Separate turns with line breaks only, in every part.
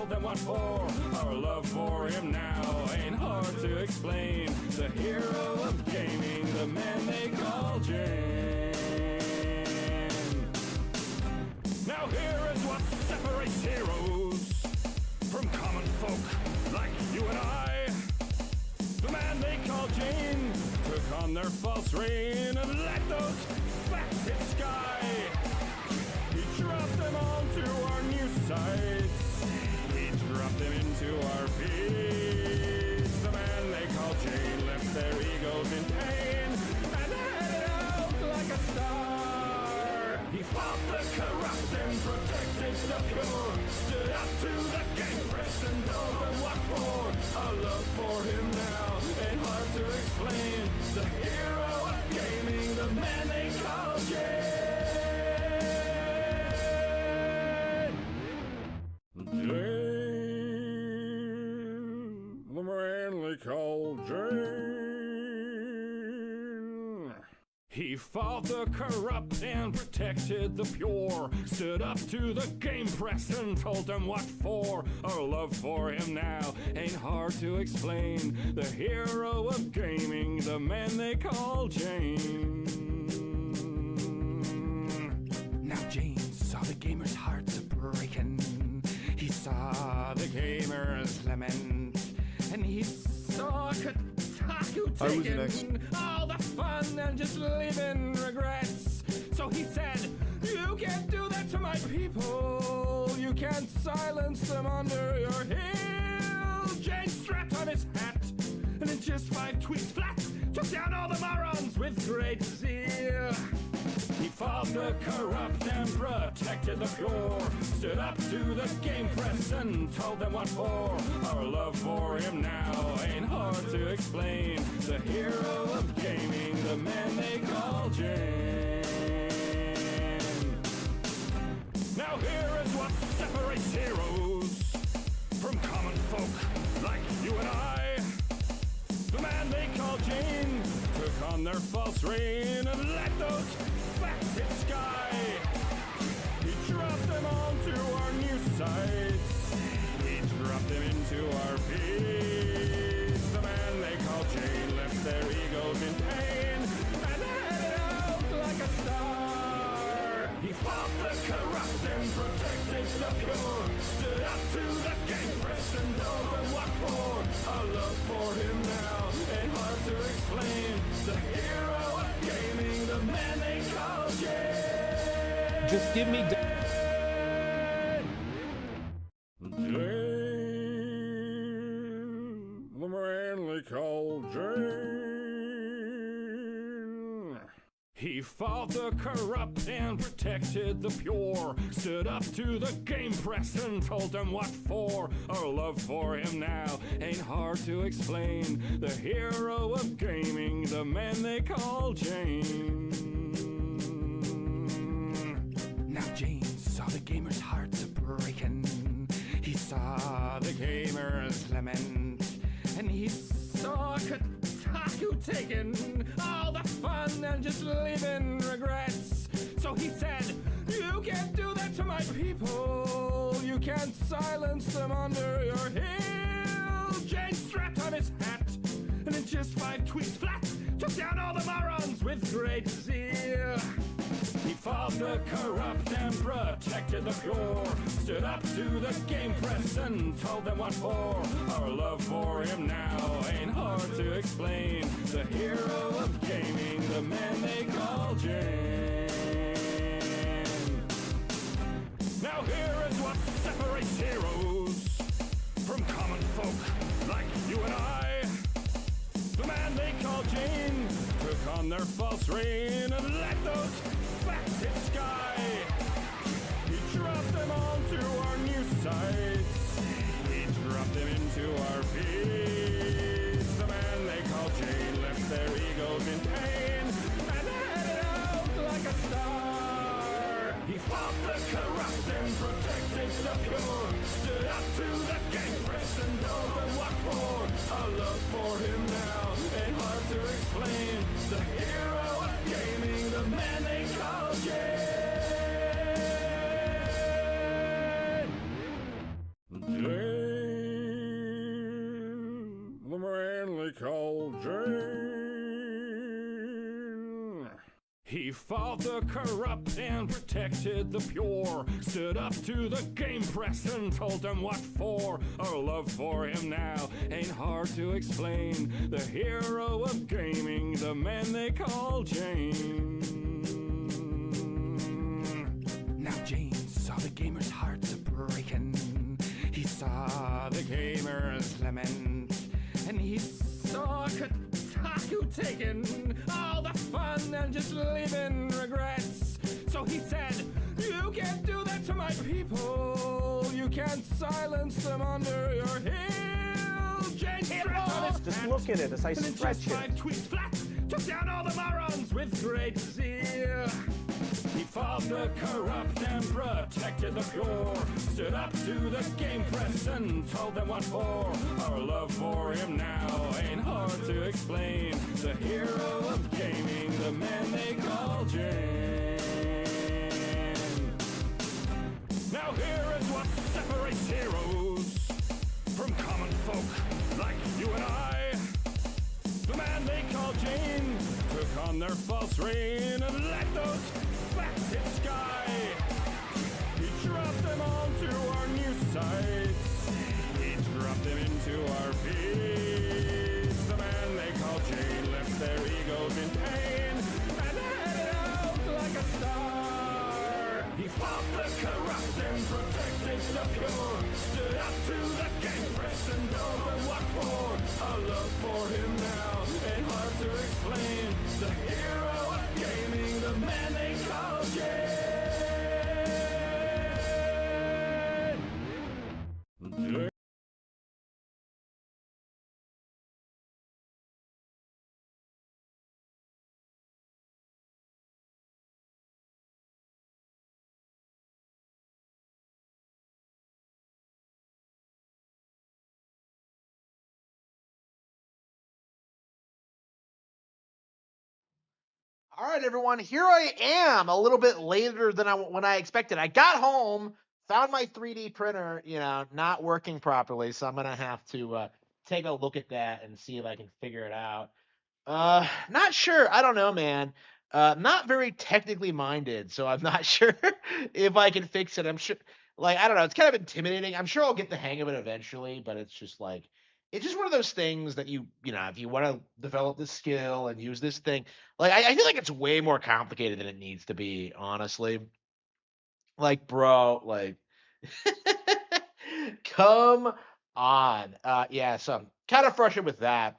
told them what for. Our love for him now ain't hard to explain. The hero of gaming, the man they call Jane. Now here is what separates heroes from common folk like you and I. The man they call Jane took on their false reign and let those facts hit sky. He dropped them onto our new sites. He dropped them into our feeds. The man they call Jane left their egos in pain and headed out like a star. He fought the corrupt and protected the pure. Stood up to the game press and told them what for. Our love for him now ain't hard to explain. The hero of gaming, the man they call Jane. The man they call Jane. He fought the corrupt and protected the pure. Stood up to the game press and told them what for. Our love for him now ain't hard to explain. The hero of gaming, the man they call Jane. Now Jane saw the gamers' hearts breaking. He saw the gamers lament, and he saw Kotaku taking all the fun and just leaving regrets. So he said, you can't do that to my people. You can't silence them under your heel. Jane strapped on his hat, and in just 5 tweets flat, took down all the morons with great zeal. He fought the corrupt and protected the pure. Stood up to the game press and told them what for. Our love for him now ain't hard to explain. The hero of gaming, the man they call Jane. Now here is what separates heroes from common folk like you and I. The man they call Jane took on their false reign and let those facts hit sky. He dropped them onto our new sites. He dropped them into our feeds. The man they call Jane left their egos in pain and headed out like a star. He fought the corrupt and protected the pure. Stood up to the game press and told them what for. Our love for him now ain't hard to explain. The hero of gaming, the man they call Jane.
Just give me
the man they call Jane. He fought the corrupt and protected the pure. Stood up to the game press and told them what for. Our love for him now ain't hard to explain. The hero of gaming, the man they call Jane. Now Jane saw the gamers' hearts breaking. He saw the gamers lament, and he saw Kotaku taking all the fun and just leaving regrets. So he said, you can't do that to my people. You can't silence them under your heel. Jane strapped on his hat, and in just 5 tweets flat, took down all the morons with great zeal. He fought the corrupt and protected the pure. Stood up to the game press and told them what for. Our love for him now ain't hard to explain. The hero of gaming, the man they call Jane. Now here is what separates heroes from common folk like you and I. The man they call Jane took on their false reign and let those facts hit sky. He dropped them onto our new sites. He dropped them into our feeds. The man they call Jane left their egos in pain and headed out like a star. He fought the corrupt and protected the pure. Stood up to the game press and told them what for. Our love for him now ain't hard to explain. The hero of gaming, the man they call Jane. Jane. He fought the corrupt and protected the pure, stood up to the game press and told them what for. Our love for him now ain't hard to explain. The hero of gaming, the man they call Jane. Now Jane saw the gamers' hearts breaking. He saw the gamers lament, and he saw Kotaku taking all the fun and just leaving regrets. So he said, you can't do that to my people. You can't silence them under your heel. Jane strapped on his
Just
hat,
look at it as I
and in
stretch
just
it.
5 tweets flat, took down all the morons with great zeal. He fought the corrupt and protected the pure, stood up to the game press and told them what for. Our love for him now ain't hard to explain. The hero of gaming, the man they call Jane. Now here is what separates heroes from common folk like you and I. The man they call Jane took on their false reign and let those facts hit sky. He dropped them onto our news sites. He dropped them into our feeds. The man they call Jane left their egos in pain and headed out like a star. He fought the corrupt and protected the pure, stood up to the game press and told them what for. Our love for him now ain't hard to explain. The hero of gaming, the man they call Jane.
All right, everyone. Here I am, a little bit later than when I expected. I got home, found my 3D printer, not working properly, so I'm gonna have to take a look at that and see if I can figure it out. Not sure. I don't know, man. Not very technically minded, so I'm not sure if I can fix it. I'm sure, like, I don't know. It's kind of intimidating. I'm sure I'll get the hang of it eventually, but it's just like, it's just one of those things that if you want to develop this skill and use this thing, like, I feel like it's way more complicated than it needs to be, honestly. Like, bro, like, come on. Yeah, so I'm kind of frustrated with that.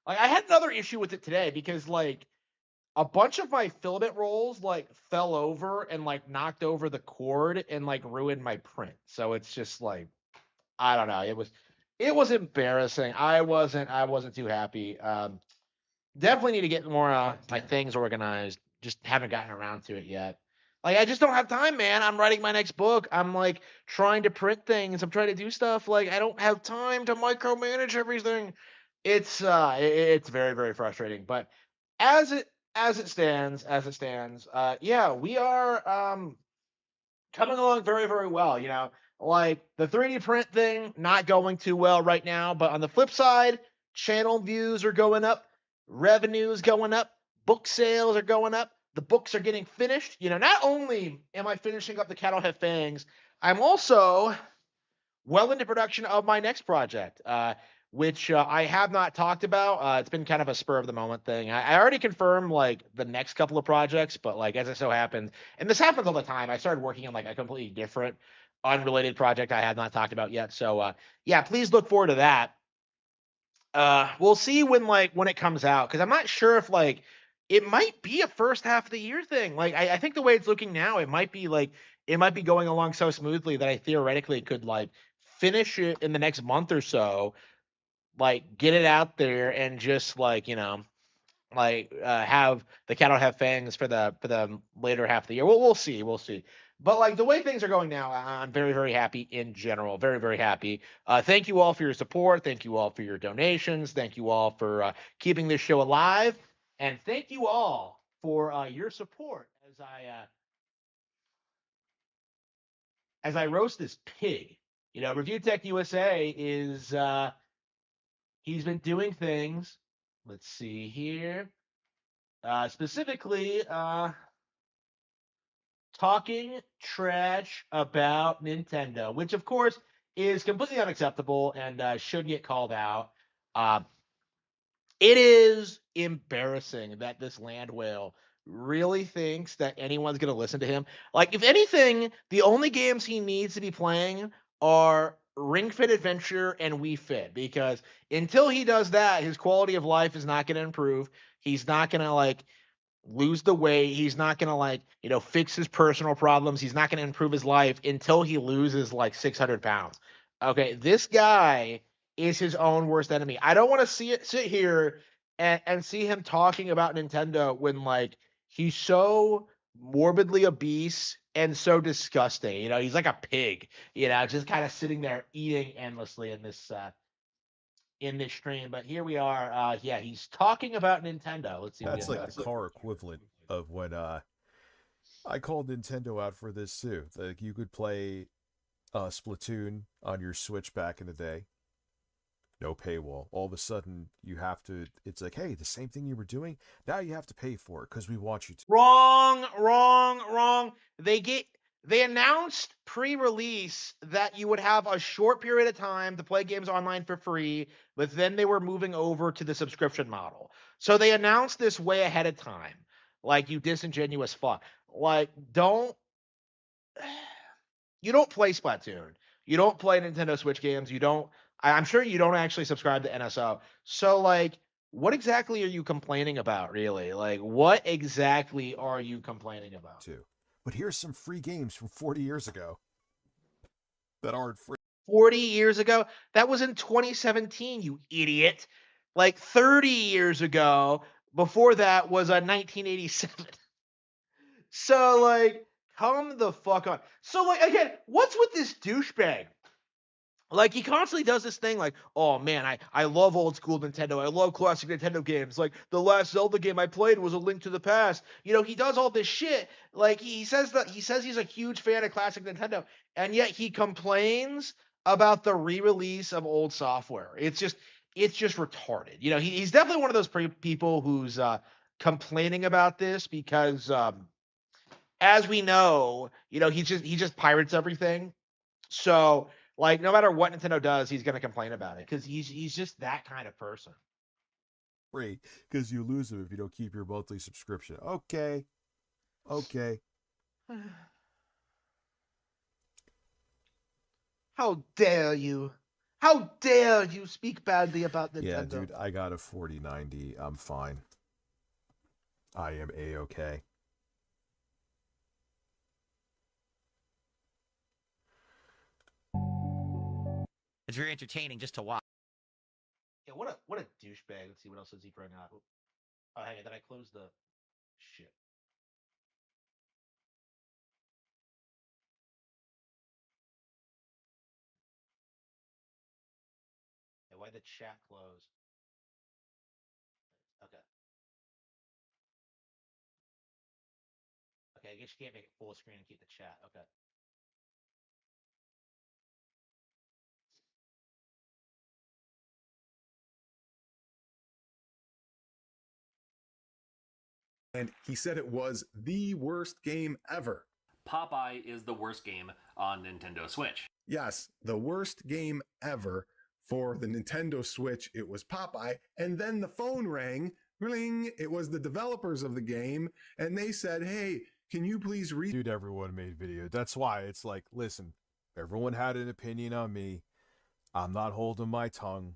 Like, I had another issue with it today because, like, a bunch of my filament rolls like fell over and like knocked over the cord and like ruined my print. So it's just like, I don't know. It was embarrassing. I wasn't too happy. Definitely need to get more my things organized. Just haven't gotten around to it yet. Like, I just don't have time, man. I'm writing my next book. I'm like trying to print things. I'm trying to do stuff. Like, I don't have time to micromanage everything. It's very, very frustrating. But as it stands, yeah, we are coming along very, very well. Like the 3D print thing, not going too well right now. But on the flip side, channel views are going up, revenues going up, book sales are going up. The books are getting finished. Not only am I finishing up the Cattle Have Fangs, I'm also well into production of my next project, which I have not talked about. It's been kind of a spur of the moment thing. I already confirmed like the next couple of projects, but like as it so happens, and this happens all the time, I started working on like a completely different, unrelated project I have not talked about yet. So yeah, please look forward to that. We'll see when it comes out because I'm not sure if like it might be a first half of the year thing. Like I think the way it's looking now, it might be going along so smoothly that I theoretically could like finish it in the next month or so, like get it out there and just like have the cattle have fangs for the later half of the year. We'll see, we'll see. But like the way things are going now, I'm very, very happy in general. Very, very happy. Thank you all for your support. Thank you all for your donations. Thank you all for keeping this show alive, and thank you all for your support as I roast this pig. Review Tech USA is he's been doing things Let's see here. Specifically, talking trash about Nintendo, which of course is completely unacceptable and should get called out. Uh, it is embarrassing that this land whale really thinks that anyone's going to listen to him. Like, if anything, the only games he needs to be playing are Ring Fit Adventure and Wii Fit, because until he does that, his quality of life is not going to improve. He's not going to like lose the weight. He's not going to like, fix his personal problems. He's not going to improve his life until he loses like 600 pounds. Okay. This guy is his own worst enemy. I don't want to sit here and see him talking about Nintendo when like he's so morbidly obese and so disgusting. He's like a pig, just kind of sitting there eating endlessly in this stream. But here we are. Yeah, he's talking about Nintendo. Let's see what
That's like the car equivalent of when I called Nintendo out for this too. Like you could play Splatoon on your Switch back in the day. No paywall. All of a sudden, you have to. It's like, hey, the same thing you were doing. Now you have to pay for it because we want you to.
Wrong. They announced pre-release that you would have a short period of time to play games online for free, but then they were moving over to the subscription model. So they announced this way ahead of time. Like, you disingenuous fuck. Like, you don't play Splatoon. You don't play Nintendo Switch games. I'm sure you don't actually subscribe to NSO. So like, what exactly are you complaining about, really? Like, what exactly are you complaining about?
Too. But here's some free games from 40 years ago that aren't free.
40 years ago? That was in 2017, you idiot. Like 30 years ago, before that was a 1987. So like, come the fuck on. So like, again, what's with this douchebag? Like, he constantly does this thing like, oh man, I love old school Nintendo. I love classic Nintendo games. Like, the last Zelda game I played was A Link to the Past. He does all this shit. Like, he says he's a huge fan of classic Nintendo, and yet he complains about the re-release of old software. It's just retarded. He's definitely one of those people who's complaining about this because as we know, he just pirates everything. So, like, no matter what Nintendo does, he's going to complain about it because he's just that kind of person.
Free because you lose them if you don't keep your monthly subscription. Okay.
How dare you? How dare you speak badly about Nintendo?
Yeah, dude, I got a 4090. I'm fine. I am A-okay.
It's very entertaining just to watch.
Yeah, what a douchebag. Let's see, what else does he bring up? Oh, hey, then I closed the shit. Hey, why the chat close? Okay. Okay, I guess you can't make it full screen and keep the chat. Okay.
And he said it was the worst game ever.
Popeye is the worst game on Nintendo Switch.
Yes, the worst game ever for the Nintendo Switch. It was Popeye. And then the phone rang. Ring. It was the developers of the game. And they said, hey, can you please read?
Dude, everyone made video. That's why it's like, listen, everyone had an opinion on me. I'm not holding my tongue.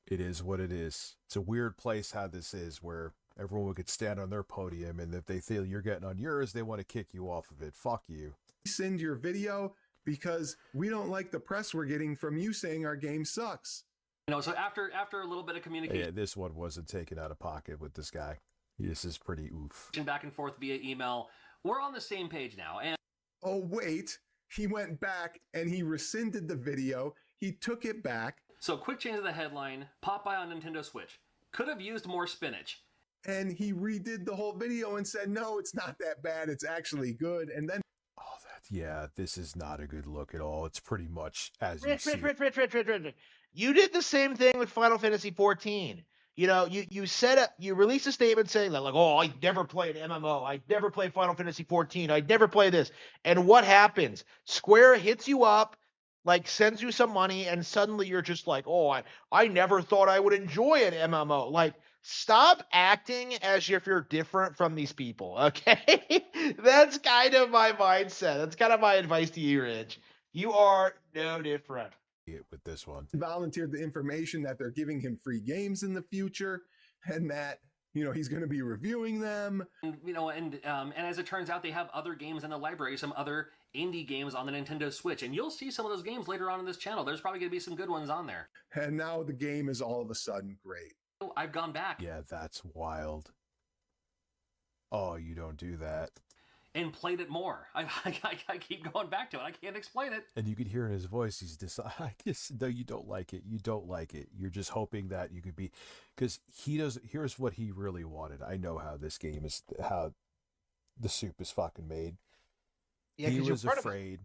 It is what it is. It's a weird place how this is, where everyone could stand on their podium, and if they feel you're getting on yours, they want to kick you off of it. Fuck you.
Send your video because we don't like the press we're getting from you saying our game sucks.
So after a little bit of communication,
Yeah, this one wasn't taken out of pocket with this guy. This is pretty oof.
back and forth via email, we're on the same page now. And
oh, wait. He went back and he rescinded the video. He took it back.
So quick change of the headline, Popeye on Nintendo Switch. Could have used more spinach.
And he redid the whole video and said, no, it's not that bad. It's actually good. And then,
Oh, Yeah, this is not a good look at all. It's pretty much as you
Rich,
see
Rich,
it.
Rich, Rich, Rich, Rich, Rich. You did the same thing with Final Fantasy 14. You know, you set up, you released a statement saying that, like, oh, I never played MMO, I never played Final Fantasy 14, I never play this. And what happens? Square hits you up, like sends you some money, and suddenly you're just like, oh, I never thought I would enjoy an MMO. Like, stop acting as if you're different from these people, okay? That's kind of my mindset. That's kind of my advice to you, Rich. You are no different.
With this one.
Volunteered the information that they're giving him free games in the future, and that he's going to be reviewing them.
And as it turns out, they have other games in the library, some other indie games on the Nintendo Switch, and you'll see some of those games later on in this channel. There's probably going to be some good ones on there.
And now the game is all of a sudden great.
I've gone back.
Yeah, that's wild. Oh, you don't do that.
And played it more. I keep going back to it. I can't explain it.
And you could hear in his voice, he's I guess, no, you don't like it. You don't like it. You're just hoping that you could be, because he does. Here's what he really wanted. I know how this game is, how the soup is fucking made.
Yeah,
he was afraid,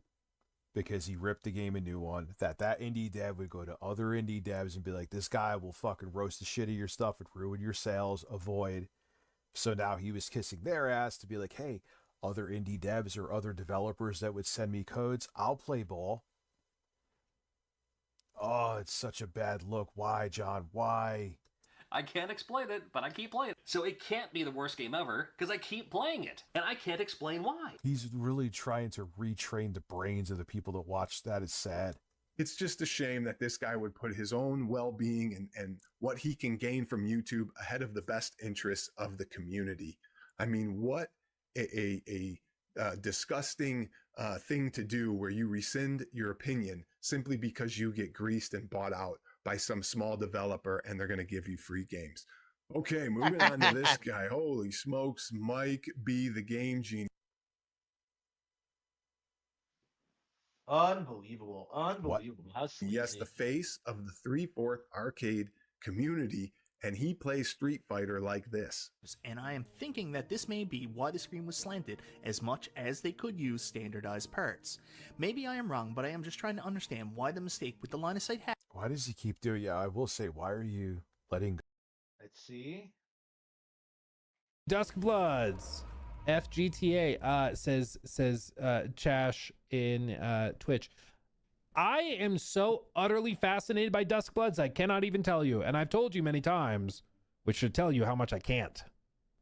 because he ripped the game a new one, that indie dev would go to other indie devs and be like, this guy will fucking roast the shit of your stuff and ruin your sales, avoid. So now he was kissing their ass to be like, hey, other indie devs or other developers that would send me codes, I'll play ball. Oh, it's such a bad look. Why, John? Why?
I can't explain it, but I keep playing it. So it can't be the worst game ever, because I keep playing it. And I can't explain why.
He's really trying to retrain the brains of the people that watch that. Is sad.
It's just a shame that this guy would put his own well-being and what he can gain from YouTube ahead of the best interests of the community. I mean, what a disgusting thing to do, where you rescind your opinion simply because you get greased and bought out by some small developer and they're going to give you free games. Okay, moving on to this guy. Holy smokes, Mike B, the Game Genie.
Unbelievable. How sleazy.
Yes, the face of the 3/4 arcade community, and he plays Street Fighter like this.
And I am thinking that this may be why the screen was slanted as much as they could use standardized parts. Maybe I am wrong, but I am just trying to understand why the mistake with the line of sight happened.
Why does he keep doing? Yeah, I will say, why are you letting go?
Let's see.
Duskbloods FGTA says Chash in Twitch. I am so utterly fascinated by Duskbloods, I cannot even tell you. And I've told you many times, which should tell you how much I can't.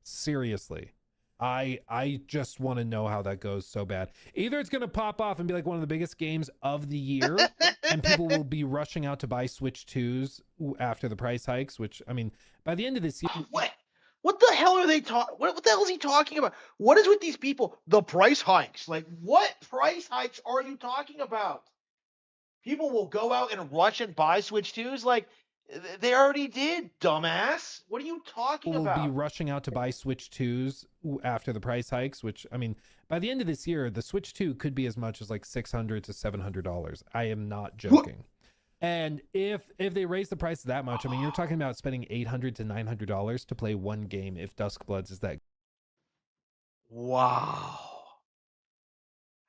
Seriously. I just want to know how that goes so bad. Either it's going to pop off and be like one of the biggest games of the year, and people will be rushing out to buy Switch 2s after the price hikes, which, I mean, by the end of this year...
What the hell are they talking? What the hell is he talking about? What is with these people? The price hikes. Like, what price hikes are you talking about? People will go out and rush and buy Switch 2s. Like, they already did, dumbass. What are you talking about?
Will be rushing out to buy Switch 2s after the price hikes, which, I mean, by the end of this year, the Switch 2 could be as much as like $600 to $700. I am not joking. And if they raise the price that much, I mean, you're talking about spending $800 to $900 to play one game if Duskbloods is that.
Wow.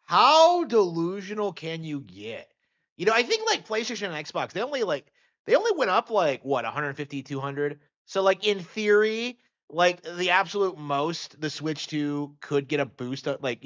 How delusional can you get? You know, I think like PlayStation and Xbox, they only went up like what, 150, 200. So like in theory, like the absolute most the Switch 2 could get a boost of like,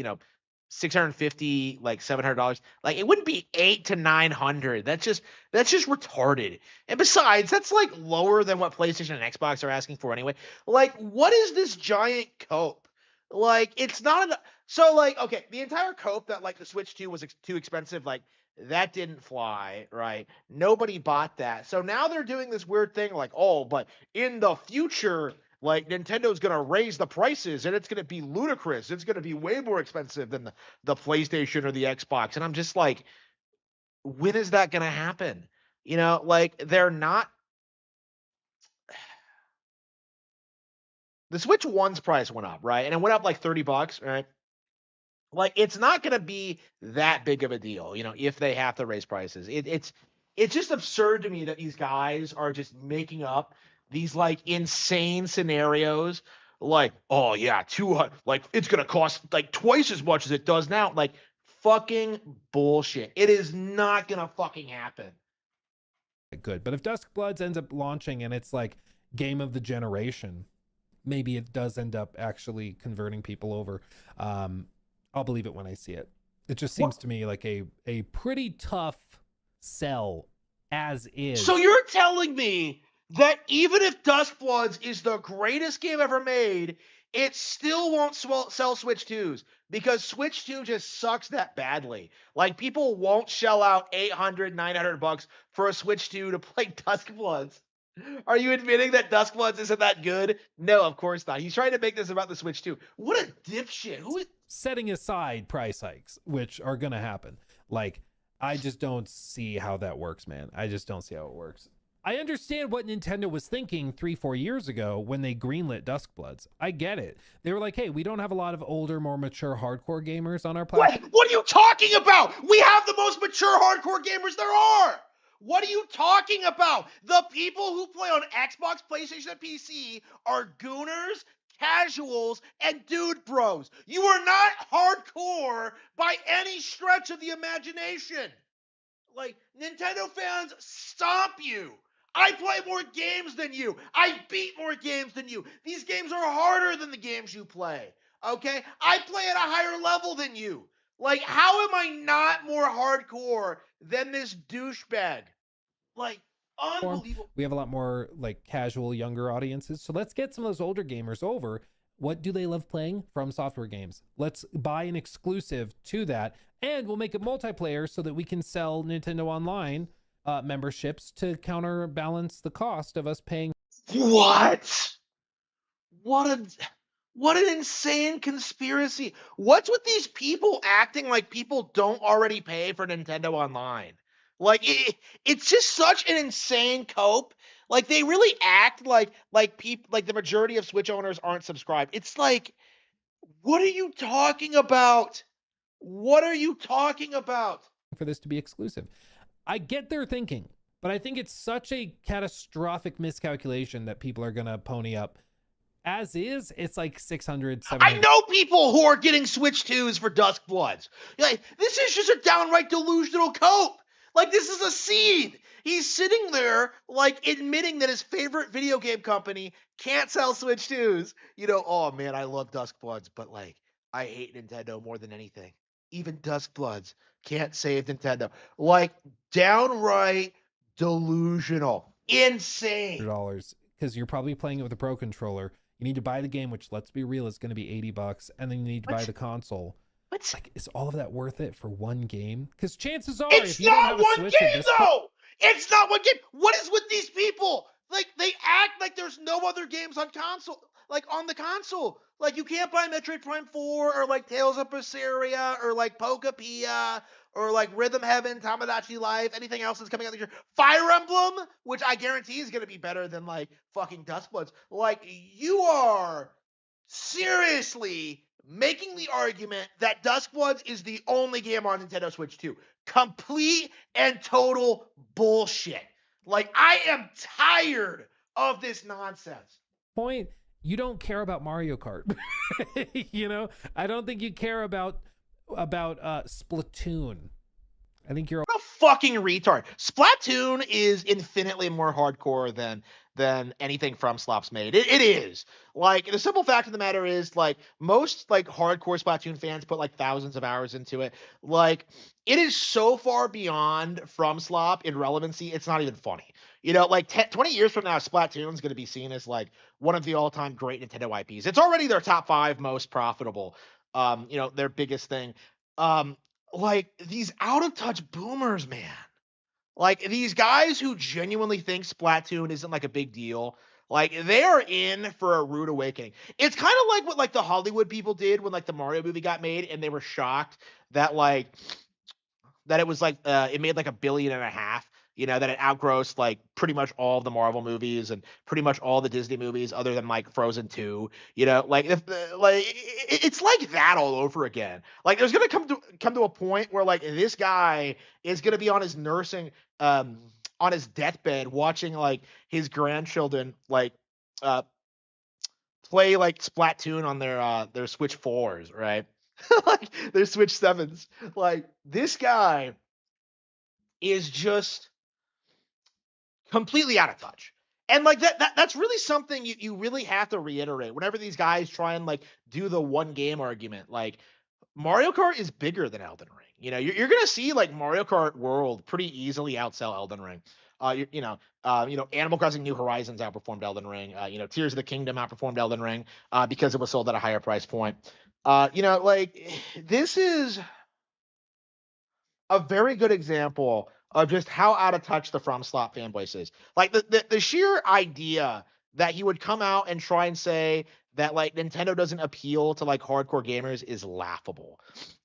$650, like $700. Like it wouldn't be $800 to $900. That's just retarded. And besides, that's like lower than what PlayStation and Xbox are asking for anyway. Like, what is this giant cope? Like, it's not so like, okay, the entire cope that like the Switch 2 was too expensive, like that didn't fly, right? Nobody bought that. So now they're doing this weird thing like, oh, but in the future, like Nintendo's going to raise the prices and it's going to be ludicrous. It's going to be way more expensive than the PlayStation or the Xbox. And I'm just like, when is that going to happen? Like they're not. The Switch 1's price went up, right? And it went up like $30, right? Like it's not going to be that big of a deal, if they have to raise prices. It's just absurd to me that these guys are just making up these like insane scenarios, like, oh yeah, 200, like it's gonna cost like twice as much as it does now. Like, fucking bullshit. It is not gonna fucking happen.
Good. But if Duskbloods ends up launching and it's like game of the generation, maybe it does end up actually converting people over. I'll believe it when I see it. It just seems to me like a pretty tough sell as is.
So you're telling me that even if Duskbloods is the greatest game ever made, it still won't sell Switch 2s because Switch 2 just sucks that badly. Like, people won't shell out $800, $900 for a Switch 2 to play Duskbloods. Are you admitting that Duskbloods isn't that good? No, of course not. He's trying to make this about the Switch 2. What a dipshit. Who is...
Setting aside price hikes, which are going to happen. Like, I just don't see how that works, man. I just don't see how it works. I understand what Nintendo was thinking 3-4 years ago when they greenlit Duskbloods. I get it. They were like, hey, we don't have a lot of older, more mature hardcore gamers on our platform.
What are you talking about? We have the most mature hardcore gamers there are. What are you talking about? The people who play on Xbox, PlayStation, and PC are gooners, casuals, and dude bros. You are not hardcore by any stretch of the imagination. Like, Nintendo fans, stomp you. I play more games than you. I beat more games than you. These games are harder than the games you play. Okay? I play at a higher level than you. Like, how am I not more hardcore than this douchebag? Like, unbelievable.
We have a lot more like casual younger audiences. So let's get some of those older gamers over. What do they love playing? From Software games. Let's buy an exclusive to that, and we'll make it multiplayer so that we can sell Nintendo Online memberships to counterbalance the cost of us paying.
What? What an insane conspiracy. What's with these people acting like people don't already pay for Nintendo Online? Like, it's just such an insane cope. Like, they really act like people, like the majority of Switch owners aren't subscribed. It's like, what are you talking about? What are you talking about?
For this to be exclusive. I get their thinking, but I think it's such a catastrophic miscalculation that people are going to pony up. As is, it's like 600, 700.
I know people who are getting Switch 2s for Duskbloods. Like, this is just a downright delusional cope. Like, this is a seed. He's sitting there, like, admitting that his favorite video game company can't sell Switch 2s. You know, oh, man, I love Duskbloods, but, like, I hate Nintendo more than anything. Even Duskbloods can't save Nintendo. Like, downright delusional. Insane.
$100, because you're probably playing it with a Pro Controller. You need to buy the game, which, let's be real, is going to be $80, and then you need to buy the console.
What's...
Like, is all of that worth it for one game? Because chances are,
it's
if you don't
not
have a
one
Switch
game, though. It's not one game. What is with these people? Like, they act like there's no other games on console, like on the console. Like, you can't buy Metroid Prime 4 or like Tales of Berseria or like Pokapia or like Rhythm Heaven, Tamagotchi Life, anything else that's coming out this year. Fire Emblem, which I guarantee is going to be better than like fucking Duskbloods. Like, you are seriously making the argument that Duskbloods is the only game on Nintendo Switch 2. Complete and total bullshit. Like, I am tired of this nonsense.
Point, you don't care about Mario Kart. You know, I don't think you care about Splatoon. I think you're
a fucking retard. Splatoon is infinitely more hardcore than anything From Slop's made. It is. Like, the simple fact of the matter is, like, most like hardcore Splatoon fans put like thousands of hours into it. Like, it is so far beyond From Slop in relevancy, it's not even funny. You know, like 20 years from now, Splatoon's going to be seen as like one of the all-time great Nintendo IPs. It's already their top 5 most profitable. You know, their biggest thing. Like, these out-of-touch boomers, man. Like, these guys who genuinely think Splatoon isn't like a big deal, like, they are in for a rude awakening. It's kind of like what like the Hollywood people did when like the Mario movie got made, and they were shocked that like that it was like it made like $1.5 billion. You know, that it outgrossed like pretty much all of the Marvel movies and pretty much all the Disney movies other than like Frozen 2. You know, like it's like that all over again. Like, there's gonna come to a point where like this guy is gonna be on his on his deathbed watching like his grandchildren like play like Splatoon on their Switch 4s, right? like their Switch 7s. Like this guy is just completely out of touch. And like that's really something you really have to reiterate whenever these guys try and like do the one game argument. Like Mario Kart is bigger than Elden Ring. You're gonna see like Mario Kart World pretty easily outsell Elden Ring. Animal Crossing New Horizons outperformed Elden Ring. Tears of the Kingdom outperformed Elden Ring because it was sold at a higher price point. Like this is a very good example of just how out of touch the From Slot fanbase is. Like the sheer idea that he would come out and try and say that like Nintendo doesn't appeal to like hardcore gamers is laughable.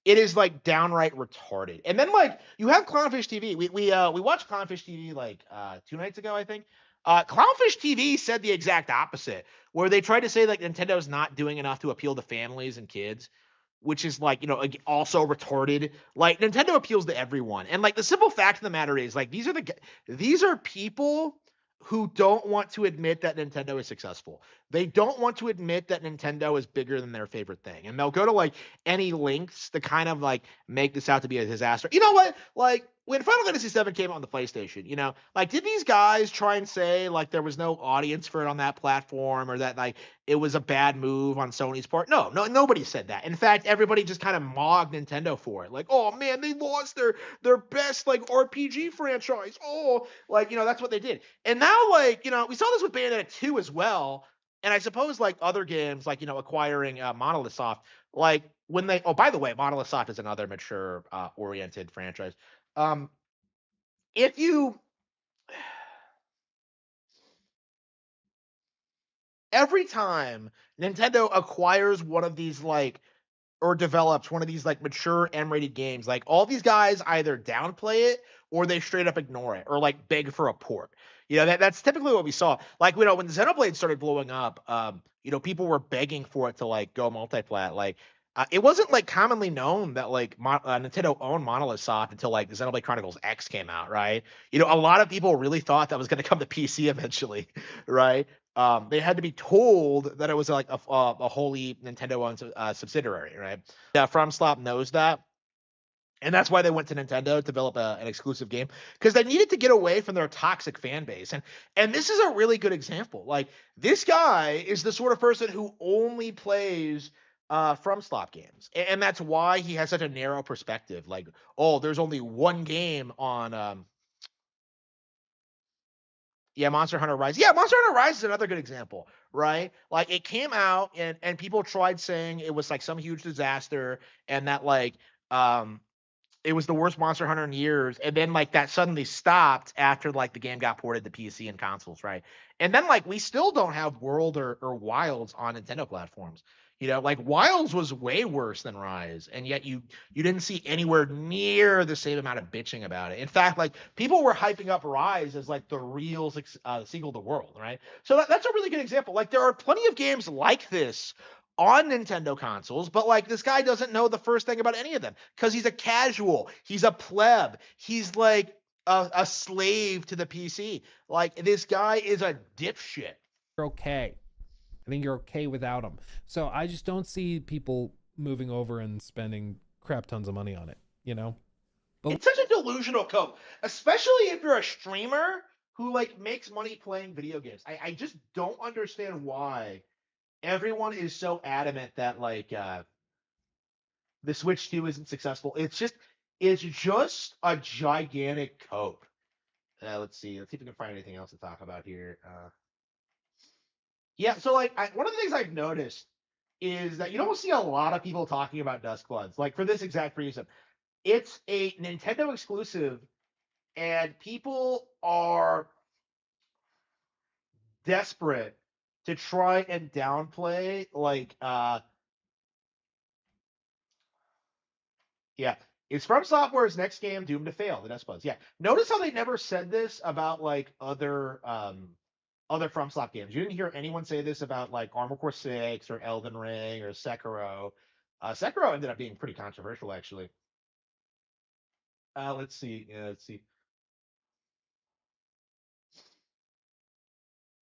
It is like downright retarded. And then like you have Clownfish TV. We watched Clownfish TV like 2 nights ago, I think. Clownfish TV said the exact opposite, where they tried to say like Nintendo's not doing enough to appeal to families and kids, which is like, also retarded. Like Nintendo appeals to everyone. And like the simple fact of the matter is like these are people who don't want to admit that Nintendo is successful. They don't want to admit that Nintendo is bigger than their favorite thing. And they'll go to like any lengths to kind of like make this out to be a disaster. You know what? Like when Final Fantasy VII came out on the PlayStation, like did these guys try and say like there was no audience for it on that platform, or that like it was a bad move on Sony's part? No, nobody said that. In fact, everybody just kind of mocked Nintendo for it. Like, oh man, they lost their best like RPG franchise. Oh, like that's what they did. And now like we saw this with Bayonetta 2 as well. And I suppose like other games like acquiring Monolith Soft, like when they by the way, Monolith Soft is another mature oriented franchise. If you every time Nintendo acquires one of these like or develops one of these like mature M-rated games, like all these guys either downplay it or they straight up ignore it or like beg for a port. That's typically what we saw. Like when Xenoblade started blowing up, people were begging for it to like go multi-plat. Like it wasn't like commonly known that like Nintendo owned Monolith Soft until like Xenoblade Chronicles X came out, right? A lot of people really thought that was going to come to PC eventually, right? They had to be told that it was like a wholly Nintendo-owned subsidiary, right? Yeah, FromSlop knows that, and that's why they went to Nintendo to develop an exclusive game, because they needed to get away from their toxic fan base. And this is a really good example. Like this guy is the sort of person who only plays FromSlop games, and that's why he has such a narrow perspective. Like, oh, there's only one game on. Yeah, Monster Hunter Rise. Yeah, Monster Hunter Rise is another good example, right? Like it came out and people tried saying it was like some huge disaster and that like it was the worst Monster Hunter in years, and then like that suddenly stopped after like the game got ported to PC and consoles, right? And then like we still don't have World or Wilds on Nintendo platforms. Like Wilds was way worse than Rise, and yet you didn't see anywhere near the same amount of bitching about it. In fact, like people were hyping up Rise as like the real sequel to World, right? So that's a really good example. Like there are plenty of games like this on Nintendo consoles, but like this guy doesn't know the first thing about any of them because he's a casual, he's a pleb, he's like a slave to the PC. Like this guy is a dipshit.
You're okay. I think you're okay without them. So I just don't see people moving over and spending crap tons of money on it, But
it's such a delusional cope, especially if you're a streamer who like makes money playing video games. I just don't understand why everyone is so adamant that like the Switch 2 isn't successful. It's just a gigantic cope. Let's see if we can find anything else to talk about here. Yeah, so like one of the things I've noticed is that you don't see a lot of people talking about Duskbloods, like for this exact reason. It's a Nintendo exclusive, and people are desperate to try and downplay like yeah, it's From Software's next game doomed to fail, the Duskbloods. Yeah. Notice how they never said this about like other FromSoft games. You didn't hear anyone say this about like Armored Core 6 or Elden Ring or Sekiro. Sekiro ended up being pretty controversial, actually. Let's see. Let's see.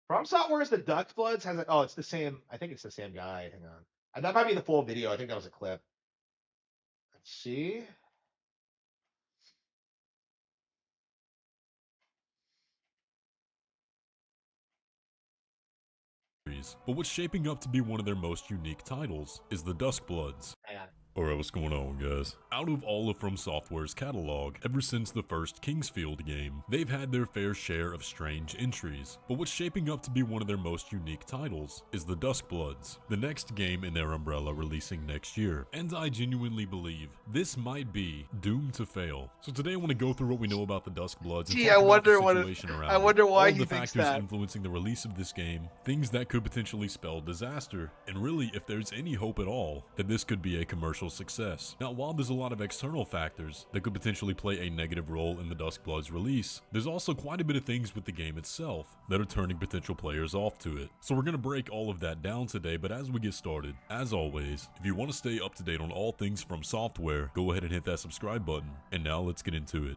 From Software's The Duskbloods has it's the same. I think it's the same guy. Hang on. That might be the full video. I think that was a clip. Let's see.
But what's shaping up to be one of their most unique titles is the Duskbloods.
Hang on.
Alright, what's going on, guys? Out of all of From Software's catalog, ever since the first Kingsfield game, they've had their fair share of strange entries. But what's shaping up to be one of their most unique titles is the Duskbloods, the next game in their umbrella releasing next year. And I genuinely believe this might be doomed to fail. So today I want to go through what we know about the Duskbloods and
Gee,
talk
I
about
wonder
the
what
situation around
I wonder
it,
why
all
he
the
thinks
factors
that.
influencing the release of this game, things that could potentially spell disaster, and really if there's any hope at all that this could be a commercial success. Now, while there's a lot of external factors that could potentially play a negative role in the Duskbloods release, there's also quite a bit of things with the game itself that are turning potential players off to it. So we're going to break all of that down today, but as we get started, as always, if you want to stay up to date on all things From Software, go ahead and hit that subscribe button, and now let's get into it.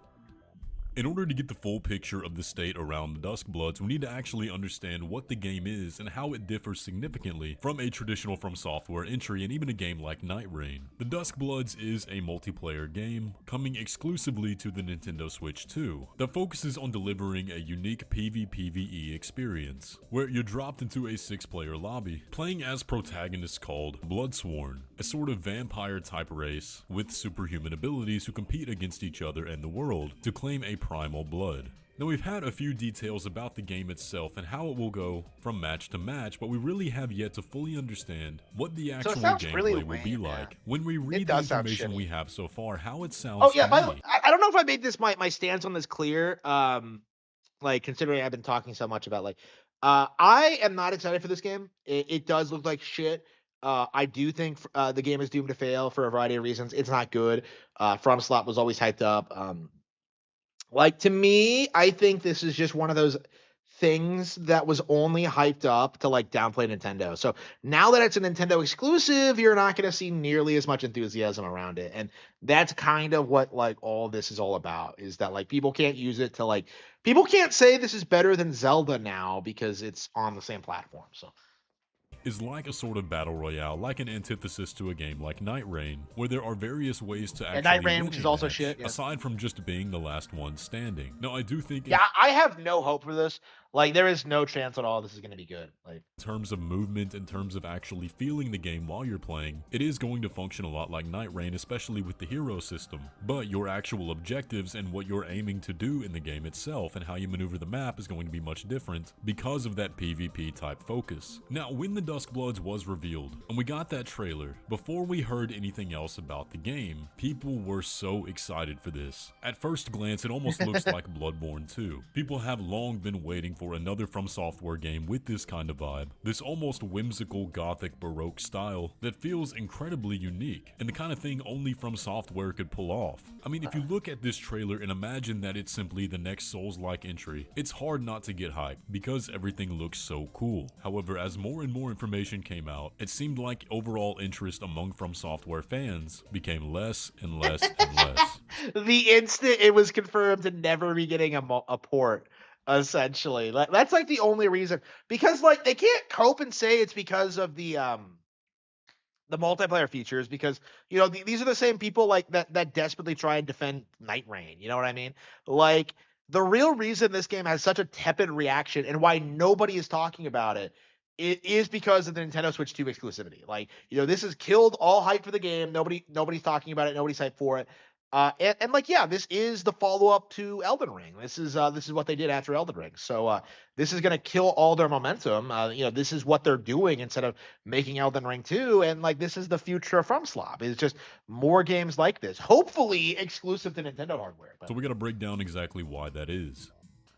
In order to get the full picture of the state around the Duskbloods, we need to actually understand what the game is and how it differs significantly from a traditional From Software entry and even a game like Night Rain. The Duskbloods is a multiplayer game coming exclusively to the Nintendo Switch 2 that focuses on delivering a unique PvPvE experience, where you're dropped into a 6-player lobby, playing as protagonists called Bloodsworn, a sort of vampire-type race with superhuman abilities who compete against each other and the world to claim a primal blood. Now, we've had a few details about the game itself and how it will go from match to match, but we don't have yet to fully understand what the actual
sounds
gameplay
really
will
lame,
be
yeah.
like. When we read the
does sound
information
shitty.
we have so far, how it sounds
Oh yeah,
to
by the
me.
way, I don't know if I made this my stance on this clear. Like considering I've been talking so much about I am not excited for this game. It does look like shit. I do think the game is doomed to fail for a variety of reasons. It's not good. From Slot was always hyped up. Like to me, I think this is just one of those things that was only hyped up to like downplay Nintendo. So now that it's a Nintendo exclusive, you're not going to see nearly as much enthusiasm around it. And that's kind of what like all this is all about, is that like people can't use it to like people can't say this is better than Zelda now because it's on the same platform. So
Is like a sort of battle royale, like an antithesis to a game like Night Rain, where there are various ways to actually
Night Rain,
win
which is
a
also
match,
shit, yeah.
aside from just being the last one standing. Now, I do think
yeah, I have no hope for this. Like there is no chance at all this is going to be good. Like
in terms of movement, in terms of actually feeling the game while you're playing, it is going to function a lot like Night Rain, especially with the hero system. But your actual objectives and what you're aiming to do in the game itself and how you maneuver the map is going to be much different because of that PvP type focus. Now, when the Duskbloods was revealed and we got that trailer, before we heard anything else about the game, people were so excited for this. At first glance, it almost looks like Bloodborne 2. People have long been waiting for another From Software game with this kind of vibe, this almost whimsical gothic baroque style that feels incredibly unique, and the kind of thing only From Software could pull off. I mean, if you look at this trailer and imagine that it's simply the next Souls-like entry, it's hard not to get hyped because everything looks so cool. However, as more and more information came out, it seemed like overall interest among From Software fans became less and less and less.
the instant it was confirmed to never be getting a port, essentially. That's like the only reason, because like they can't cope and say it's because of the multiplayer features, because these are the same people like that desperately try and defend Night Rain. You know what I mean? Like the real reason this game has such a tepid reaction and why nobody is talking about it is because of the Nintendo Switch 2 exclusivity. Like, this has killed all hype for the game. Nobody's talking about it. Nobody's hyped for it. And like, yeah, this is the follow-up to Elden Ring. This is what they did after Elden Ring. So this is going to kill all their momentum. This is what they're doing instead of making Elden Ring 2. And like, this is the future of FromSoft. It's just more games like this, hopefully exclusive to Nintendo hardware.
So we got to break down exactly why that is.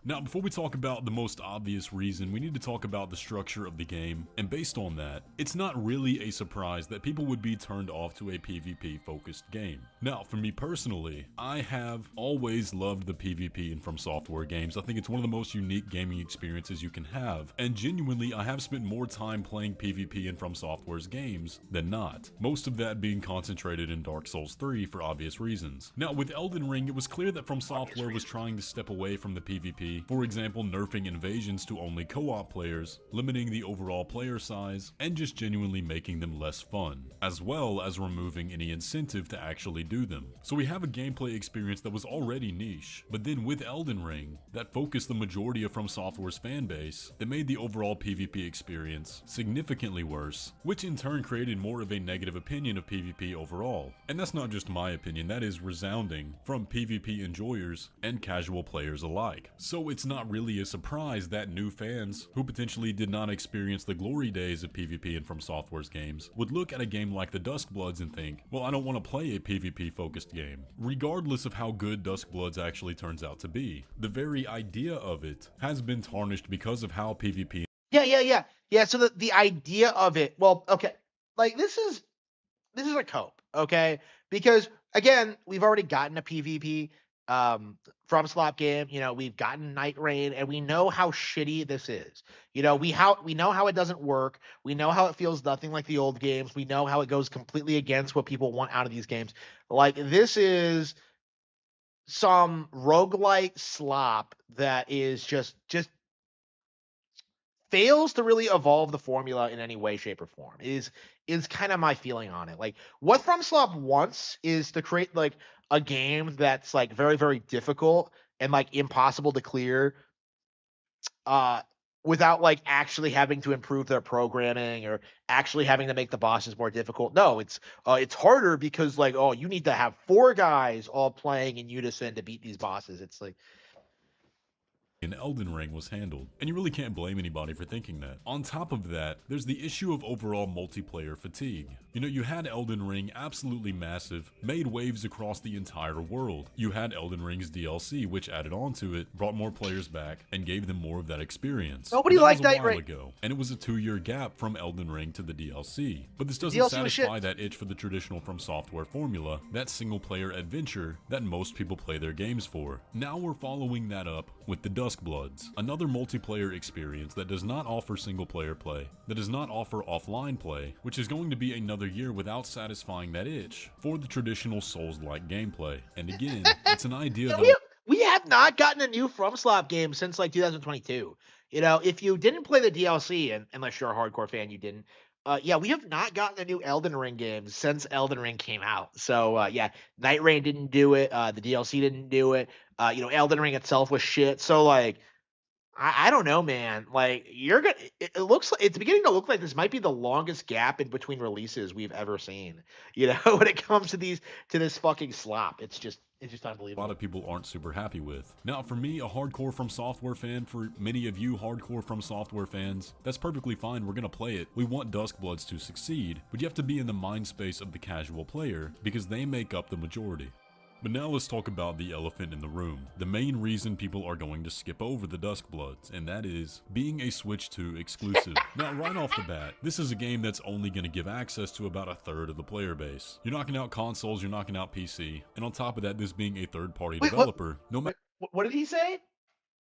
Now, before we talk about the most obvious reason, we need to talk about the structure of the game, and based on that, it's not really a surprise that people would be turned off to a PvP-focused game. Now, for me personally, I have always loved the PvP in From Software games. I think it's one of the most unique gaming experiences you can have, and genuinely, I have spent more time playing PvP in From Software's games than not, most of that being concentrated in Dark Souls 3 for obvious reasons. Now, with Elden Ring, it was clear that From Software was trying to step away from the PvP
PvP, for example nerfing invasions to only co-op players, limiting the overall player size, and just genuinely making them less fun, as well as removing any incentive to actually do them. So we have a gameplay experience that was already niche, but then with Elden Ring, that focused the majority of From Software's fan base, that made the overall PvP experience significantly worse, which in turn created more of a negative opinion of PvP overall. And that's not just my opinion, that is resounding from PvP enjoyers and casual players alike. So it's not really a surprise that new fans, who potentially did not experience the glory days of PvP in From Software's games, would look at a game like the Duskbloods and think, well, I don't want to play a PvP focused game, regardless of how good Duskbloods actually turns out to be. The very idea of it has been tarnished because of how PvP.
Yeah. So the idea of it, well, okay, like this is a cope, okay? Because again, we've already gotten a PvP from Slop game. You know, we've gotten Night Rain, and we know how shitty this is. You know, we know how it doesn't work. We know how it feels nothing like the old games. We know how it goes completely against what people want out of these games. Like this is some roguelite slop that is just fails to really evolve the formula in any way, shape, or form is kind of my feeling on it. Like what From Slop wants is to create like a game that's like very, very difficult and like impossible to clear without like actually having to improve their programming or actually having to make the bosses more difficult. No, it's harder because like, oh, you need to have 4 guys all playing in unison to beat these bosses. It's like,
in Elden Ring was handled, and you really can't blame anybody for thinking that. On top of that, there's the issue of overall multiplayer fatigue. You know, you had Elden Ring absolutely massive, made waves across the entire world. You had Elden Ring's DLC, which added on to it, brought more players back, and gave them more of that experience.
Nobody liked Night Rain
ago, and it was a 2-year gap from Elden Ring to the DLC. But this doesn't satisfy that itch for the traditional From Software formula, that single-player adventure that most people play their games for. Now we're following that up with the Duskbloods, another multiplayer experience that does not offer single-player play, that does not offer offline play, which is going to be another year without satisfying that itch for the traditional Souls-like gameplay. And again, it's an idea that
we have not gotten a new From Slop game since like 2022. You know, if you didn't play the DLC, and unless you're a hardcore fan, you didn't. Yeah, we have not gotten a new Elden Ring game since Elden Ring came out. So yeah, Night Rain didn't do it. The DLC didn't do it. You know, Elden Ring itself was shit. So like, I don't know, man. Like you're gonna. It looks like it's beginning to look like this might be the longest gap in between releases we've ever seen. You know, when it comes to this fucking slop, it's just unbelievable.
A lot of people aren't super happy with. Now, for me, a hardcore From Software fan, for many of you hardcore From Software fans, that's perfectly fine. We're gonna play it. We want Duskbloods to succeed, but you have to be in the mind space of the casual player because they make up the majority. But now let's talk about the elephant in the room. The main reason people are going to skip over the Duskbloods, and that is being a Switch 2 exclusive. Now, right off the bat, this is a game that's only going to give access to about 1/3 of the player base. You're knocking out consoles, you're knocking out PC, and on top of that, this being a third-party developer, no matter
what did he say?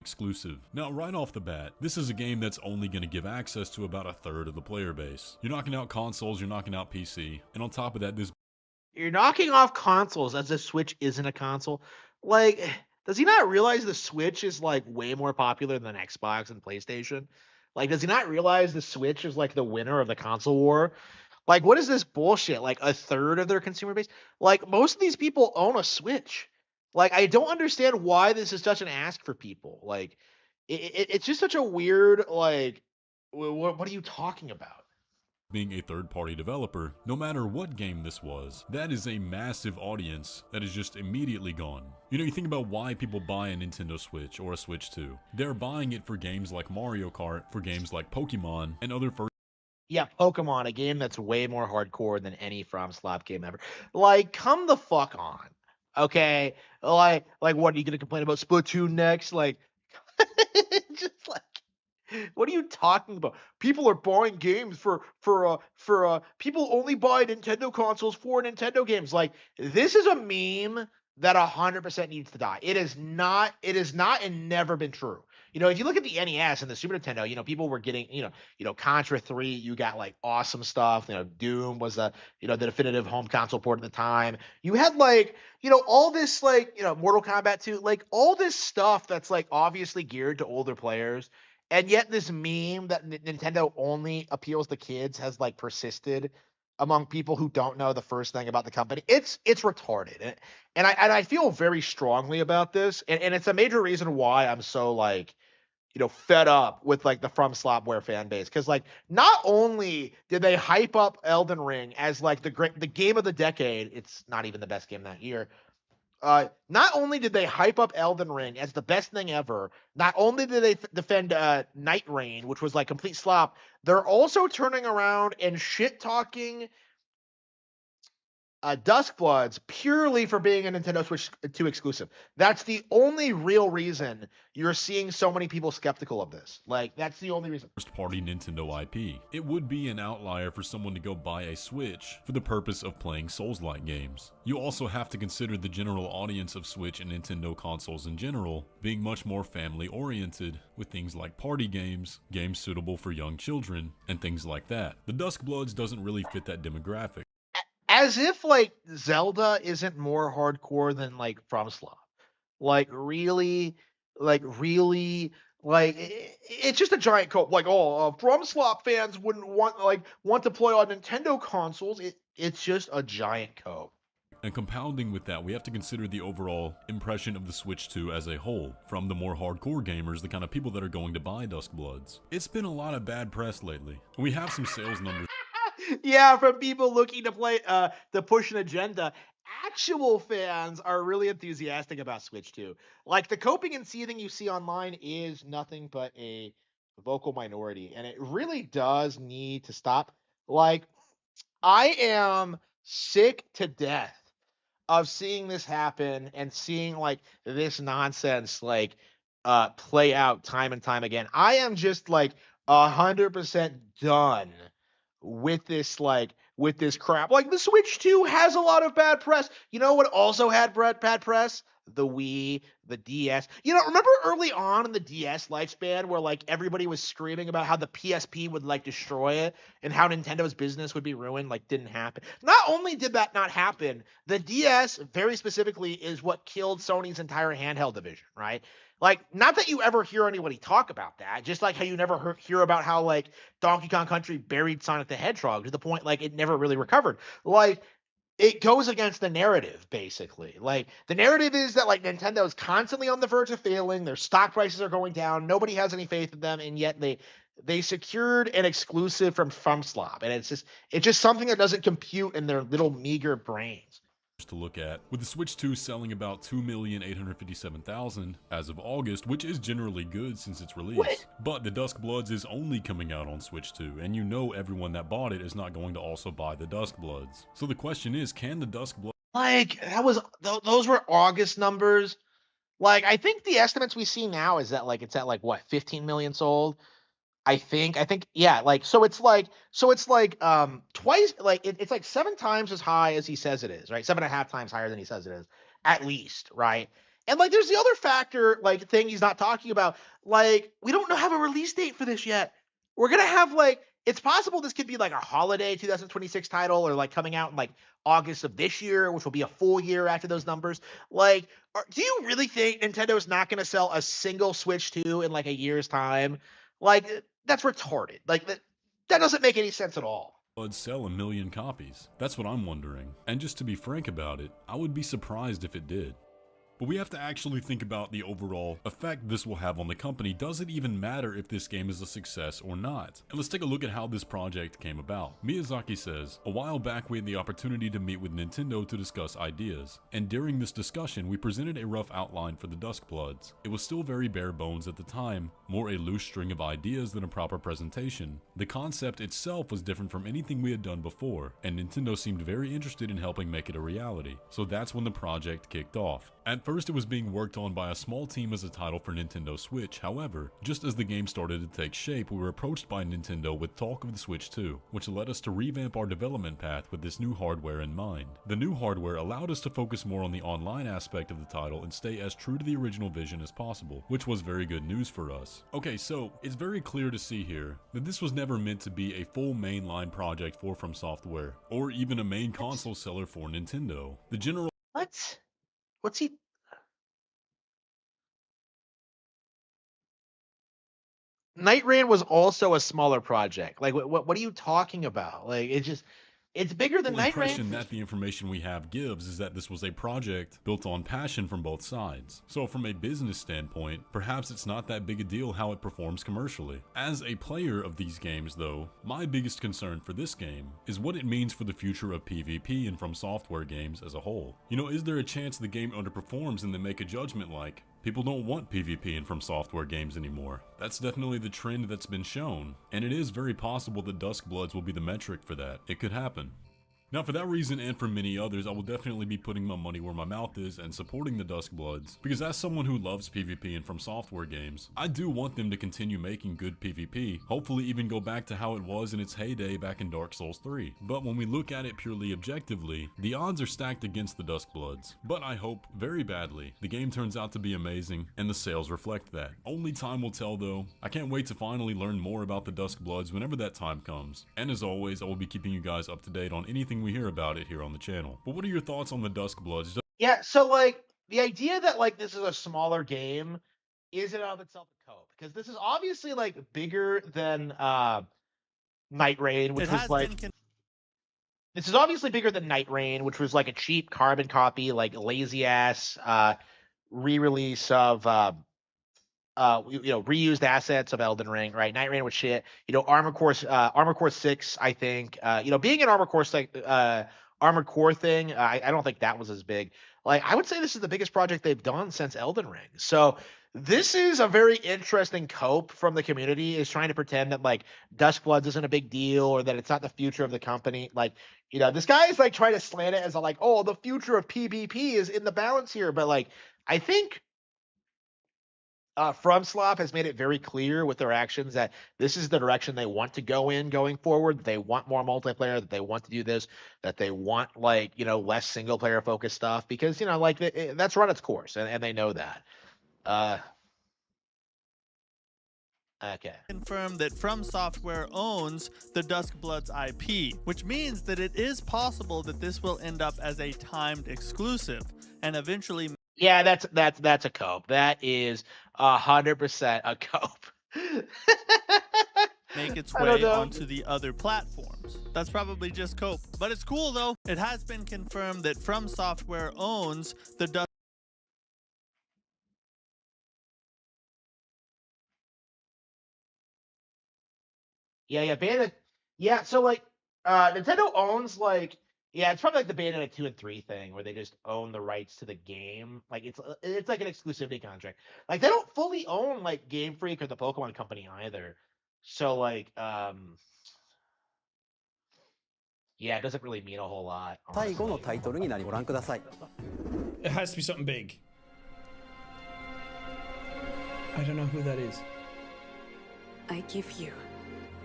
Exclusive. Now, right off the bat, this is a game that's only going to give access to about 1/3 of the player base. You're knocking out consoles, you're knocking out PC, and on top of that, this
You're knocking off consoles as the Switch isn't a console. Like, does he not realize the Switch is like way more popular than Xbox and PlayStation? Like, does he not realize the Switch is like the winner of the console war? Like, what is this bullshit? Like 1/3 of their consumer base? Like, most of these people own a Switch. Like, I don't understand why this is such an ask for people. Like, it's just such a weird, like, what are you talking about?
being a third-party developer, no matter what game this was, that is a massive audience that is just immediately gone. You know, you think about why people buy a Nintendo Switch or a Switch 2. They're buying it for games like Mario Kart, for games like Pokemon, and other first.
Yeah, Pokemon, a game that's way more hardcore than any From Slop game ever. Like, come the fuck on. Okay? Like what are you gonna complain about Splatoon next? Like just like what are you talking about? People are buying games for people only buy Nintendo consoles for Nintendo games. Like, this is a meme that 100% needs to die. It is not and never been true. if you look at the NES and the Super Nintendo, people were getting, Contra 3, you got like awesome stuff. Doom was the definitive home console port at the time. You had like, all this like, Mortal Kombat 2, like all this stuff that's like obviously geared to older players. And yet this meme that Nintendo only appeals to kids has like persisted among people who don't know the first thing about the company. It's retarded. And I feel very strongly about this. And it's a major reason why I'm so like, fed up with like the From Slopware fan base. Cause like not only did they hype up Elden Ring as like the game of the decade, it's not even the best game that year. Not only did they hype up Elden Ring as the best thing ever, not only did they defend Night Rain, which was like complete slop, they're also turning around and shit talking Duskbloods purely for being a Nintendo Switch 2 exclusive. That's the only real reason you're seeing so many people skeptical of this. Like, that's the only reason.
First-party Nintendo IP. It would be an outlier for someone to go buy a Switch for the purpose of playing Souls-like games. You also have to consider the general audience of Switch and Nintendo consoles in general being much more family-oriented, with things like party games, games suitable for young children, and things like that. The Duskbloods doesn't really fit that demographic.
As if like Zelda isn't more hardcore than like FromSlop. Like really, it's just a giant cope. Like, FromSlop fans wouldn't want to play on Nintendo consoles. It's just a giant cope.
And compounding with that, we have to consider the overall impression of the Switch 2 as a whole, from the more hardcore gamers, the kind of people that are going to buy Duskbloods. It's been a lot of bad press lately. We have some sales numbers.
Yeah, from people looking to play to push an agenda. Actual fans are really enthusiastic about Switch 2. Like, the coping and seething you see online is nothing but a vocal minority, and it really does need to stop. Like, I am sick to death of seeing this happen and seeing like this nonsense like play out time and time again. I am just like 100% done with this crap. Like, the Switch 2 has a lot of bad press. You know what also had bad press? The Wii, the DS. Remember early on in the DS lifespan where like everybody was screaming about how the PSP would like destroy it and how Nintendo's business would be ruined? Like, didn't happen. Not only did that not happen, the DS very specifically is what killed Sony's entire handheld division, right? Like, not that you ever hear anybody talk about that, just like how you never hear about how like Donkey Kong Country buried Sonic the Hedgehog to the point like it never really recovered. Like, it goes against the narrative, basically. Like, the narrative is that like Nintendo is constantly on the verge of failing, their stock prices are going down, nobody has any faith in them, and yet they secured an exclusive from FromSlop, and it's just something that doesn't compute in their little meager brains.
To look at, with the Switch 2 selling about 2,857,000 as of August, which is generally good since its release.
What?
But the Duskbloods is only coming out on Switch 2, and everyone that bought it is not going to also buy the Duskbloods. So the question is, can the Duskbloods...
Like, those were August numbers. Like, I think the estimates we see now is that like it's at like what, 15 million sold? I think, yeah, like, so it's like twice, like, it's like 7 times as high as he says it is, right? 7.5 times higher than he says it is, at least, right? And like, there's the other factor, like, thing he's not talking about. Like, we don't have a release date for this yet. We're gonna have like, it's possible this could be like a holiday 2026 title, or like coming out in like August of this year, which will be a full year after those numbers. Like, do you really think Nintendo's not gonna sell a single Switch 2 in like a year's time? Like, that's retarded. Like, that doesn't make any sense at all.
Would sell 1 million copies? That's what I'm wondering. And just to be frank about it, I would be surprised if it did. But we have to actually think about the overall effect this will have on the company. Does it even matter if this game is a success or not? And let's take a look at how this project came about. Miyazaki says, "A while back we had the opportunity to meet with Nintendo to discuss ideas. And during this discussion we presented a rough outline for the Duskbloods. It was still very bare bones at the time, more a loose string of ideas than a proper presentation. The concept itself was different from anything we had done before, and Nintendo seemed very interested in helping make it a reality. So that's when the project kicked off. At first first it was being worked on by a small team as a title for Nintendo Switch. However, just as the game started to take shape, we were approached by Nintendo with talk of the Switch 2, which led us to revamp our development path with this new hardware in mind. The new hardware allowed us to focus more on the online aspect of the title and stay as true to the original vision as possible, which was very good news for us. Okay, so it's very clear to see here that this was never meant to be a full mainline project for From Software, or even a main console seller for Nintendo. The general
What? What's he? Night Rain was also a smaller project. Like, what are you talking about? Like, it's bigger than Night Rain.
impression that the information we have gives is that this was a project built on passion from both sides. So from a business standpoint, perhaps it's not that big a deal how it performs commercially. As a player of these games though, my biggest concern for this game is what it means for the future of PvP and From Software games as a whole. You know, is there a chance the game underperforms and they make a judgment like, people don't want PvP in From Software games anymore? That's definitely the trend that's been shown, and it is very possible that Duskbloods will be the metric for that. It could happen. Now for that reason and for many others, I will definitely be putting my money where my mouth is and supporting the Duskbloods, because as someone who loves PvP and From Software games, I do want them to continue making good PvP, hopefully even go back to how it was in its heyday back in Dark Souls 3. But when we look at it purely objectively, the odds are stacked against the Duskbloods. But I hope, very badly, the game turns out to be amazing and the sales reflect that. Only time will tell though. I can't wait to finally learn more about the Duskbloods whenever that time comes. And as always, I will be keeping you guys up to date on anything we hear about it here on the channel. But what are your thoughts on the Duskbloods?
Yeah, so like the idea that like this is a smaller game is in and of itself a cope, because this is obviously like bigger than Night Rain, which was like this is obviously bigger than Night Rain, which was like a cheap carbon copy, like lazy ass re-release of reused assets of Elden Ring, right? Night Rain was shit. Armored Core 6, I think. Being an Armored Core thing, I don't think that was as big. Like, I would say this is the biggest project they've done since Elden Ring. So this is a very interesting cope from the community, is trying to pretend that like Duskbloods isn't a big deal or that it's not the future of the company. Like, this guy is like trying to slant it as a like, oh, the future of PvP is in the balance here. But like, I think FromSlop has made it very clear with their actions that this is the direction they want to go in going forward. That they want more multiplayer, that they want to do this, that they want like, less single player focused stuff, because, that's run its course and they know that. Okay.
Confirmed that From Software owns the Duskbloods IP, which means that it is possible that this will end up as a timed exclusive and eventually.
Yeah, that's a cope. That is 100% a cope.
Make its way onto the other platforms. That's probably just cope, but it's cool though. It has been confirmed that From Software owns the
Yeah, so like Nintendo owns like, it's probably like the Bayonetta 2 and 3 thing where they just own the rights to the game. Like it's like an exclusivity contract. Like they don't fully own like Game Freak or the Pokemon Company either. So like it doesn't really mean a whole lot.
It has to be something big. I don't know who that is.
I give you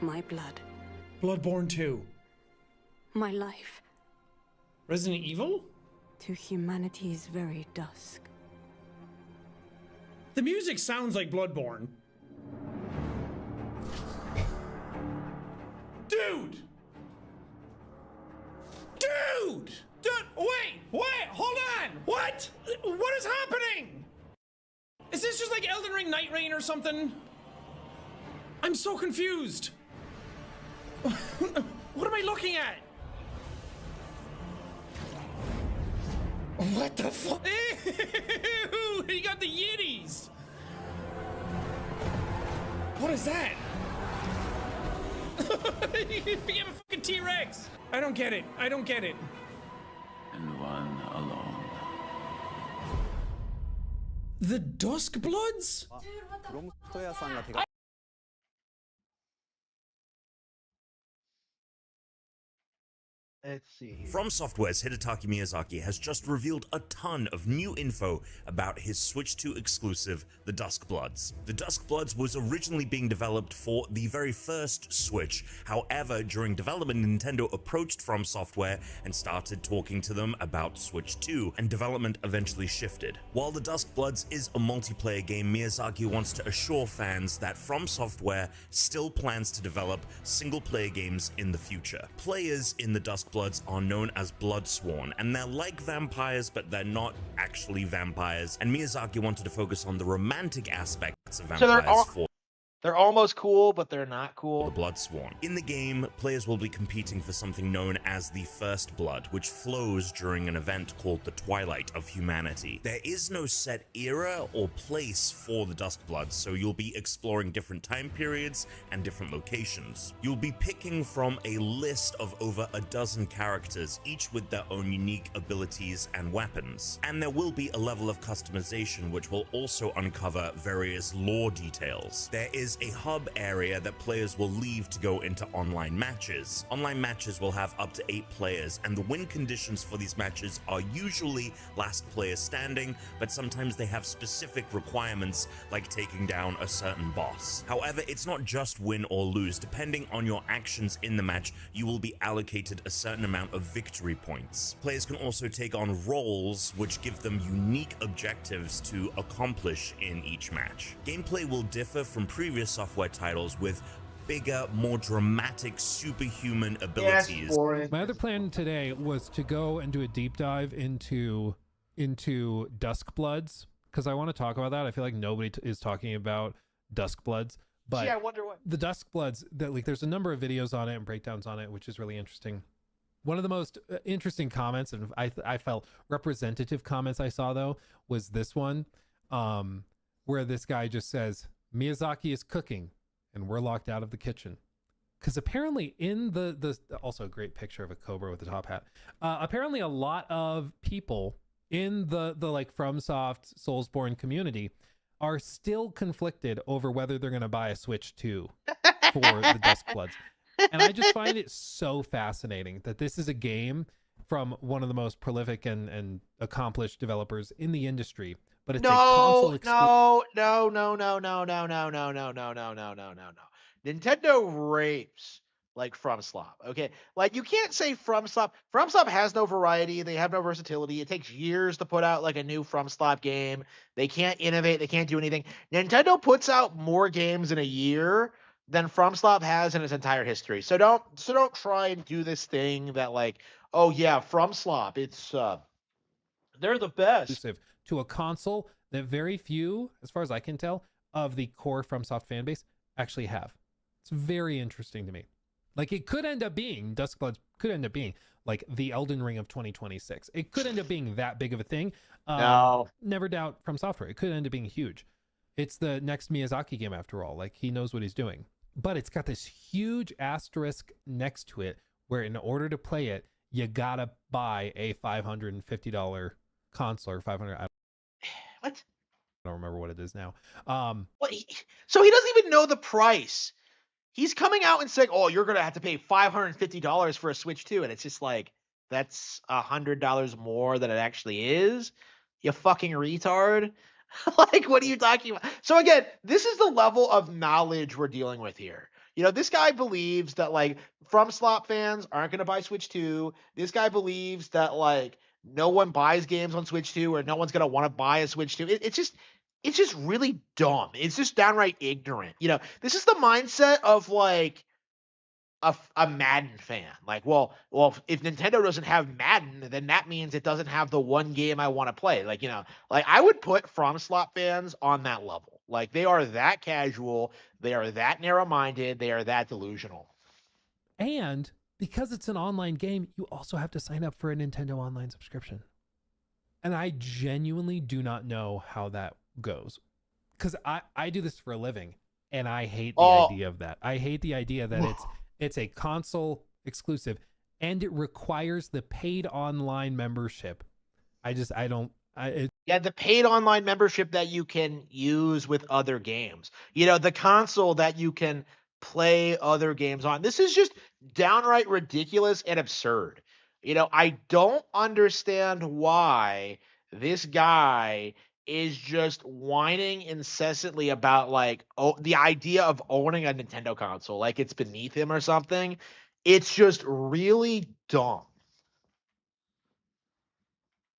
my blood.
Bloodborne 2.
My life.
Resident Evil?
To humanity's very dusk.
The music sounds like Bloodborne. Dude! Dude! Wait! Hold on! What? What is happening? Is this just like Elden Ring, Night Rain or something? I'm so confused. What am I looking at? What the fuck? Ew! He got the Yiddies! What is that? He became a fucking T-Rex! I don't get it.
And one alone.
The Duskbloods?
Dude, what the
Let's see.
From Software's Hidetaki Miyazaki has just revealed a ton of new info about his Switch 2 exclusive, the Duskbloods. The Duskbloods was originally being developed for the very first Switch. However, during development, Nintendo approached From Software and started talking to them about Switch 2, and development eventually shifted. While the Duskbloods is a multiplayer game, Miyazaki wants to assure fans that From Software still plans to develop single-player games in the future. Players in the Duskbloods are known as Bloodsworn, and they're like vampires, but they're not actually vampires, and Miyazaki wanted to focus on the romantic aspects of vampires
They're almost cool, but they're not cool.
The Bloodsworn. In the game, players will be competing for something known as the First Blood, which flows during an event called the Twilight of Humanity. There is no set era or place for the Duskbloods, so you'll be exploring different time periods and different locations. You'll be picking from a list of over a dozen characters, each with their own unique abilities and weapons. And there will be a level of customization which will also uncover various lore details. There is a hub area that players will leave to go into online matches. Online matches will have up to 8 players, and the win conditions for these matches are usually last player standing, but sometimes they have specific requirements like taking down a certain boss. However, it's not just win or lose. Depending on your actions in the match, you will be allocated a certain amount of victory points. Players can also take on roles, which give them unique objectives to accomplish in each match. Gameplay will differ from previous Software titles with bigger, more dramatic, superhuman abilities.
My other plan today was to go and do a deep dive into Duskbloods, because I want to talk about that. I feel like nobody is talking about Duskbloods, but
yeah, I wonder what
the Duskbloods, that like there's a number of videos on it and breakdowns on it, which is really interesting. One of the most interesting comments, and I felt representative comments I saw though, was this one, where this guy just says, Miyazaki is cooking and we're locked out of the kitchen. Because apparently in the also a great picture of a cobra with a top hat. Apparently a lot of people in the like FromSoft Soulsborne community are still conflicted over whether they're going to buy a Switch 2 for the Duskbloods. And I just find it so fascinating that this is a game from one of the most prolific and accomplished developers in the industry, but it's a console exclusive.
No. Nintendo rapes like FromSoft. Okay, like you can't say FromSoft. FromSoft has no variety. They have no versatility. It takes years to put out like a new FromSoft game. They can't innovate. They can't do anything. Nintendo puts out more games in a year than FromSoft has in its entire history. So don't try and do this thing that like, oh yeah, FromSoft, it's they're the best.
Exclusive to a console that very few, as far as I can tell, of the core FromSoft fan base actually have. It's very interesting to me. Like it could end up being, Duskbloods could end up being like the Elden Ring of 2026. It could end up being that big of a thing.
No.
Never doubt From Software. It could end up being huge. It's the next Miyazaki game after all. Like he knows what he's doing. But it's got this huge asterisk next to it where in order to play it, you gotta buy a $550 console or $500.
What?
I don't remember what it is now.
So he doesn't even know the price. He's coming out and saying, "Oh, you're gonna have to pay $550 for a Switch 2," and it's just like that's $100 more than it actually is. You fucking retard. Like, what are you talking about? So again, this is the level of knowledge we're dealing with here. You know, this guy believes that like FromSoft fans aren't going to buy Switch 2. This guy believes that like no one buys games on Switch 2 or no one's going to want to buy a Switch 2. It's just really dumb. It's just downright ignorant. You know, this is the mindset of like a Madden fan. Like, well, if Nintendo doesn't have Madden, then that means it doesn't have the one game I want to play. Like, you know, like I would put FromSoft fans on that level. Like they are that casual, they are that narrow-minded, they are that delusional.
And because it's an online game, you also have to sign up for a Nintendo Online subscription. And I genuinely do not know how that goes. Because I do this for a living, and I hate the idea of that. I hate the idea that it's a console exclusive and it requires the paid online membership.
Yeah, the paid online membership that you can use with other games. You know, the console that you can play other games on. This is just downright ridiculous and absurd. I don't understand why this guy is just whining incessantly about like the idea of owning a Nintendo console, like it's beneath him or something. It's just really dumb.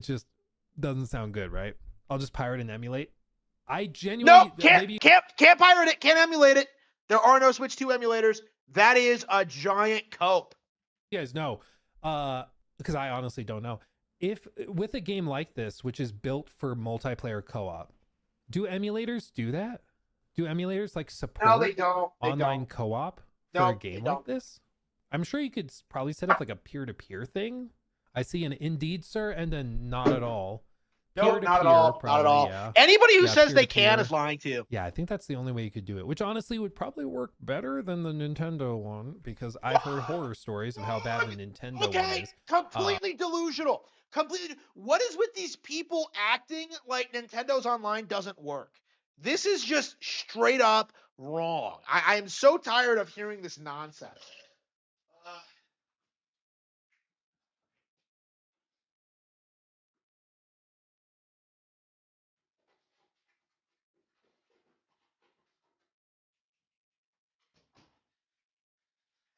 It just doesn't sound good, right? I'll just pirate and emulate. I
No,
genuinely
can't pirate it, can't emulate it. There are no Switch 2 emulators. That is a giant cope.
You guys know, because I honestly don't know. If with a game like this, which is built for multiplayer co-op, do emulators do that? Do emulators like support
No, they don't.
online co-op for
No,
a game
they
like this? I'm sure you could probably set up like a peer-to-peer thing. I see an indeed, sir, and then not at all.
No, not at all. Not at all.
Yeah.
Anybody who
Yeah,
says they can
peer-to-peer.
is lying to you.
Yeah, I think that's the only way you could do it, which honestly would probably work better than the Nintendo one, because I've heard horror stories of how bad the Nintendo one
Okay,
is.
completely delusional. Completely. What is with these people acting like Nintendo's online doesn't work? This is just straight up wrong. I am so tired of hearing this nonsense.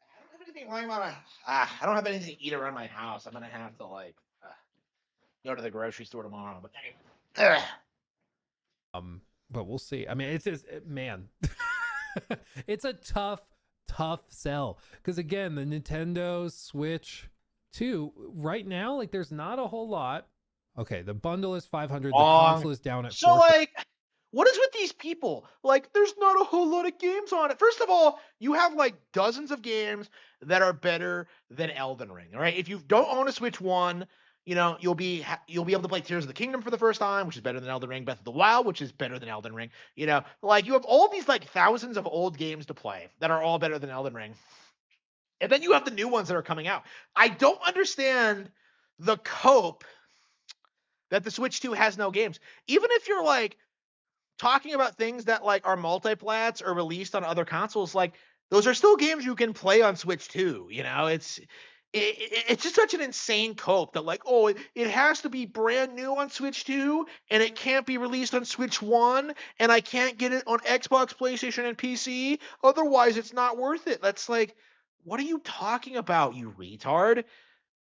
I don't have anything lying around I don't have anything to eat around my house. I'm gonna have to like go to the grocery store tomorrow. But anyway.
But we'll see. I mean, it's just, man, it's a tough sell, because again, the Nintendo Switch 2 right now, like there's not a whole lot. Okay, the bundle is 500. The console is down at
So
450.
like, what is with these people? Like, there's not a whole lot of games on it. First of all, you have like dozens of games that are better than Elden Ring. All right, if you don't own a Switch 1, you'll be able to play Tears of the Kingdom for the first time, which is better than Elden Ring. Breath of the Wild, which is better than Elden Ring. Like you have all these like thousands of old games to play that are all better than Elden Ring. And then you have the new ones that are coming out. I don't understand the cope that the Switch 2 has no games. Even if you're like talking about things that like are multiplats or released on other consoles, like those are still games you can play on Switch 2. It's just such an insane cope that like, oh, it has to be brand new on Switch 2 and it can't be released on Switch 1 and I can't get it on Xbox, PlayStation, and PC. Otherwise, it's not worth it. That's like, what are you talking about, you retard?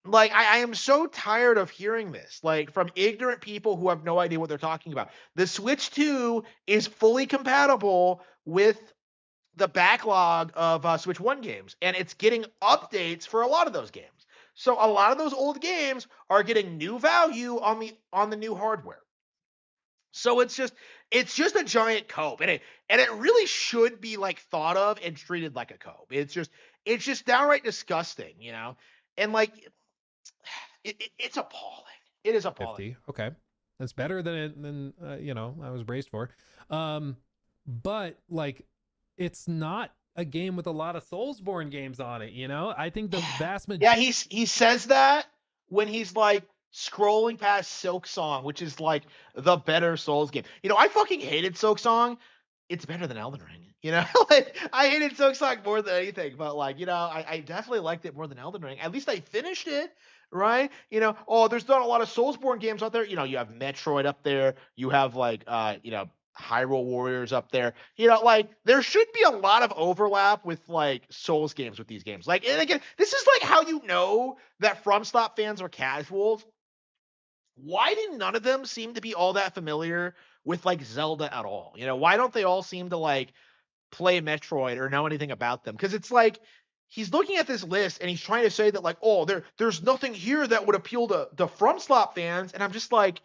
Like, I am so tired of hearing this, like, from ignorant people who have no idea what they're talking about. The Switch 2 is fully compatible with the backlog of Switch 1 games, and it's getting updates for a lot of those games. So a lot of those old games are getting new value on the new hardware. So it's just a giant cope, and it really should be like thought of and treated like a cope. It's just downright disgusting, and like it's appalling. It is appalling.
50. Okay, that's better than I was braced for. But like, it's not a game with a lot of Soulsborne games on it. I think the vast majority.
Yeah, he says that when he's like scrolling past Silk Song, which is like the better Souls game. I fucking hated Silk Song. It's better than Elden Ring. Like I hated Silk Song more than anything, but like, I definitely liked it more than Elden Ring. At least I finished it, right? There's not a lot of Soulsborne games out there. You have Metroid up there. You have like, Hyrule Warriors up there. Like there should be a lot of overlap with like Souls games with these games. Like, and again, this is like how you know that FromStop fans are casuals. Why did none of them seem to be all that familiar with like Zelda at all? Why don't they all seem to like play Metroid or know anything about them? Because it's like he's looking at this list and he's trying to say that like, oh, there's nothing here that would appeal to FromStop fans, and I'm just like,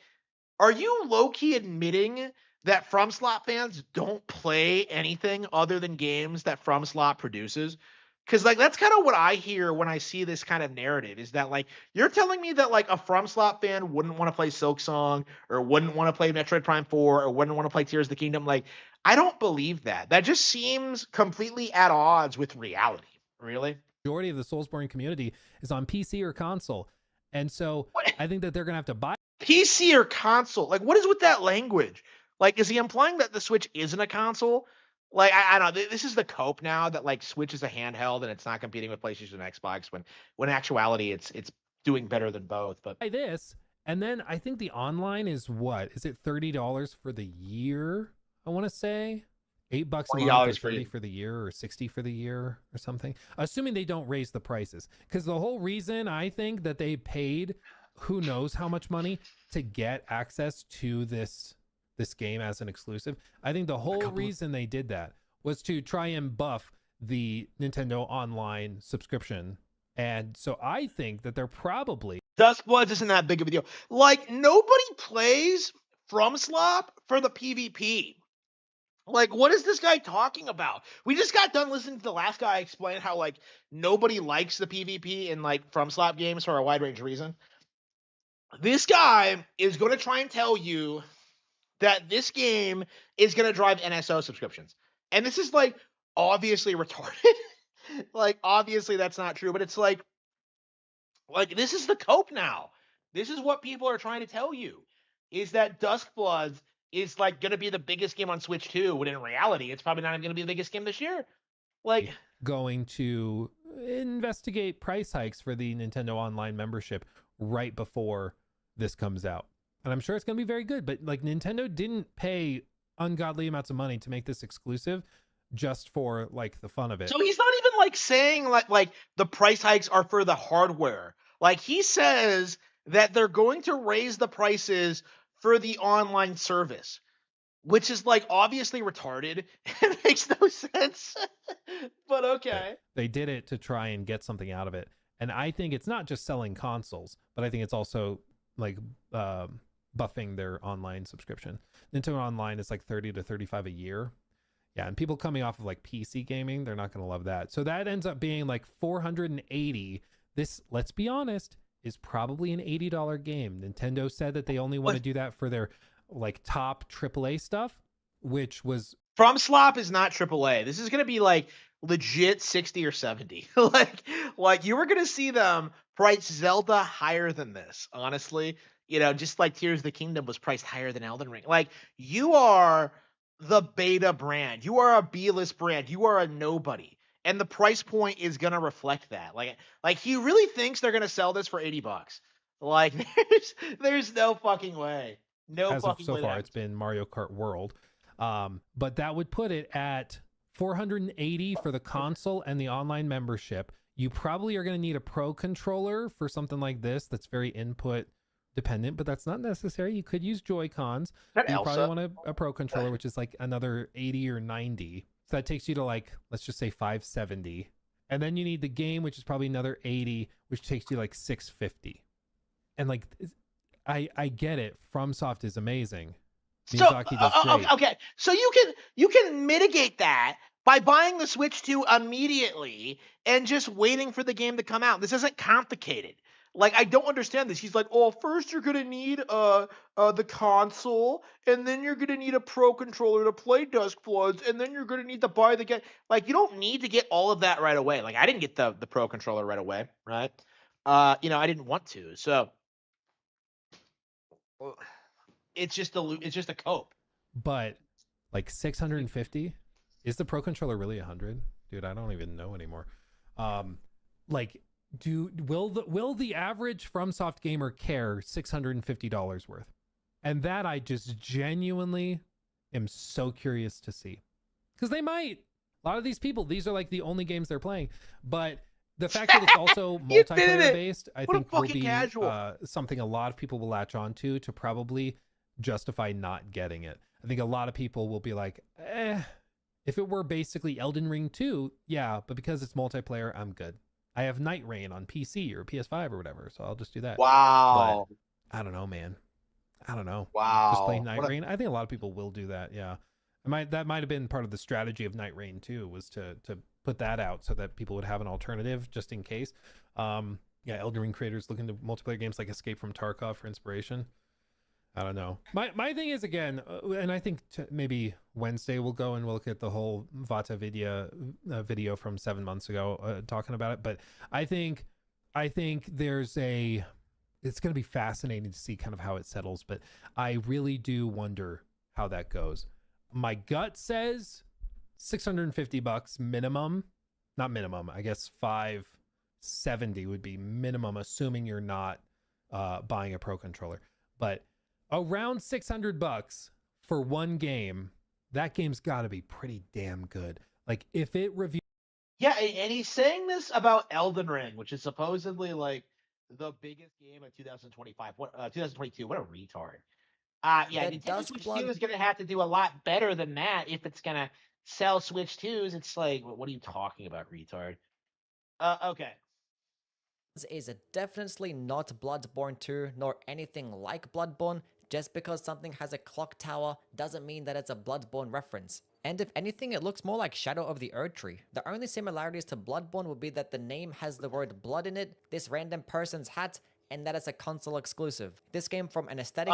are you low-key admitting that FromSlot fans don't play anything other than games that FromSlot produces? Because like that's kind of what I hear when I see this kind of narrative, is that like you're telling me that like a FromSlot fan wouldn't want to play Silk Song or wouldn't want to play Metroid Prime 4 or wouldn't want to play Tears of the Kingdom. Like, I don't believe that. That just seems completely at odds with reality. Really?
Majority of the Soulsborne community is on PC or console. And so I think that they're going to have to buy
PC or console. Like, what is with that language? Like, is he implying that the Switch isn't a console? Like, I don't know. This is the cope now that like Switch is a handheld and it's not competing with PlayStation and Xbox, when in actuality it's doing better than both. But
Buy this, and then I think the online is what? Is it $30 for the year? I want to say $8 a month, or
$20 for
30
you.
for the year, or 60 for the year, or something. Assuming they don't raise the prices, because the whole reason I think that they paid who knows how much money to get access to this game as an exclusive. I think the whole reason they did that was to try and buff the Nintendo Online subscription. And so I think that they're probably
Duskbloods isn't that big of a deal. Like, nobody plays FromSlop for the PvP. Like, what is this guy talking about? We just got done listening to the last guy explain how, like, nobody likes the PvP in, like, FromSlop games for a wide range of reason. This guy is going to try and tell you that this game is going to drive NSO subscriptions. And this is, like, obviously retarded. Like, obviously that's not true, but it's like this is the cope now. This is what people are trying to tell you, is that Duskbloods is, like, going to be the biggest game on Switch 2, when in reality, it's probably not even going to be the biggest game this year. Like,
going to investigate price hikes for the Nintendo Online membership right before this comes out. And I'm sure it's going to be very good, but, like, Nintendo didn't pay ungodly amounts of money to make this exclusive just for, like, the fun of it.
so he's not even, like, saying like the price hikes are for the hardware. Like, he says that they're going to raise the prices for the online service, which is, like, obviously retarded. It makes no sense. But okay.
They did it to try and get something out of it. And I think it's not just selling consoles, but I think it's also, like, buffing their online subscription. Nintendo Online is like 30 to 35 a year. Yeah, and people coming off of, like, PC gaming, they're not going to love that. So that ends up being like 480. This, let's be honest, is probably an $80 game. Nintendo said that they only want to do that for their, like, top AAA stuff, which was
FromSlop is not AAA. This is going to be, like, legit 60 or 70. like you were going to see them price Zelda higher than this, honestly. You know, just like Tears of the Kingdom was priced higher than Elden Ring. Like, you are the beta brand. You are a B-list brand. You are a nobody. And the price point is going to reflect that. Like he really thinks they're going to sell this for $80. Like, there's no fucking way. No
as
fucking
of so
way.
far, it's been Mario Kart World. But that would put it at 480 for the console and the online membership. You probably are going to need a pro controller for something like this that's very input dependent, but that's not necessary. You could use Joy-Cons. You probably want a pro controller, which is like another 80 or 90. So that takes you to, like, let's just say 570. And then you need the game, which is probably another 80, which takes you like 650. And, like, I get it. FromSoft is amazing. Miyazaki does great.
Okay, so you can mitigate that by buying the Switch 2 immediately and just waiting for the game to come out. This isn't complicated. Like, I don't understand this. He's like, oh, first you're gonna need the console, and then you're gonna need a pro controller to play Duskbloods, and then you're gonna need to buy the game. Like, you don't need to get all of that right away. Like, I didn't get the pro controller right away, right? You know, I didn't want to, so it's just a cope.
But, like, 650, is the pro controller really 100? Dude, I don't even know anymore. Like, will the average FromSoft gamer care $650 worth? And that I just genuinely am so curious to see, because they might. A lot of these people, these are like the only games they're playing. But the fact that it's also multiplayer based, I think will be something a lot of people will latch on to probably justify not getting it. I think a lot of people will be like, if it were basically Elden Ring 2, yeah, but because it's multiplayer, I'm good. I have Night Rain on PC or PS5 or whatever, so I'll just do that.
Wow.
But I don't know, man. I don't know.
Wow.
Just play Night Rain. I think a lot of people will do that, yeah. That might have been part of the strategy of Night Rain too, was to put that out so that people would have an alternative just in case. Yeah, Elden Ring creators looking to multiplayer games like Escape from Tarkov for inspiration. I don't know. My thing is, again, and I think maybe Wednesday we'll go and we'll look at the whole Vata video from 7 months ago talking about it. But I think it's going to be fascinating to see kind of how it settles. But I really do wonder how that goes. My gut says $650 minimum, not minimum, I guess 70 would be minimum, assuming you're not buying a pro controller. But around $600 for one game, that game's got to be pretty damn good. Like if it reviews.
Yeah, and he's saying this about Elden Ring, which is supposedly like the biggest game of 2025. 2022. What a retard. Yeah,
The
Nintendo Switch 2
Duskblood
is going to have to do a lot better than that if it's going to sell Switch 2s. It's like, what are you talking about, retard? Okay.
is definitely not Bloodborne 2 nor anything like Bloodborne. Just because something has a clock tower doesn't mean that it's a Bloodborne reference. And if anything, it looks more like Shadow of the Erdtree. The only similarities to Bloodborne would be that the name has the word blood in it, this random person's hat, and that it's a console exclusive. This game from an aesthetic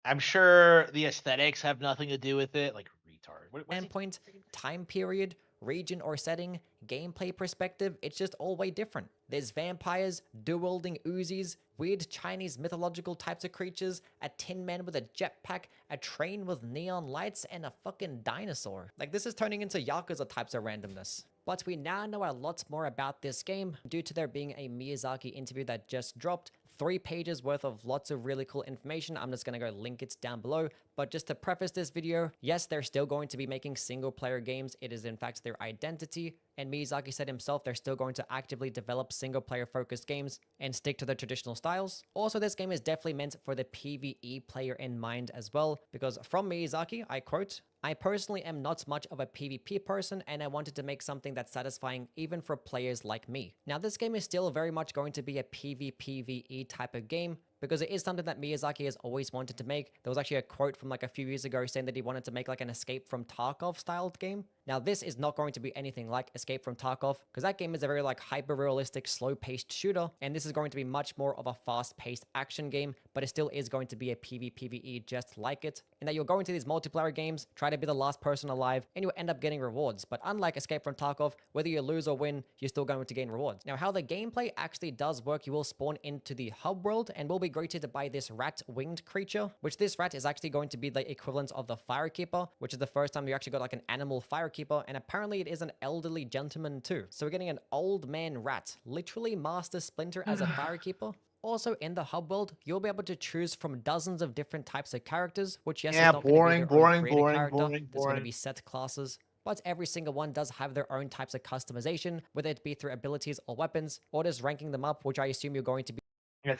I'm sure the aesthetics have nothing to do with it, like retard.
standpoint, time period, region or setting, gameplay perspective, it's just all way different. There's vampires, dual-wielding Uzis, weird Chinese mythological types of creatures, a tin man with a jetpack, a train with neon lights, and a fucking dinosaur. Like, this is turning into Yakuza types of randomness. But we now know a lot more about this game due to there being a Miyazaki interview that just dropped. 3 pages worth of lots of really cool information. I'm just gonna go link it down below. But just to preface this video, yes, they're still going to be making single player games. It is in fact their identity. And Miyazaki said himself they're still going to actively develop single player focused games and stick to the traditional styles. Also, this game is definitely meant for the PvE player in mind as well, because from Miyazaki, I quote, "I personally am not much of a PvP person, and I wanted to make something that's satisfying even for players like me." Now, this game is still very much going to be a PvPvE type of game, because it is something that Miyazaki has always wanted to make. There was actually a quote from like a few years ago saying that he wanted to make like an Escape from Tarkov styled game. Now, this is not going to be anything like Escape from Tarkov, because that game is a very like hyper-realistic, slow-paced shooter, and this is going to be much more of a fast-paced action game, but it still is going to be a PvPvE just like it, in that you'll go into these multiplayer games, try to be the last person alive, and you'll end up getting rewards. But unlike Escape from Tarkov, whether you lose or win, you're still going to gain rewards. Now, how the gameplay actually does work, you will spawn into the hub world, and will be greeted by this rat-winged creature, which this rat is actually going to be the equivalent of the Firekeeper, which is the first time you actually got like an animal Firekeeper, and apparently it is an elderly gentleman too. So we're getting an old man rat, literally Master Splinter as a Firekeeper. Also, in the hub world, you'll be able to choose from dozens of different types of characters, which yes,
Yeah,
is not going to be their own created
boring.
There's going to be set classes. But every single one does have their own types of customization, whether it be through abilities or weapons, or just ranking them up, which I assume you're going to be.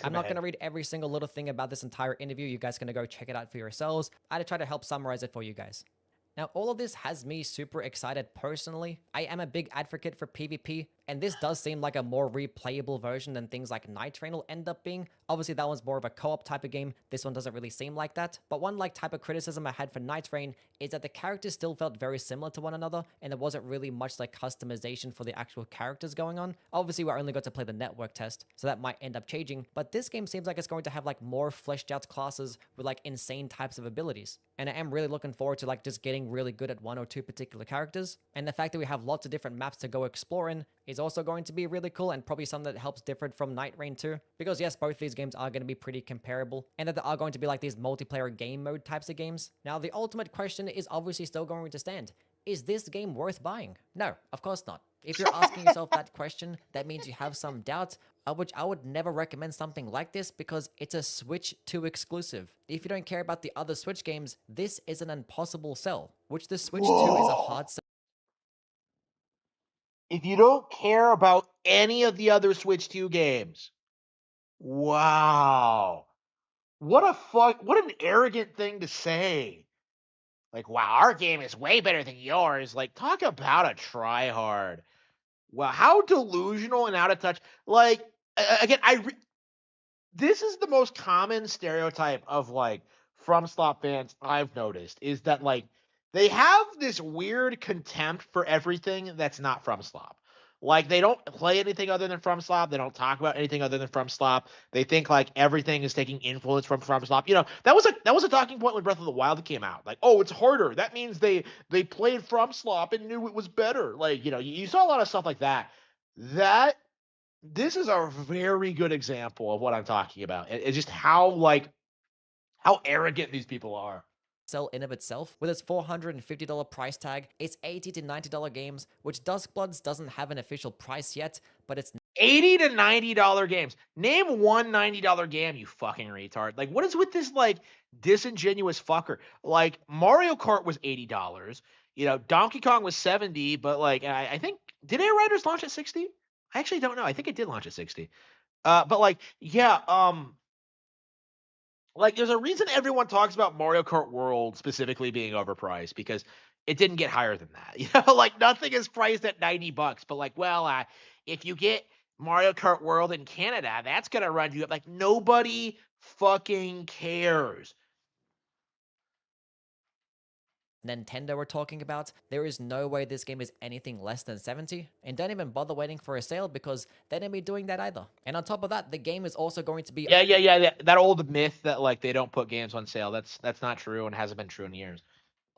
I'm not going to read every single little thing about this entire interview. You guys are going to go check it out for yourselves. I had to try to help summarize it for you guys. Now, all of this has me super excited personally. I am a big advocate for PvP, and this does seem like a more replayable version than things like Night Train will end up being. Obviously, that one's more of a co-op type of game. This one doesn't really seem like that. But one like type of criticism I had for Night Train is that the characters still felt very similar to one another, and there wasn't really much like customization for the actual characters going on. Obviously, we only got to play the network test, so that might end up changing. But this game seems like it's going to have like more fleshed out classes with like insane types of abilities. And I am really looking forward to like just getting really good at 1 or 2 particular characters. And the fact that we have lots of different maps to go explore in is also going to be really cool, and probably something that helps differ from Night Rain 2. Because yes, both these games are going to be pretty comparable, and that there are going to be like these multiplayer game mode types of games. Now, the ultimate question is obviously still going to stand. Is this game worth buying? No, of course not. If you're asking yourself that question, that means you have some doubt, which I would never recommend something like this, because it's a Switch 2 exclusive. If you don't care about the other Switch games, this is an impossible sell, which the Switch 2 is a hard sell.
If you don't care about any of the other Switch 2 games, wow. What an arrogant thing to say. Like, wow, our game is way better than yours. Like, talk about a tryhard. Wow, how delusional and out of touch. Like, again, this is the most common stereotype of like FromSoft fans I've noticed, is that like they have this weird contempt for everything that's not FromSoft. Like, they don't play anything other than FromSoft. They don't talk about anything other than FromSoft. They think like everything is taking influence from FromSoft. You know, that was a talking point when Breath of the Wild came out. Like, oh, it's harder. That means they played FromSoft and knew it was better. Like, you know, you saw a lot of stuff like that. This is a very good example of what I'm talking about. It's just how arrogant these people are.
sell in of itself. With its $450 price tag, it's $80 to $90 games, which Duskbloods doesn't have an official price yet, but it's
$80 to $90 games. Name one $90 game, you fucking retard. Like, what is with this, like, disingenuous fucker? Like, Mario Kart was $80. You know, Donkey Kong was 70, but, like, I think, did Air Riders launch at 60? I actually don't know. I think it did launch at 60. But, like, yeah, like, there's a reason everyone talks about Mario Kart World specifically being overpriced, because it didn't get higher than that. You know, like, nothing is priced at $90. But, like, well, if you get Mario Kart World in Canada, that's gonna run you up. Like, nobody fucking cares.
Nintendo we're talking about, there is no way this game is anything less than 70, and don't even bother waiting for a sale because they don't be doing that either. And on top of that, the game is also going to be
Yeah. That old myth that, like, they don't put games on sale, that's not true and hasn't been true in years.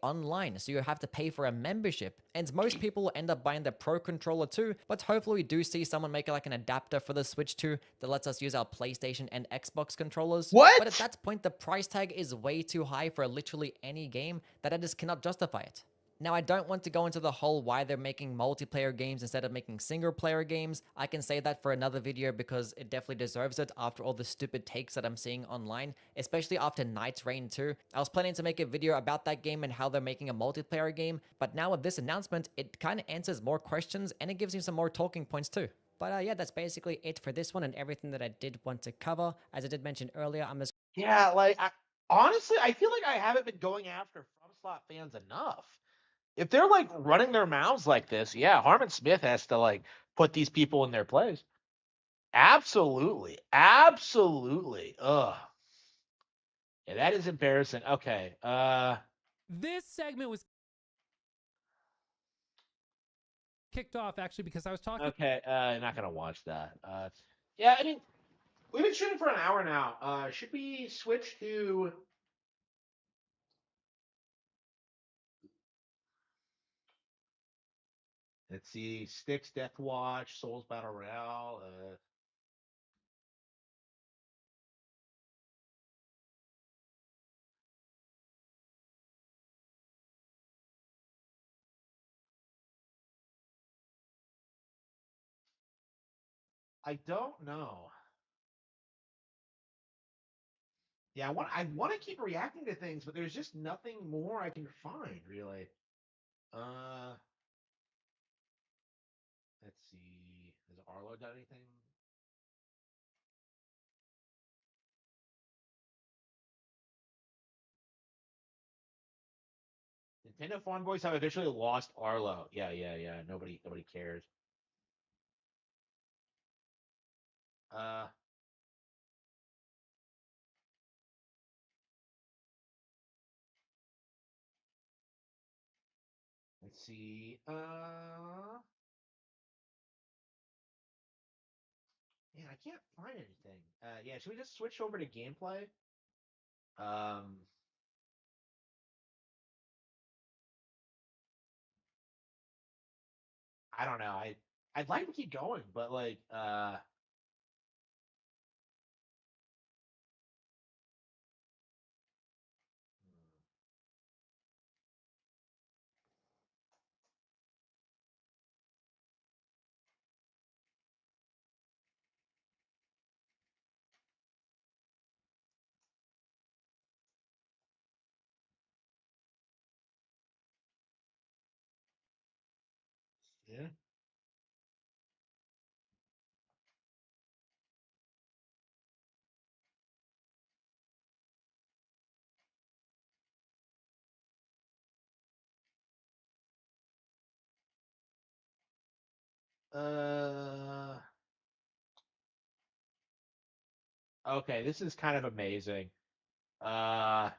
online, so you have to pay for a membership, and most people will end up buying the Pro Controller too, but hopefully we do see someone make like an adapter for the Switch 2 that lets us use our PlayStation and Xbox controllers.
What?
But at that point, the price tag is way too high for literally any game that I just cannot justify it. Now, I don't want to go into the whole why they're making multiplayer games instead of making single-player games. I can say that for another video because it definitely deserves it after all the stupid takes that I'm seeing online, especially after Night's Reign 2. I was planning to make a video about that game and how they're making a multiplayer game, but now with this announcement, it kind of answers more questions and it gives you some more talking points too. But yeah, that's basically it for this one and everything that I did want to cover. As I did mention earlier, I'm just...
Yeah, like, honestly, I feel like I haven't been going after FromSlot fans enough. If they're, like, running their mouths like this, yeah, Harman Smith has to, like, put these people in their place. Absolutely. Ugh. Yeah, that is embarrassing. Okay.
This segment was kicked off actually because I was talking.
Okay, not gonna watch that. Yeah, I mean, we've been shooting for an hour now. Should we switch to... Let's see, Styx Death Watch, Souls Battle Royale. I don't know. Yeah, I want to keep reacting to things, but there's just nothing more I can find, really. Let's see. Has Arlo done anything? Nintendo fanboys have officially lost Arlo. Yeah. Nobody cares. Let's see. Man, I can't find anything. Yeah, should we just switch over to gameplay? I don't know. I'd like to keep going, but, like, yeah. Okay, this is kind of amazing. Uh,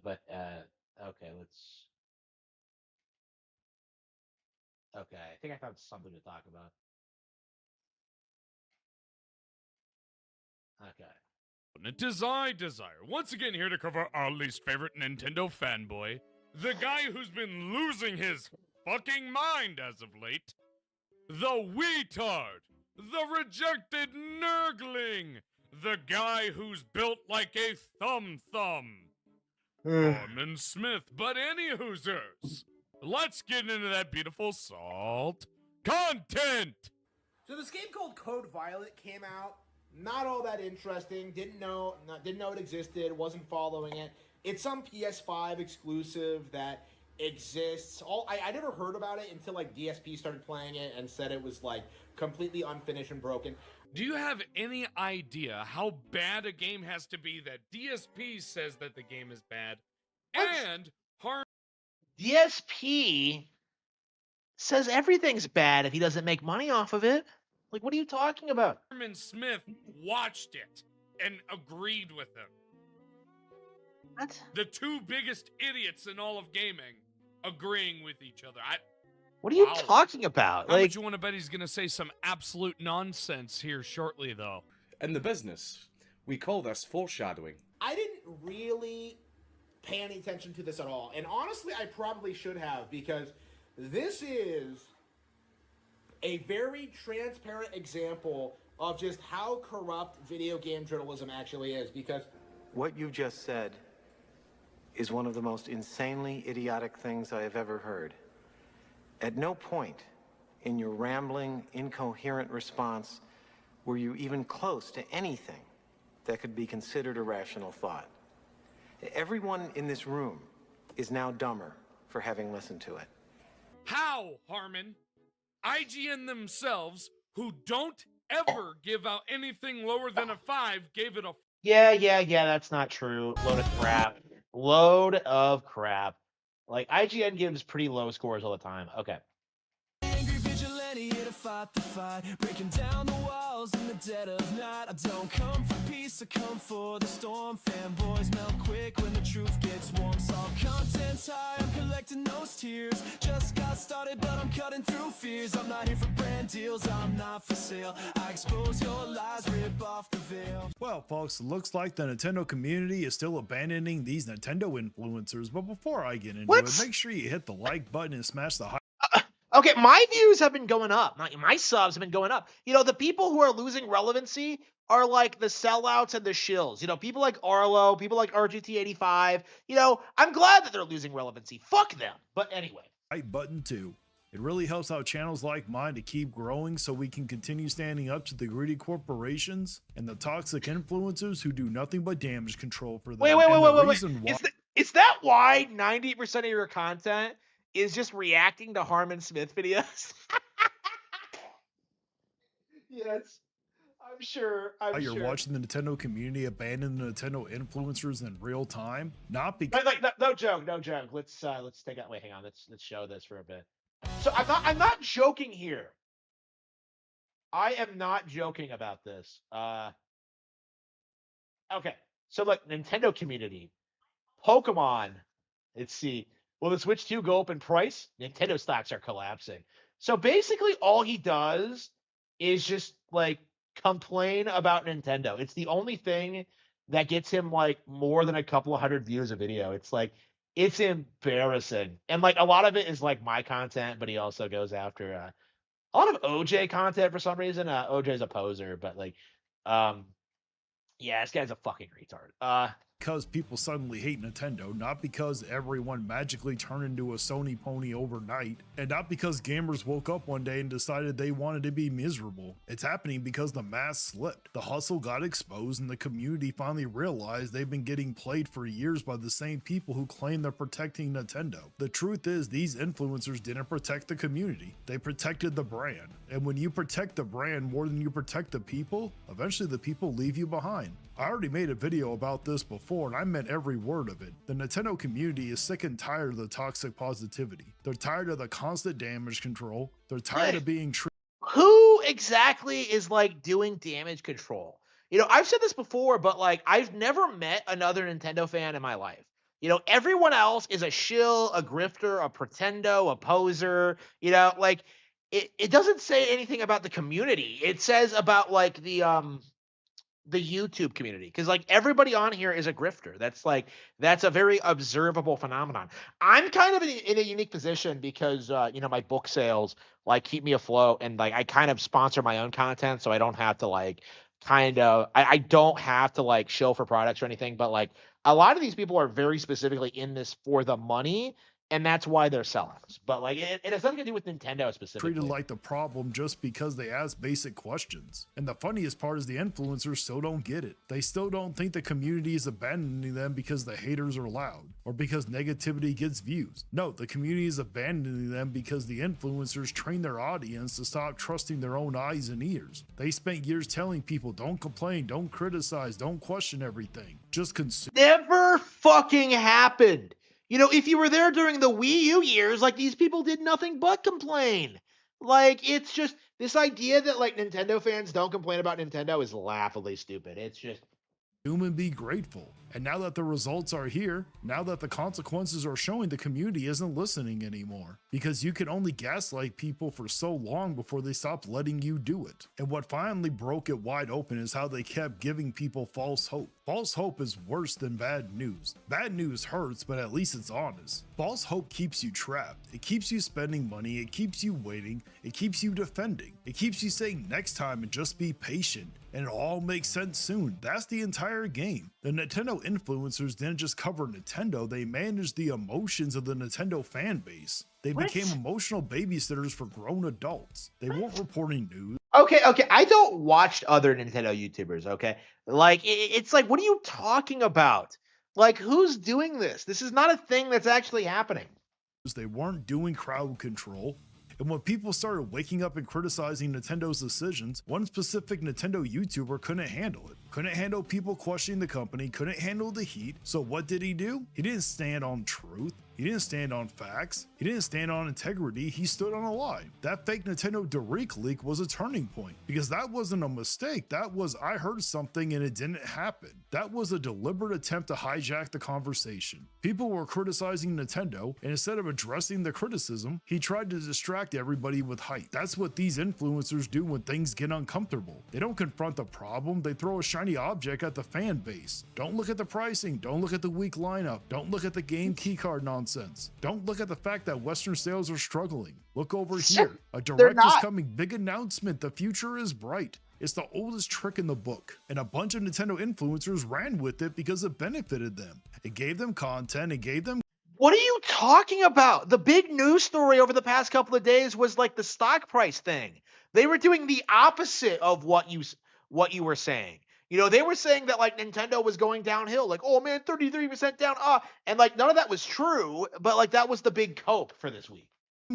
but okay, let's. Okay, I think I found something to talk about. Okay.
It is I, Desire, once again here to cover our least favorite Nintendo fanboy, the guy who's been losing his fucking mind as of late, the Weetard, the rejected Nurgling, the guy who's built like a thumb.
Hmm.
Harman Smith, but any hoosers. Let's get into that beautiful salt content.
So this game called Code Violet came out. Not all that interesting. Didn't know it existed. Wasn't following it. It's some PS5 exclusive that exists. I never heard about it until like DSP started playing it and said it was like completely unfinished and broken.
Do you have any idea how bad a game has to be that DSP says that the game is bad? And
DSP says everything's bad if he doesn't make money off of it. Like, what are you talking about?
Harman Smith watched it and agreed with him.
What?
The two biggest idiots in all of gaming agreeing with each other.
What are you talking about?
How much you want to bet he's going to say some absolute nonsense here shortly, though?
In the business, we call this foreshadowing.
I didn't really pay any attention to this at all. And honestly, I probably should have, because this is a very transparent example of just how corrupt video game journalism actually is. Because
what you just said is one of the most insanely idiotic things I have ever heard. At no point in your rambling, incoherent response were you even close to anything that could be considered a rational thought. Everyone in this room is now dumber for having listened to it.
How, Harman? IGN themselves, who don't ever give out anything lower than a 5, gave it a...
Yeah, that's not true. Load of crap. Load of crap. Like, IGN gives pretty low scores all the time. Okay.
Angry vigilante here to fight the fight, breaking down the walls in the dead of night. I don't come for peace, I come for the storm. Fanboys melt quick when the truth gets warm. Soft content's high, I'm collecting those tears. Just got started, but I'm cutting through fears. I'm not here for brand deals, I'm not for sale. I expose your lies, rip off the veil.
Well, folks, it looks like the Nintendo community is still abandoning these Nintendo influencers. But before I get into it, make sure you hit the like button and smash the
Okay, my views have been going up. My subs have been going up. You know, the people who are losing relevancy are like the sellouts and the shills. You know, people like Arlo, people like RGT85. You know, I'm glad that they're losing relevancy. Fuck them. But anyway.
Like button too. It really helps out channels like mine to keep growing so we can continue standing up to the greedy corporations and the toxic influencers who do nothing but damage control for them.
Wait. Is that why 90% of your content is just reacting to Harman Smith videos? Yes, I'm sure.
You're watching the Nintendo community abandon the Nintendo influencers in real time, not because
no joke. Let's take out. Wait, hang on. Let's show this for a bit. So I'm not joking here. I am not joking about this. Okay. So look, Nintendo community, Pokemon. Let's see. Will the Switch 2 go up in price? Nintendo stocks are collapsing. So basically all he does is just like complain about Nintendo. It's the only thing that gets him like more than a couple of hundred views a video. It's like, it's embarrassing. And like a lot of it is like my content, but he also goes after a lot of OJ content for some reason. OJ's a poser, but like, yeah, this guy's a fucking retard.
Because people suddenly hate Nintendo, not because everyone magically turned into a Sony pony overnight, and not because gamers woke up one day and decided they wanted to be miserable. It's happening because the mask slipped, the hustle got exposed, and the community finally realized they've been getting played for years by the same people who claim they're protecting Nintendo. The truth is, these influencers didn't protect the community, they protected the brand. And when you protect the brand more than you protect the people, eventually the people leave you behind. I already made a video about this before and I meant every word of it. The Nintendo community is sick and tired of the toxic positivity. They're tired of the constant damage control. They're tired of being treated.
Who exactly is like doing damage control? You know, I've said this before, but like I've never met another Nintendo fan in my life. You know, everyone else is a shill, a grifter, a pretendo, a poser. You know, like it doesn't say anything about the community. It says about like the YouTube community, because like everybody on here is a grifter. That's a very observable phenomenon. I'm kind of in a unique position because you know, my book sales like keep me afloat, and like I kind of sponsor my own content, so I don't have to like kind of I don't have to like show for products or anything, but like a lot of these people are very specifically in this for the money, and that's why they're sellers. But like it has nothing to do with Nintendo specifically.
Treated like the problem just because they ask basic questions. And the funniest part is the influencers still don't get it. They still don't think the community is abandoning them because the haters are loud or because negativity gets views. No, the community is abandoning them because the influencers train their audience to stop trusting their own eyes and ears. They spent years telling people don't complain, don't criticize, don't question everything. Just consume.
Never fucking happened. You know, if you were there during the Wii U years, like these people did nothing but complain. Like it's just this idea that like Nintendo fans don't complain about Nintendo is laughably stupid. It's just
And be grateful. And now that the results are here, now that the consequences are showing, the community isn't listening anymore. Because you can only gaslight people for so long before they stop letting you do it. And what finally broke it wide open is how they kept giving people false hope. False hope is worse than bad news. Bad news hurts, but at least it's honest. False hope keeps you trapped. It keeps you spending money, it keeps you waiting, it keeps you defending. It keeps you saying next time and just be patient. And it all makes sense soon. That's the entire game. The Nintendo influencers didn't just cover Nintendo, they managed the emotions of the Nintendo fan base. They became emotional babysitters for grown adults. They weren't reporting news.
Okay, I don't watch other Nintendo YouTubers, okay? Like, it's like, what are you talking about? Like, who's doing this? This is not a thing that's actually happening.
They weren't doing crowd control. And when people started waking up and criticizing Nintendo's decisions, one specific Nintendo YouTuber couldn't handle it. Couldn't handle people questioning the company, couldn't handle the heat. So what did he do? He didn't stand on truth. He didn't stand on facts. He didn't stand on integrity. He stood on a lie. That fake Nintendo Direct leak was a turning point because that wasn't a mistake. That was, I heard something and it didn't happen. That was a deliberate attempt to hijack the conversation. People were criticizing Nintendo, and instead of addressing the criticism, he tried to distract everybody with hype. That's what these influencers do when things get uncomfortable. They don't confront the problem, they throw a shiny object at the fan base. Don't look at the pricing, don't look at the weak lineup, don't look at the game keycard nonsense. Don't look at the fact that Western sales are struggling. Look over here. A direct is coming, big announcement, the future is bright. It's the oldest trick in the book, and a bunch of Nintendo influencers ran with it because it benefited them. It gave them content, it gave them.
What are you talking about? The big news story over the past couple of days was like the stock price thing. They were doing the opposite of what you were saying. You know, they were saying that like Nintendo was going downhill, like, oh man, 33% down, and like none of that was true, but like that was the big cope for this week.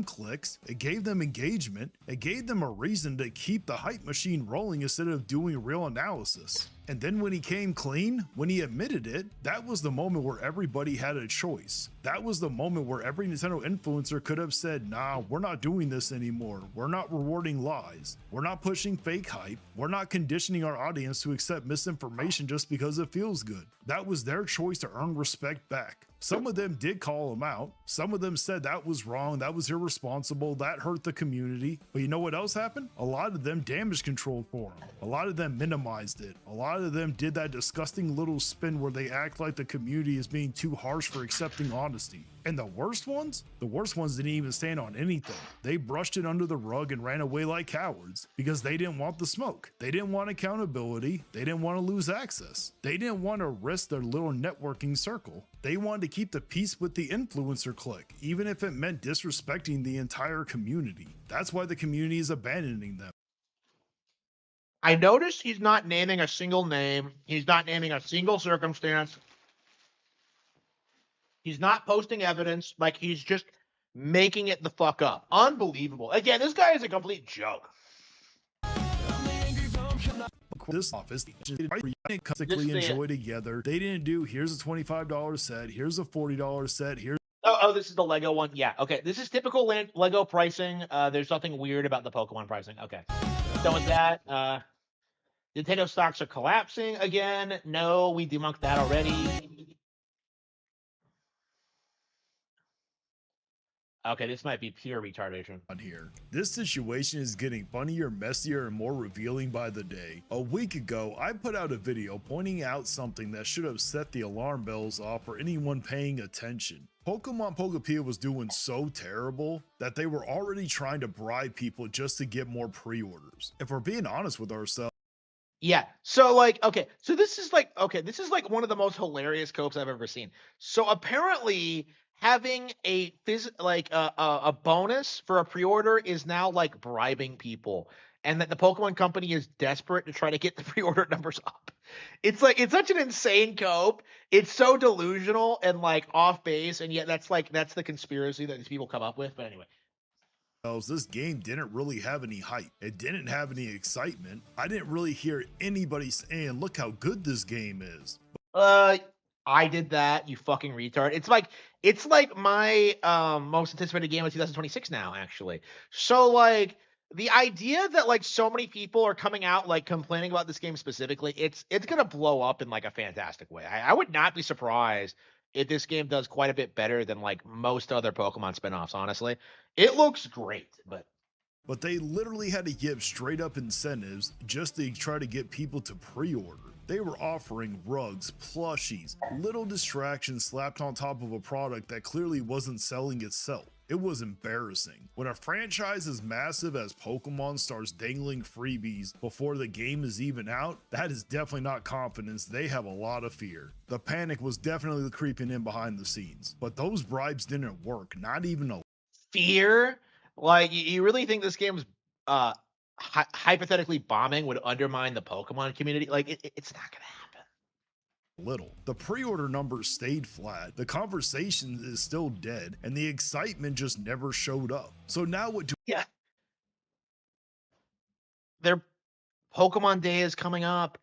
Clicks, it gave them engagement, it gave them a reason to keep the hype machine rolling instead of doing real analysis. And then when he came clean, when he admitted it, that was the moment where everybody had a choice. That was the moment where every Nintendo influencer could have said, nah, we're not doing this anymore. We're not rewarding lies. We're not pushing fake hype. We're not conditioning our audience to accept misinformation just because it feels good. That was their choice to earn respect back. Some of them did call him out. Some of them said that was wrong, that was irresponsible, that hurt the community. But you know what else happened? A lot of them damage controlled for him. A lot of them minimized it. A lot of them did that disgusting little spin where they act like the community is being too harsh for accepting honesty. And the worst ones didn't even stand on anything. They brushed it under the rug and ran away like cowards because they didn't want the smoke. They didn't want accountability. They didn't want to lose access. They didn't want to risk their little networking circle. They wanted to keep the peace with the influencer clique, even if it meant disrespecting the entire community. That's why the community is abandoning them.
I noticed he's not naming a single name. He's not naming a single circumstance. He's not posting evidence. Like, he's just making it the fuck up. Unbelievable. Again, this guy is a complete joke.
This office, they enjoy together. They didn't do, here's a $25 set, here's a $40 set, here's.
Oh, this is the Lego one. Yeah, okay. This is typical Lego pricing. There's nothing weird about the Pokemon pricing. Okay. Done with that. Nintendo stocks are collapsing again. No, we debunked that already. Okay, this might be pure retardation.
On here. This situation is getting funnier, messier, and more revealing by the day. A week ago, I put out a video pointing out something that should have set the alarm bells off for anyone paying attention. Pokemon Pokepia was doing so terrible that they were already trying to bribe people just to get more pre-orders. If we're being honest with ourselves,
Yeah. So like, okay. So this is like, okay, this is like one of the most hilarious copes I've ever seen. So apparently having a bonus for a pre-order is now like bribing people, and that the Pokemon Company is desperate to try to get the pre-order numbers up. It's like it's such an insane cope. It's so delusional and like off base, and yet that's the conspiracy that these people come up with. But anyway.
This game didn't really have any hype. It didn't have any excitement. I didn't really hear anybody saying, look how good this game is.
I did that, you fucking retard. It's like my most anticipated game of 2026 now, actually. So like the idea that like so many people are coming out like complaining about this game specifically, it's gonna blow up in like a fantastic way. I would not be surprised if this game does quite a bit better than like most other Pokemon spinoffs, honestly. It looks great,
but they literally had to give straight up incentives just to try to get people to pre-order. They were offering rugs, plushies, little distractions slapped on top of a product that clearly wasn't selling itself. It was embarrassing. When a franchise as massive as Pokemon starts dangling freebies before the game is even out, that is definitely not confidence. They have a lot of fear. The panic was definitely creeping in behind the scenes, but those bribes didn't work, not even a
fear. Like you really think this game's hypothetically bombing would undermine the Pokemon community? Like it's not gonna happen.
Little. The pre-order numbers stayed flat, the conversation is still dead, and the excitement just never showed up. So now what do—
Yeah. Their Pokemon Day is coming up.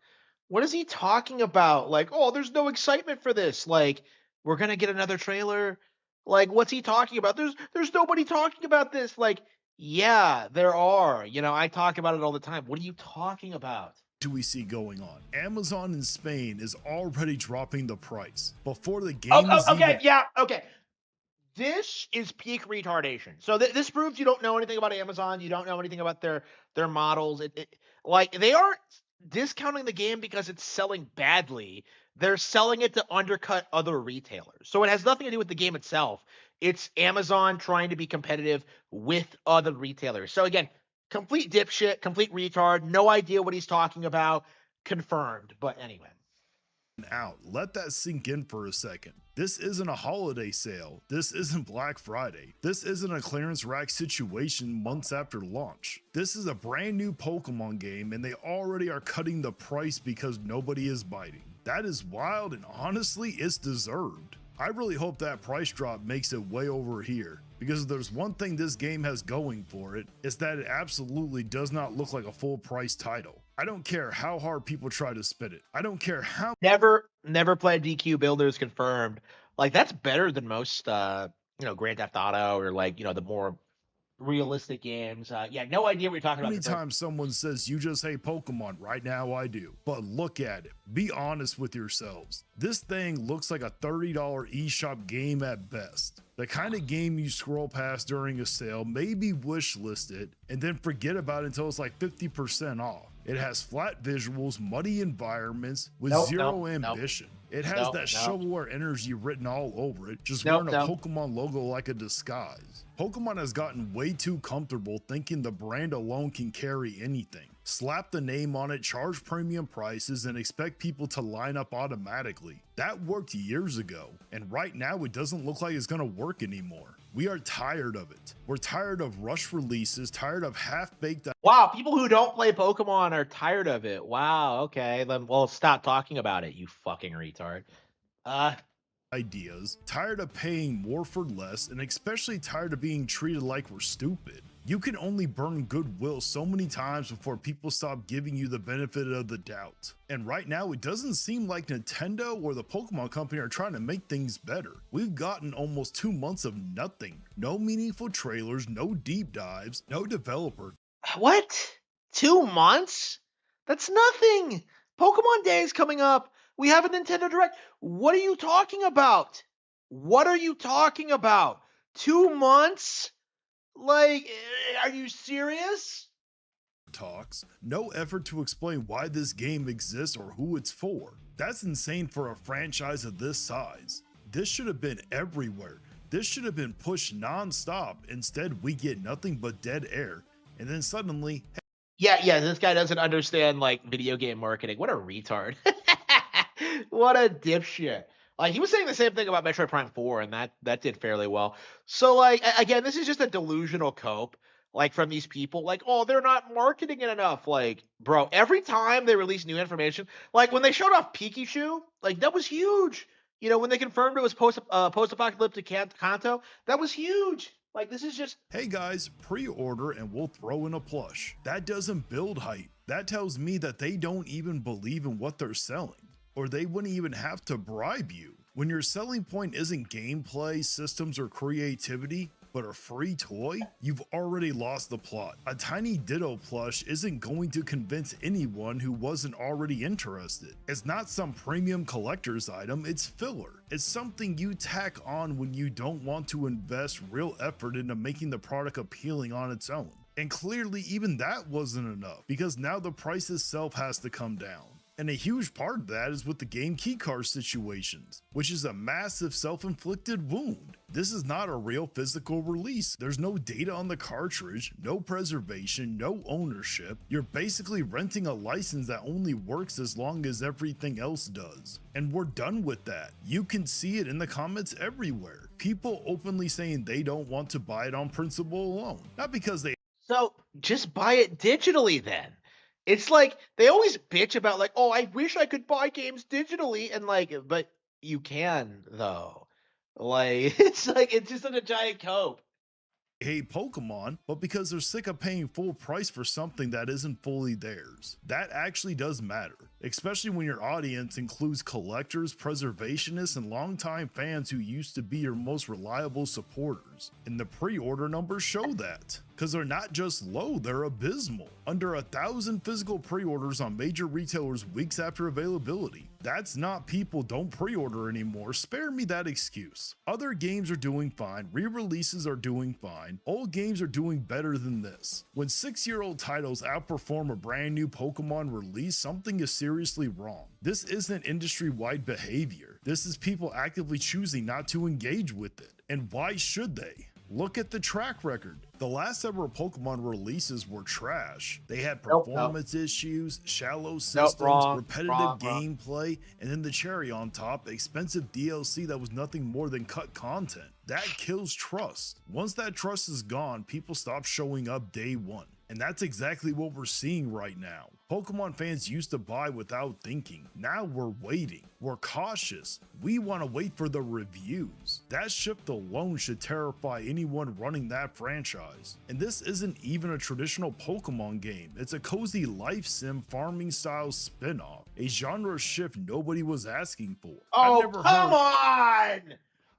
What is he talking about? Like, oh, there's no excitement for this. Like, we're gonna get another trailer. Like, what's he talking about? There's nobody talking about this. Like, yeah, there are. You know, I talk about it all the time. What are you talking about?
Do we see going on? Amazon in Spain is already dropping the price before the game
Okay. This is peak retardation. So this proves you don't know anything about Amazon. You don't know anything about their models. Like they aren't discounting the game because it's selling badly. They're selling it to undercut other retailers. So it has nothing to do with the game itself. It's Amazon trying to be competitive with other retailers. So again, complete dipshit, complete retard, no idea what he's talking about, confirmed. But anyway.
Out. Let that sink in for a second. This isn't a holiday sale. This isn't Black Friday. This isn't a clearance rack situation months after launch. This is a brand new Pokemon game and they already are cutting the price because nobody is biting. That is wild and honestly, it's deserved. I really hope that price drop makes it way over here, because if there's one thing this game has going for it, it's that it absolutely does not look like a full price title. I don't care how hard people try to spin it. I don't care how—
Never played DQ Builders confirmed. Like that's better than most Grand Theft Auto or like, the more realistic games. Yeah, no idea what you're talking about.
Anytime someone says you just hate Pokemon, right now I do. But look at it. Be honest with yourselves. This thing looks like a $30 eShop game at best. The kind of game you scroll past during a sale, maybe wishlist it, and then forget about it until it's like 50% off. It has flat visuals, muddy environments with zero ambition. It has that shovelware energy written all over it, just wearing a Pokemon logo like a disguise. Pokemon has gotten way too comfortable thinking the brand alone can carry anything. Slap the name on it, charge premium prices, and expect people to line up automatically. That worked years ago, and right now it doesn't look like it's gonna work anymore. We are tired of it. We're tired of rush releases, tired of half-baked—
Wow, people who don't play Pokemon are tired of it. Wow, okay. Then well, stop talking about it, you fucking retard.
Ideas, tired of paying more for less, and especially tired of being treated like we're stupid. You can only burn goodwill so many times before people stop giving you the benefit of the doubt. And right now, it doesn't seem like Nintendo or the Pokemon Company are trying to make things better. We've gotten almost 2 months of nothing. No meaningful trailers, no deep dives, no developer.
What? 2 months? That's nothing. Pokemon Day is coming up. We have a Nintendo Direct. What are you talking about? What are you talking about? 2 months? Like, are you serious?
Talks, no effort to explain why this game exists or who it's for. That's insane for a franchise of this size. This should have been everywhere. This should have been pushed non-stop. Instead, we get nothing but dead air. And then suddenly,
Yeah, this guy doesn't understand like video game marketing. What a retard. What a dipshit. Like he was saying the same thing about Metroid Prime 4, and that did fairly well. So like again, this is just a delusional cope, like from these people. Like, oh, they're not marketing it enough. Like, bro, every time they release new information, like when they showed off Pikachu, like that was huge. You know, when they confirmed it was post-apocalyptic Kanto, that was huge. Like this is just
Hey guys, pre-order and we'll throw in a plush. That doesn't build hype. That tells me that they don't even believe in what they're selling, or they wouldn't even have to bribe you. When your selling point isn't gameplay, systems, or creativity, but a free toy, you've already lost the plot. A tiny Ditto plush isn't going to convince anyone who wasn't already interested. It's not some premium collector's item, it's filler. It's something you tack on when you don't want to invest real effort into making the product appealing on its own. And clearly even that wasn't enough, because now the price itself has to come down. And a huge part of that is with the game keycard situations, which is a massive self-inflicted wound. This is not a real physical release. There's no data on the cartridge, no preservation, no ownership. You're basically renting a license that only works as long as everything else does. And we're done with that. You can see it in the comments everywhere. People openly saying they don't want to buy it on principle alone, not because they
so just buy it digitally then. It's like they always bitch about like, oh, I wish I could buy games digitally, and like, but you can though. Like it's just a giant cope.
hate Pokemon, but because they're sick of paying full price for something that isn't fully theirs. That actually does matter, especially when your audience includes collectors, preservationists, and longtime fans who used to be your most reliable supporters. And the pre-order numbers show that. Because they're not just low, they're abysmal. Under 1,000 physical pre-orders on major retailers weeks after availability. That's not people don't pre-order anymore, spare me that excuse. Other games are doing fine, re-releases are doing fine, old games are doing better than this. When 6-year-old titles outperform a brand new Pokemon release, something is seriously wrong. This isn't industry-wide behavior. This is people actively choosing not to engage with it. And why should they? Look at the track record. The last several Pokemon releases were trash. They had performance issues, shallow systems, repetitive gameplay, and then the cherry on top, expensive DLC that was nothing more than cut content. That kills trust. Once that trust is gone, people stop showing up day one. And that's exactly what we're seeing right now. Pokemon fans used to buy without thinking. Now we're waiting. We're cautious. We want to wait for the reviews. That shift alone should terrify anyone running that franchise. And this isn't even a traditional Pokemon game. It's a cozy life sim farming style spin-off. A genre shift nobody was asking for.
Oh, come on!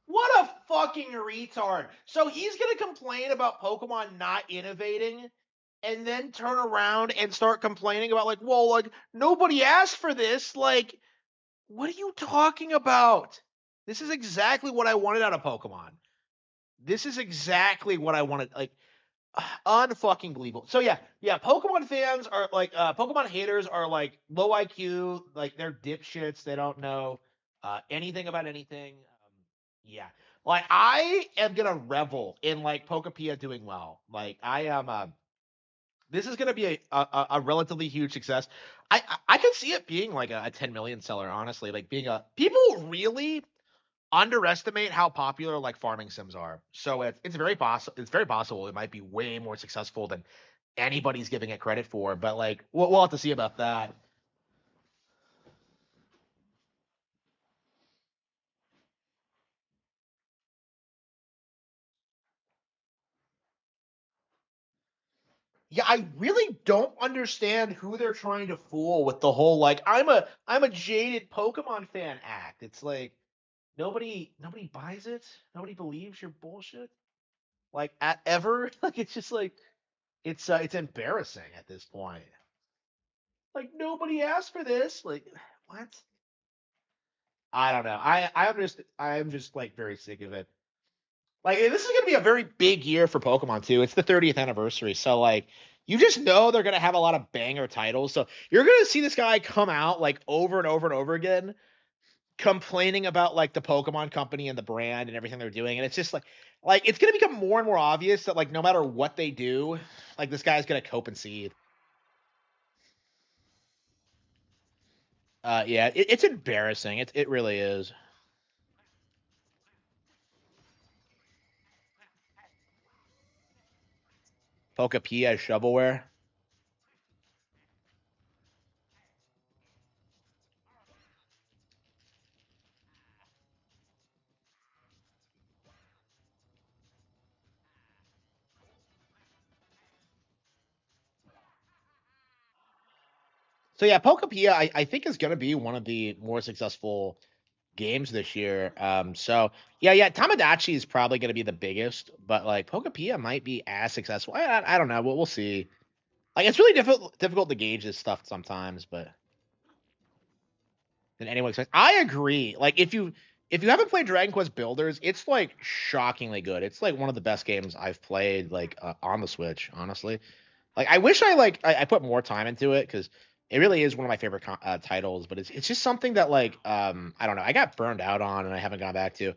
What a fucking retard. So he's going to complain about Pokemon not innovating and then turn around and start complaining about like, well, like nobody asked for this. Like, what are you talking about? This is exactly what I wanted out of Pokemon. This is exactly what I wanted. Like, unfucking believable. So yeah, Pokemon fans are like, Pokemon haters are like low IQ, like they're dipshits. They don't know anything about anything. Yeah, like I am gonna revel in like Pokepia doing well. Like I am. This is gonna be a relatively huge success. I could see it being like a 10 million seller. Honestly, like being a people really underestimate how popular like farming sims are. So it's very possible. It's very possible it might be way more successful than anybody's giving it credit for. But like we'll have to see about that. Yeah, I really don't understand who they're trying to fool with the whole like I'm a jaded Pokemon fan act. It's like nobody buys it. Nobody believes your bullshit. Like at ever. Like it's just like it's embarrassing at this point. Like nobody asked for this. Like what? I don't know. I'm just like very sick of it. Like this is gonna be a very big year for Pokemon too. It's the 30th anniversary, so like you just know they're gonna have a lot of banger titles. So you're gonna see this guy come out like over and over and over again, complaining about like the Pokemon company and the brand and everything they're doing, and it's just like it's gonna become more and more obvious that like no matter what they do, like this guy's gonna cope and seed. Yeah, it's embarrassing. It really is. Pokapia shovelware. So yeah, Pokapia I think is gonna be one of the more successful games this year. So yeah, Tamagotchi is probably gonna be the biggest, but like Pokapia might be as successful. I don't know. We'll see. Like it's really difficult to gauge this stuff sometimes, but than anyone expects. I agree. Like if you haven't played Dragon Quest Builders, it's like shockingly good. It's like one of the best games I've played like on the Switch, honestly. Like I wish I put more time into it because it really is one of my favorite titles, but it's just something that like I don't know, I got burned out on and I haven't gone back to.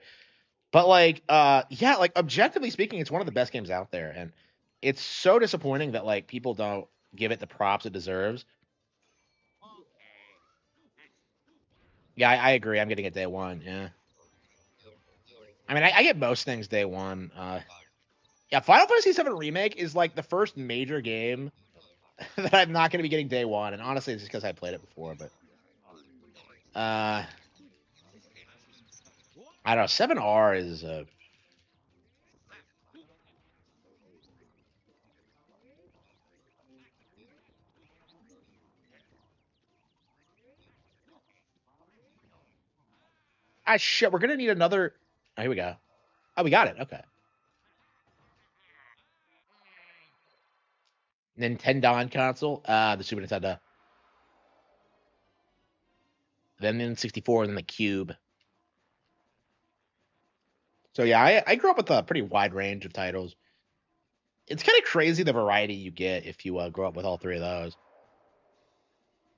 But like yeah, like objectively speaking, it's one of the best games out there, and it's so disappointing that like people don't give it the props it deserves. Yeah, I agree. I'm getting it day one. Yeah, I mean I get most things day one. Yeah, Final Fantasy VII Remake is like the first major game that I'm not going to be getting day one, and honestly, it's just because I played it before. But uh, I don't know. 7R is shit. We're gonna need another. Oh, here we go. Oh, we got it. Okay. Nintendo console. The Super Nintendo. Then the N64, then the Cube. So yeah, I grew up with a pretty wide range of titles. It's kind of crazy the variety you get if you grow up with all three of those.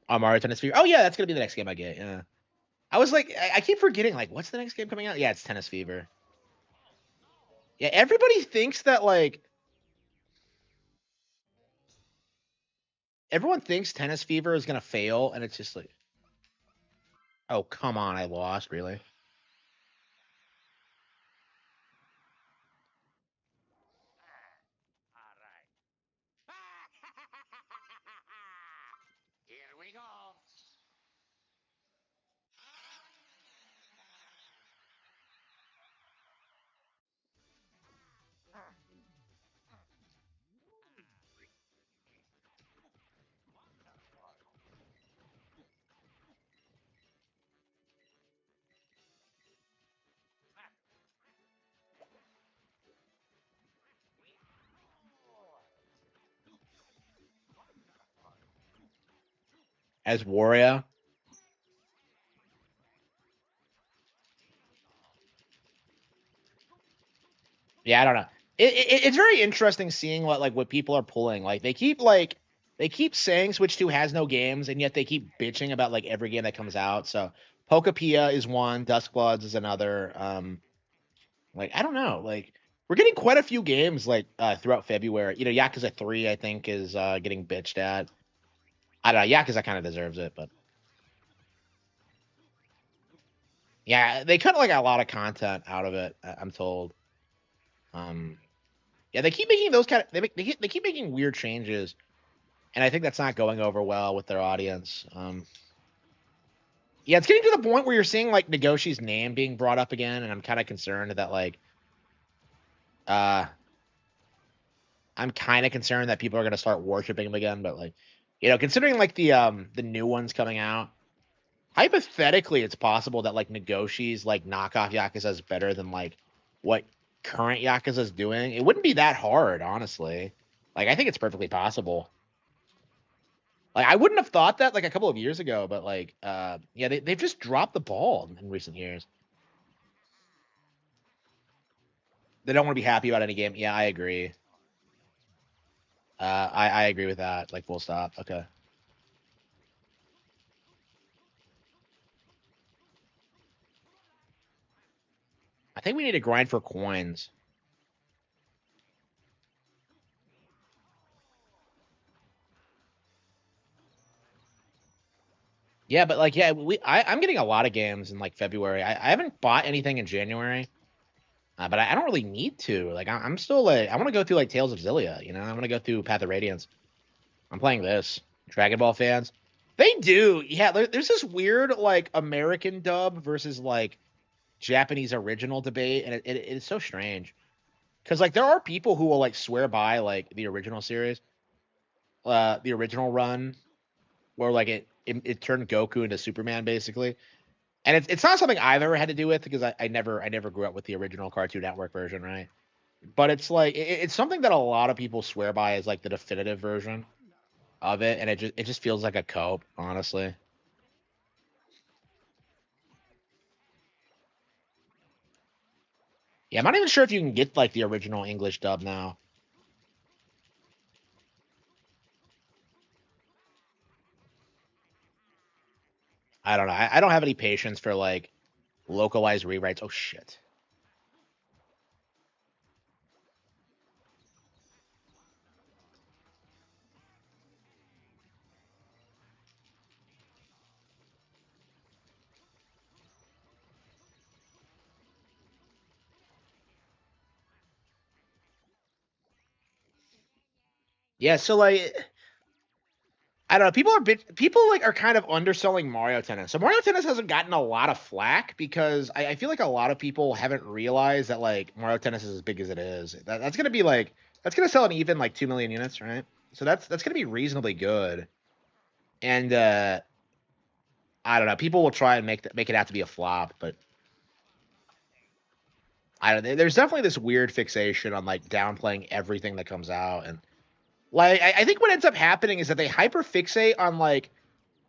Oh, Mario Tennis Fever. Oh yeah, that's gonna be the next game I get. Yeah. I was like, I keep forgetting. Like, what's the next game coming out? Yeah, it's Tennis Fever. Yeah, everybody thinks that like everyone thinks Tennis Fever is gonna fail, and it's just like, oh come on, I lost. Really? As Wario. Yeah, I don't know. It's very interesting seeing what people are pulling. They keep saying Switch 2 has no games, and yet they keep bitching about like every game that comes out. So Pokapia is one, Duskbloods is another. Like I don't know. Like we're getting quite a few games throughout February. You know, Yakuza 3 I think is getting bitched at. I don't know. Yakuza kind of deserves it, but yeah, they cut like a lot of content out of it. I'm told. Um, yeah, they keep making those kind of they keep making weird changes, and I think that's not going over well with their audience. Yeah, it's getting to the point where you're seeing like Negoshi's name being brought up again, and I'm kind of concerned that uh, I'm kind of concerned that people are gonna start worshiping him again. But like, you know, considering like the new ones coming out, hypothetically, it's possible that like Negoshi's like knockoff Yakuza is better than like what current Yakuza is doing. It wouldn't be that hard, honestly. Like, I think it's perfectly possible. Like, I wouldn't have thought that like a couple of years ago, but like, yeah, they've just dropped the ball in recent years. They don't want to be happy about any game. Yeah, I agree. I agree with that. Like, full stop. Okay. I think we need to grind for coins. Yeah, but like, yeah, I'm getting a lot of games in like February. I haven't bought anything in January, but I don't really need to. Like, I'm still like, I want to go through like Tales of Xillia. You know, I want to go through Path of Radiance. I'm playing this. Dragon Ball fans, they do. Yeah, there's this weird like American dub versus like Japanese original debate, and it's so strange because like there are people who will like swear by like the original series, the original run where like it turned Goku into Superman basically. And it's not something I've ever had to do with because I never grew up with the original Cartoon Network version, right? But it's like it's something that a lot of people swear by as like the definitive version of it, and it just feels like a cope, honestly. Yeah, I'm not even sure if you can get like the original English dub now. I don't know. I don't have any patience for like localized rewrites. Oh shit. Yeah, so like I don't know. People like are kind of underselling Mario Tennis. So Mario Tennis hasn't gotten a lot of flack because I feel like a lot of people haven't realized that like Mario Tennis is as big as it is. That's gonna be like that's gonna sell an even like 2 million units, right? So that's gonna be reasonably good. And I don't know. People will try and make it out to be a flop, but I don't know. There's definitely this weird fixation on like downplaying everything that comes out, and like I think what ends up happening is that they hyper fixate on like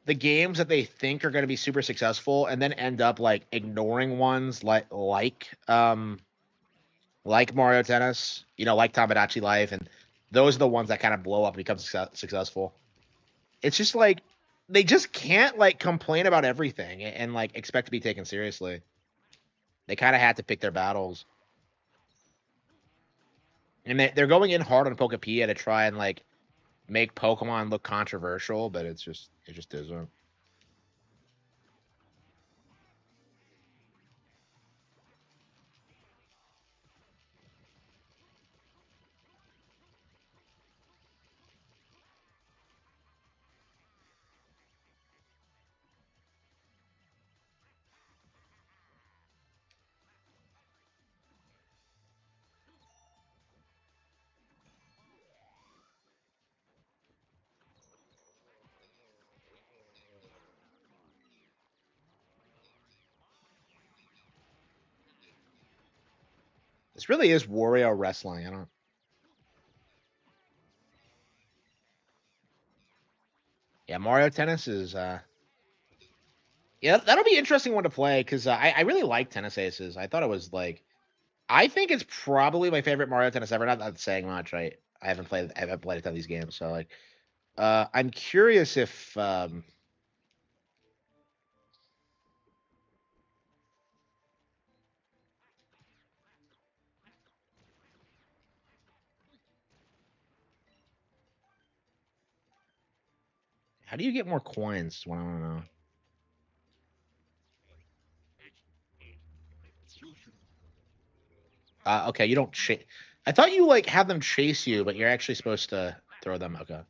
the games that they think are going to be super successful and then end up like ignoring ones like Mario Tennis, like Tamagotchi Life, and those are the ones that kind of blow up and become successful. It's just like they just can't like complain about everything and like expect to be taken seriously. They kind of had to pick their battles, and they're going in hard on Pokepedia to try and like make Pokemon look controversial, but it just isn't. This really is Wario wrestling. I don't. Yeah, Mario Tennis is yeah, that'll be interesting one to play because I really like Tennis Aces. I thought it was like I think it's probably my favorite Mario Tennis ever. Not that saying much, right? I haven't played a ton of these games, so like I'm curious if how do you get more coins? Is what I want to know. Okay, you don't chase. I thought you like have them chase you, but you're actually supposed to throw them. Okay.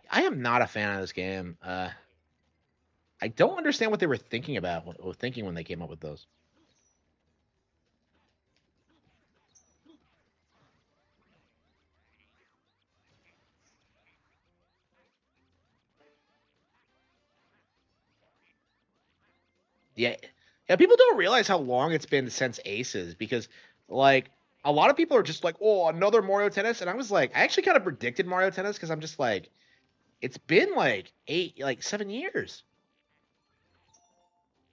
I am not a fan of this game. I don't understand what they were thinking about, or thinking when they came up with those. Yeah, yeah. People don't realize how long it's been since Aces because, like, a lot of people are just like, "Oh, another Mario Tennis," and I was like, I actually kind of predicted Mario Tennis because I'm just like, it's been like 7 years.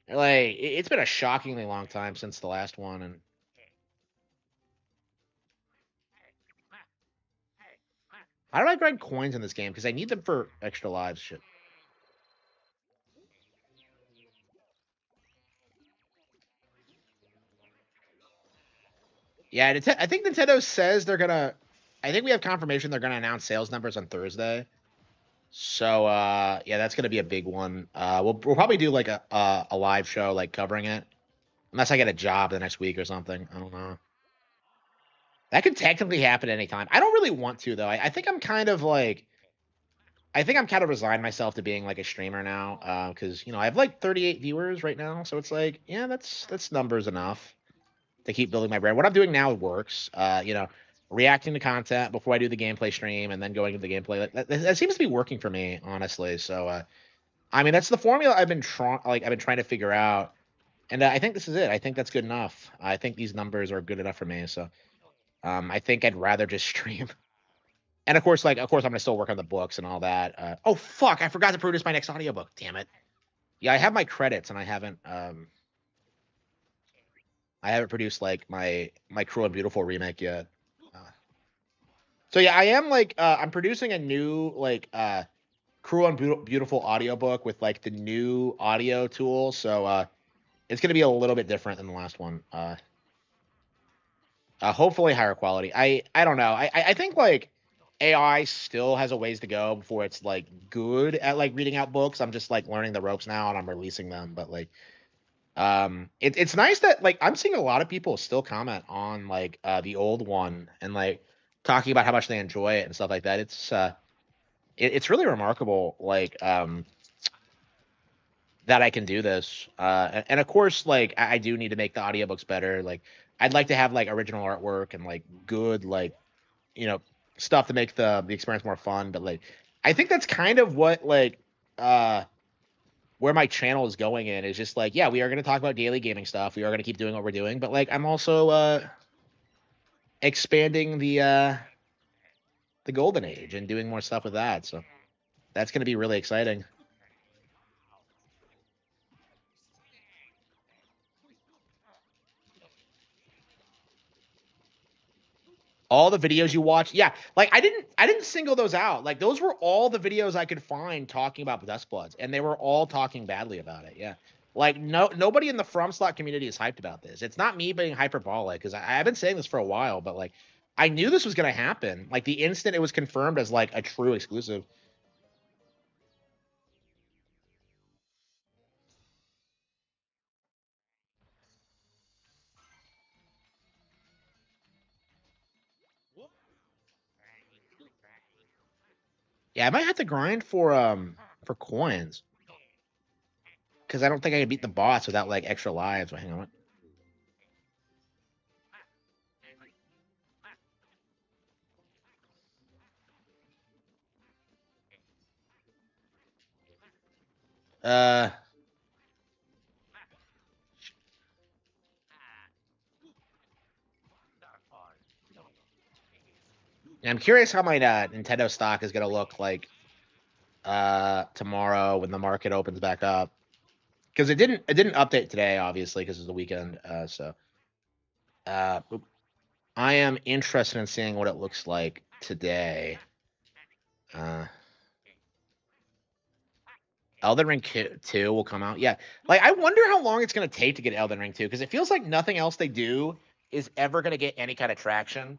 Like, it's been a shockingly long time since the last one, and how do I grind coins in this game? Because I need them for extra lives. Shit. Yeah, I think Nintendo says they're gonna. I think we have confirmation they're going to announce sales numbers on Thursday. So yeah, that's going to be a big one. We'll probably do like a live show like covering it, unless I get a job the next week or something. I don't know. That could technically happen anytime. I don't really want to though. I think I'm kind of like, I think I'm kind of resigned myself to being like a streamer now, because I have like 38 viewers right now, so it's like, yeah, that's numbers enough to keep building my brand. What I'm doing now works. Reacting to content before I do the gameplay stream and then going into the gameplay. That seems to be working for me, honestly. So, I mean, that's the formula I've been trying to figure out, and I think this is it. I think that's good enough. I think these numbers are good enough for me. So, I think I'd rather just stream. And of course, of course, I'm gonna still work on the books and all that. Oh fuck, I forgot to produce my next audiobook. Damn it. Yeah, I have my credits and I haven't produced like my Cruel and Beautiful remake yet. So yeah, I am I'm producing a new Cruel and Beautiful audiobook with like the new audio tool. So it's gonna be a little bit different than the last one. Hopefully higher quality. I don't know. I think like AI still has a ways to go before it's like good at like reading out books. I'm just like learning the ropes now and I'm releasing them. But like it's nice that like I'm seeing a lot of people still comment on like the old one and like talking about how much they enjoy it and stuff like that. It's really remarkable like that I can do this. And of course like I do need to make the audiobooks better. Like I'd like to have like original artwork and like good like stuff to make the experience more fun. But like I think that's kind of what like where my channel is going in is just like, yeah, we are going to talk about daily gaming stuff. We are going to keep doing what we're doing, but like I'm also expanding the golden age and doing more stuff with that. So that's going to be really exciting. All the videos you watch, yeah, like I didn't single those out. Like those were all the videos I could find talking about Duskbloods, and they were all talking badly about it. Yeah, like nobody in the FromSlot community is hyped about this. It's not me being hyperbolic because I've been saying this for a while, but like I knew this was gonna happen. Like the instant it was confirmed as like a true exclusive. Yeah, I might have to grind for coins because I don't think I can beat the boss without like extra lives. Hang on. Uh, I'm curious how my Nintendo stock is gonna look like tomorrow when the market opens back up, because it didn't update today, obviously, because it's the weekend. So I am interested in seeing what it looks like today. Elden Ring 2 will come out. Yeah, like I wonder how long it's gonna take to get Elden Ring 2 because it feels like nothing else they do is ever gonna get any kind of traction.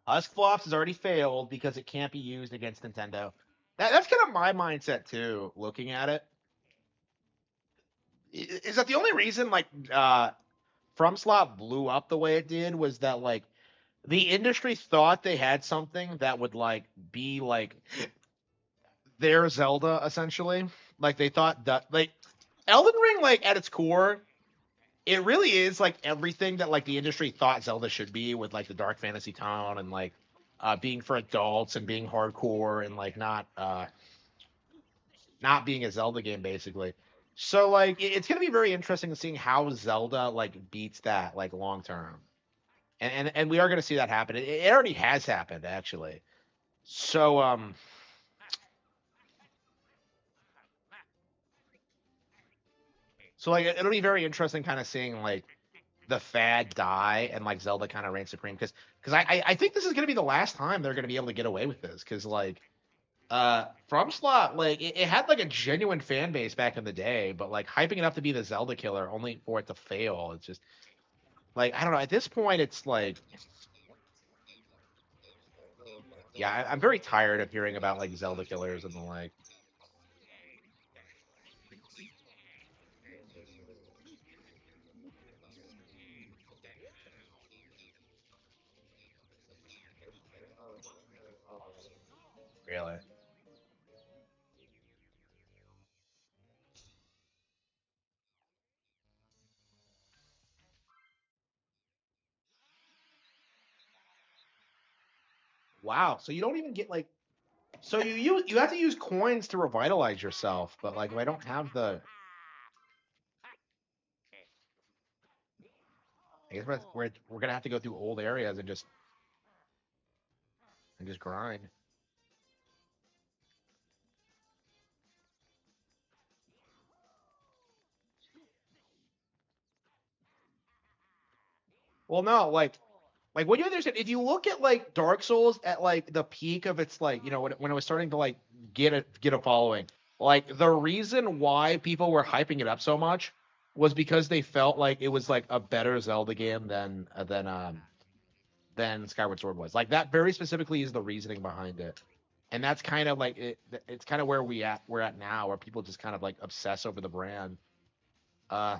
Husk Flops has already failed because it can't be used against Nintendo. That's kind of my mindset too, looking at it. Is that the only reason like FromSlot blew up the way it did was that like the industry thought they had something that would like be like their Zelda essentially. Like they thought that like Elden Ring like at its core it really is like everything that like the industry thought Zelda should be with like the dark fantasy tone and like being for adults and being hardcore and like not being a Zelda game basically. So like it's gonna be very interesting seeing how Zelda like beats that like long term, and we are gonna see that happen. It already has happened actually. So like it'll be very interesting kind of seeing like the fad die and like Zelda kind of reign supreme because I think this is gonna be the last time they're gonna be able to get away with this because like From Slot, like it had like a genuine fan base back in the day, but like hyping it up to be the Zelda killer only for it to fail. It's just like I don't know. At this point, it's like, yeah, I'm very tired of hearing about like Zelda killers and the like. Really. Wow. So you don't even get like. So you have to use coins to revitalize yourself, but like if I don't have the, I guess we're gonna have to go through old areas and just grind. Well, no, like what you understand, if you look at like Dark Souls at like the peak of its like, when it was starting to like get a following, like the reason why people were hyping it up so much was because they felt like it was like a better Zelda game than Skyward Sword was. Like that very specifically is the reasoning behind it. And that's kind of like it's kind of where we're at now, where people just kind of like obsess over the brand. Uh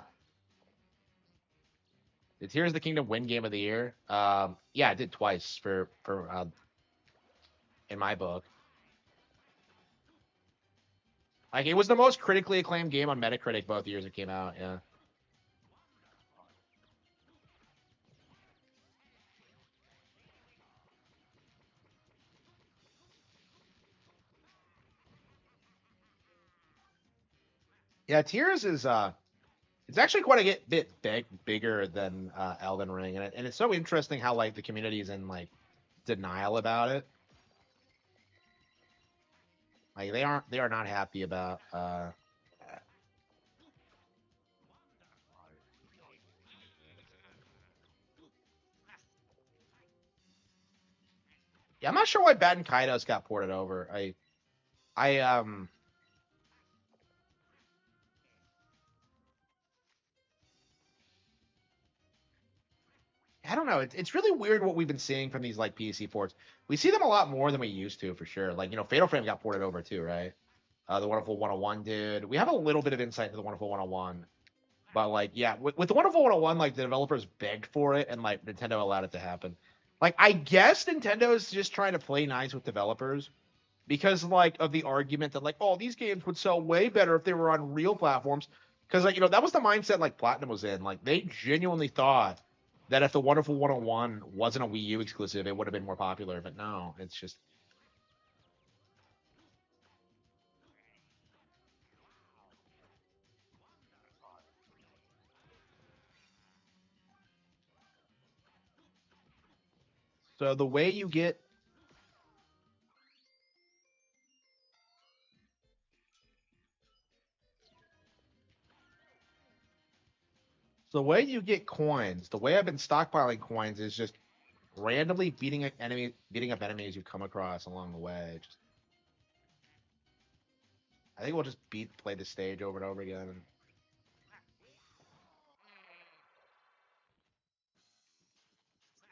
did Tears of the Kingdom win Game of the Year? Yeah, it did twice for in my book. Like it was the most critically acclaimed game on Metacritic both years it came out. Yeah. Yeah, Tears is it's actually quite a bit bigger than Elden Ring, and it's so interesting how like the community is in like denial about it. Like they are not happy about yeah, I'm not sure why Batten Kaitos got ported over. I I don't know. It's really weird what we've been seeing from these like PC ports. We see them a lot more than we used to, for sure. Like, Fatal Frame got ported over too, right? The Wonderful 101 did. We have a little bit of insight into the Wonderful 101, but like, yeah, with the Wonderful 101, like the developers begged for it and like Nintendo allowed it to happen. Like, I guess Nintendo is just trying to play nice with developers because like of the argument that like, oh, these games would sell way better if they were on real platforms. Because like that was the mindset like Platinum was in. Like they genuinely thought that if the Wonderful 101 wasn't a Wii U exclusive, it would have been more popular. But no, it's just so the way you get coins, the way I've been stockpiling coins is just randomly beating up enemies you come across along the way. Just, I think we'll just play the stage over and over again. And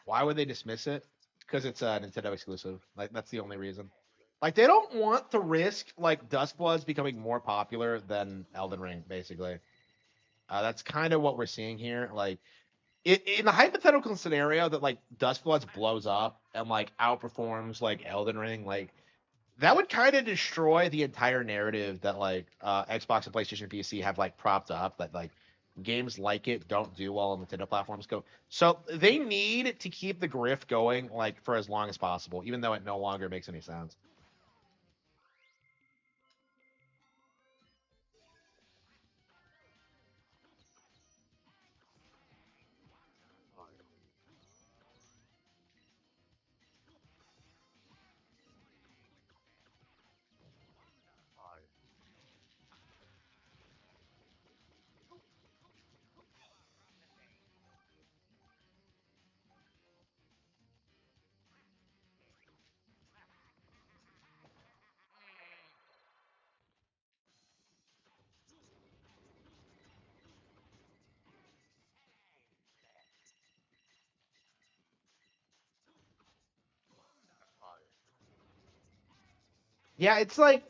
why would they dismiss it? Because it's a Nintendo exclusive. Like that's the only reason. Like they don't want to risk like Duskbloods becoming more popular than Elden Ring, basically. That's kind of what we're seeing here. Like in the hypothetical scenario that like Duskbloods blows up and like outperforms like Elden Ring, like that would kind of destroy the entire narrative that like Xbox and PlayStation and PC have like propped up that like games like it don't do well on Nintendo platforms go. So they need to keep the grift going like for as long as possible, even though it no longer makes any sense. Yeah, it's like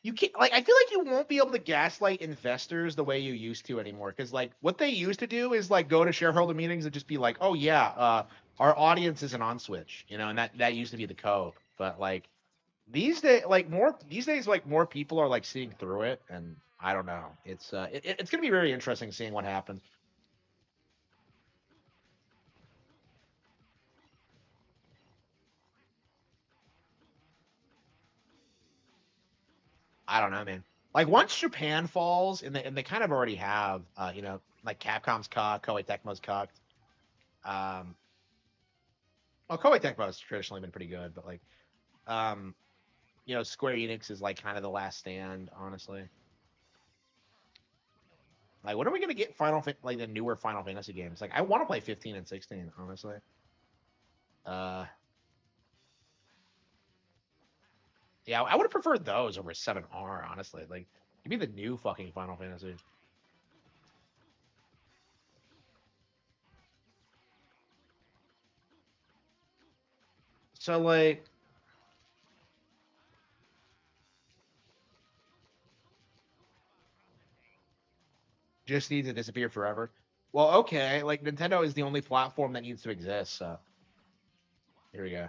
you can't like I feel like you won't be able to gaslight investors the way you used to anymore. Because like what they used to do is like go to shareholder meetings and just be like, oh yeah, our audience isn't on Switch, you know, and that used to be the code. But like these days like more people are like seeing through it, and I don't know. It's gonna be very interesting seeing what happens. I don't know, man. Like once Japan falls, and they kind of already have, you know, like Capcom's cocked, Koei Tecmo's cocked. Um, well, Koei Tecmo's traditionally been pretty good, but like, um, you know, Square Enix is like kind of the last stand, honestly. Like, when are we gonna get like the newer Final Fantasy games? Like, I want to play 15 and 16, honestly. Uh, yeah, I would have preferred those over 7R, honestly. Like, give me the new fucking Final Fantasy. So like, just needs to disappear forever. Well, okay, like Nintendo is the only platform that needs to exist, so here we go.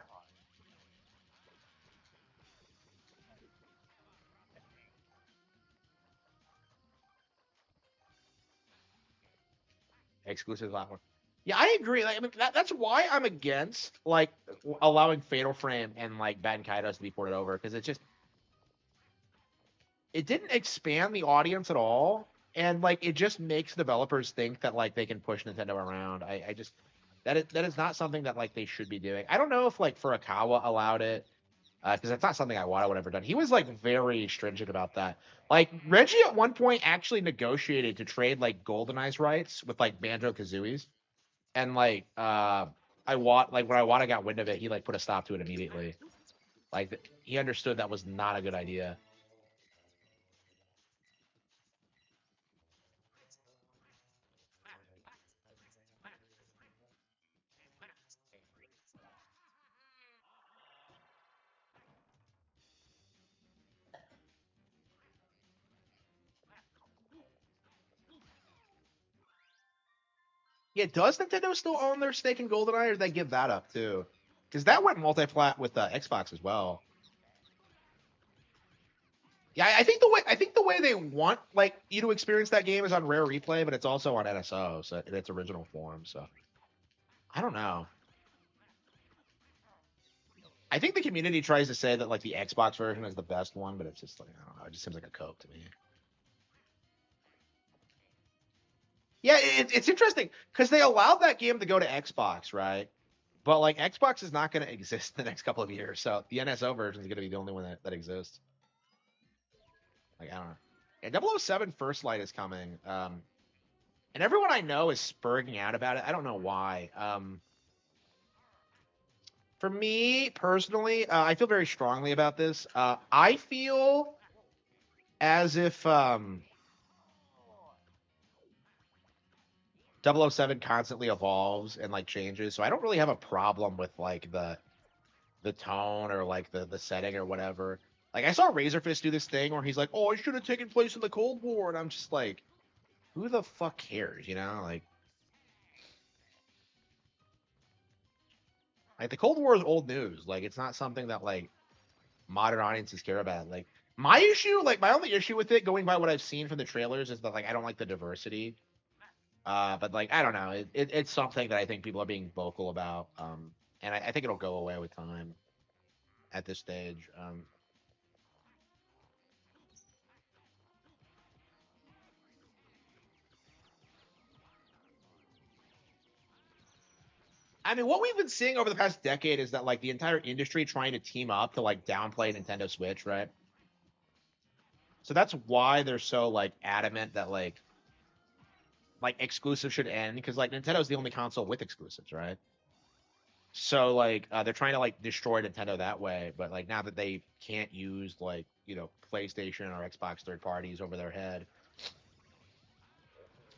Exclusive platform. Yeah, I agree. Like, I mean, that's why I'm against like allowing Fatal Frame and like Baten Kaitos to be ported over, because it didn't expand the audience at all, and like it just makes developers think that like they can push Nintendo around. I just that is not something that like they should be doing. I don't know if like Furukawa allowed it, because that's not something Iwata would ever done. He was like very stringent about that. Like Reggie at one point actually negotiated to trade like GoldenEye's rights with like Banjo Kazooie's, and like like when Iwata got wind of it, he like put a stop to it immediately. Like he understood that was not a good idea. Yeah, does Nintendo still own their stake in GoldenEye, or did they give that up too? Because that went multi-plat with Xbox as well. Yeah, I think the way they want like you to experience that game is on Rare Replay, but it's also on NSO, so in its original form. So I don't know. I think the community tries to say that like the Xbox version is the best one, but it's just like I don't know. It just seems like a cope to me. Yeah, it's interesting because they allowed that game to go to Xbox, right? But like Xbox is not going to exist in the next couple of years, so the NSO version is going to be the only one that exists. Like I don't know. Yeah, 007 First Light is coming, and everyone I know is spurging out about it. I don't know why. For me personally, I feel very strongly about this. I feel as if 007 constantly evolves and like changes, so I don't really have a problem with like the tone or like the setting or whatever. Like I saw Razorfist do this thing where he's like, "Oh, I should have taken place in the Cold War," and I'm just like, "Who the fuck cares?" You know, like the Cold War is old news. Like it's not something that like modern audiences care about. Like my issue, like my only issue with it, going by what I've seen from the trailers, is that like I don't like the diversity. But like I don't know, it's something that I think people are being vocal about. And I think it'll go away with time at this stage. I mean, what we've been seeing over the past decade is that like the entire industry trying to team up to like downplay Nintendo Switch, right? So that's why they're so like adamant that like exclusive should end, because like Nintendo's the only console with exclusives, right? So like they're trying to like destroy Nintendo that way, but like now that they can't use like you know PlayStation or Xbox third parties over their head,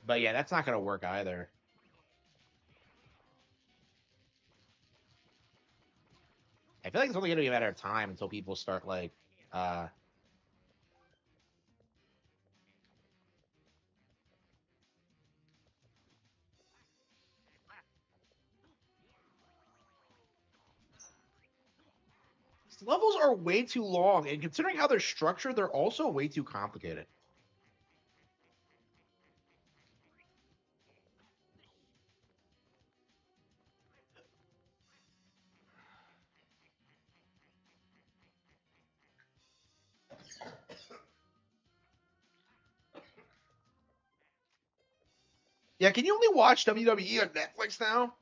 but yeah, that's not gonna work either. I feel like it's only gonna be a matter of time until people start like Levels are way too long, and considering how they're structured, they're also way too complicated. Yeah, can you only watch WWE on Netflix now?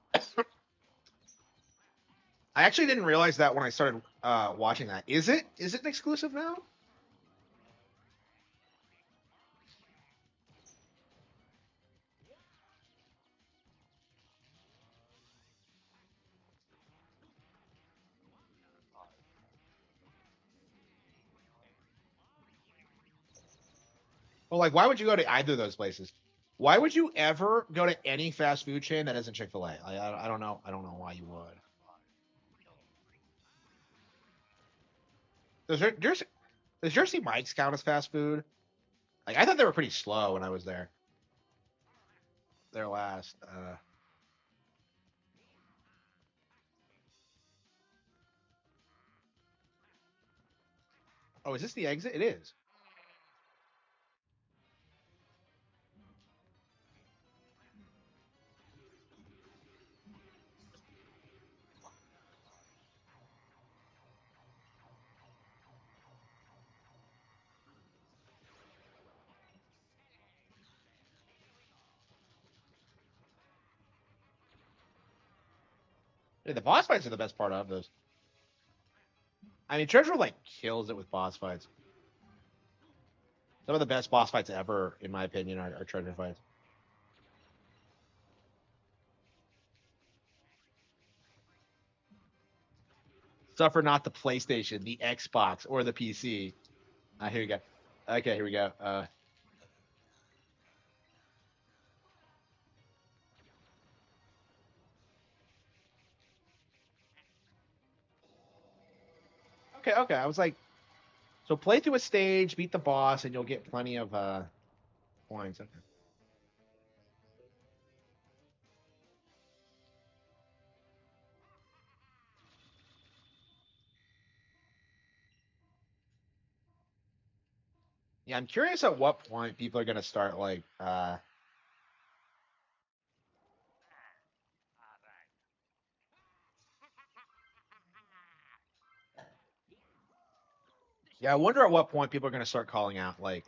I actually didn't realize that when I started watching that. Is it an exclusive now? Well, like, why would you go to either of those places? Why would you ever go to any fast food chain that isn't Chick-fil-A? I don't know. I don't know why you would. Does Jersey Mike's count as fast food? Like, I thought they were pretty slow when I was there. Their last. Oh, is this the exit? It is. Yeah, the boss fights are the best part of those. I mean, Treasure like kills it with boss fights. Some of the best boss fights ever, in my opinion, are Treasure fights. Suffer not the PlayStation, the Xbox, or the PC. Here we go. Okay, here we go. Okay. I was like, so play through a stage, beat the boss, and you'll get plenty of points. Okay. Yeah, I'm curious at what point people are gonna start like yeah, I wonder at what point people are gonna start calling out like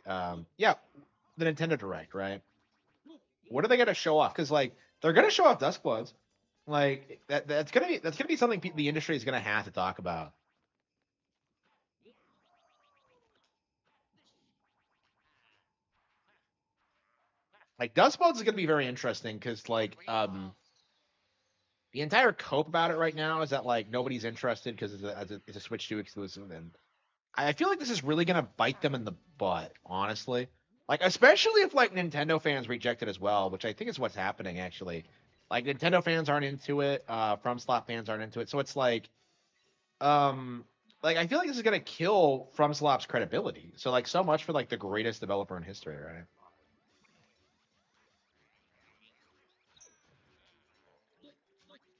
yeah, the Nintendo Direct, right? What are they gonna show off? Because like they're gonna show off Duskbloods. Like that's gonna be something the industry is gonna have to talk about. Like Duskbloods is gonna be very interesting because like the entire cope about it right now is that like nobody's interested because it's a Switch 2 exclusive, and I feel like this is really gonna bite them in the butt, honestly. Like especially if like Nintendo fans reject it as well, which I think is what's happening actually. Like Nintendo fans aren't into it, From Slot fans aren't into it, so it's um like I feel like this is gonna kill From Slop's credibility. So like so much for like the greatest developer in history, right?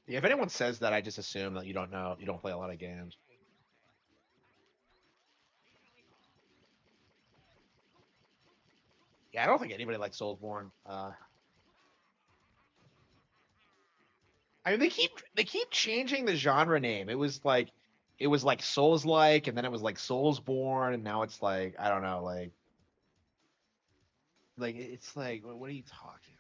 Yeah, if anyone says that, I just assume that you don't know, you don't play a lot of games. Yeah, I don't think anybody likes Soulsborne. I mean, they keep changing the genre name. It was like Souls like, and then it was like Soulsborne, and now it's like I don't know, like it's like what are you talking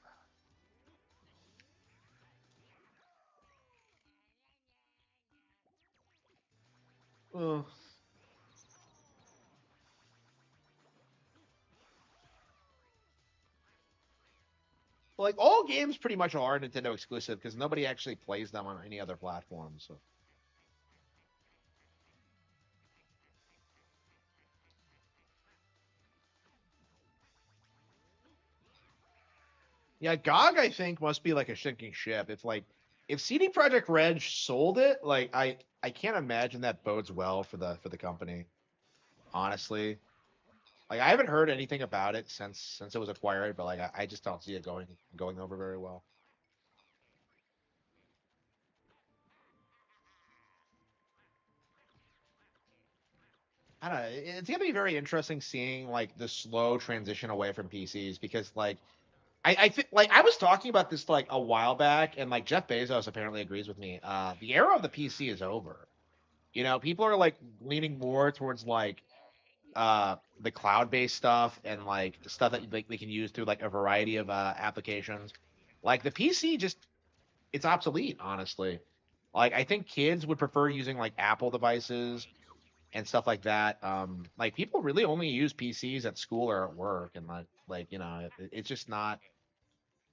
about? Ugh. Like all games pretty much are Nintendo exclusive because nobody actually plays them on any other platform. So yeah, GOG I think must be like a sinking ship. It's like if CD Projekt Red sold it, like I can't imagine that bodes well for the company. honestly. Like I haven't heard anything about it since it was acquired, but like I just don't see it going over very well. I don't know. It's gonna be very interesting seeing like the slow transition away from PCs because like I think like I was talking about this like a while back and like Jeff Bezos apparently agrees with me. The era of the PC is over. You know, people are like leaning more towards like the cloud-based stuff and like stuff that like they can use through like a variety of applications. Like the PC just it's obsolete, honestly. Like I think kids would prefer using like Apple devices and stuff like that. Like people really only use PCs at school or at work, and like you know, it's just not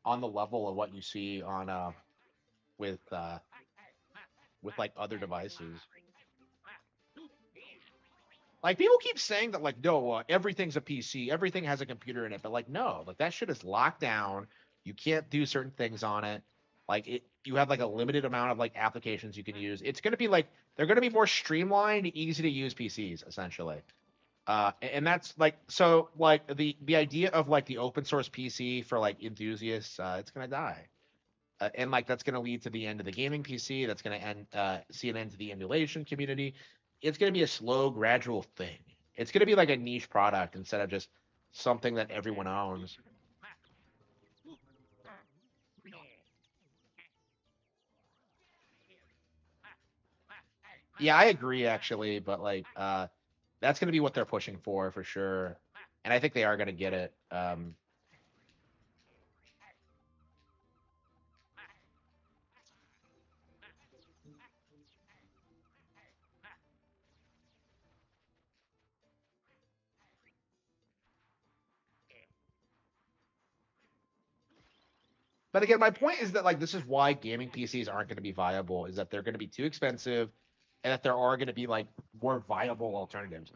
on the level of what you see on with uh with like other devices. Like people keep saying that like no, everything's a PC, everything has a computer in it, but like no, like that shit is locked down. You can't do certain things on it. Like you have like a limited amount of like applications you can use. It's gonna be like they're gonna be more streamlined, easy to use PCs essentially. And that's like so like the idea of like the open source PC for like enthusiasts, it's gonna die. And like that's going to lead to the end of the gaming PC. That's going to end see an end to the emulation community. It's going to be a slow, gradual thing. It's going to be like a niche product instead of just something that everyone owns. Yeah, I agree actually, but like that's going to be what they're pushing for sure. And I think they are going to get it. But again, my point is that like this is why gaming PCs aren't going to be viable. Is that they're going to be too expensive, and that there are going to be like more viable alternatives.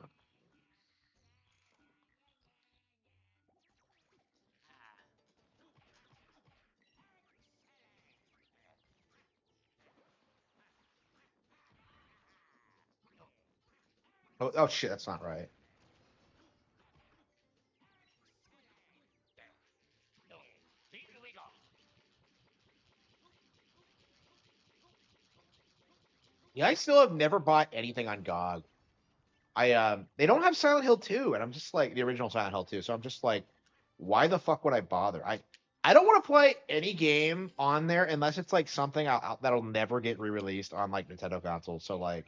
Oh shit, that's not right. Yeah, I still have never bought anything on GOG. I they don't have Silent Hill 2, and I'm just like the original Silent Hill 2, so I'm just like, why the fuck would I bother? I don't want to play any game on there unless it's like something that'll never get re-released on like Nintendo consoles. So like,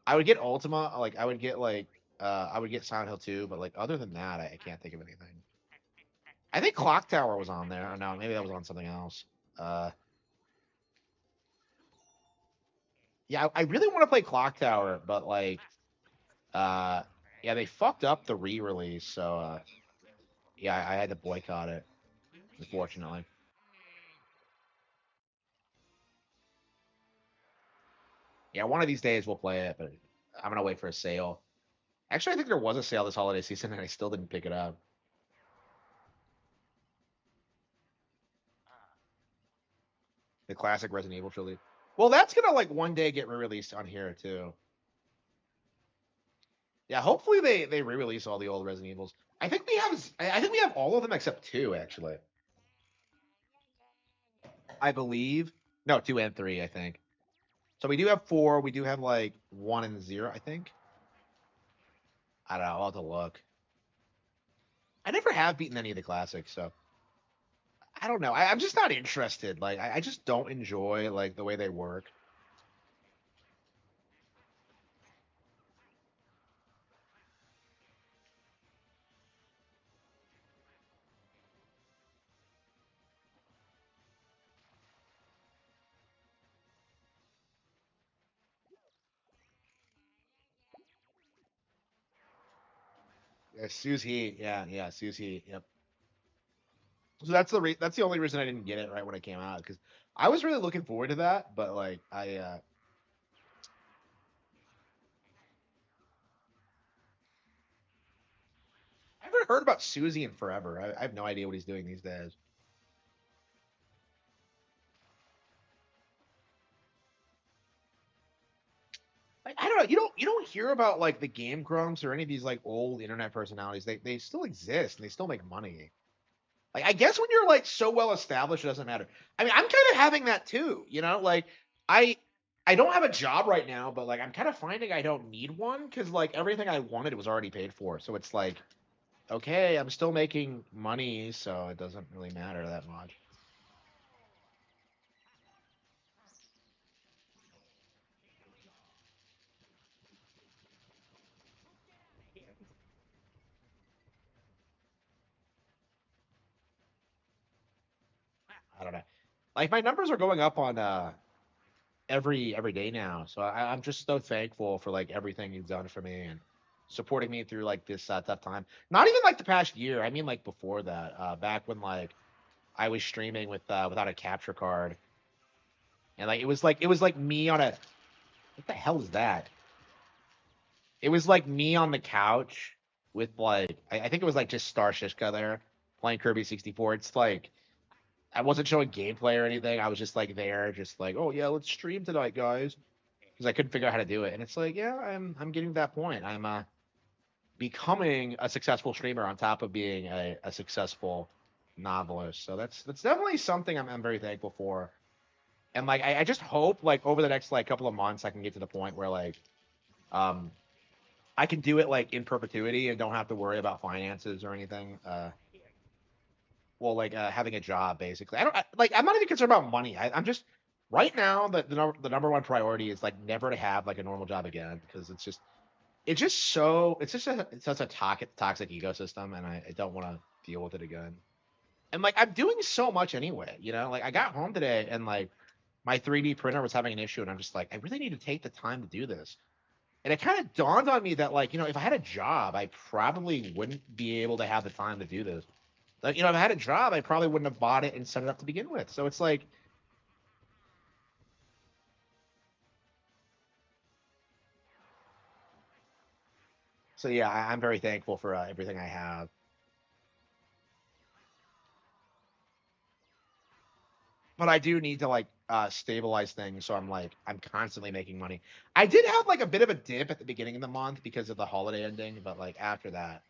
I would get Ultima, like I would get Silent Hill 2, but like other than that, I can't think of anything. I think Clock Tower was on there. Or no, maybe that was on something else. Uh, yeah, I really want to play Clock Tower, but like. Uh, yeah, they fucked up the re-release, so yeah, I had to boycott it, unfortunately. Yeah, one of these days we'll play it, but I'm gonna wait for a sale. Actually, I think there was a sale this holiday season, and I still didn't pick it up. The classic Resident Evil trilogy. Well, that's gonna like one day get re-released on here too. Yeah, hopefully they re-release all the old Resident Evils. I think we have all of them except two actually. I believe. No, two and three, I think. So we do have four. We do have like one and zero, I think. I don't know. I'll have to look. I never have beaten any of the classics, so I don't know. I'm just not interested. Like I just don't enjoy like the way they work. Yeah, Susie. Yeah, Susie. Yep. So that's the only reason I didn't get it right when it came out because I was really looking forward to that, but like I haven't heard about Susie in forever. I have no idea what he's doing these days. Like, I don't know. You don't hear about like the Game Grumps or any of these like old internet personalities. They still exist and they still make money. Like I guess when you're like so well established, it doesn't matter. I mean, I'm kind of having that too. Like I I don't have a job right now, but like I'm kind of finding I don't need one because like everything I wanted was already paid for. So it's like, okay, I'm still making money, so it doesn't really matter that much. I don't know. Like my numbers are going up on every day now. So I'm just so thankful for like everything you've done for me and supporting me through like this tough time. Not even like the past year. I mean like before that. Back when like I was streaming with without a capture card, and like it was like me on a what the hell is that? It was like me on the couch with like I think it was like just Star Shishka there playing Kirby 64. It's like I wasn't showing gameplay or anything. I was just like there, just like, oh yeah, let's stream tonight, guys. Because I couldn't figure out how to do it. And it's like, yeah, I'm getting to that point. I'm becoming a successful streamer on top of being a successful novelist. So that's definitely something I'm very thankful for. And like I just hope like over the next like couple of months I can get to the point where like um I can do it like in perpetuity and don't have to worry about finances or anything. Well, like having a job basically. Like I'm not even concerned about money. I'm just right now the number one priority is like never to have like a normal job again because it's just it's such a toxic ecosystem and I don't want to deal with it again. And like I'm doing so much anyway, like I got home today and like my 3D printer was having an issue and I'm just like I really need to take the time to do this. And it kind of dawned on me that like, if I had a job, I probably wouldn't be able to have the time to do this. Like, if I had a job, I probably wouldn't have bought it and set it up to begin with. So it's like, so yeah, I'm very thankful for everything I have. But I do need to like stabilize things, so I'm constantly making money. I did have like a bit of a dip at the beginning of the month because of the holiday ending, but like after that,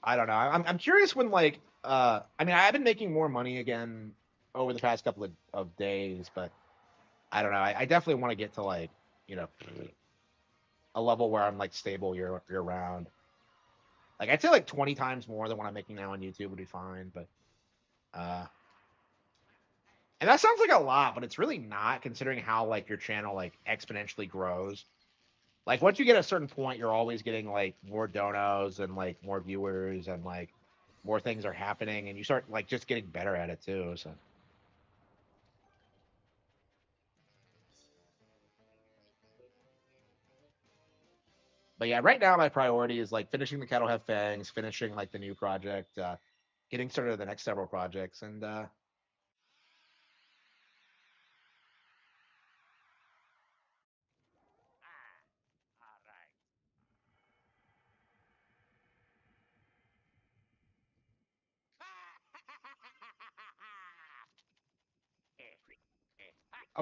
I don't know. I'm curious when like I mean I've been making more money again over the past couple of days, but I don't know. I definitely want to get to like, you know, a level where I'm like stable year round. Like I'd say like 20 times more than what I'm making now on YouTube would be fine, but uh and that sounds like a lot, but it's really not considering how like your channel like exponentially grows. Like once you get a certain point, you're always getting like more donos and like more viewers and like more things are happening and you start like just getting better at it too. So but yeah, right now my priority is like finishing the Cattle Have Fangs, finishing like the new project, getting started on the next several projects and oh,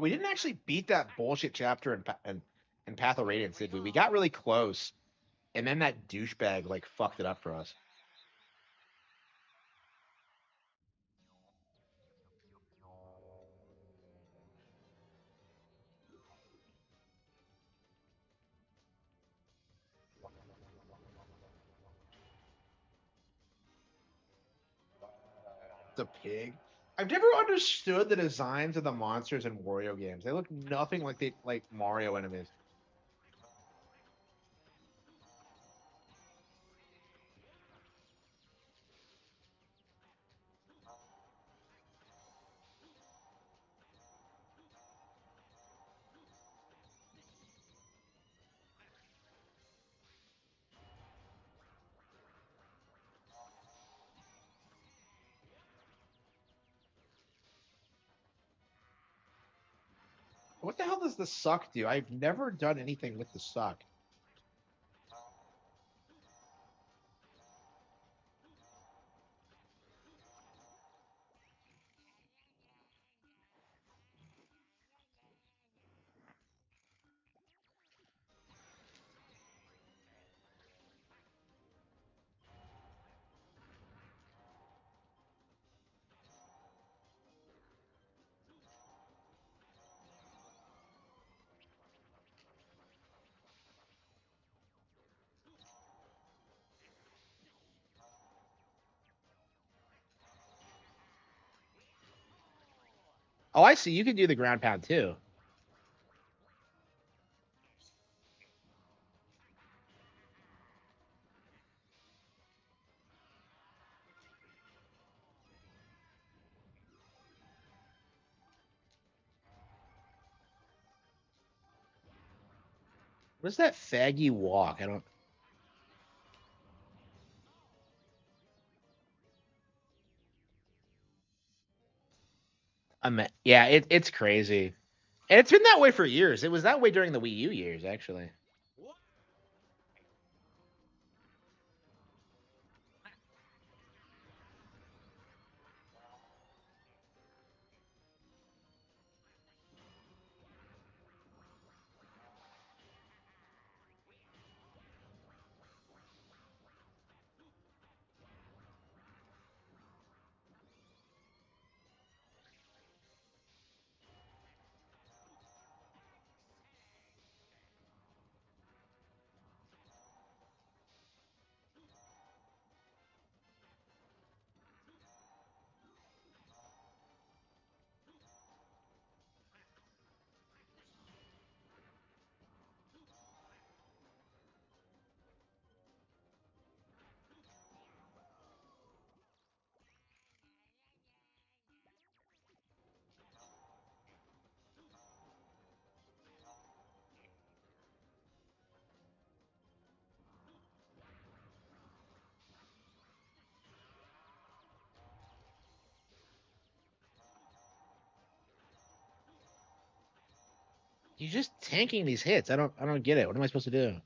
we didn't actually beat that bullshit chapter in Path of Radiance, did we? We got really close, and then that douchebag like fucked it up for us. The pig. I've never understood the designs of the monsters in Wario games. They look nothing like they like Mario enemies. What the hell does the suck do? I've never done anything with the suck. Oh, I see. You can do the ground pound too. What's that faggy walk? I don't. Yeah, it's crazy. And it's been that way for years. It was that way during the Wii U years, actually. You're just tanking these hits. I don't get it. What am I supposed to do?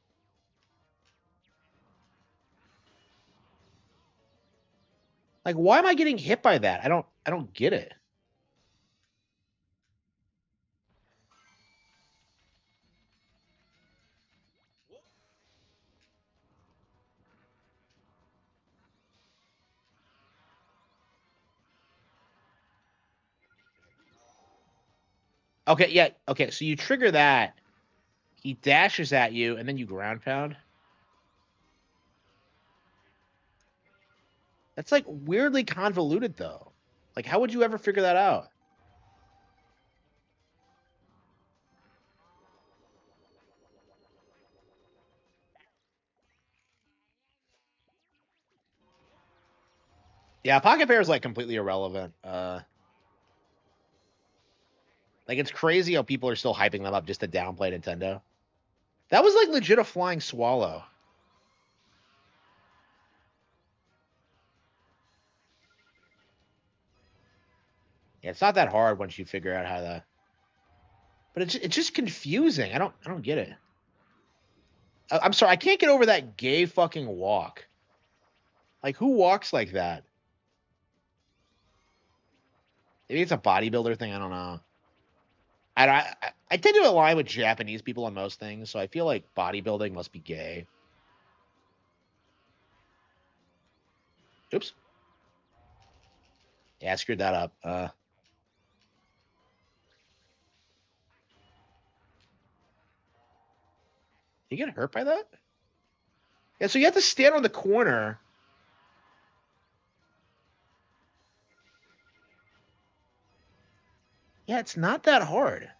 Like, why am I getting hit by that? I don't get it. Okay, yeah, okay, so you trigger that, he dashes at you, and then you ground pound. That's like weirdly convoluted though. Like, how would you ever figure that out? Yeah, Pocket Pair is like completely irrelevant. Like it's crazy how people are still hyping them up just to downplay Nintendo. That was like legit a flying swallow. Yeah, it's not that hard once you figure out how to. But it's just confusing. I don't get it. I'm sorry, I can't get over that gay fucking walk. Like who walks like that? Maybe it's a bodybuilder thing. I don't know. I tend to align with Japanese people on most things, so I feel like bodybuilding must be gay. Oops. Yeah, I screwed that up. You get hurt by that? Yeah, so you have to stand on the corner. Yeah, it's not that hard.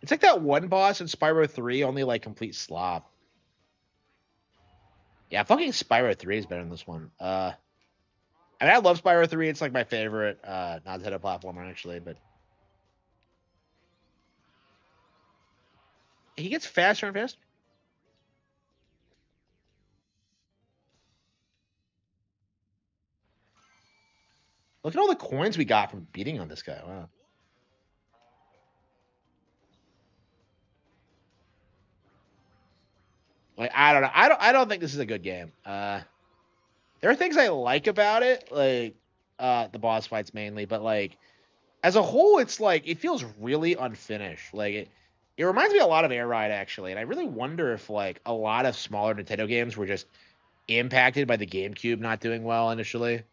It's like that one boss in Spyro 3, only like complete slop. Yeah, fucking Spyro 3 is better than this one. I mean, I love Spyro 3. It's like my favorite Nintendo platformer, actually. But he gets faster and faster. Look at all the coins we got from beating on this guy. Wow. Like I don't know. I don't think this is a good game. There are things I like about it, like the boss fights mainly, but like as a whole, it's like it feels really unfinished. Like it reminds me a lot of Air Ride actually, and I really wonder if like a lot of smaller Nintendo games were just impacted by the GameCube not doing well initially.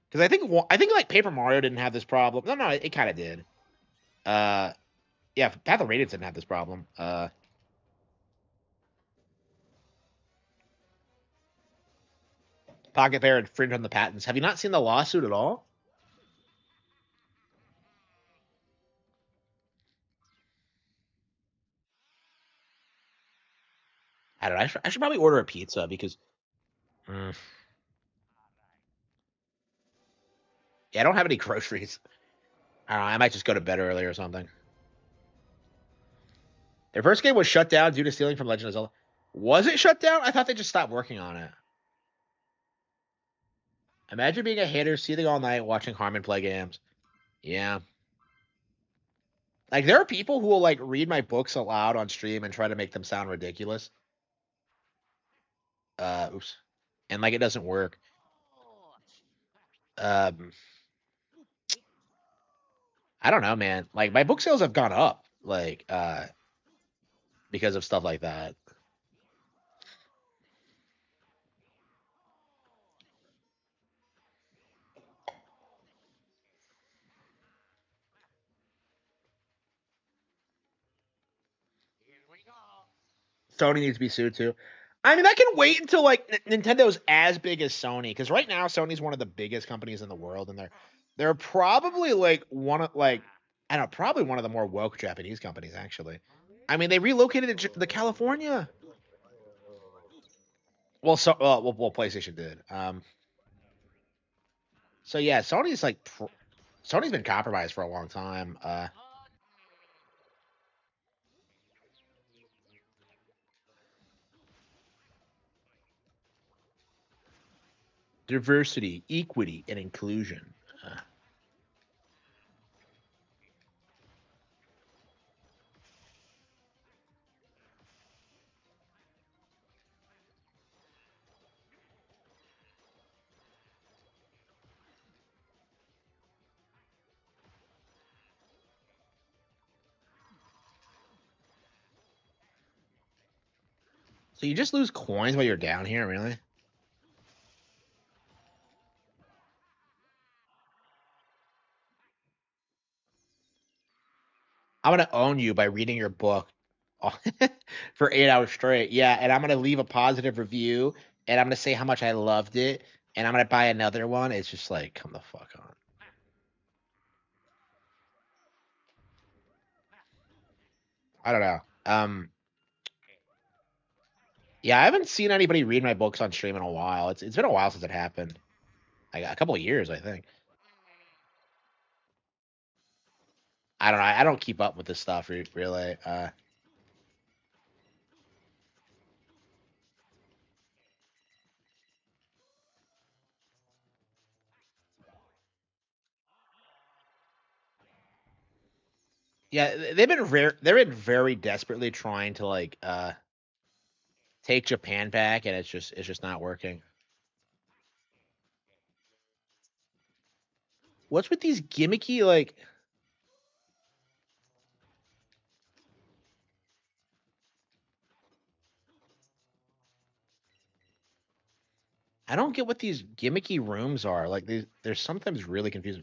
Because I think like Paper Mario didn't have this problem. No, it kind of did. Uh, yeah, Path of Radiance didn't have this problem. Pocket Bear infringed on the patents. Have you not seen the lawsuit at all? I don't know. I should probably order a pizza because yeah, I don't have any groceries. I don't know. I might just go to bed early or something. Their first game was shut down due to stealing from Legend of Zelda. Was it shut down? I thought they just stopped working on it. Imagine being a hater, sitting all night watching Harman play games. Yeah. Like, there are people who will, like, read my books aloud on stream and try to make them sound ridiculous. Oops. And, like, it doesn't work. I don't know, man. Like, my book sales have gone up, like, because of stuff like that. Sony needs to be sued too. I mean, that can wait until like Nintendo's as big as Sony, because right now Sony's one of the biggest companies in the world, and they're probably like one of like I don't know, probably one of the more woke Japanese companies actually. I mean, they relocated to California. Well, well, PlayStation did. So yeah, Sony's like Sony's been compromised for a long time. Diversity, equity, and inclusion. So you just lose coins while you're down here, really? I'm gonna own you by reading your book for 8 hours straight. Yeah, and I'm gonna leave a positive review, and I'm gonna say how much I loved it, and I'm gonna buy another one. It's just like, come the fuck on. I don't know. Yeah, I haven't seen anybody read my books on stream in a while. It's been a while since it happened. Like a couple of years, I think. I don't know. I don't keep up with this stuff really. Yeah, they've been very desperately trying to like take Japan back, and it's just not working. What's with these gimmicky like? I don't get what these gimmicky rooms are. Like they're sometimes really confusing.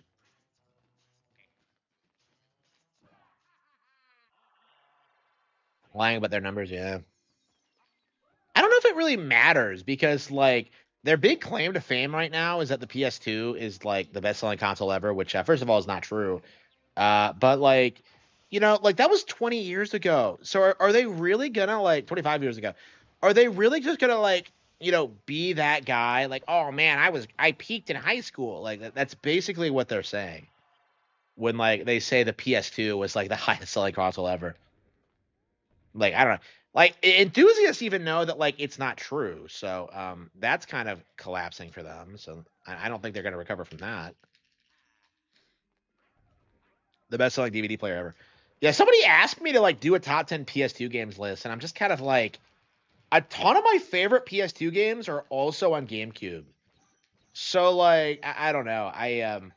Lying about their numbers, yeah. I don't know if it really matters because like their big claim to fame right now is that the PS2 is like the best selling console ever, which first of all is not true. But like, like that was 20 years ago. So are they really gonna 25 years ago? Are they really just gonna be that guy? Like, oh man, I peaked in high school. Like that's basically what they're saying when like they say the PS2 was like the highest selling console ever. Like I don't know. Like enthusiasts even know that like it's not true. So that's kind of collapsing for them. So I don't think they're gonna recover from that. The best selling DVD player ever. Yeah, somebody asked me to like do a top 10 PS2 games list, and I'm just kind of like a ton of my favorite PS2 games are also on GameCube. So like I don't know. I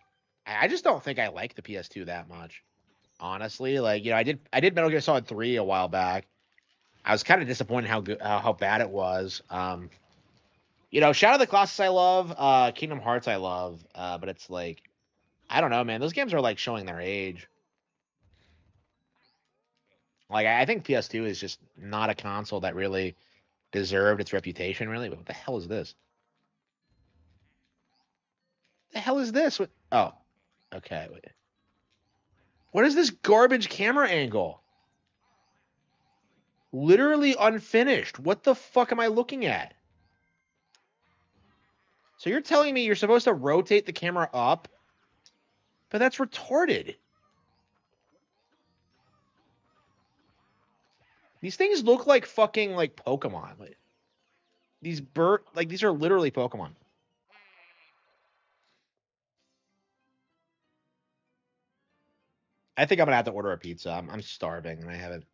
just don't think I like the PS2 that much. Honestly, like I did Metal Gear Solid 3 a while back. I was kind of disappointed how good how bad it was. Shadow of the Colossus I love, Kingdom Hearts I love, but it's like I don't know, man. Those games are like showing their age. Like I think PS2 is just not a console that really deserved its reputation. Really, what the hell is this? The hell is this? What? Oh, okay. Wait. What is this garbage camera angle? Literally unfinished. What the fuck am I looking at? So you're telling me you're supposed to rotate the camera up? But that's retarded. These things look like fucking like Pokemon. Like, these these are literally Pokemon. I think I'm gonna have to order a pizza. I'm starving and I haven't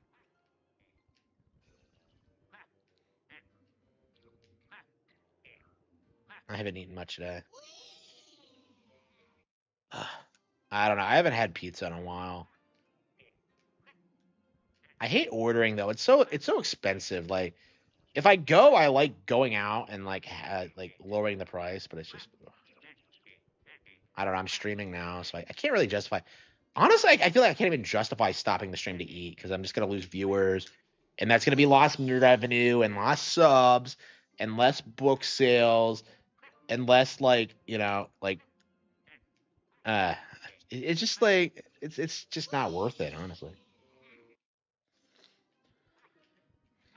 eaten much today. I don't know. I haven't had pizza in a while. I hate ordering though. It's so expensive. Like if I go, I like going out and like lowering the price, but it's just I don't know. I'm streaming now, so I can't really justify. Honestly, I feel like I can't even justify stopping the stream to eat because I'm just gonna lose viewers, and that's gonna be lost revenue and lost subs and less book sales and less it's just like it's just not worth it, honestly.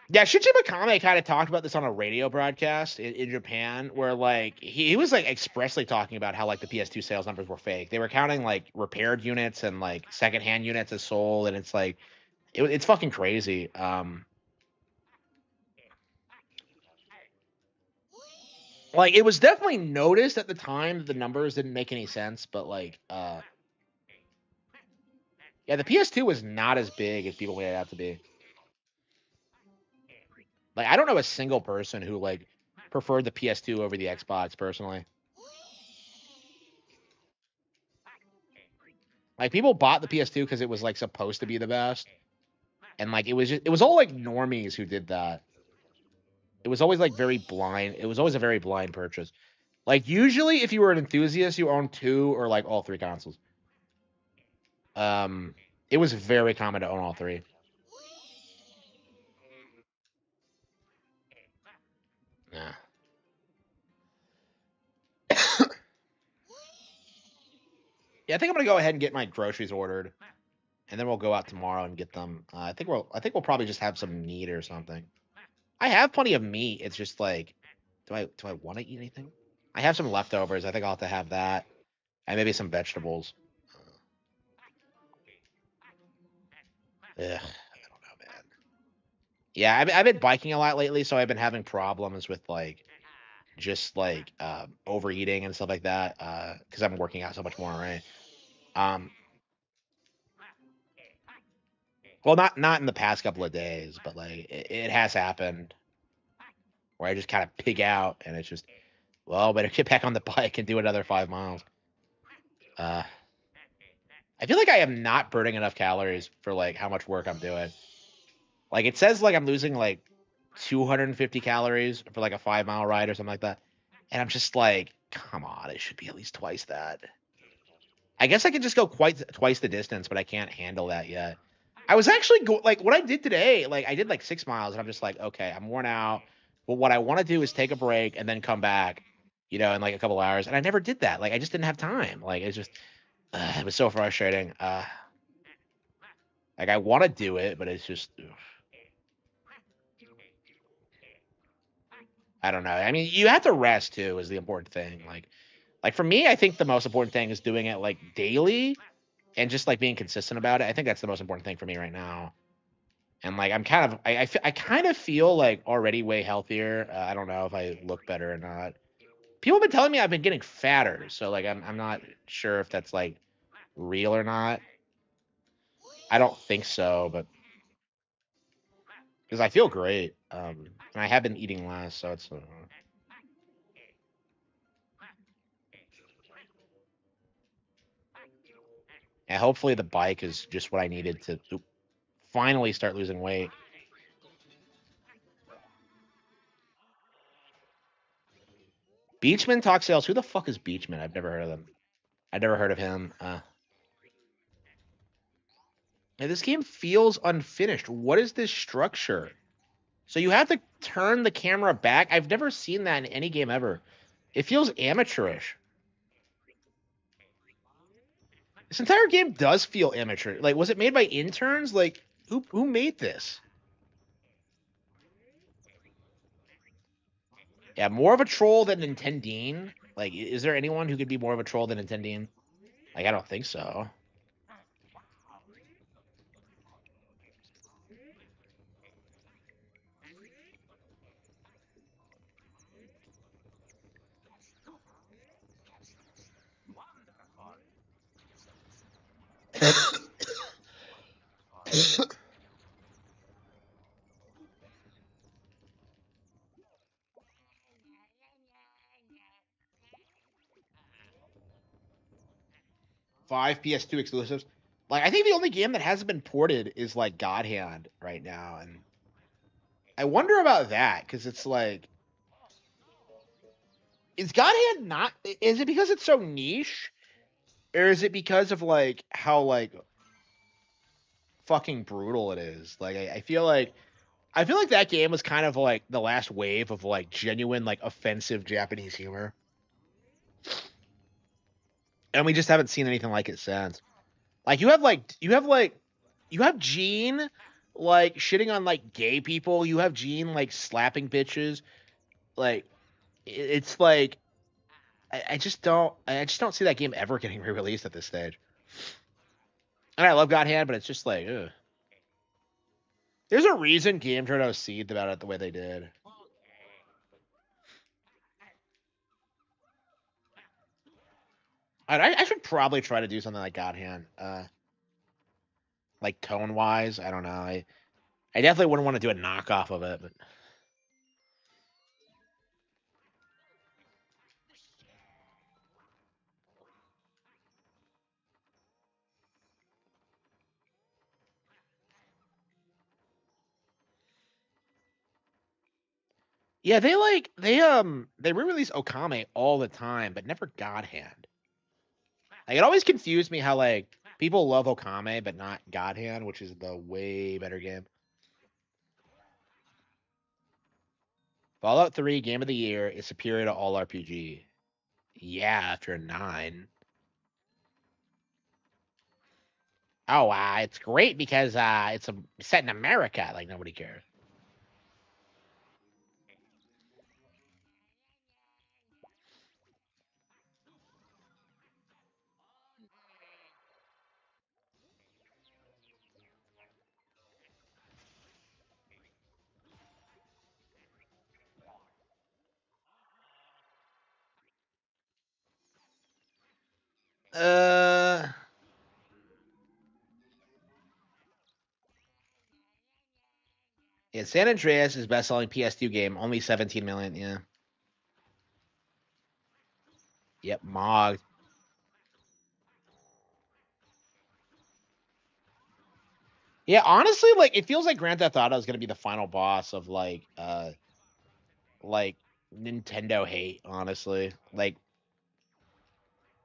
Yeah, Shinji Mikami kind of talked about this on a radio broadcast in Japan, where like he was like expressly talking about how like the PS2 sales numbers were fake. They were counting like repaired units and like secondhand units as sold, and it's like it's fucking crazy. Like it was definitely noticed at the time that the numbers didn't make any sense, but like yeah, the PS2 was not as big as people made it out to be. Like I don't know a single person who like preferred the PS2 over the Xbox personally. Like people bought the PS2 because it was like supposed to be the best, and like it was all like normies who did that. It was always like very blind. It was always a very blind purchase. Like usually, if you were an enthusiast, you owned 2 or like all 3 consoles. It was very common to own all 3. Yeah. Yeah, I think I'm gonna go ahead and get my groceries ordered, and then we'll go out tomorrow and get them. I think we'll probably just have some meat or something. I have plenty of meat. It's just like, do I want to eat anything? I have some leftovers. I think I'll have to have that, and maybe some vegetables. Ugh, I don't know, man. Yeah, I've been biking a lot lately, so I've been having problems with like just like overeating and stuff like that. Because I've been working out so much more, right? Um, well, not in the past couple of days, but like it has happened where I just kind of pig out, and it's just well, better get back on the bike and do another 5 miles. I feel like I am not burning enough calories for like how much work I'm doing. Like it says like I'm losing like 250 calories for like a 5 mile ride or something like that. And I'm just like, come on, it should be at least twice that. I guess I could just go twice the distance, but I can't handle that yet. I was actually like what I did today, like I did like 6 miles and I'm just like, okay, I'm worn out. But what I want to do is take a break and then come back, in like a couple hours. And I never did that. Like I just didn't have time. Like it's just it was so frustrating. Like I want to do it, but it's just I don't know. I mean, you have to rest too is the important thing. Like for me, I think the most important thing is doing it like daily and just like being consistent about it. I think that's the most important thing for me right now. And like I'm kind of I kind of feel like already way healthier. I don't know if I look better or not. People have been telling me I've been getting fatter, so like I'm not sure if that's like real or not. I don't think so, but because I feel great, and I have been eating less, so it's. And hopefully the bike is just what I needed to finally start losing weight. Beachman talk sales. Who the fuck is Beachman? I've never heard of them. I've never heard of him. This game feels unfinished. What is this structure? So you have to turn the camera back. I've never seen that in any game ever. It feels amateurish. This entire game does feel amateur. Like, was it made by interns? Like, who made this? Yeah, more of a troll than Nintendine. Like, is there anyone who could be more of a troll than Nintendine? Like, I don't think so. Five PS2 exclusives. Like, I think the only game that hasn't been ported is like God Hand right now, and I wonder about that because it's like, is God Hand not? Is it because it's so niche, or is it because of like how like fucking brutal it is? Like, I feel like that game was kind of like the last wave of like genuine like offensive Japanese humor, and we just haven't seen anything like it since. Like you have Gene like shitting on like gay people. You have Gene like slapping bitches. Like it's like I just don't see that game ever getting re-released at this stage. And I love God Hand, but it's just like, ugh. There's a reason Game Turtle seethed about it the way they did. I should probably try to do something like God Hand. Like tone wise, I don't know. I definitely wouldn't want to do a knockoff of it, but yeah, they re-release Okame all the time, but never God Hand. Like it always confused me how like people love Okame but not God Hand, which is the way better game. Fallout 3 Game of the Year is superior to all RPG. Yeah, after a 9. Oh, it's great because it's set in America. Like nobody cares. Uh, yeah, San Andreas is best-selling PS2 game, only 17 million. Yeah. Yep, Mog. Yeah, honestly, like it feels like Grand Theft Auto is gonna be the final boss of like Nintendo hate. Honestly, like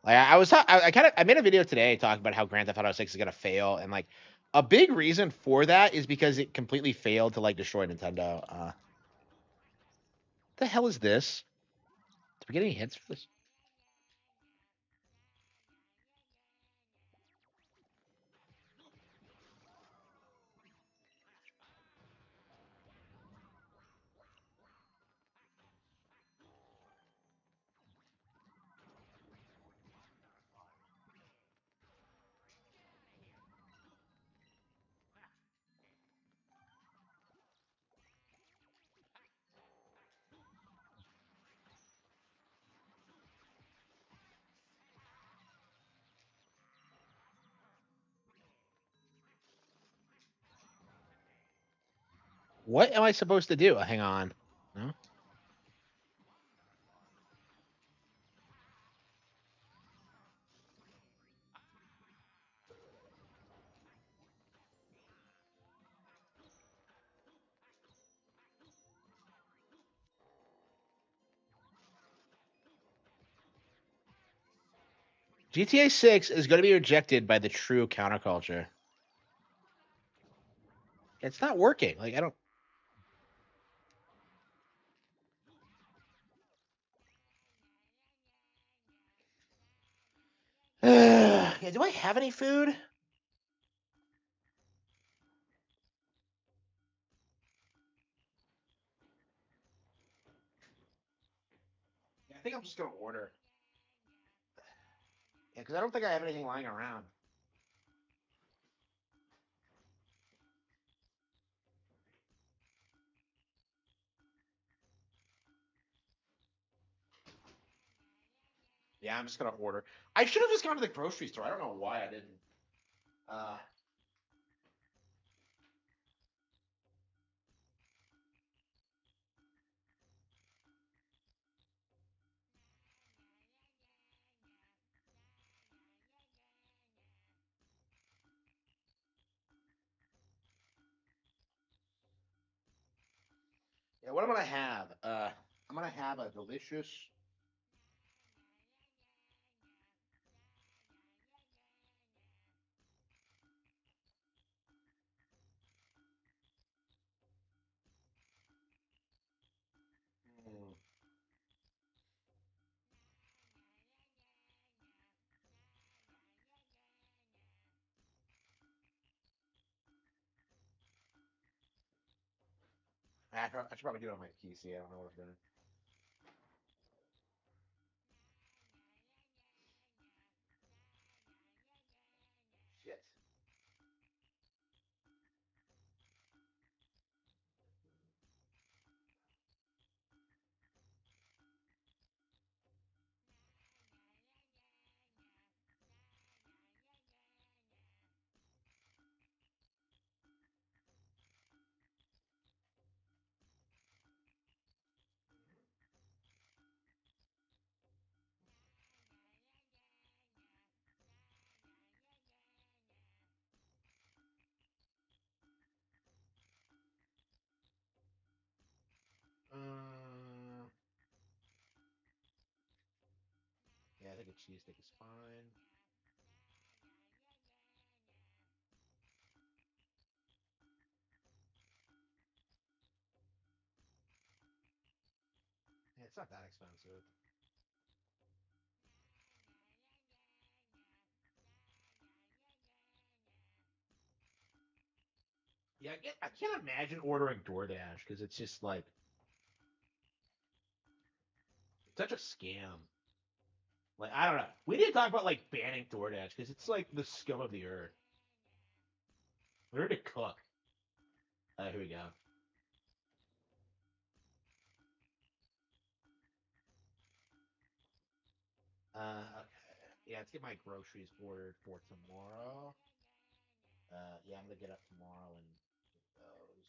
I kind of I made a video today talking about how Grand Theft Auto 6 is gonna fail, and like a big reason for that is because it completely failed to like destroy Nintendo. The hell is this? Do we get any hints for this? What am I supposed to do? Hang on. No? GTA 6 is going to be rejected by the true counterculture. It's not working. Like I don't. Yeah, do I have any food? Yeah, I think I'm just gonna order. Yeah, because I don't think I have anything lying around. Yeah, I'm just gonna order. I should have just gone to the grocery store. I don't know why I didn't. Yeah, what am I gonna have? I'm gonna have a delicious. Hmm. I should probably do it on my PC. I don't know what I'm doing. Shit. Yeah, I think a cheesesteak is fine. Yeah, it's not that expensive. Yeah, I can't imagine ordering DoorDash because it's just like such a scam. Like I don't know. We need to talk about like banning DoorDash because it's like the scum of the earth. Learn to cook. Here we go. Okay. Yeah, let's get my groceries ordered for tomorrow. Yeah, I'm gonna get up tomorrow and get those.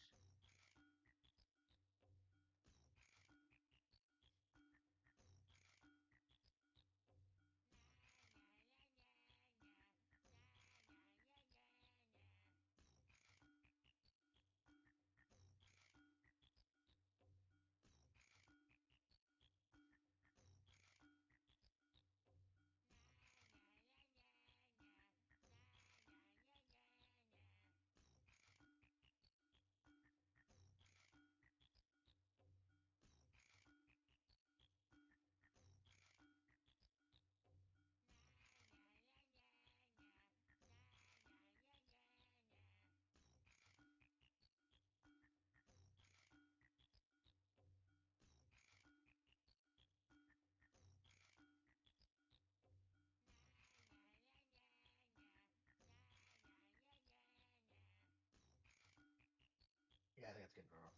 Yeah, I think it's good enough.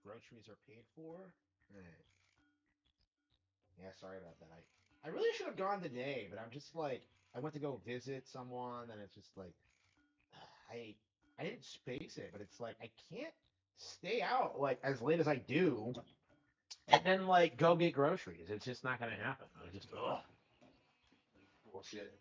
Groceries are paid for. Alright. Yeah, sorry about that. I really should have gone today, but I'm just like I went to go visit someone, and it's just like I I didn't space it, but it's like I can't stay out like as late as I do and then like go get groceries. It's just not gonna happen. I just bullshit.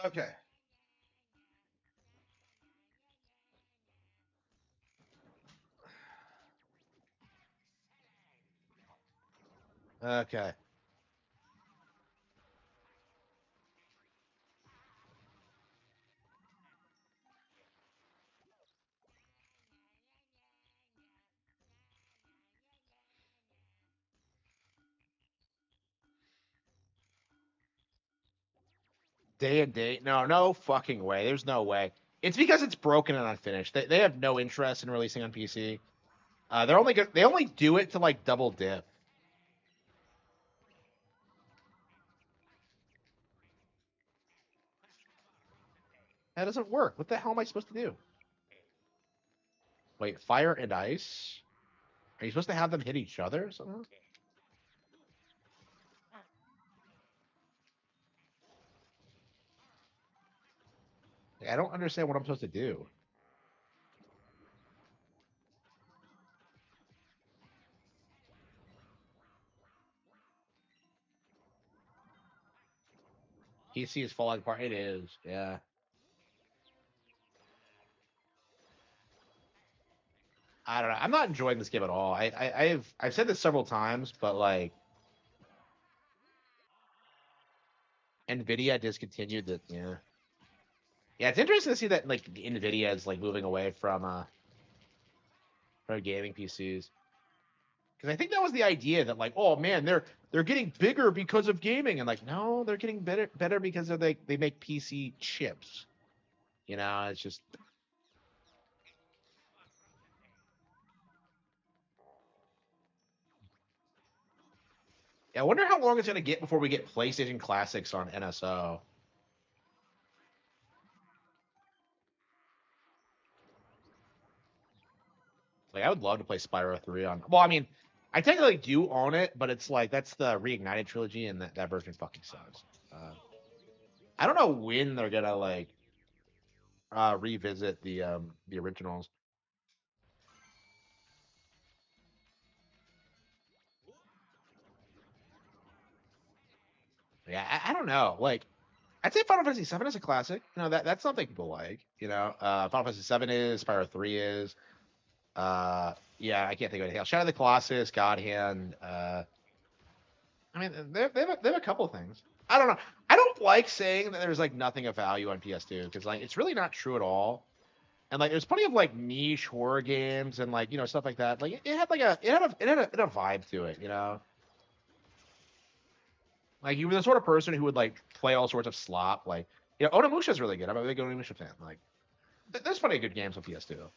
Okay. Okay. Day and date? No, no fucking way. There's no way. It's because it's broken and unfinished. They have no interest in releasing on PC. They only do it to like double dip. That doesn't work. What the hell am I supposed to do? Wait, fire and ice? Are you supposed to have them hit each other somehow? I don't understand what I'm supposed to do. PC is falling apart. It is, yeah. I don't know. I'm not enjoying this game at all. I've said this several times, but like Nvidia discontinued the yeah. Yeah, it's interesting to see that like Nvidia is like moving away from gaming PCs. Because I think that was the idea that like, oh man, they're getting bigger because of gaming, and like, no, they're getting better because of they make PC chips. You know, it's just yeah, I wonder how long it's gonna get before we get PlayStation Classics on NSO. Like, I would love to play Spyro 3 on. Well, I mean, I technically do own it, but it's like that's the Reignited trilogy, and that version fucking sucks. I don't know when they're gonna like revisit the originals. Yeah, I don't know. Like, I'd say Final Fantasy VII is a classic. You know, that's something people like. You know, Final Fantasy VII is, Spyro 3 is. Yeah, I can't think of anything else. Shadow of the Colossus, God Hand. I mean, they have a couple of things. I don't know. I don't like saying that there's like nothing of value on PS2 because like it's really not true at all. And like there's plenty of like niche horror games and like stuff like that. Like it had like a vibe to it, you know. Like you were the sort of person who would like play all sorts of slop. Like Onimusha's really good. I'm a big Onimusha fan. Like there's plenty of good games on PS2.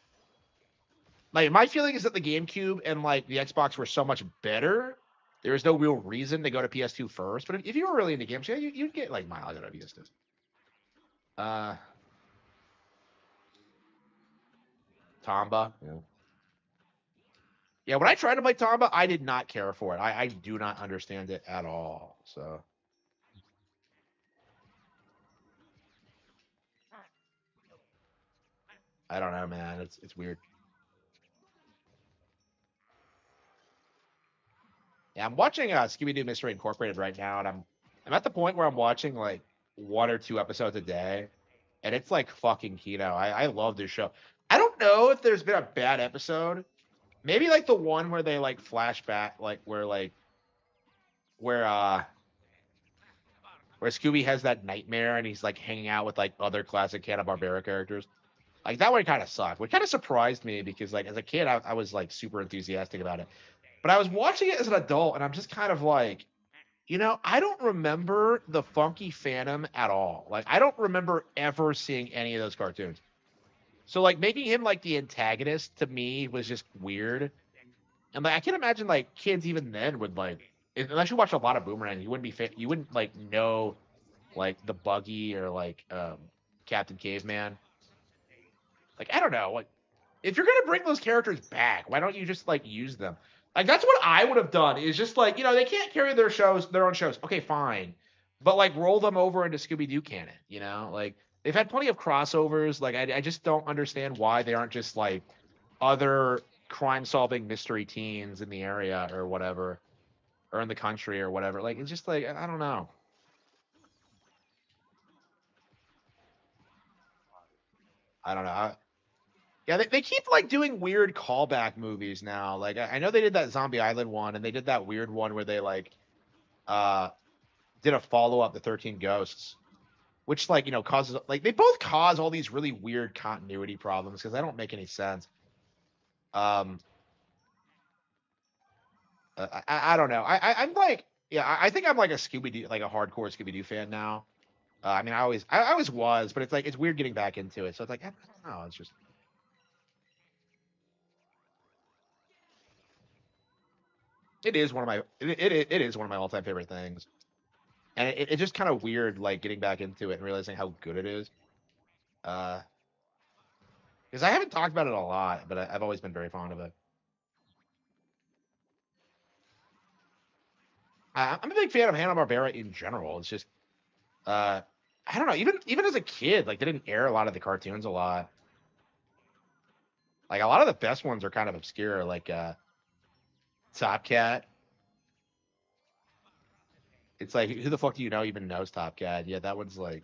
Like my feeling is that the GameCube and like the Xbox were so much better. There is no real reason to go to PS2 first. But if you were really into games, yeah, you'd get like mileage out of PS2. Tamba. Yeah. Yeah, when I tried to play Tamba, I did not care for it. I do not understand it at all. So I don't know, man. It's weird. Yeah, I'm watching Scooby Doo Mystery Incorporated right now, and I'm at the point where I'm watching like 1 or 2 episodes a day, and it's like fucking keto. I love this show. I don't know if there's been a bad episode. Maybe like the one where they like flashback, like where where Scooby has that nightmare and he's like hanging out with like other classic Hanna-Barbera characters. Like that one kind of sucked, which kind of surprised me because like as a kid I was like super enthusiastic about it. But I was watching it as an adult and I'm just kind of like, I don't remember the Funky Phantom at all. Like I don't remember ever seeing any of those cartoons. So like making him like the antagonist to me was just weird. And like I can imagine like kids even then would like unless you watch a lot of Boomerang, you wouldn't like know like the Buggy or like Captain Caveman. Like I don't know, like if you're gonna bring those characters back, why don't you just like use them? Like that's what I would have done. Is just like they can't carry their own shows. Okay, fine, but like roll them over into Scooby Doo canon. Like they've had plenty of crossovers. Like I just don't understand why they aren't just like other crime-solving mystery teens in the area or whatever, or in the country or whatever. Like it's just like I don't know. I don't know. Yeah, they keep like doing weird callback movies now. Like I know they did that Zombie Island one, and they did that weird one where they like uh did a follow up to 13 Ghosts, which like causes like they both cause all these really weird continuity problems because they don't make any sense. Um, I don't know. I'm like I think I'm like a Scooby Doo like a hardcore Scooby Doo fan now. I mean I always was, but it's like it's weird getting back into it. So it's like I don't know. It's just it is one of my it is one of my all time favorite things. And it's just kind of weird, like getting back into it and realizing how good it is. Because I haven't talked about it a lot, but I've always been very fond of it. I'm a big fan of Hanna Barbera in general. It's just, uh, I don't know. Even as a kid, like they didn't air a lot of the cartoons a lot. Like a lot of the best ones are kind of obscure, like Top Cat. It's like who the fuck do you know even knows Top Cat? Yeah, that one's like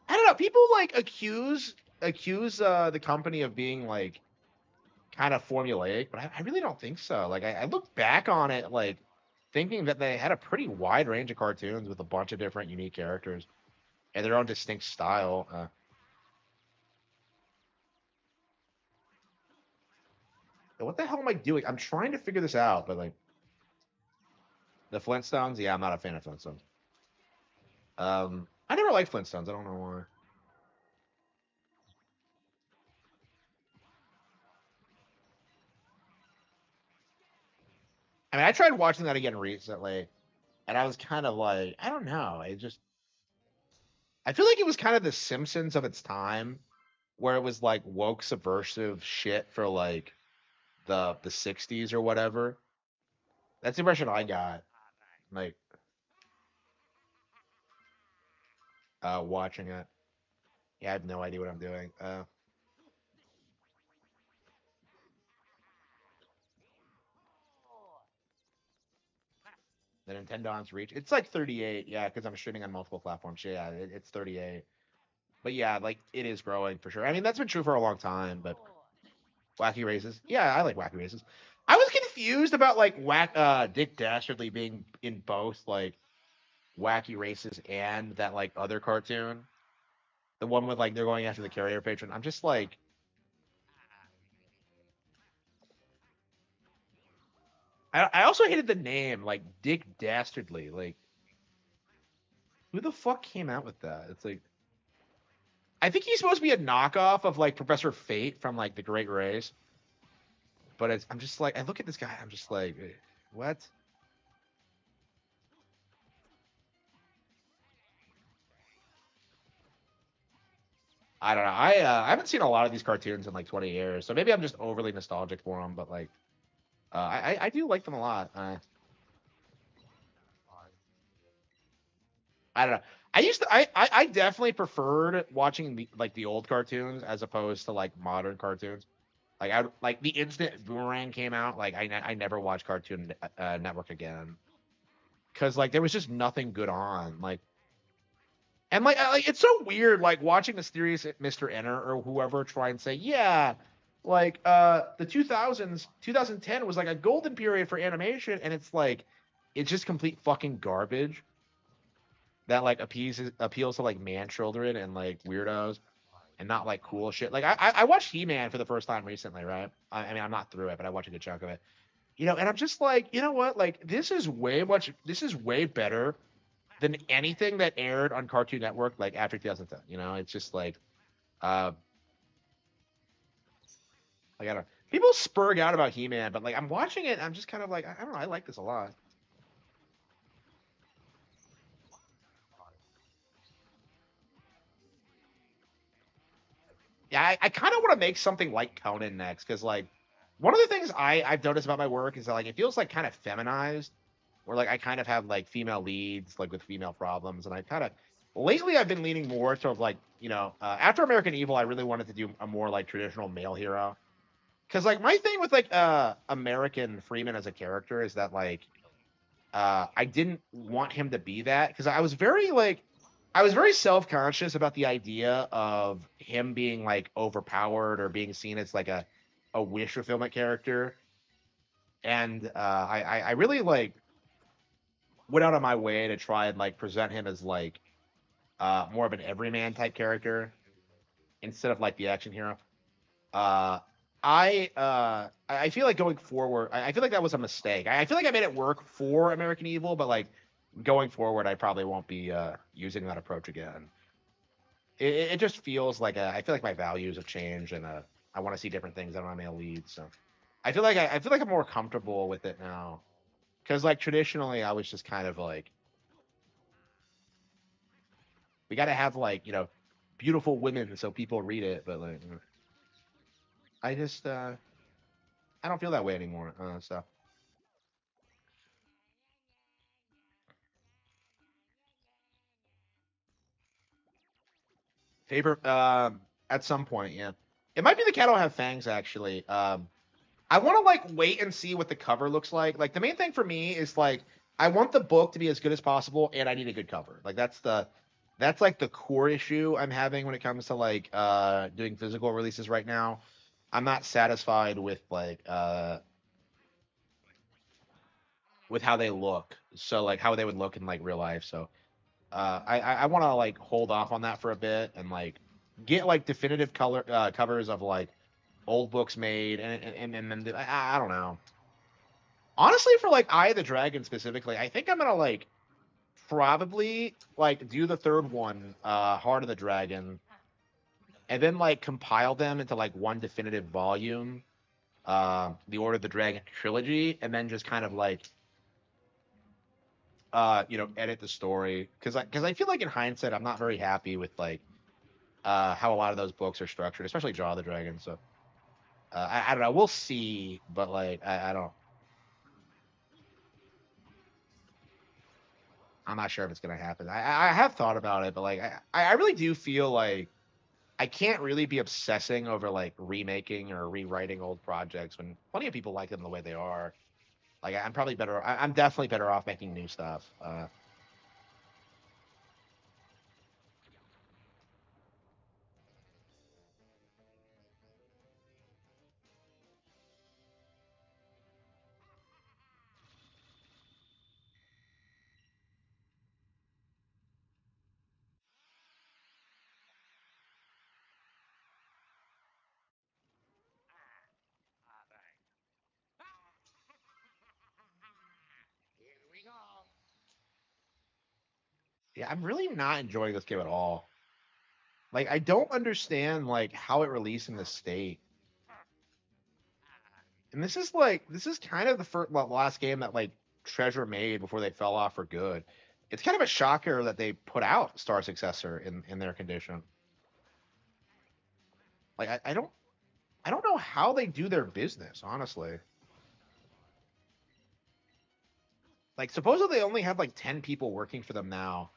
I don't know. People like accuse the company of being like kind of formulaic, but I really don't think so. Like I look back on it like thinking that they had a pretty wide range of cartoons with a bunch of different unique characters and their own distinct style. What the hell am I doing? I'm trying to figure this out, but like the Flintstones, yeah, I'm not a fan of Flintstones. I never liked Flintstones. I don't know why. I mean, I tried watching that again recently, and I was kind of like, I don't know. I feel like it was kind of the Simpsons of its time, where it was like woke subversive shit for like the 60s or whatever. That's the impression I got. Like watching it. Yeah, I have no idea what I'm doing. The Nintendo On's reach. It's like 38, yeah, because I'm streaming on multiple platforms. Yeah, it's 38. But yeah, like it is growing for sure. I mean, that's been true for a long time, but Wacky Races. Yeah, I like Wacky Races. I was confused about like Dick Dastardly being in both like Wacky Races and that like other cartoon. The one with like they're going after the carrier patron. I'm just like I also hated the name, like Dick Dastardly. Like who the fuck came out with that? It's like I think he's supposed to be a knockoff of like Professor Fate from like the Great Race. But I'm just like I look at this guy, I'm just like, what? I don't know. I haven't seen a lot of these cartoons in like 20 years, so maybe I'm just overly nostalgic for them. But like, I do like them a lot. I don't know. I definitely preferred watching the old cartoons as opposed to like modern cartoons. Like like the instant Boomerang came out, like I never watched Cartoon Network again because like there was just nothing good on like. And like it's so weird, like watching the series Mr. Enter or whoever try and say, yeah, like the 2000s, 2010 was like a golden period for animation, and it's like it's just complete fucking garbage that like appeals to like man children and like weirdos and not like cool shit. Like I watched He-Man for the first time recently, right? I mean I'm not through it, but I watched a good chunk of it. You know, and I'm just like, you know what? Like this is way better than anything that aired on Cartoon Network like after 2010. You know, it's just like I don't know. People spurg out about He-Man, but like I'm watching it, I'm just kind of like I don't know, I like this a lot. Yeah, I kind of want to make something like Conan next because like one of the things I've noticed about my work is that like it feels like kind of feminized, where like I kind of have like female leads like with female problems, and I kind of lately I've been leaning more toward like after American Evil I really wanted to do a more like traditional male hero because like my thing with like American Freeman as a character is that like I didn't want him to be that because I was very self-conscious about the idea of him being like overpowered or being seen as like a wish fulfillment character. And I really like went out of my way to try and like present him as like more of an everyman type character instead of like the action hero. Uh, I feel like going forward, I feel like that was a mistake. I feel like I made it work for American Evil, but like going forward, I probably won't be using that approach again. It just feels like I feel like my values have changed, and I want to see different things out of my male leads. So I feel like I'm more comfortable with it now, because like traditionally I was just kind of like we got to have like beautiful women so people read it, but like I just I don't feel that way anymore. So favorite at some point, yeah. It might be the cat don't have fangs actually. I want to like wait and see what the cover looks like. Like the main thing for me is like I want the book to be as good as possible, and I need a good cover. Like that's like the core issue I'm having when it comes to like doing physical releases right now. I'm not satisfied with how they look. So like how they would look in like real life. So I want to like hold off on that for a bit and like get like definitive color covers of like old books made and then I don't know. Honestly, for like Eye of the Dragon specifically, I think I'm gonna like probably like do the third one, Heart of the Dragon, and then like compile them into like one definitive volume, the Order of the Dragon trilogy, and then just kind of like edit the story because I feel like in hindsight I'm not very happy with like how a lot of those books are structured, especially Jaw of the Dragon. So I don't know, we'll see, but like I don't. I'm not sure if it's gonna happen. I have thought about it, but like I really do feel like I can't really be obsessing over like remaking or rewriting old projects when plenty of people like them the way they are. Like I'm probably better. I'm definitely better off making new stuff. Yeah, I'm really not enjoying this game at all. Like I don't understand like how it released in the state. And this is kind of the last game that like Treasure made before they fell off for good. It's kind of a shocker that they put out Star Successor in their condition. Like I don't know how they do their business, honestly. Like supposedly they only have like 10 people working for them now,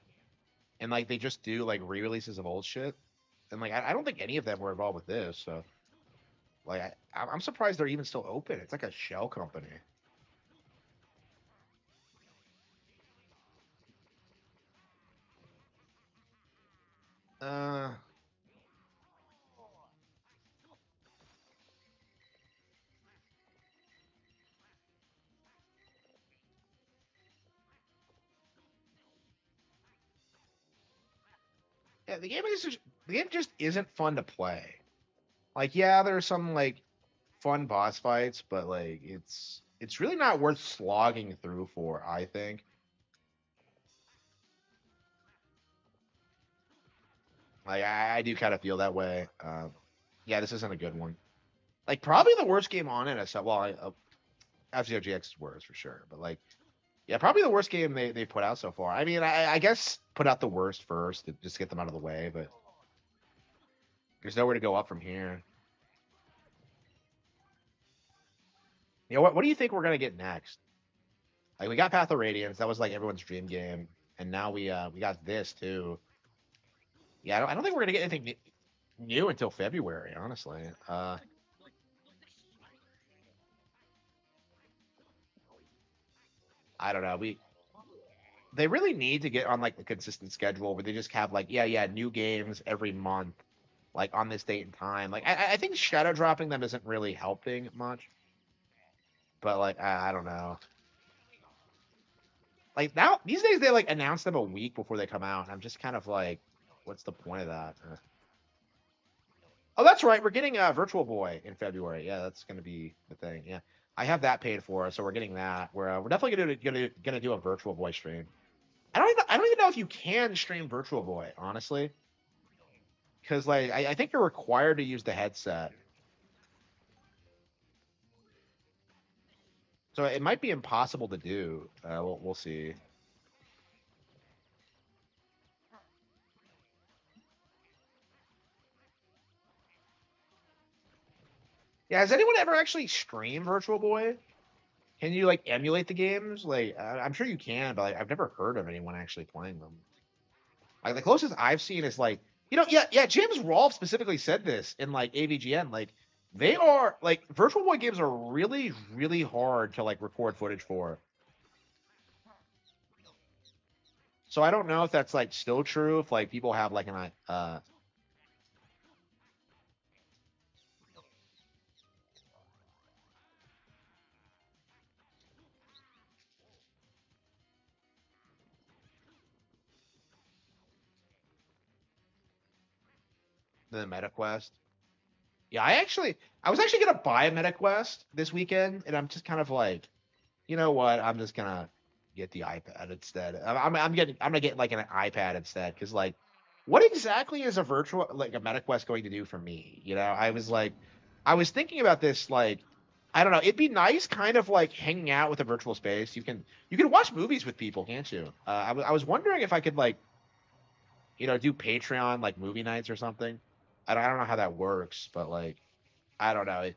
and like they just do like re-releases of old shit. And like I don't think any of them were involved with this, so like I'm surprised they're even still open. It's like a shell company. Uh, yeah, the game just isn't fun to play. Like, yeah, there's some like fun boss fights, but like it's really not worth slogging through for, I think. Like I do kind of feel that way. Yeah, this isn't a good one. Like probably the worst game on it. Well, F-Zero GX is worse for sure, but like yeah, probably the worst game they put out so far. I mean, I guess put out the worst first to just get them out of the way, but there's nowhere to go up from here. You know what? What do you think we're gonna get next? Like we got Path of Radiance, that was like everyone's dream game, and now we got this too. Yeah, I don't think we're gonna get anything new until February, honestly. I don't know. They really need to get on like a consistent schedule where they just have like yeah new games every month, like on this date and time. Like I think shadow dropping them isn't really helping much, but like I don't know. Like now these days they like announce them a week before they come out, and I'm just kind of like, what's the point of that? Oh, that's right. We're getting a Virtual Boy in February. Yeah, that's gonna be the thing. Yeah, I have that paid for, so we're getting that. We're definitely gonna do a Virtual Boy stream. I don't even know if you can stream Virtual Boy, honestly, because like I think you're required to use the headset, so it might be impossible to do. We'll see. Yeah, has anyone ever actually streamed Virtual Boy? Can you like emulate the games? Like I'm sure you can, but like, I've never heard of anyone actually playing them. Like the closest I've seen is like, yeah. James Rolfe specifically said this in like AVGN. Like they are like Virtual Boy games are really, really hard to like record footage for. So I don't know if that's like still true. If like people have like an the MetaQuest. Yeah, I was actually gonna buy a MetaQuest this weekend, and I'm just kind of like, you know what? I'm just gonna get the iPad instead. I'm gonna get like an iPad instead because like, what exactly is a virtual like a MetaQuest going to do for me? You know, I was thinking about this like, I don't know. It'd be nice, kind of like hanging out with a virtual space. You can watch movies with people, can't you? I was wondering if I could like, do Patreon like movie nights or something. I don't know how that works, but like, I don't know.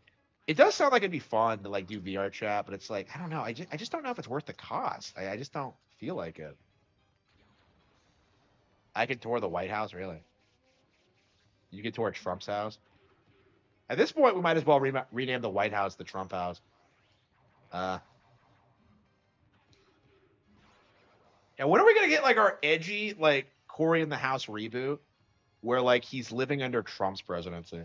It does sound like it'd be fun to like do VR chat, but it's like I don't know. I just don't know if it's worth the cost. I just don't feel like it. I could tour the White House, really. You could tour Trump's house. At this point, we might as well rename the White House the Trump House. Uh, And when are we gonna get like our edgy like Corey in the House reboot, where like he's living under Trump's presidency?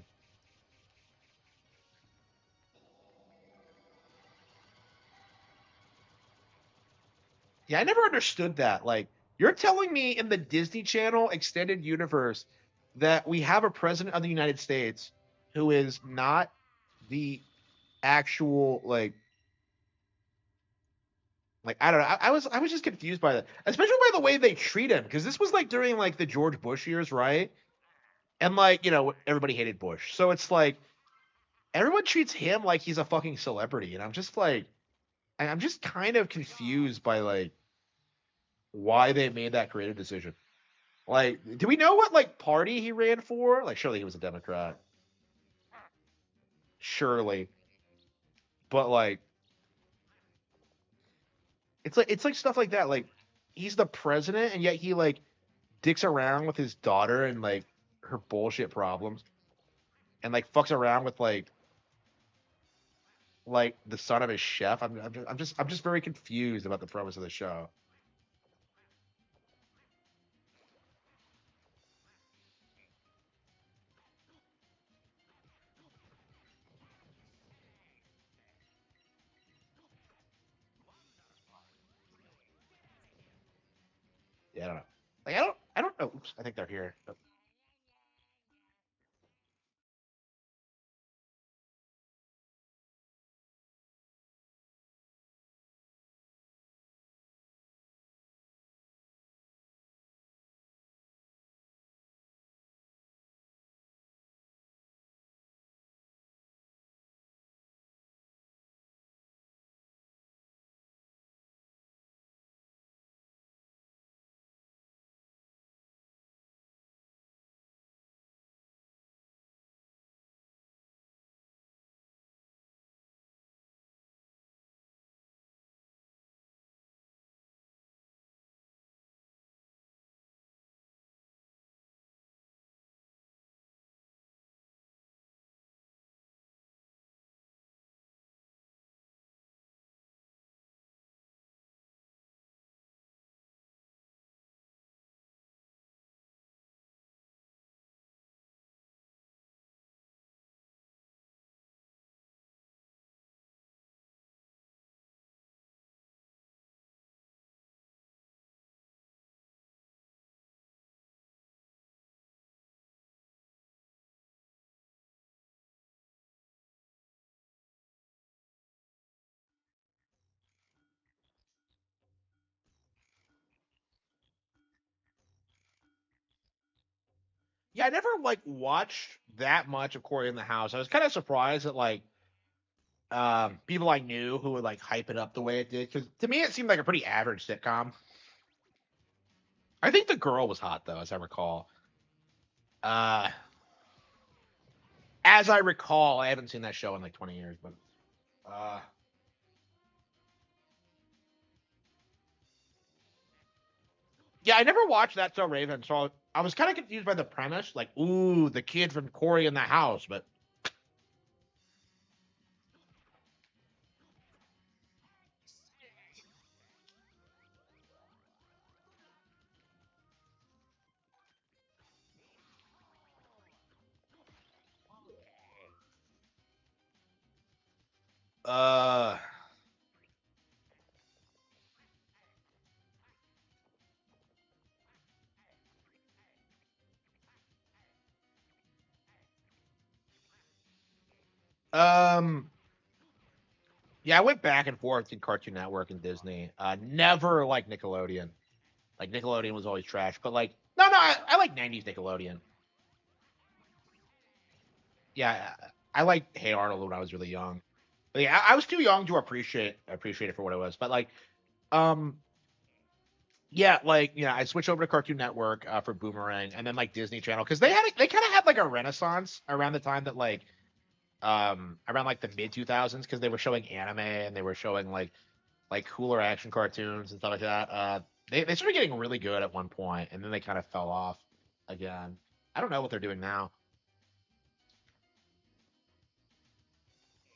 Yeah, I never understood that. Like, you're telling me in the Disney Channel extended universe that we have a president of the United States who is not the actual like I don't know. I was just confused by that, especially by the way they treat him, because this was like during like the George Bush years, right? And like everybody hated Bush, so it's like everyone treats him like he's a fucking celebrity, and I'm just like I'm just kind of confused by like why they made that creative decision. Like, do we know what like party he ran for? Like, surely he was a Democrat. Surely, but like, it's like stuff like that. Like, he's the president, and yet he like dicks around with his daughter and like her bullshit problems, and like fucks around with like the son of his chef. I'm just very confused about the premise of the show. Yeah, I don't know. Like, I don't know. Oops, I think they're here. Yeah, I never like watched that much of Corey in the House. I was kind of surprised that like people I knew who would like hype it up the way it did, because to me it seemed like a pretty average sitcom. I think the girl was hot though, as I recall. Uh, as I recall, I haven't seen that show in like 20 years, but uh, yeah, I never watched That So Raven, so I was kind of confused by the premise. Like, ooh, the kid from Corey in the House, but uh, um, yeah, I went back and forth in Cartoon Network and Disney. Never like Nickelodeon. Like Nickelodeon was always trash, but like no, I like '90s Nickelodeon. Yeah, I liked Hey Arnold when I was really young. But yeah, I was too young to appreciate it for what it was. But like, um, yeah, like I switched over to Cartoon Network for Boomerang, and then like Disney Channel, because they kind of had like a renaissance around the time that like around like the mid 2000s, because they were showing anime and they were showing like cooler action cartoons and stuff like that. They started getting really good at one point, and then they kind of fell off again. I don't know what they're doing now.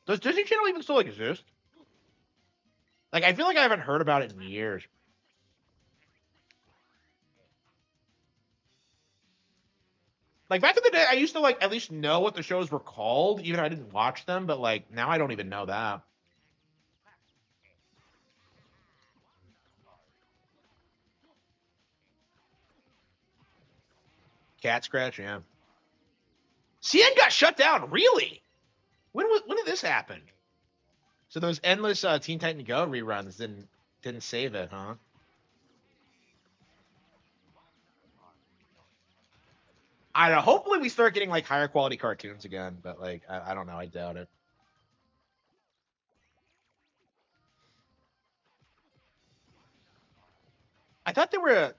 Does Disney Channel even still exist? Like, I feel like I haven't heard about it in years. Like back in the day, I used to like at least know what the shows were called, even if I didn't watch them. But like now, I don't even know that. Cat scratch, yeah. CN got shut down. Really? When did this happen? So those endless Teen Titan Go reruns didn't save it, huh? I don't know. Hopefully we start getting like higher quality cartoons again, but like I don't know. I doubt it. I thought they were.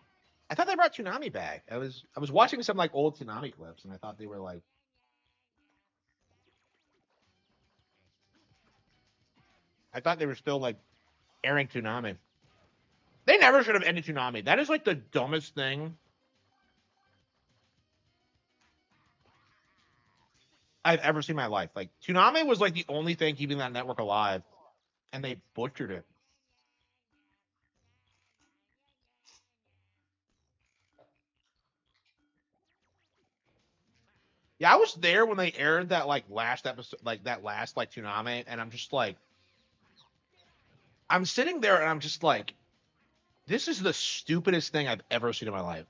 I thought they brought Toonami back. I was watching some like old Toonami clips, and I thought they were like. I thought they were still like airing Toonami. They never should have ended Toonami. That is like the dumbest thing I've ever seen in my life. Like Toonami was like the only thing keeping that network alive, and they butchered it. Yeah, I was there when they aired that like last episode, like that last like Toonami, and I'm just like, I'm sitting there and I'm just like, this is the stupidest thing I've ever seen in my life.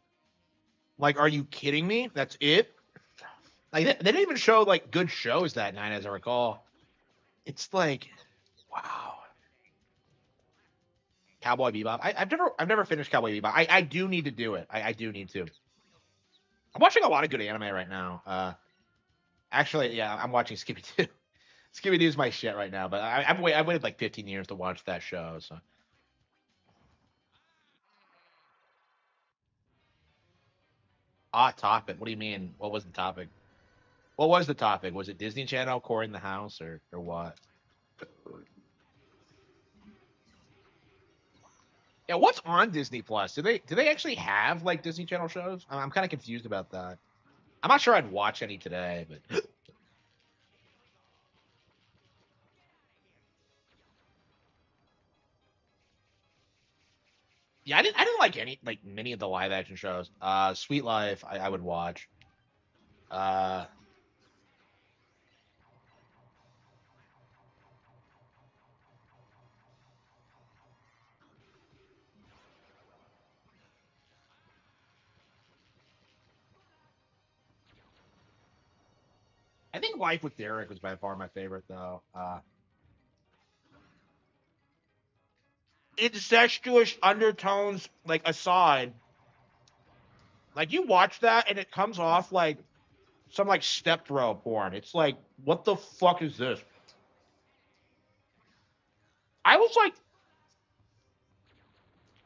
Like, are you kidding me? That's it? Like, they didn't even show like good shows that night, as I recall. It's like, wow. Cowboy Bebop. I've never finished Cowboy Bebop. I do need to do it. I do need to. I'm watching a lot of good anime right now. Actually, yeah, I'm watching Scooby Doo. Scooby Doo's my shit right now, but I've waited like 15 years to watch that show. So, topic. What do you mean? What was the topic? What was the topic? Was it Disney Channel, Corey in the House, or what? Yeah, what's on Disney Plus? Do they actually have like Disney Channel shows? I'm kind of confused about that. I'm not sure I'd watch any today, but yeah, I didn't like many of the live action shows. Sweet Life, I would watch. Uh, I think Life with Derek was by far my favorite though. Incestuous undertones like aside, like you watch that and it comes off like some like stepbro porn. It's like, what the fuck is this? I was like,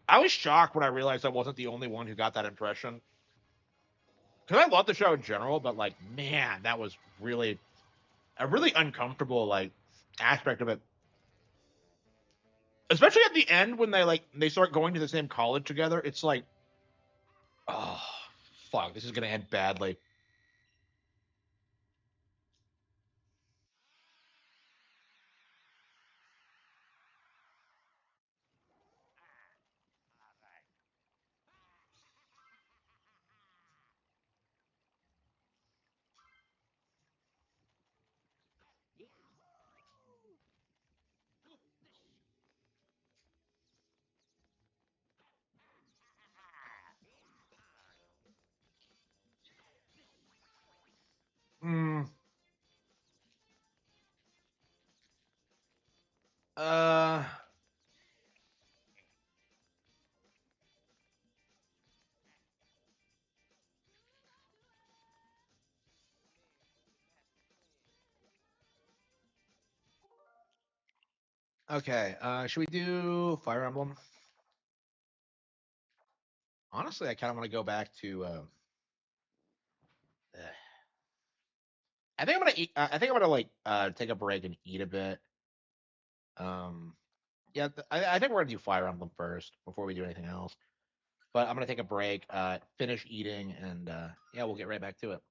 I was shocked when I realized I wasn't the only one who got that impression. Because I love the show in general, but like, man, that was really a really uncomfortable like aspect of it. Especially at the end when they start going to the same college together. It's like, oh fuck, this is gonna end badly. Hmm. Uh. Okay. Should we do Fire Emblem? Honestly, I kind of want to go back to. I think I'm gonna eat. I think I'm gonna like take a break and eat a bit. Um. Yeah, I think we're gonna do Fire Emblem first before we do anything else. But I'm gonna take a break, finish eating, and yeah, we'll get right back to it.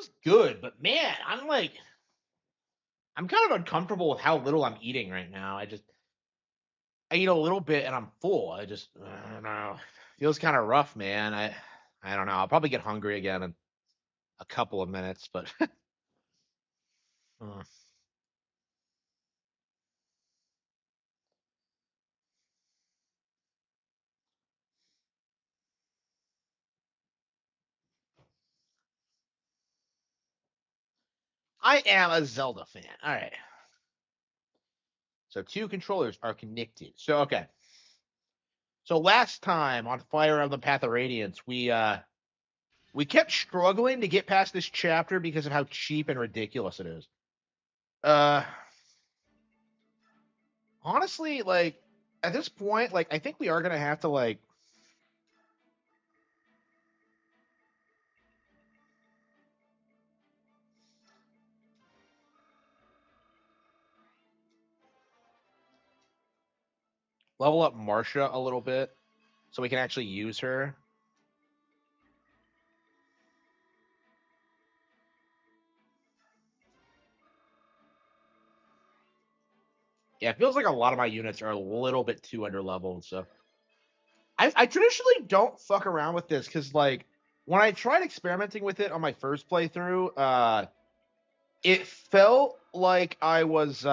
was good, but man, I'm kind of uncomfortable with how little I'm eating right now. I eat a little bit and I'm full. I don't know. Feels kind of rough, man. I don't know. I'll probably get hungry again in a couple of minutes, but uh, I am a Zelda fan. All right. So 2 controllers are connected. So okay. So last time on Fire Emblem Path of Radiance, we kept struggling to get past this chapter because of how cheap and ridiculous it is. Honestly, like at this point, like I think we are gonna have to like level up Marcia a little bit so we can actually use her. Yeah, it feels like a lot of my units are a little bit too under leveled. So I traditionally don't fuck around with this because like when I tried experimenting with it on my first playthrough, it felt like I was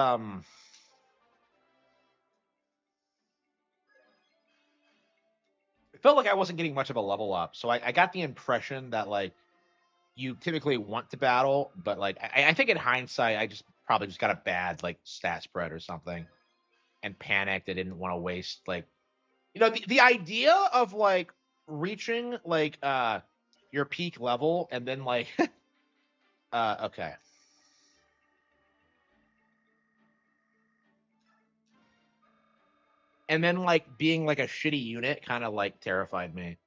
it felt like I wasn't getting much of a level up. So I got the impression that like you typically want to battle, but like I think in hindsight, I just probably just got a bad like stat spread or something and panicked. I didn't want to waste like the idea of like reaching like your peak level and then like okay. And then like being like a shitty unit kind of like terrified me.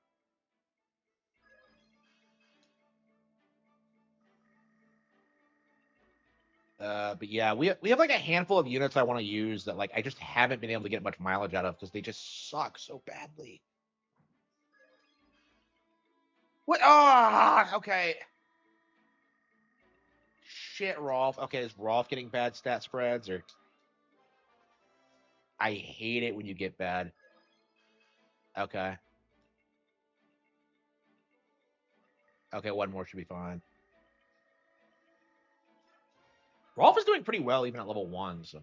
But yeah, we have like a handful of units I want to use that like I just haven't been able to get much mileage out of because they just suck so badly. What? Ah, okay. Shit, Rolf. Okay, is Rolf getting bad stat spreads or? I hate it when you get bad. Okay. Okay, one more should be fine. Rolf is doing pretty well even at level 1, so.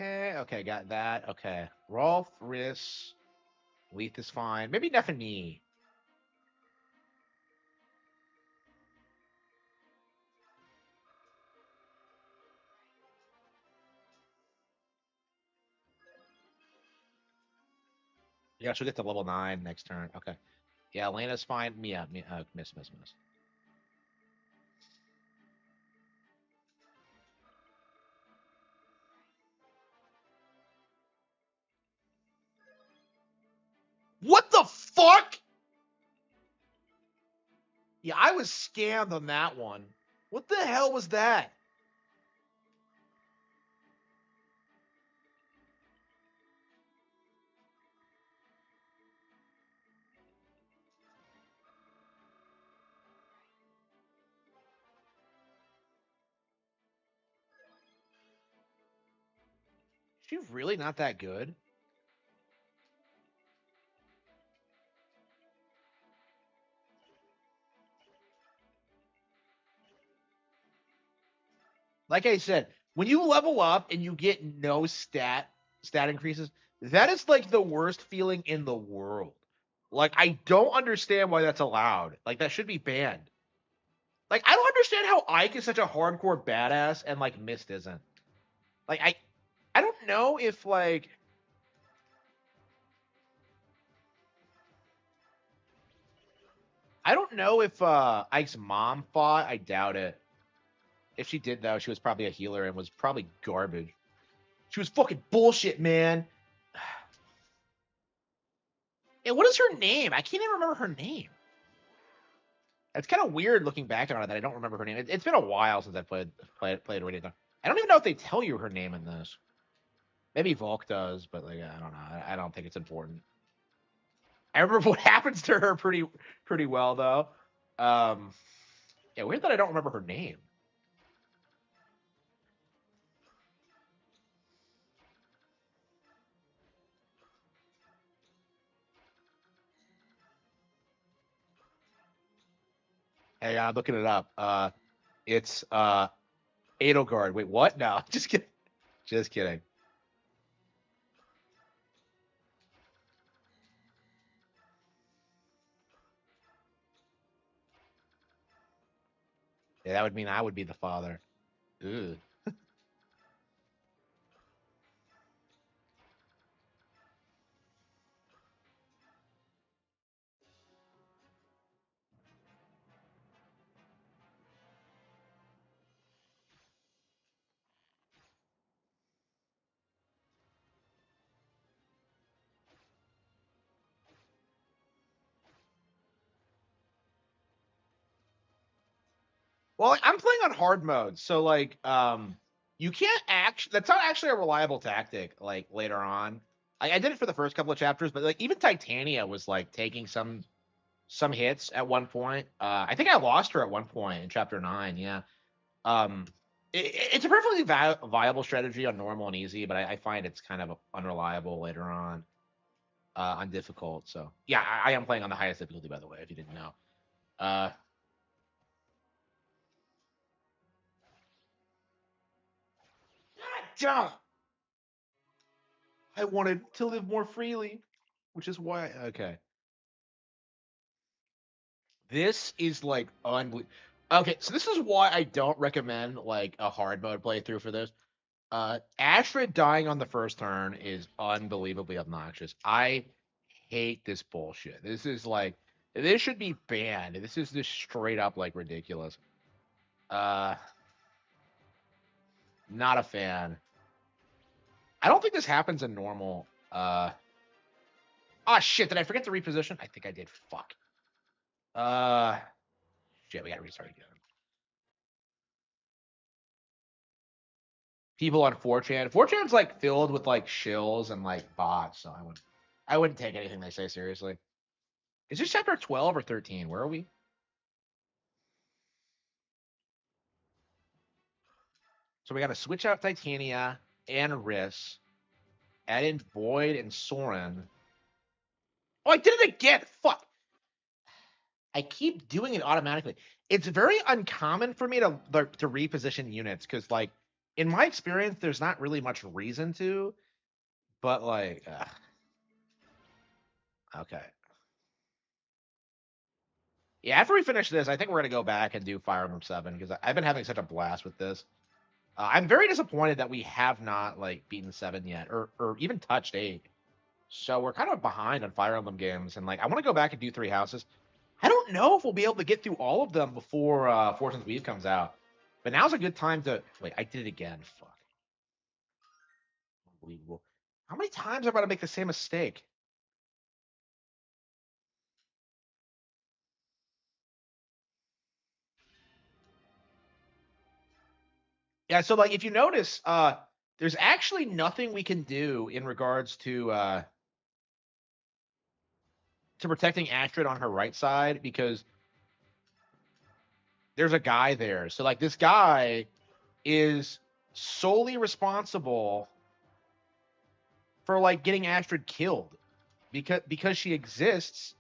Okay, got that. Okay. Rolf, Riss, Leith is fine. Maybe Nephany. Yeah, she'll get to level 9 next turn. Okay. Yeah, Elena's fine. Yeah, miss. What the fuck? Yeah, I was scammed on that one. What the hell was that? She's really not that good. Like I said, when you level up and you get no stat increases, that is like the worst feeling in the world. Like I don't understand why that's allowed. Like that should be banned. Like I don't understand how Ike is such a hardcore badass and like Mist isn't. Like I don't know if like I don't know if Ike's mom fought. I doubt it. If she did though, she was probably a healer and was probably garbage. She was fucking bullshit, man. And what is her name? I can't even remember her name. It's kind of weird looking back on it that I don't remember her name. It's been a while since I played Radio. I don't even know if they tell you her name in this. Maybe Volk does, but like I don't know. I don't think it's important. I remember what happens to her pretty well though. Yeah, weird that I don't remember her name. Hey, I'm looking it up. It's Edelgard. Wait, what? No, just kidding. Just kidding. Yeah, that would mean I would be the father. Ugh. Well, I'm playing on hard mode, so like, you can't actually. That's not actually a reliable tactic. Like later on, I did it for the first couple of chapters, but like even Titania was like taking some hits at one point. I think I lost her at one point in chapter 9. Yeah. Um, it's a perfectly viable strategy on normal and easy, but I find it's kind of unreliable later on difficult. So yeah, I am playing on the highest difficulty, by the way, if you didn't know. God, I wanted to live more freely, which is why. Okay, this is like unbelievable. Okay, so this is why I don't recommend like a hard mode playthrough for this. Astrid dying on the first turn is unbelievably obnoxious. I hate this bullshit. This is like this should be banned. This is just straight up like ridiculous. Uh Not a fan. I don't think this happens in normal. Ah shit, did I forget to reposition? I think I did. Fuck. Uh Shit, we gotta restart again. People on 4chan. 4chan's like filled with like shills and like bots, so I wouldn't take anything they say seriously. Is this chapter 12 or 13? Where are we? So we got to switch out Titania and Riss, add in Void and Soren. Oh, I did it again. Fuck. I keep doing it automatically. It's very uncommon for me to reposition units because, like, in my experience, there's not really much reason to. But like, okay. Yeah, after we finish this, I think we're gonna go back and do Fire Emblem 7 because I've been having such a blast with this. I'm very disappointed that we have not like beaten 7 yet, or even touched 8. So we're kind of behind on Fire Emblem games, and like I want to go back and do 3 houses. I don't know if we'll be able to get through all of them before Fortune's Weave comes out. But now's a good time to wait. I did it again. Fuck. Unbelievable. How many times am I about to make the same mistake? Yeah. So like, if you notice, there's actually nothing we can do in regards to protecting Astrid on her right side because there's a guy there. So like, this guy is solely responsible for like getting Astrid killed because she exists.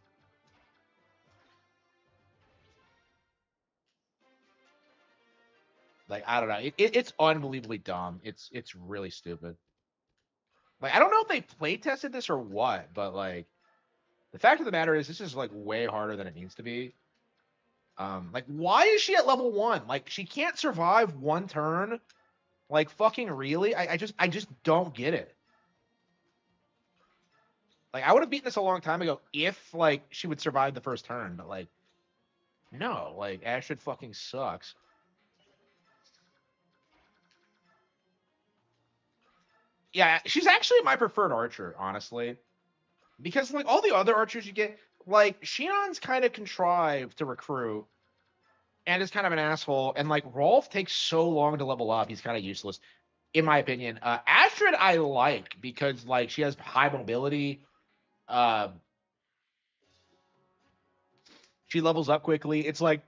Like, I don't know. It's unbelievably dumb. It's really stupid. Like, I don't know if they play tested this or what, but like the fact of the matter is this is like way harder than it needs to be. Like, why is she at level 1? Like, she can't survive one turn. Like, fucking really? I just don't get it. Like, I would have beaten this a long time ago if like she would survive the first turn, but like, no, like Astrid fucking sucks. Yeah, she's actually my preferred archer, honestly. Because like all the other archers you get, like Shion's kind of contrived to recruit and is kind of an asshole. And like Rolf takes so long to level up, he's kind of useless, in my opinion. Astrid I like because like she has high mobility. She levels up quickly. It's like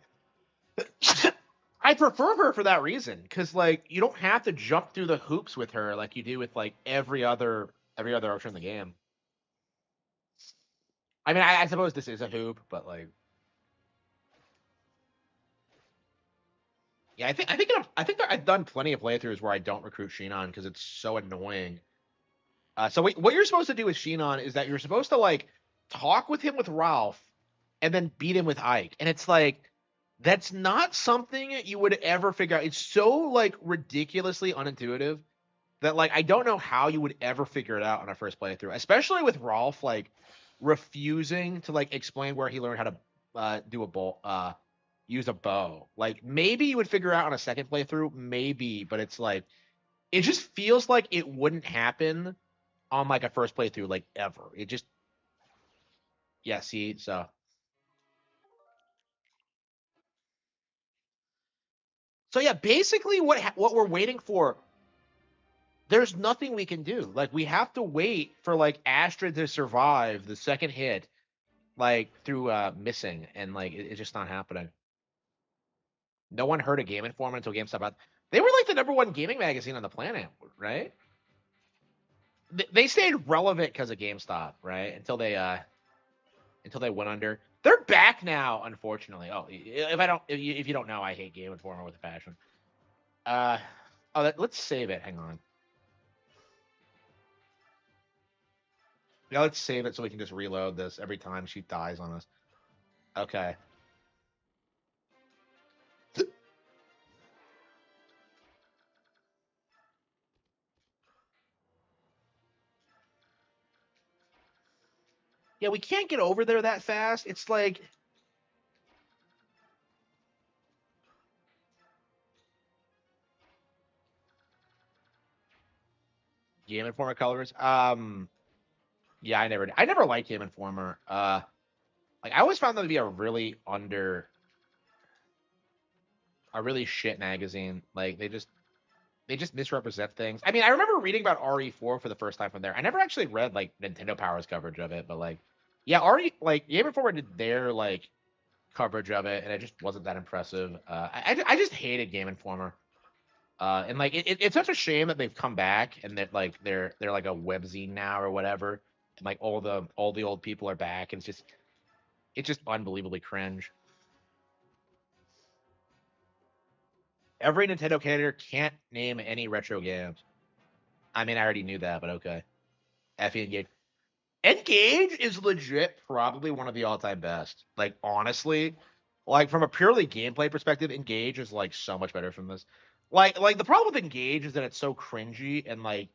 I prefer her for that reason, because like you don't have to jump through the hoops with her like you do with like every other archer in the game. I mean, I suppose this is a hoop, but like, yeah, I think I've done plenty of playthroughs where I don't recruit Shinon because it's so annoying. So what you're supposed to do with Shinon is that you're supposed to like talk with him with Ralph, and then beat him with Ike, and it's like that's not something you would ever figure out. It's so like ridiculously unintuitive that like I don't know how you would ever figure it out on a first playthrough, especially with Rolf like refusing to like explain where he learned how to do a bow, use a bow. Like maybe you would figure out on a second playthrough, maybe, but it's like it just feels like it wouldn't happen on like a first playthrough like ever. It just see, so yeah, basically what we're waiting for, there's nothing we can do. Like we have to wait for like Astrid to survive the second hit, like through missing, and like it's just not happening. No one heard of Game Informer until GameStop out. They were like the #1 gaming magazine on the planet, right? They stayed relevant because of GameStop, right? Until they went under. They're back now, unfortunately. Oh, if you don't know, I hate Game Informer with a passion. Let's save it. Hang on. Yeah, let's save it so we can just reload this every time she dies on us. Okay. Yeah, we can't get over there that fast. It's like Game Informer colors. Yeah, I never liked Game Informer. Like I always found them to be a really shit magazine. Like they just misrepresent things. I mean, I remember reading about RE4 for the first time from there. I never actually read like Nintendo Power's coverage of it, but like, yeah, like Game Informer did their like coverage of it, and it just wasn't that impressive. I just hated Game Informer. And like it's such a shame that they've come back and that like they're like a webzine now or whatever, and like all the old people are back, and it's just unbelievably cringe. Every Nintendo character can't name any retro games. I mean, I already knew that, but okay. Effie Engage. Engage is legit probably one of the all-time best. Like honestly, like from a purely gameplay perspective, Engage is like so much better from this. Like the problem with Engage is that it's so cringy and like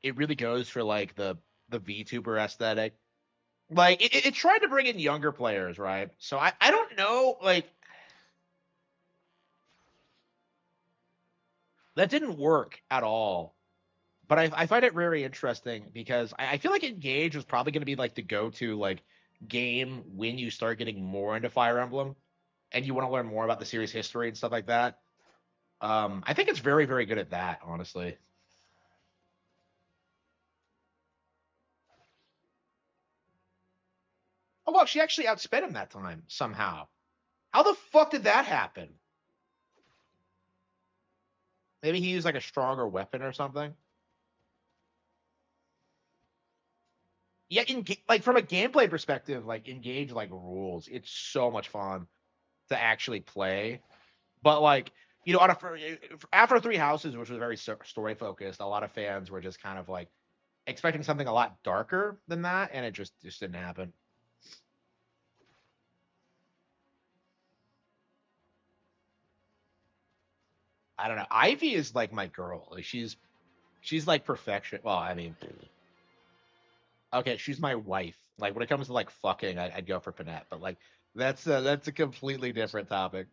it really goes for like the VTuber aesthetic. Like it tried to bring in younger players, right? So I don't know, like that didn't work at all. But I find it very interesting because I feel like Engage was probably going to be like the go-to like game when you start getting more into Fire Emblem and you want to learn more about the series history and stuff like that. I think it's very, very good at that, honestly. Oh, well, she actually outsped him that time somehow. How the fuck did that happen? Maybe he used like a stronger weapon or something. Yeah, like from a gameplay perspective, like Engage like rules. It's so much fun to actually play. But like, you know, after Three Houses, which was very story focused, a lot of fans were just kind of like expecting something a lot darker than that, and it just didn't happen. I don't know. Ivy is like my girl. Like she's like perfection. Well, I mean, okay, she's my wife. Like when it comes to like fucking, I'd go for Panette, but like that's a completely different topic.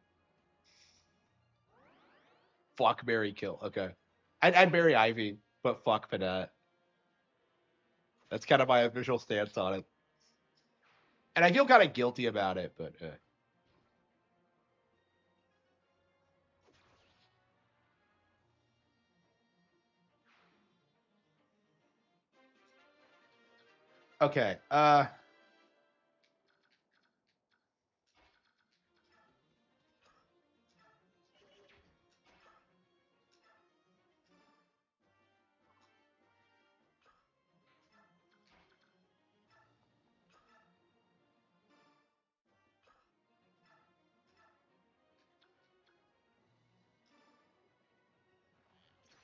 Fuck, Mary, kill. Okay, I'd marry Ivy, but fuck Panette. That's kind of my official stance on it, and I feel kind of guilty about it, but. Okay.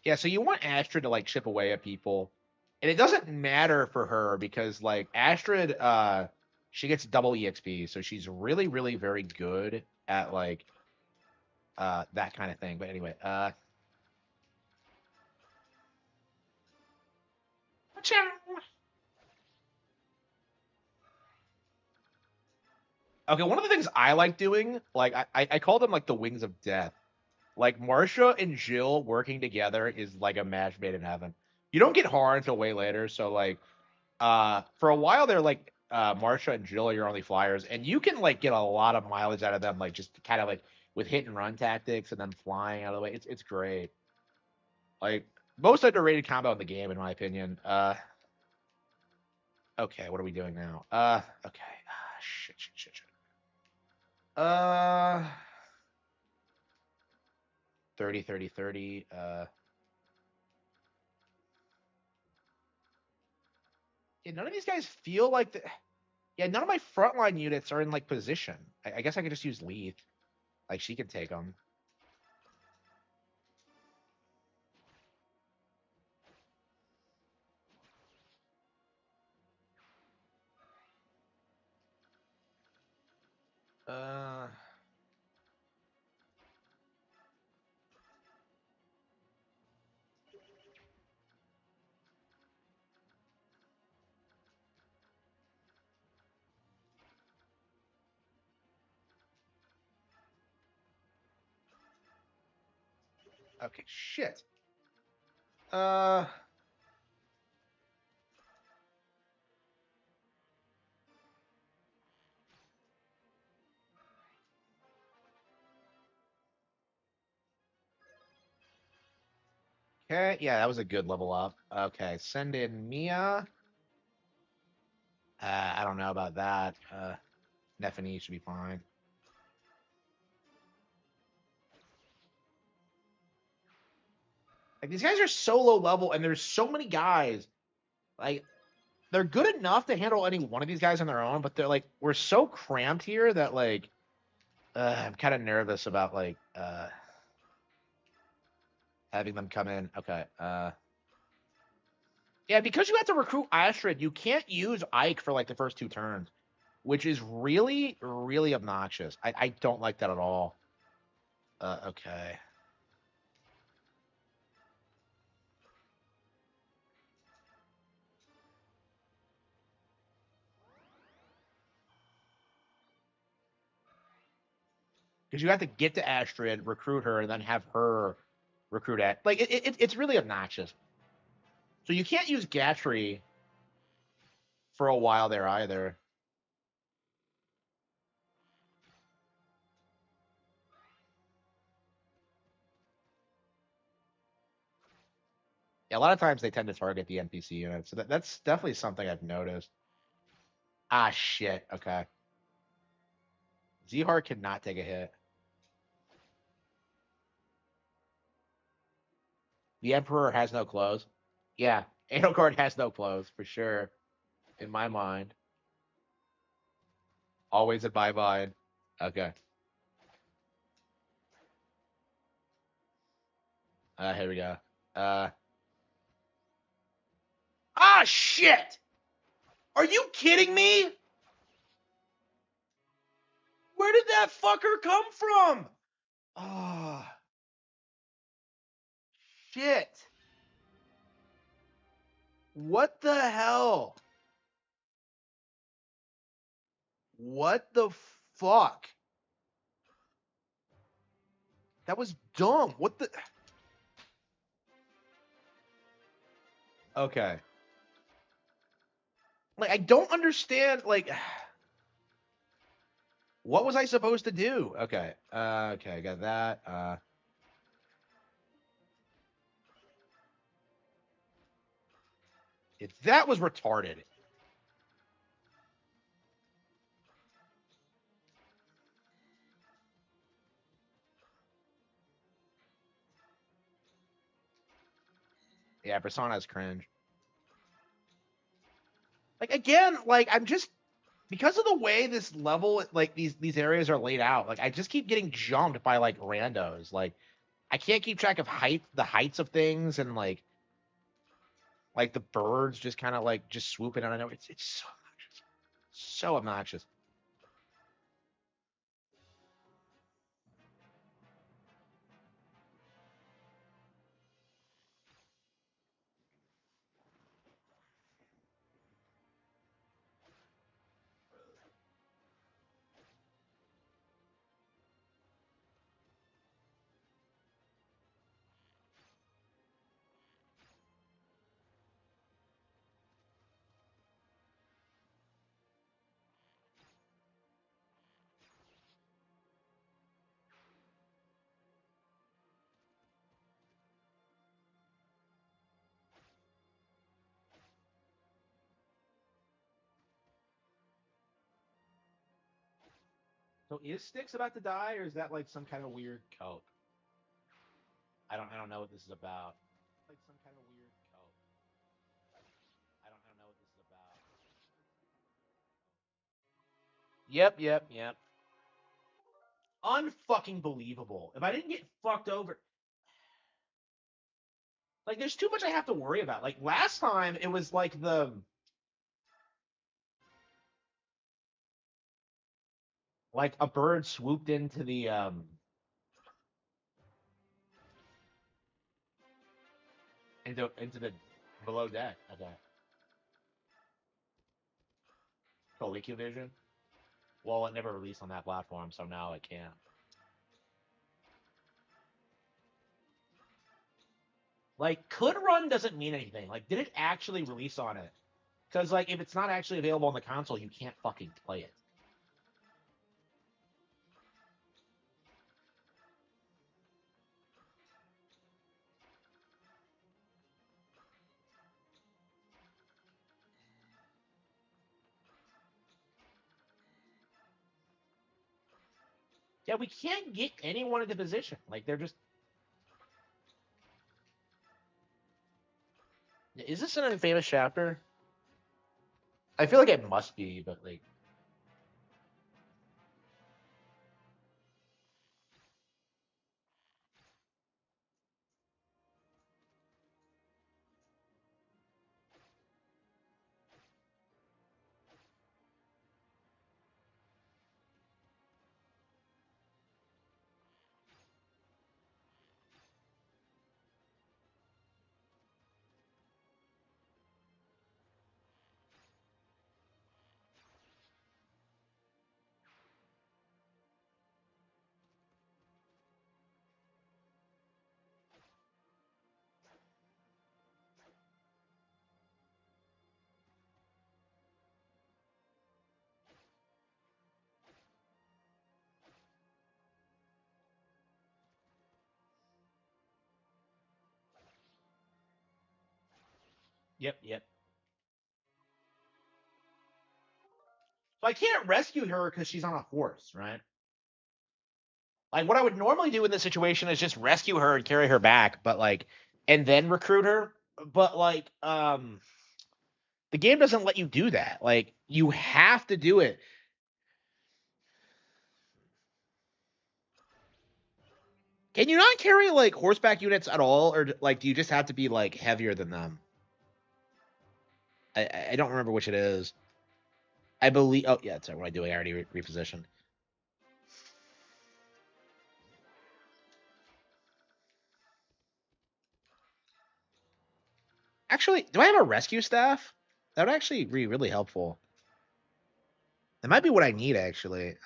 Yeah, so you want Astrid to like chip away at people. And it doesn't matter for her because like Astrid she gets double EXP, so she's really, really very good at like that kind of thing. But anyway, okay, one of the things I like doing, like I call them like the wings of death. Like Marsha and Jill working together is like a match made in heaven. You don't get hard until way later, so like for a while they're like Marsha and Jill are your only flyers, and you can like get a lot of mileage out of them, like just kind of like with hit and run tactics and then flying out of the way. It's great. Like most underrated combo in the game, in my opinion. Okay, what are we doing now? Okay. Shit. 30, 30, 30. Yeah, none of these guys feel like the. Yeah, none of my frontline units are in like position. I guess I could just use Leith. Like she could take them. Okay, shit. Okay, yeah, that was a good level up. Okay, send in Mia. I don't know about that. Neffany should be fine. Like these guys are so low level, and there's so many guys. Like they're good enough to handle any one of these guys on their own, but they're like we're so cramped here that like I'm kind of nervous about like having them come in. Okay. Yeah, because you have to recruit Astrid, you can't use Ike for like the first 2 turns, which is really, really obnoxious. I don't like that at all. Okay. Because you have to get to Astrid, recruit her, and then have her recruit at like it's really obnoxious. So you can't use Gatry for a while there either. Yeah, a lot of times they tend to target the NPC units, so that's definitely something I've noticed. Ah, shit. Okay. Zihar cannot take a hit. The Emperor has no clothes. Yeah, Anogard has no clothes for sure. In my mind. Always in my mind. Okay. Here we go. Ah, shit! Are you kidding me? Where did that fucker come from? Ah. Shit. What the hell? What the fuck? That was dumb. What the? Okay. Like, I don't understand, like, what was I supposed to do? Okay. Okay, I got that. That was retarded. Yeah, Persona is cringe. Like, again, like, I'm just, because of the way this level, like, these areas are laid out, like, I just keep getting jumped by, like, randos. Like, I can't keep track of the heights of things, and like the birds just kind of like just swooping. I don't know. It's so obnoxious. So obnoxious. So is Styx about to die, or is that like some kind of weird cult? I don't know what this is about. Like some kind of weird cult. I don't know what this is about. Yep. Unfucking believable. If I didn't get fucked over, like there's too much I have to worry about. Like last time it was like a bird swooped into the into the below deck. Okay. ColecoVision. Well, it never released on that platform, so now it can't. Like, could run doesn't mean anything. Like, did it actually release on it? Because, like, if it's not actually available on the console, you can't fucking play it. Yeah, we can't get anyone into position. Like, they're just... Is this an infamous chapter? I feel like it must be, but, like... Yep. So I can't rescue her because she's on a horse, right? Like, what I would normally do in this situation is just rescue her and carry her back, but, like... And then recruit her. But, like, the game doesn't let you do that. Like, you have to do it. Can you not carry, like, horseback units at all? Or, like, do you just have to be, like, heavier than them? I don't remember which it is. I believe... Oh, yeah, that's what I do. I already repositioned. Actually, do I have a rescue staff? That would actually be really helpful. That might be what I need, actually.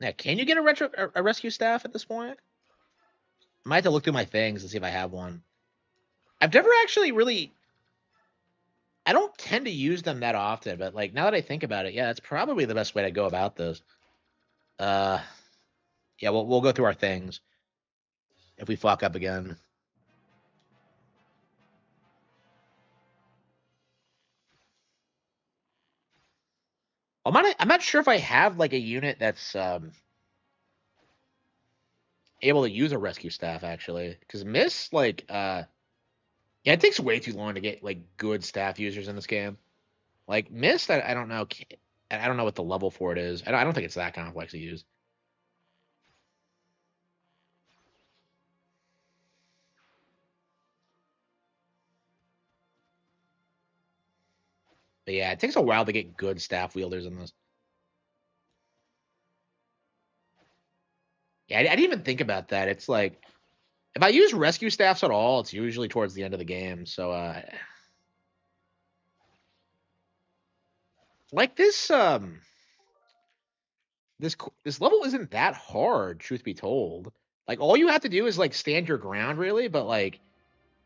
Yeah, can you get a rescue staff at this point? I might have to look through my things and see if I have one. I've never actually really... I don't tend to use them that often, but, like, now that I think about it, yeah, that's probably the best way to go about this. Yeah, we'll go through our things if we fuck up again. I'm not sure if I have like a unit that's able to use a rescue staff actually, because Miss like yeah, it takes way too long to get like good staff users in this game. Like Mist, I don't know. I don't know what the level for it is. I don't think it's that complex to use. But yeah, it takes a while to get good staff wielders in this. Yeah, I didn't even think about that. It's like if I use rescue staffs at all, it's usually towards the end of the game. So like this level isn't that hard, truth be told. Like all you have to do is like stand your ground really, but like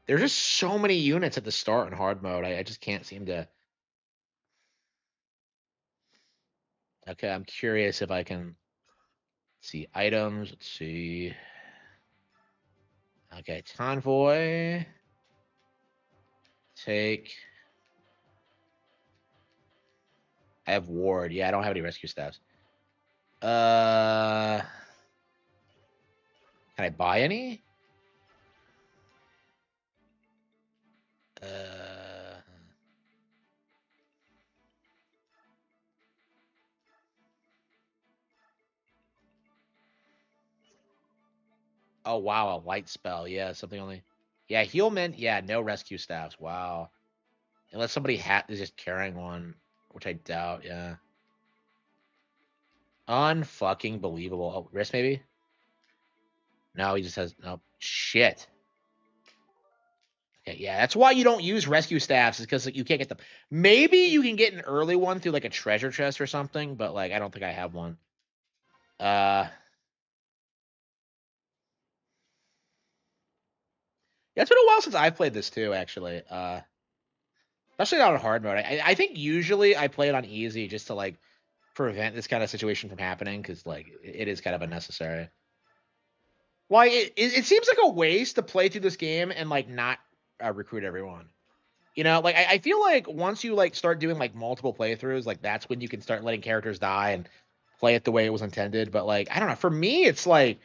there's just so many units at the start in hard mode. I just can't seem to. Okay, I'm curious if I can see items. Let's see. Okay, convoy. Take. I have ward. Yeah, I don't have any rescue staffs. Can I buy any? Uh, oh wow, a light spell. Yeah, something only. Yeah, healment. Yeah, no rescue staffs. Wow. Unless somebody is just carrying one, which I doubt. Yeah. Unfucking believable. Oh, wrist maybe? No, he just has no shit. Okay, yeah, that's why you don't use rescue staffs, is because like, you can't get them. Maybe you can get an early one through like a treasure chest or something, but like I don't think I have one. Yeah, it's been a while since I've played this too, actually. Especially not on hard mode. I think usually I play it on easy just to like prevent this kind of situation from happening, because like it is kind of unnecessary. Like it seems like a waste to play through this game and like not recruit everyone. You know, like I feel like once you like start doing like multiple playthroughs, like that's when you can start letting characters die and play it the way it was intended. But like I don't know, for me, it's like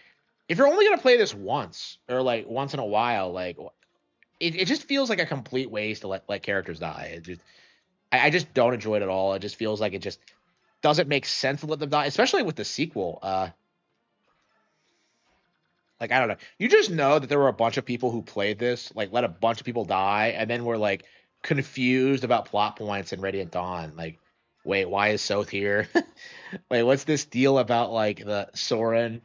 if you're only gonna play this once or like once in a while, like it just feels like a complete waste to let characters die. It just I just don't enjoy it at all. It just feels like it just doesn't make sense to let them die, especially with the sequel. Like I don't know. You just know that there were a bunch of people who played this, like let a bunch of people die, and then were like confused about plot points in Radiant Dawn. Like, wait, why is Soth here? Wait, what's this deal about like the Soren?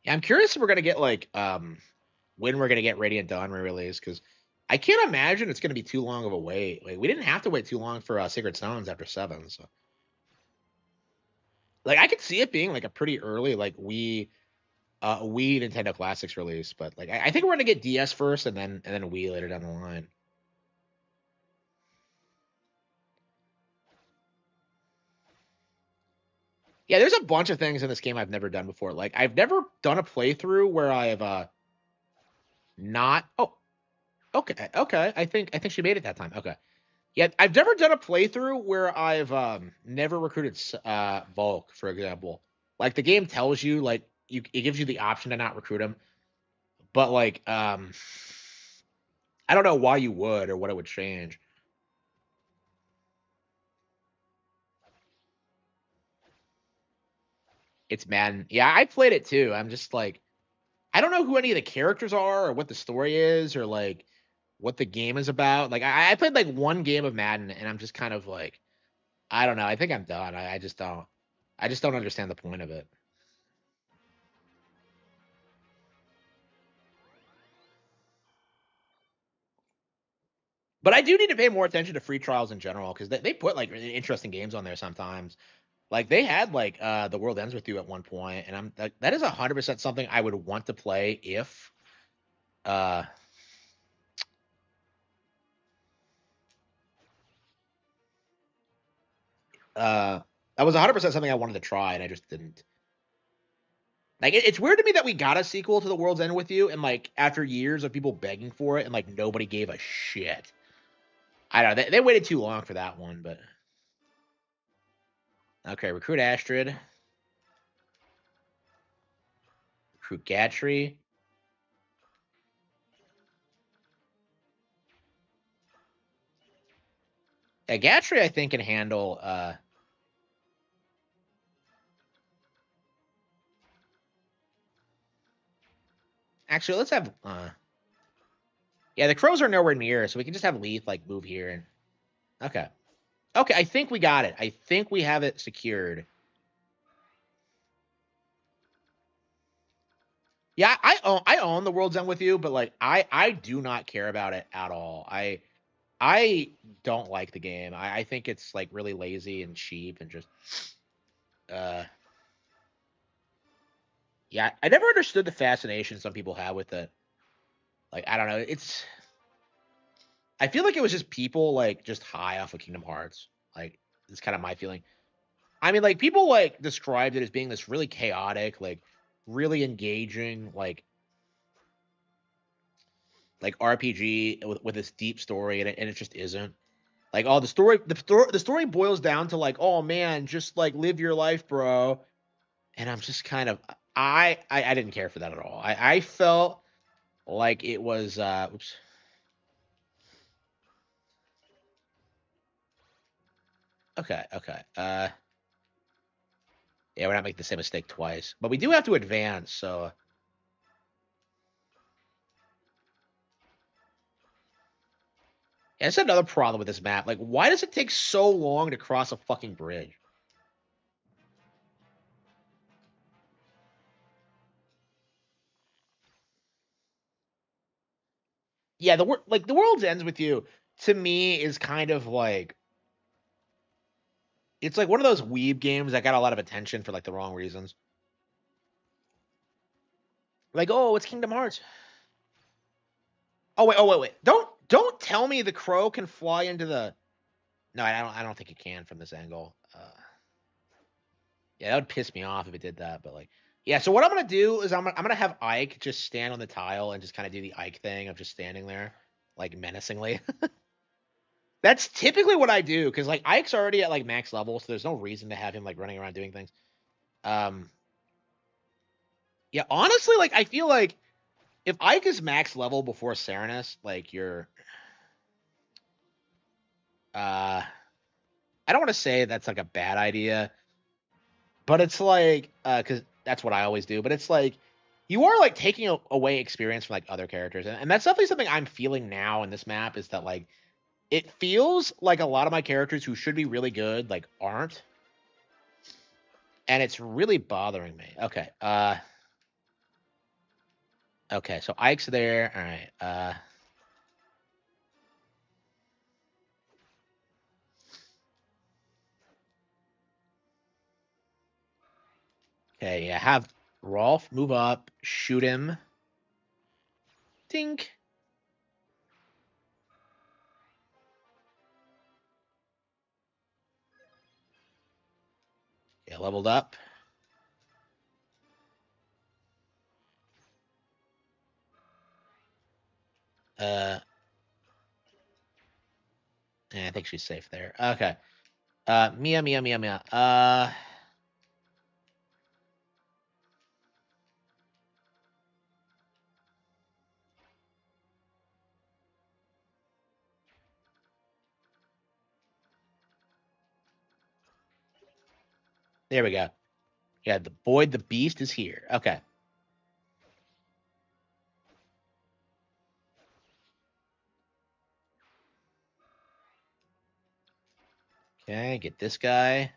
Yeah, I'm curious if we're gonna get like when we're gonna get Radiant Dawn re-released, because I can't imagine it's gonna be too long of a wait. Like we didn't have to wait too long for Sacred Stones after 7, so like I could see it being like a pretty early like Wii Nintendo Classics release, but like I think we're gonna get DS first and then Wii later down the line. Yeah, there's a bunch of things in this game I've never done before. Like I've never done a playthrough where I've not. Oh, okay. I think she made it that time. Okay. Yeah, I've never done a playthrough where I've never recruited Volk, for example. Like the game tells you like it gives you the option to not recruit him, but like I don't know why you would or what it would change. It's Madden. Yeah, I played it too. I'm just like I don't know who any of the characters are or what the story is or like what the game is about. Like I played like one game of Madden and I'm just kind of like I don't know. I think I'm done. I just don't. I just don't understand the point of it. But I do need to pay more attention to free trials in general because they put like really interesting games on there sometimes. Like they had like The World Ends with You at one point, and I'm like that is 100% something I would want to play if uh That was 100% something I wanted to try, and I just didn't. Like, it's weird to me that we got a sequel to The World's End with You, and like after years of people begging for it, and like nobody gave a shit. I don't know. They waited too long for that one, but okay. Recruit Astrid. Recruit Gatry. Yeah, Gatry, I think, can handle. Actually, let's have. Yeah, the crows are nowhere near, so we can just have Leith like move here and. Okay. Okay, I think we got it. I think we have it secured. Yeah, I own The World's End with You, but like I do not care about it at all. I don't like the game. I think it's like really lazy and cheap and just yeah, I never understood the fascination some people have with it. Like, I don't know, I feel like it was just people like just high off of Kingdom Hearts. Like, it's kind of my feeling. I mean, like, people like described it as being this really chaotic, like really engaging, like RPG with this deep story, and it just isn't. Like, oh, the story boils down to like, oh man, just like live your life, bro. And I'm just kind of I didn't care for that at all. I felt like it was oops. Okay, okay. Yeah, we're not making the same mistake twice. But we do have to advance, so yeah, that's another problem with this map. Like, why does it take so long to cross a fucking bridge? Yeah, the world's ends with you to me is kind of like it's like one of those weeb games that got a lot of attention for like the wrong reasons. Like, oh, it's Kingdom Hearts. Oh wait. Don't tell me the crow can fly into the. No, I don't think it can from this angle. Yeah, that would piss me off if it did that. But like, yeah. So what I'm gonna do is I'm gonna have Ike just stand on the tile and just kind of do the Ike thing of just standing there, like menacingly. That's typically what I do because like Ike's already at like max level, so there's no reason to have him like running around doing things. Yeah, honestly, like I feel like if Ike is max level before Serenus, like you're I don't want to say that's like a bad idea, but it's like because that's what I always do. But it's like you are like taking away experience from like other characters, and that's definitely something I'm feeling now in this map. Is that like it feels like a lot of my characters who should be really good like aren't, and it's really bothering me. Okay, okay, so Ike's there. All right, okay, yeah, have Rolf move up, shoot him. Dink. Yeah, leveled up. Yeah, I think she's safe there. Okay. Mia. There we go. Yeah, the Boyd the Beast is here. Okay. Okay, get this guy.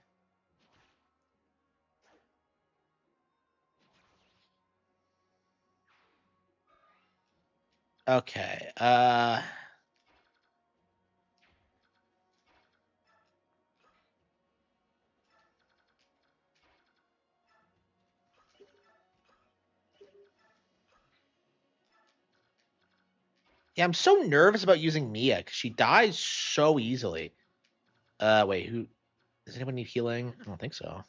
Okay. Yeah, I'm so nervous about using Mia because she dies so easily. Wait, who? Does anyone need healing? I don't think so.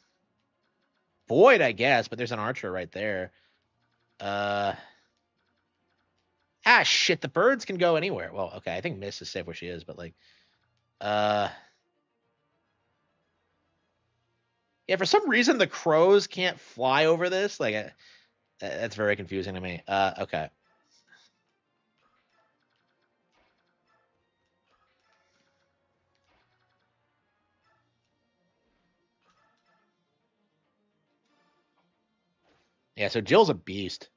Void, I guess, but there's an archer right there. Shit, the birds can go anywhere. Well, okay, I think Miss is safe where she is, but like, yeah, for some reason the crows can't fly over this. Like, that's very confusing to me. Okay. Yeah, so Jill's a beast.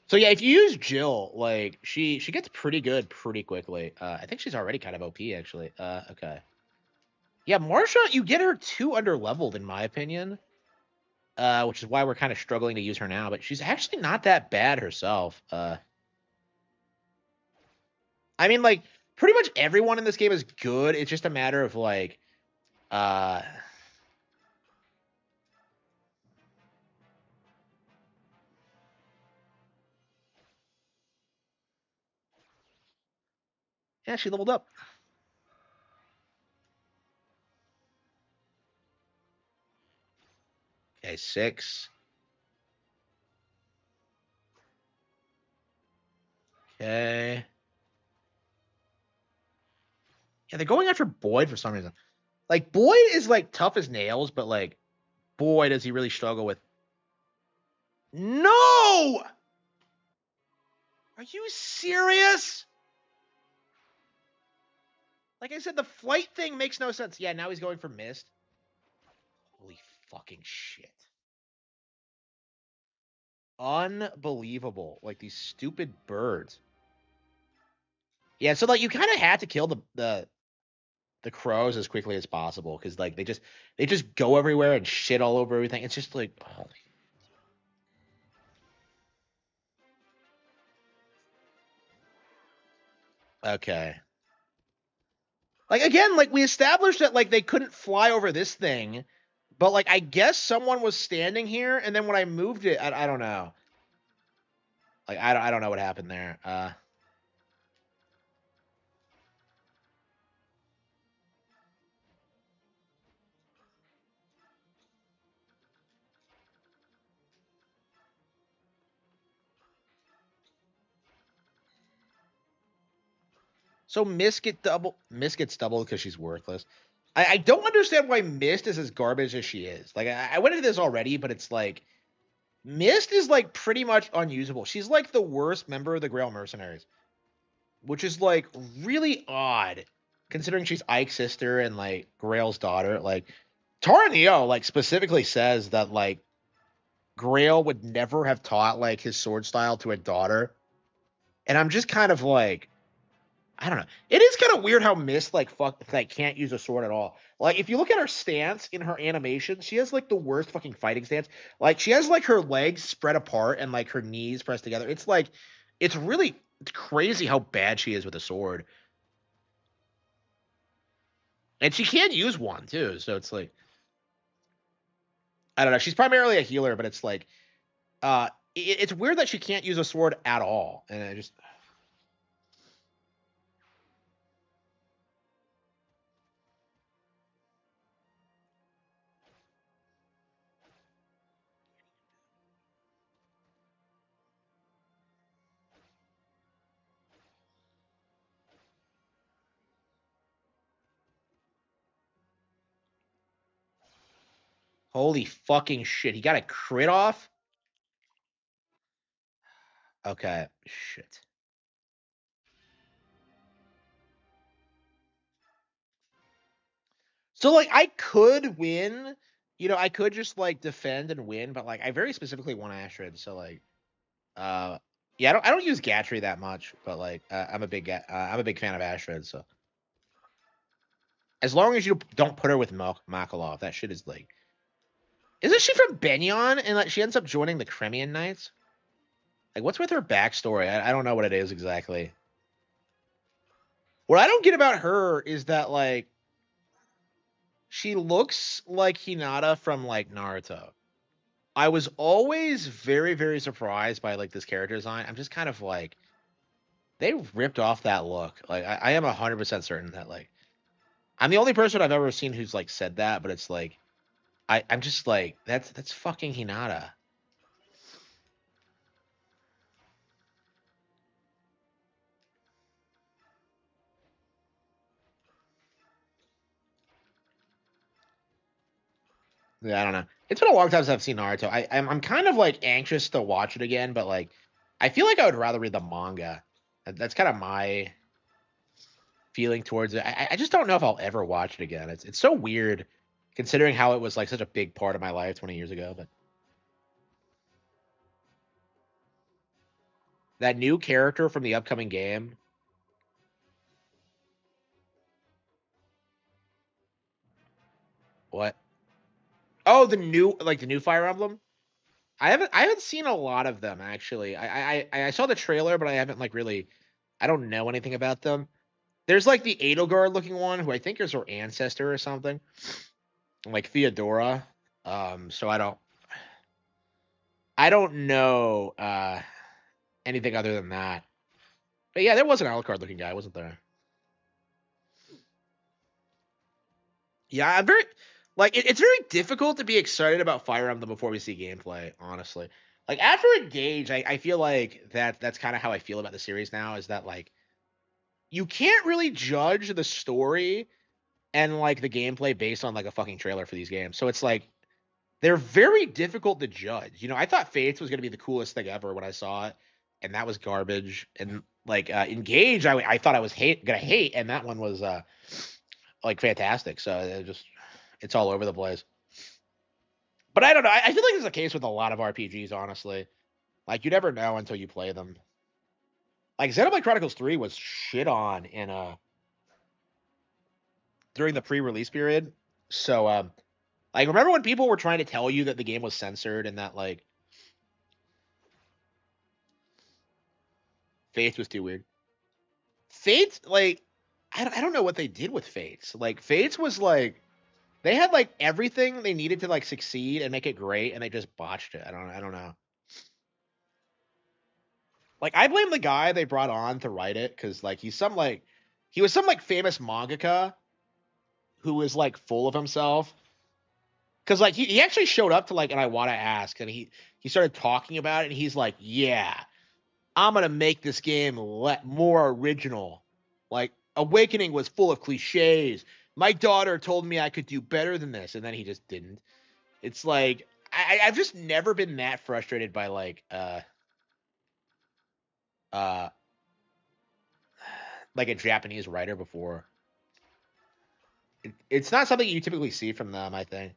So yeah, if you use Jill, like she gets pretty good pretty quickly. I think she's already kind of OP actually. Okay. Yeah, Marsha, you get her too underleveled in my opinion. Which is why we're kind of struggling to use her now, but she's actually not that bad herself. I mean, like, pretty much everyone in this game is good. It's just a matter of like, yeah, she leveled up. Okay, 6. Okay. Yeah, they're going after Boyd for some reason. Like, Boyd is like tough as nails, but like, boy, does he really struggle with. No! Are you serious? Like I said, the flight thing makes no sense. Yeah, now he's going for Mist. Holy fucking shit. Unbelievable. Like, these stupid birds. Yeah, so like you kind of had to kill the crows as quickly as possible because like they just go everywhere and shit all over everything. It's just like holy. Okay. Like again, like we established that like they couldn't fly over this thing, but like I guess someone was standing here, and then when I moved it, I don't know. Like I don't know what happened there. So Mist gets double because she's worthless. I don't understand why Mist is as garbage as she is. Like I went into this already, but it's like Mist is like pretty much unusable. She's like the worst member of the Grail Mercenaries, which is like really odd considering she's Ike's sister and like Grail's daughter. Like Tara Neo like specifically says that like Grail would never have taught like his sword style to a daughter. And I'm just kind of like I don't know. It is kind of weird how Mist like can't use a sword at all. Like if you look at her stance in her animation, she has like the worst fucking fighting stance. Like she has like her legs spread apart and like her knees pressed together. It's like it's crazy how bad she is with a sword. And she can't use one too, so it's like I don't know. She's primarily a healer, but it's like it's weird that she can't use a sword at all. And I just holy fucking shit. He got a crit off? Okay. Shit. So like I could win, I could just like defend and win, but like I very specifically want Astrid, so like yeah, I don't use Gatry that much, but like I'm a big fan of Astrid, so as long as you don't put her with Makalov, that shit is like isn't she from Benyon and like she ends up joining the Kremian Knights? Like what's with her backstory? I don't know what it is exactly. What I don't get about her is that like she looks like Hinata from like Naruto. I was always very, very surprised by like this character design. I'm just kind of like, they ripped off that look. Like I am 100% certain that like I'm the only person I've ever seen who's like said that, but it's like I'm just like that's fucking Hinata. Yeah, I don't know. It's been a long time since I've seen Naruto. I'm kind of like anxious to watch it again, but like I feel like I would rather read the manga. That's kind of my feeling towards it. I just don't know if I'll ever watch it again. It's so weird considering how it was like such a big part of my life 20 years ago. But that new character from the upcoming game. What? Oh, the new Fire Emblem. I haven't seen a lot of them actually. I saw the trailer, but I haven't like really. I don't know anything about them. There's like the Edelgard looking one who I think is her ancestor or something, like Theodora. So I don't know anything other than that. But yeah, there was an Alucard looking guy, wasn't there? Yeah, I'm very like it's very difficult to be excited about Fire Emblem before we see gameplay. Honestly, like after Engage, I feel like that's kind of how I feel about the series now. Is that like you can't really judge the story and like the gameplay based on like a fucking trailer for these games. So it's like they're very difficult to judge. You know, I thought Fates was gonna be the coolest thing ever when I saw it, and that was garbage. And like Engage, I thought I was gonna hate, and that one was like fantastic. So it's all over the place. But I don't know. I feel like this is the case with a lot of RPGs, honestly. Like you never know until you play them. Like Xenoblade Chronicles 3 was shit on in during the pre-release period. So like remember when people were trying to tell you that the game was censored and that like Fates was too weird. Fates, like I don't know what they did with Fates. Like Fates was like they had like everything they needed to like succeed and make it great, and they just botched it. I don't know. Like I blame the guy they brought on to write it because like he was some like famous mangaka who was like full of himself. Because like he actually showed up to like an Iwata Ask and he started talking about it and he's like, yeah, I'm gonna make this game more original. Like Awakening was full of cliches. My daughter told me I could do better than this, and then he just didn't. It's like I've just never been that frustrated by uh like a Japanese writer before. It's not something you typically see from them, I think.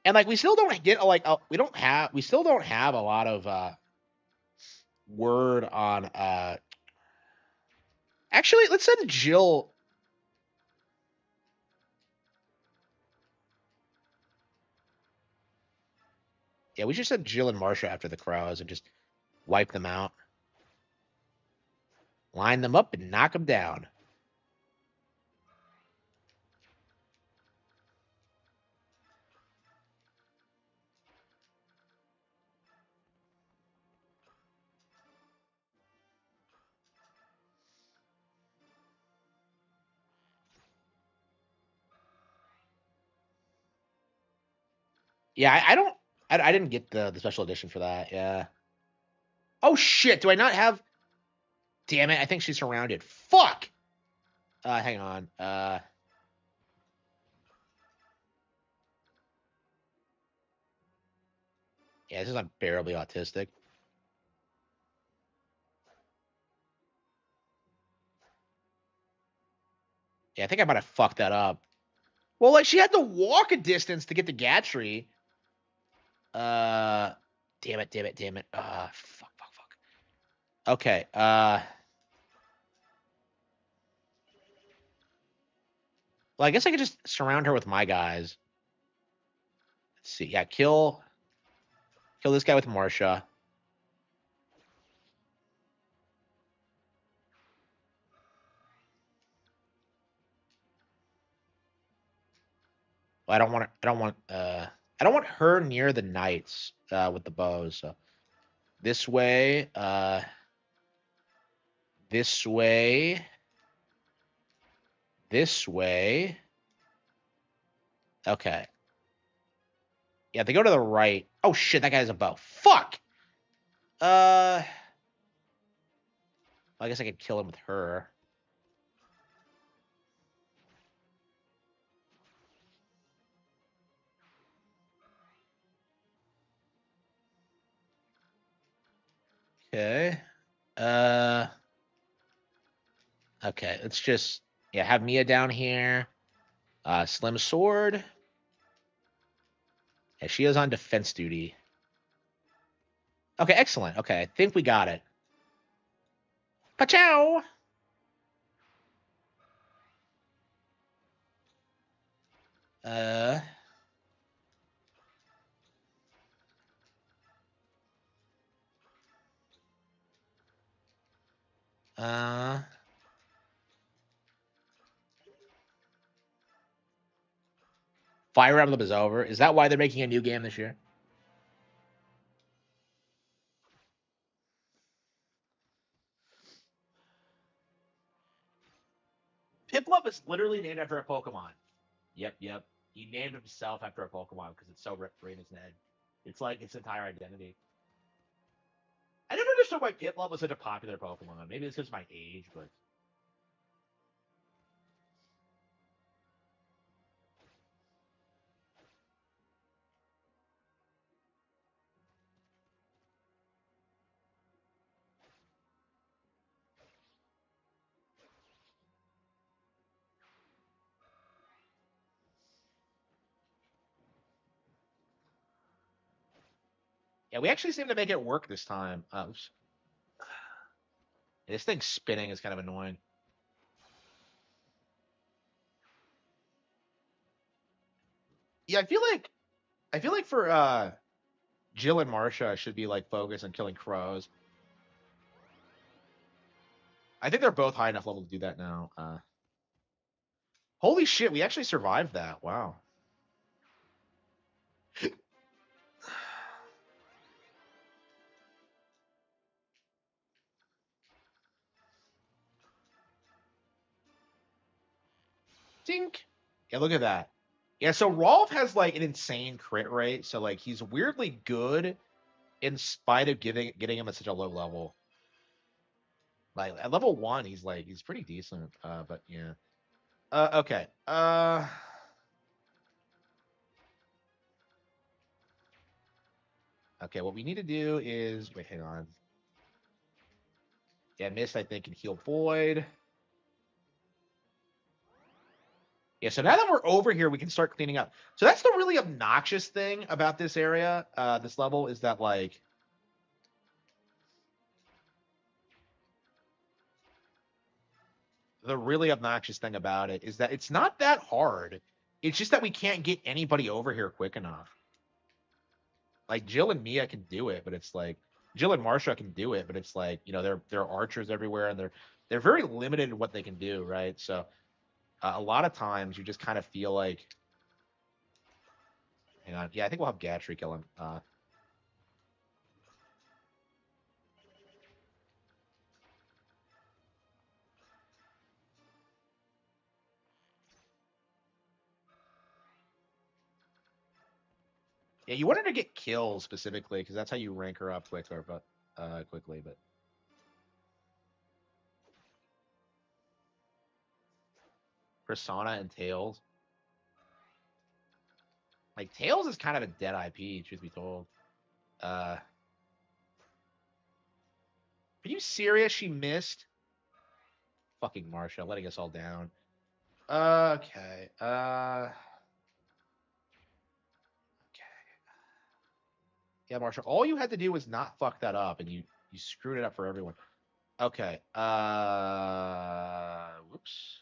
And like we still don't get like we still don't have a lot of word on actually let's send Jill. Yeah, we should send Jill and Marsha after the crows and just wipe them out. Line them up and knock them down. Yeah, I didn't get the special edition for that. Yeah. Oh shit! Do I not have? Damn it! I think she's surrounded. Fuck. Hang on. Yeah, this is unbearably autistic. Yeah, I think I might have fucked that up. Well, like she had to walk a distance to get to Gatry. Uh, damn it. Fuck. Okay. Well, I guess I could just surround her with my guys. Let's see. Yeah, kill this guy with Marsha. Well, I don't want her near the knights with the bows. So this way, this way, this way. Okay. Yeah, they go to the right. Oh shit, that guy has a bow. Fuck. I guess I could kill him with her. Okay. Okay, let's just have Mia down here. Slim sword. Yeah, she is on defense duty. Okay, excellent. Okay, I think we got it. Pachow! Uh. Fire Emblem is over. Is that why they're making a new game this year? Piplup is literally named after a Pokemon. Yep. He named himself after a Pokemon because it's so ripped in his head. It's like its entire identity. I never understood why Piplup was such a popular Pokemon. Maybe it's just my age, but yeah, we actually seem to make it work this time. Oops. This thing spinning is kind of annoying. Yeah, I feel like for Jill and Marsha should be like focused on killing crows. I think they're both high enough level to do that now. Holy shit, we actually survived that. Wow. Dink. Yeah, look at that. Yeah, so Rolf has like an insane crit rate, so like he's weirdly good in spite of getting him at such a low level. Like at level 1, he's pretty decent. But yeah. Okay. Okay, what we need to do is wait, hang on. Yeah, Mist, I think, can heal Void. Yeah, so now that we're over here, we can start cleaning up. So that's the really obnoxious thing about this area, this level, is that, like... The really obnoxious thing about it is that it's not that hard. It's just that we can't get anybody over here quick enough. Like, Jill and Mia can do it, but it's like... Jill and Marsha can do it, but it's like, you know, there are archers everywhere, and they're very limited in what they can do, right? So... a lot of times you just kind of feel like, hang on, yeah, I think we'll have Gatry kill him. Yeah, you want her to get kills specifically because that's how you rank her up quicker, but quickly. But Persona and Tails, like Tails is kind of a dead IP, truth be told. Are you serious? She missed. Fucking Marsha, letting us all down. Okay. Yeah, Marsha, all you had to do was not fuck that up, and you screwed it up for everyone. Okay. Whoops.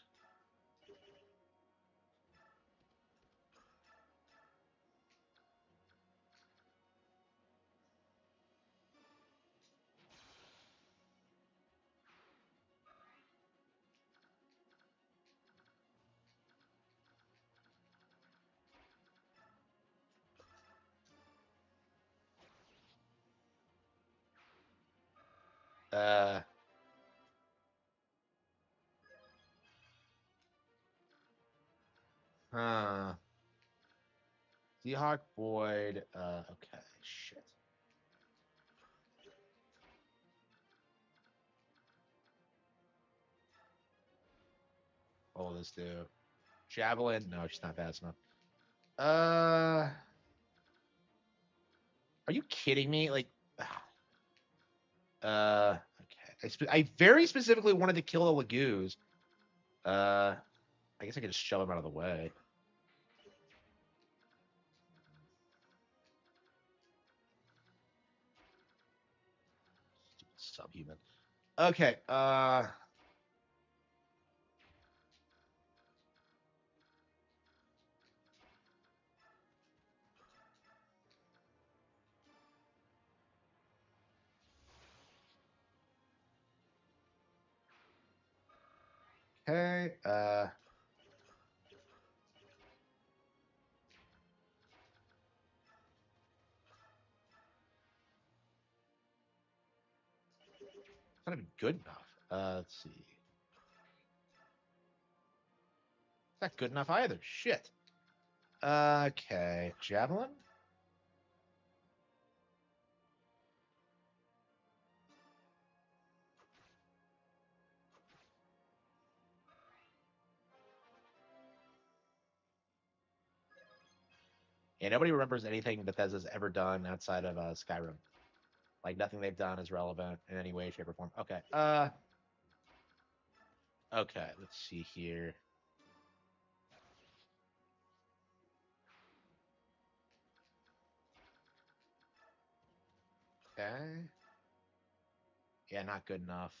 Seahawk Void. Okay, shit. What will this do? Javelin? No, she's not fast enough. Are you kidding me? Like, okay. I very specifically wanted to kill the Lagoos. I guess I could just shove him out of the way. Stupid subhuman. Okay. Okay. It's not even good enough. Let's see. It's not good enough either. Shit. Okay. Javelin? Yeah, nobody remembers anything Bethesda's ever done outside of Skyrim. Like, nothing they've done is relevant in any way, shape, or form. Okay. Okay, let's see here. Okay. Yeah, not good enough.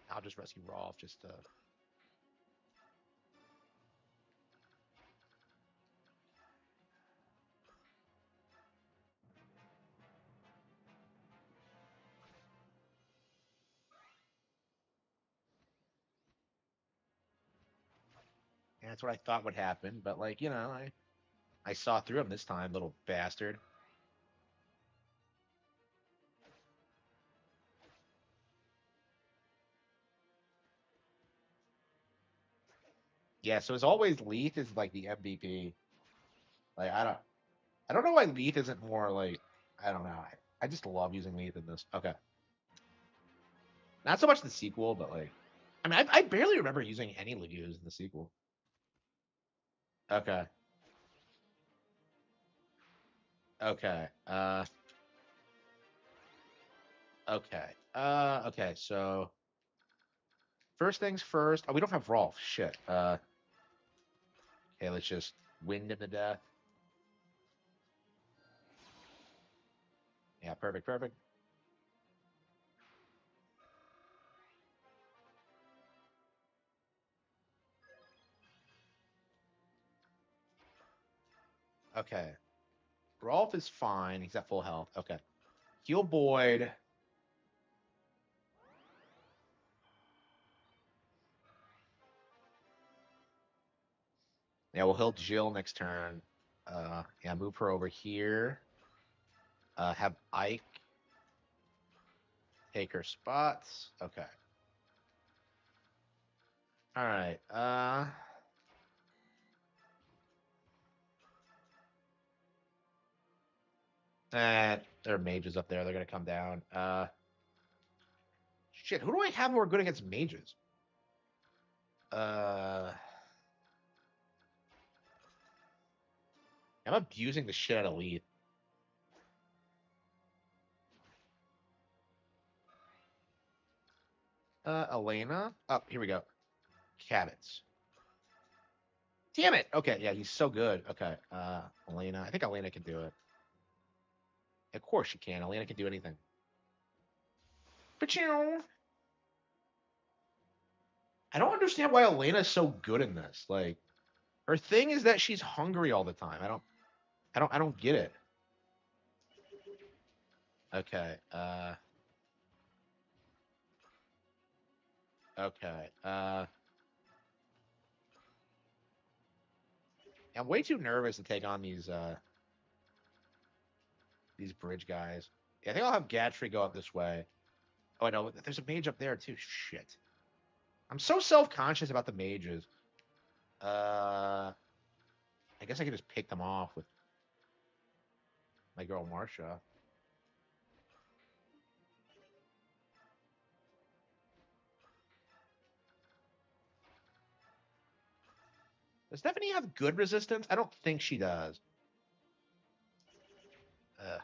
I'll just rescue Rolf just to... Yeah, that's what I thought would happen, but like, you know, I saw through him this time, little bastard. Yeah, so as always, Leith is like the MVP. Like, I don't know why Leith isn't more like, I don't know. I just love using Leith in this. Okay. Not so much the sequel, but like, I mean, I barely remember using any Lagoos in the sequel. Okay. Okay. Okay. Okay. So first things first. Oh, we don't have Rolf. Shit. Okay. Let's just wind him to death. Yeah. Perfect. Perfect. Okay. Rolf is fine. He's at full health. Okay. Heal Boyd. Yeah, we'll heal Jill next turn. Yeah, move her over here. Have Ike take her spots. Okay. All right. There are mages up there. They're gonna come down. Shit. Who do I have who are good against mages? I'm abusing the shit out of Leith. Elena. Oh, here we go. Cabins. Damn it. Okay, yeah, he's so good. Okay. Elena. I think Elena can do it. Of course she can. Elena can do anything. But you know, I don't understand why Elena's so good in this. Like, her thing is that she's hungry all the time. I don't get it. Okay. Okay. I'm way too nervous to take on these bridge guys. Yeah, I think I'll have Gatry go up this way. Oh, I know. There's a mage up there too. Shit. I'm so self-conscious about the mages. I guess I could just pick them off with my girl Marsha. Does Stephanie have good resistance? I don't think she does. Ugh.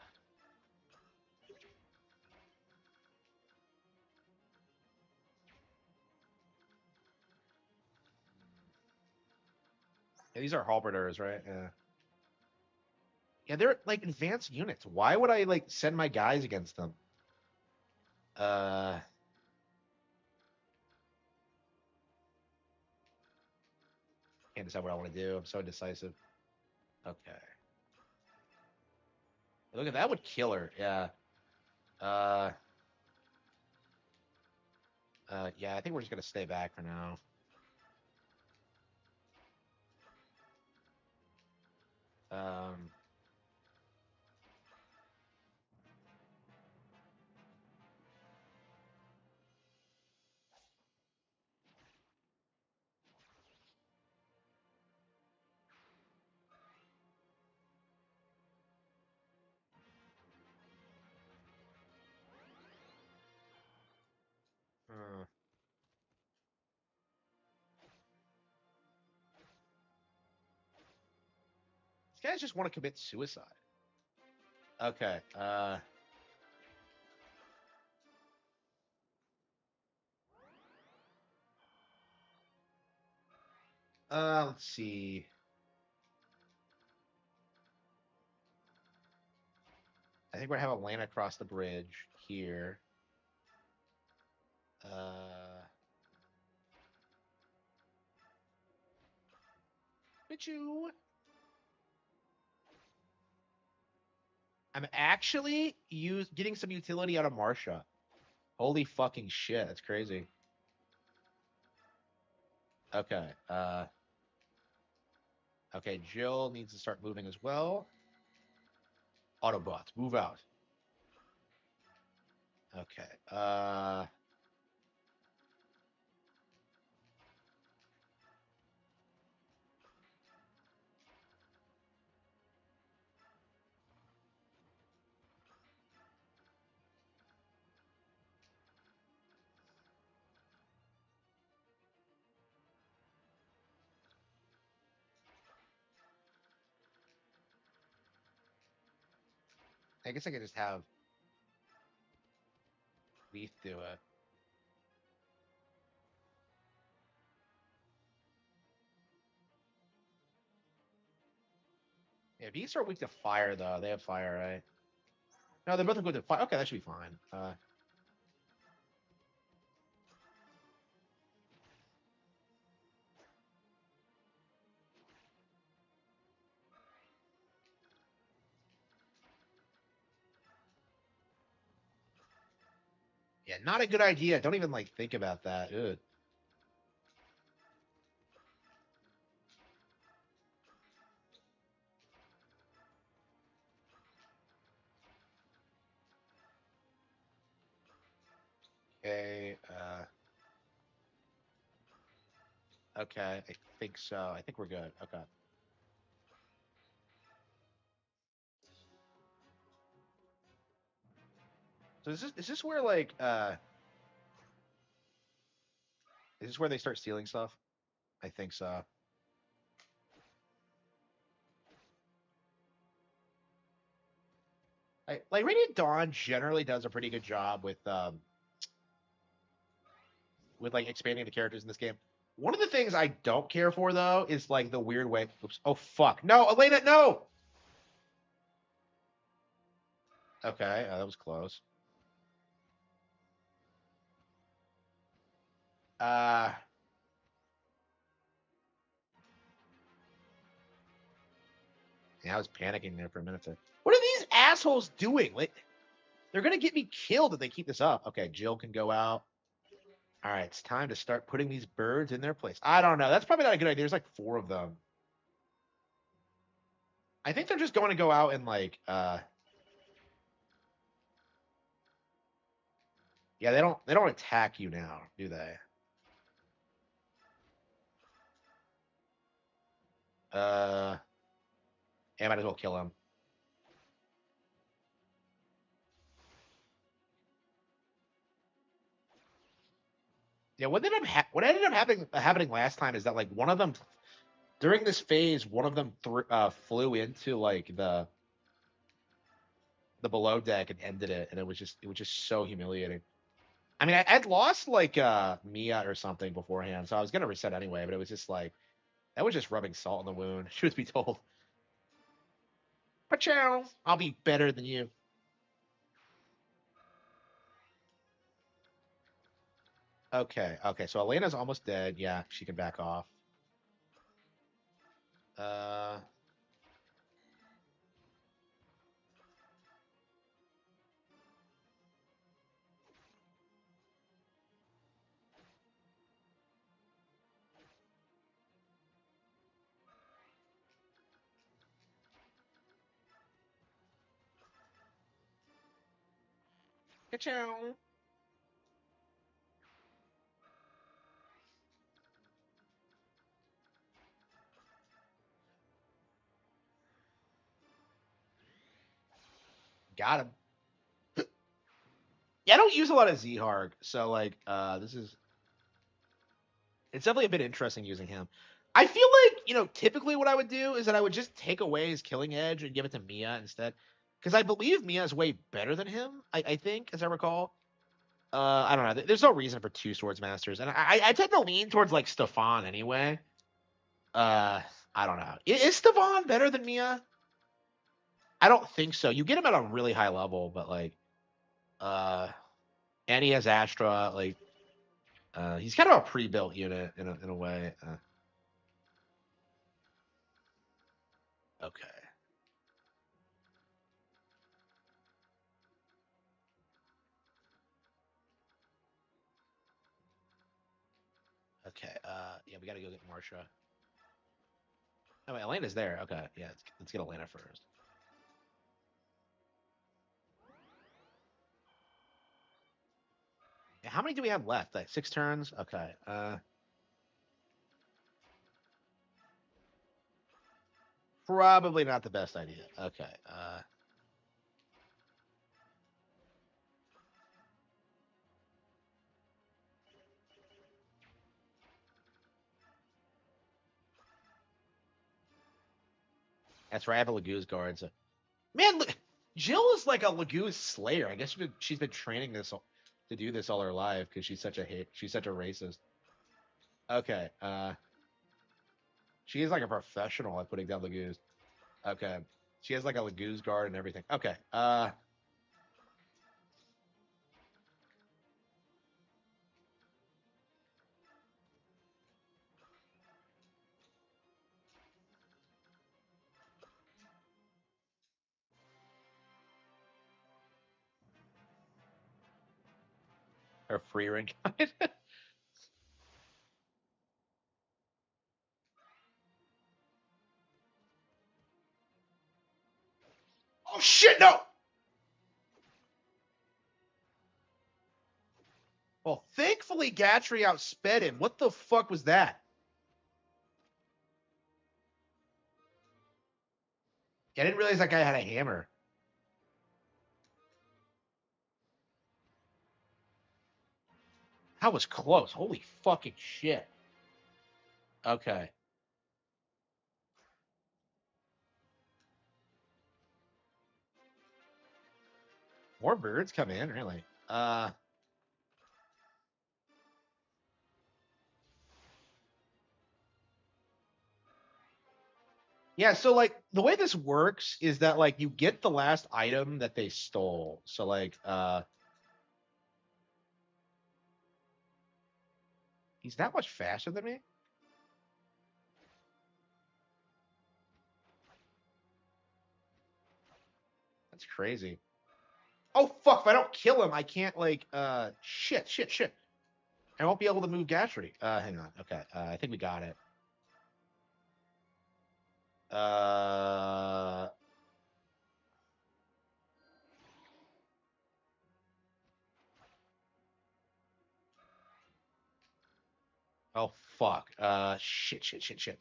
Yeah, these are halberders, right? Yeah. Yeah, they're like advanced units. Why would I like send my guys against them? Can't decide what I want to do. I'm so indecisive. Okay. Look at that would kill her. Yeah. Yeah, I think we're just gonna stay back for now. Um. These guys just want to commit suicide. Okay. Let's see. I think we're gonna have a land across the bridge here. Pichu. I'm actually getting some utility out of Marsha. Holy fucking shit, that's crazy. Okay. Okay, Jill needs to start moving as well. Autobots, move out. Okay. I guess I could just have Leaf do it. Yeah, beasts are weak to fire, though. They have fire, right? No, they're both good to fire. Okay, that should be fine. Yeah, not a good idea. Don't even, like, think about that. Ugh. Okay, okay, I think so. I think we're good. Okay. So is this where, like, is this where they start stealing stuff? I think so. Like Radiant Dawn generally does a pretty good job with like expanding the characters in this game. One of the things I don't care for though is like the weird way. Oops. Oh fuck. No, Elena, no. Okay, that was close. Yeah, I was panicking there for a minute there. What are these assholes doing? Like, they're gonna get me killed if they keep this up. Okay, Jill can go out. All right, it's time to start putting these birds in their place. I don't know. That's probably not a good idea. There's like 4 of them. I think they're just going to go out and like Yeah, they don't attack you now, do they? Yeah, might as well kill him. Yeah, what ended up happening last time is that like one of them during this phase, one of them flew into like the below deck and ended it, and it was just so humiliating. I mean, I'd lost like Mia or something beforehand, so I was gonna reset anyway, but it was just like that was just rubbing salt in the wound, truth be told. Pachow! I'll be better than you. Okay, okay, so Elena's almost dead. Yeah, she can back off. Uh Pachow! Got him. Yeah, I don't use a lot of Zharg, so like this is it's definitely a bit interesting using him. I feel like, typically what I would do is that I would just take away his killing edge and give it to Mia instead. Because I believe Mia is way better than him, I think, as I recall. I don't know. There's no reason for two swords masters. And I tend to lean towards like Stefan anyway. Uh I don't know. Is Stefan better than Mia? I don't think so. You get him at a really high level, but like uh and he has Astra, like he's kind of a pre-built unit in a way. Okay. Okay. Yeah, we gotta go get Marsha. Oh, wait, Elena's there. Okay. Yeah, let's get Elena first. Yeah, how many do we have left? Like 6 turns? Okay. Probably not the best idea. Okay. That's right. I have a Laguz guard. So, man, look, Jill is like a Laguz slayer. I guess she's been training to do this all her life because she's such a racist. Okay. She is like a professional at putting down Laguz. Okay. She has like a Laguz guard and everything. Okay. Her free ring guide. Oh shit! No. Well, thankfully Gatry outsped him. What the fuck was that? I didn't realize that guy had a hammer. That was close. Holy fucking shit. Okay. More birds come in, really. Yeah, so like the way this works is that like you get the last item that they stole. So like he's that much faster than me? That's crazy. Oh fuck, if I don't kill him, I can't like shit. I won't be able to move Gatry. Hang on. Okay. I think we got it. Uh Oh fuck. Shit.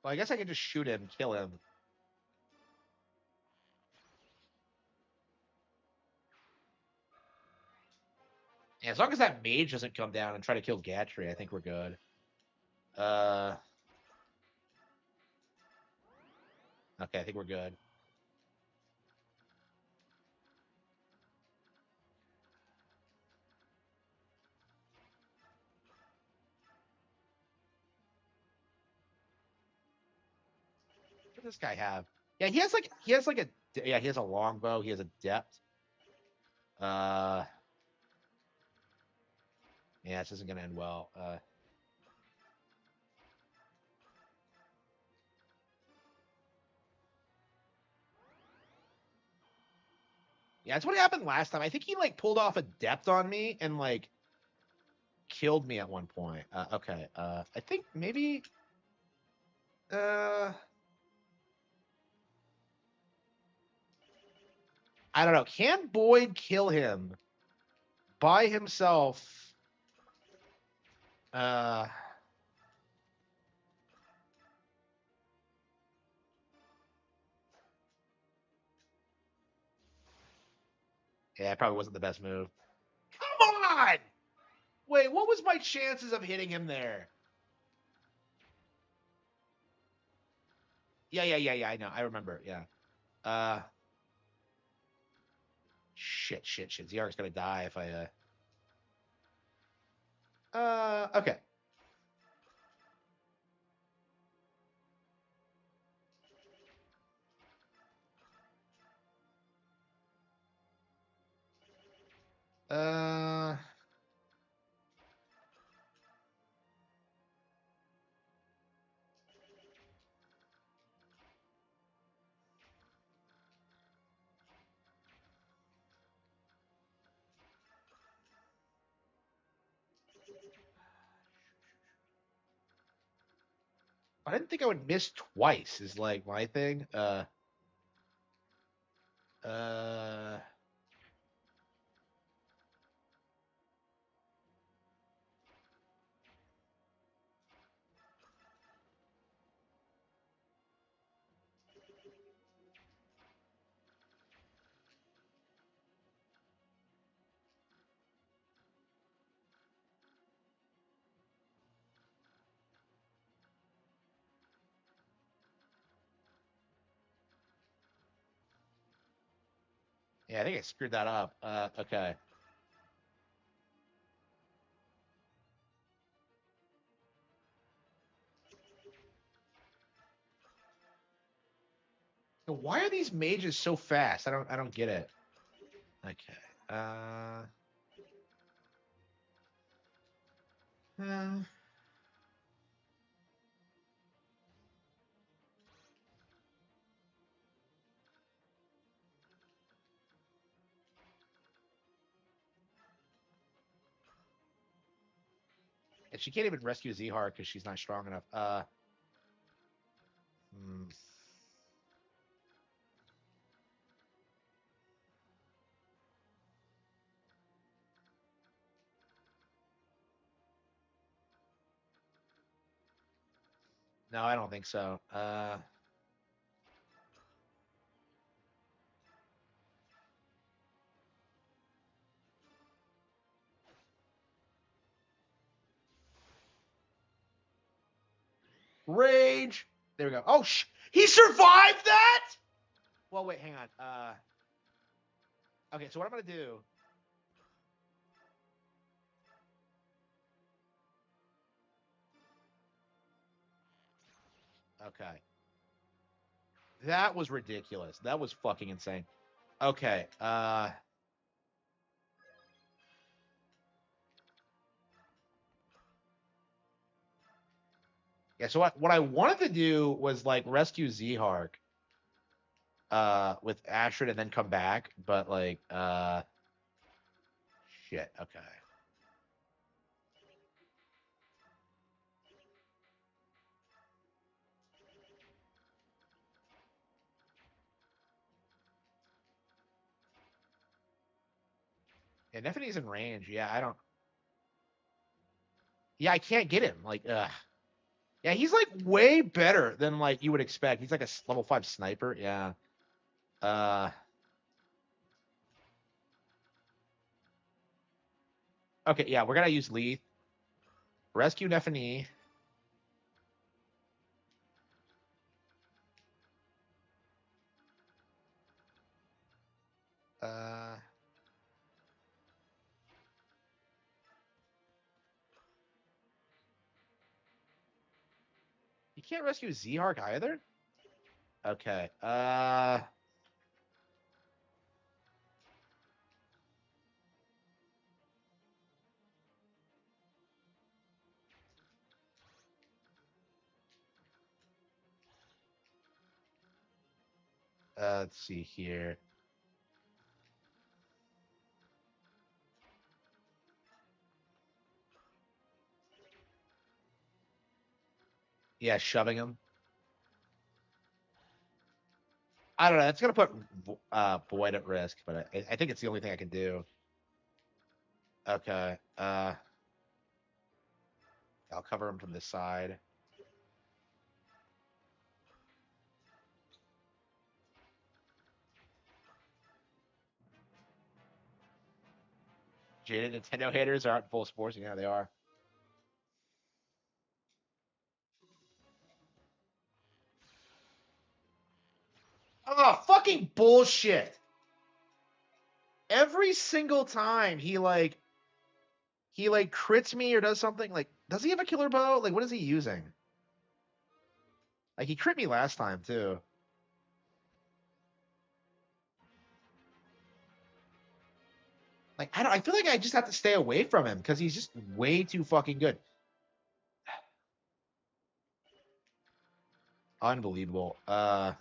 Well, I guess I can just shoot him, kill him. Yeah, as long as that mage doesn't come down and try to kill Gatry, I think we're good. Okay, I think we're good. What does this guy have? Yeah, he has a longbow, he has a depth. Yeah, this isn't gonna end well. Yeah, that's what happened last time. I think he like pulled off a depth on me and like killed me at one point. Okay. I think maybe I don't know. Can Boyd kill him by himself? Yeah, it probably wasn't the best move. Come on! Wait, what was my chances of hitting him there? Yeah, I know. I remember. Yeah. Shit. ZR's gonna die if I okay. I didn't think I would miss twice is like my thing. Yeah, I think I screwed that up. Okay. So why are these mages so fast? I don't get it. Okay. And she can't even rescue Zihar because she's not strong enough. No, I don't think so. Rage. There we go. Oh, he survived that? Well, wait, hang on. Okay, so what I'm gonna do? Okay. That was ridiculous. That was fucking insane. Okay. Yeah, so what I wanted to do was like rescue Zhark with Ashrid and then come back, but like shit, okay. And Neffany's in range. Yeah, I don't. Yeah, I can't get him. Like, yeah, he's like way better than like you would expect. He's like a level 5 sniper. Yeah. Okay, yeah, we're gonna use Leith. Rescue Neffany. You can't rescue Z-Hark either? Okay. Let's see here. Yeah, shoving him. I don't know. That's gonna put Boyd at risk, but I think it's the only thing I can do. Okay. I'll cover him from this side. Jaded Nintendo haters are out full sports. Yeah, they are. Oh, fucking bullshit. Every single time he crits me or does something, like, does he have a killer bow? Like, what is he using? Like, he crit me last time too. Like, I feel like I just have to stay away from him because he's just way too fucking good. Unbelievable. And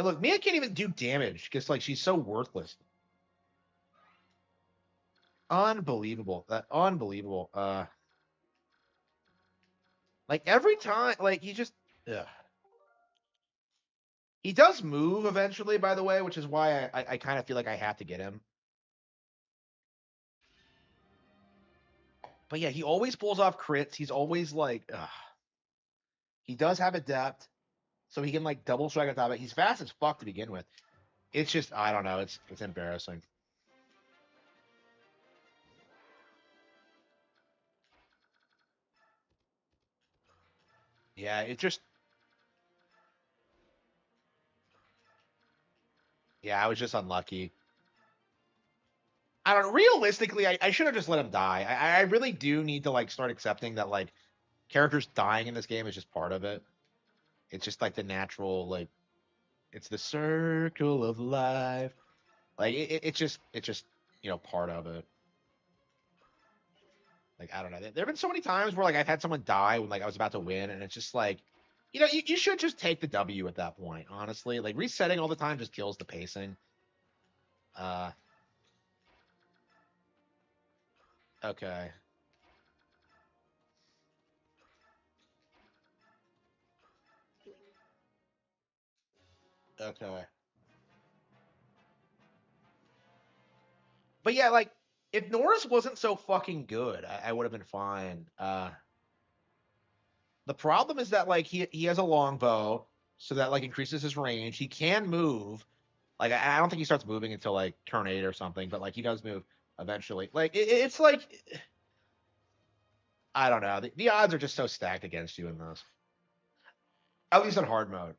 look, Mia can't even do damage because like she's so worthless. Unbelievable. Unbelievable. Like every time, like he just ugh. He does move eventually, by the way, which is why I kind of feel like I have to get him. But yeah, he always pulls off crits. He's always like, ugh. He does have adept, so he can like double strike on top of it. He's fast as fuck to begin with. It's just I don't know. It's embarrassing. Yeah, it just. Yeah, I was just unlucky. I don't know. Realistically, I should have just let him die. I really do need to like start accepting that like characters dying in this game is just part of it. It's just like the natural like it's the circle of life. Like it's just part of it. Like I don't know. There've been so many times where like I've had someone die when like I was about to win, and it's just like you should just take the W at that point. Honestly, like resetting all the time just kills the pacing. Uh, okay. Okay. But yeah, like if Norris wasn't so fucking good, I would have been fine. The problem is that like he has a longbow, so that like increases his range. He can move. Like I don't think he starts moving until like turn 8 or something, but like he does move eventually. Like it's like I don't know. The odds are just so stacked against you in this. At least in hard mode.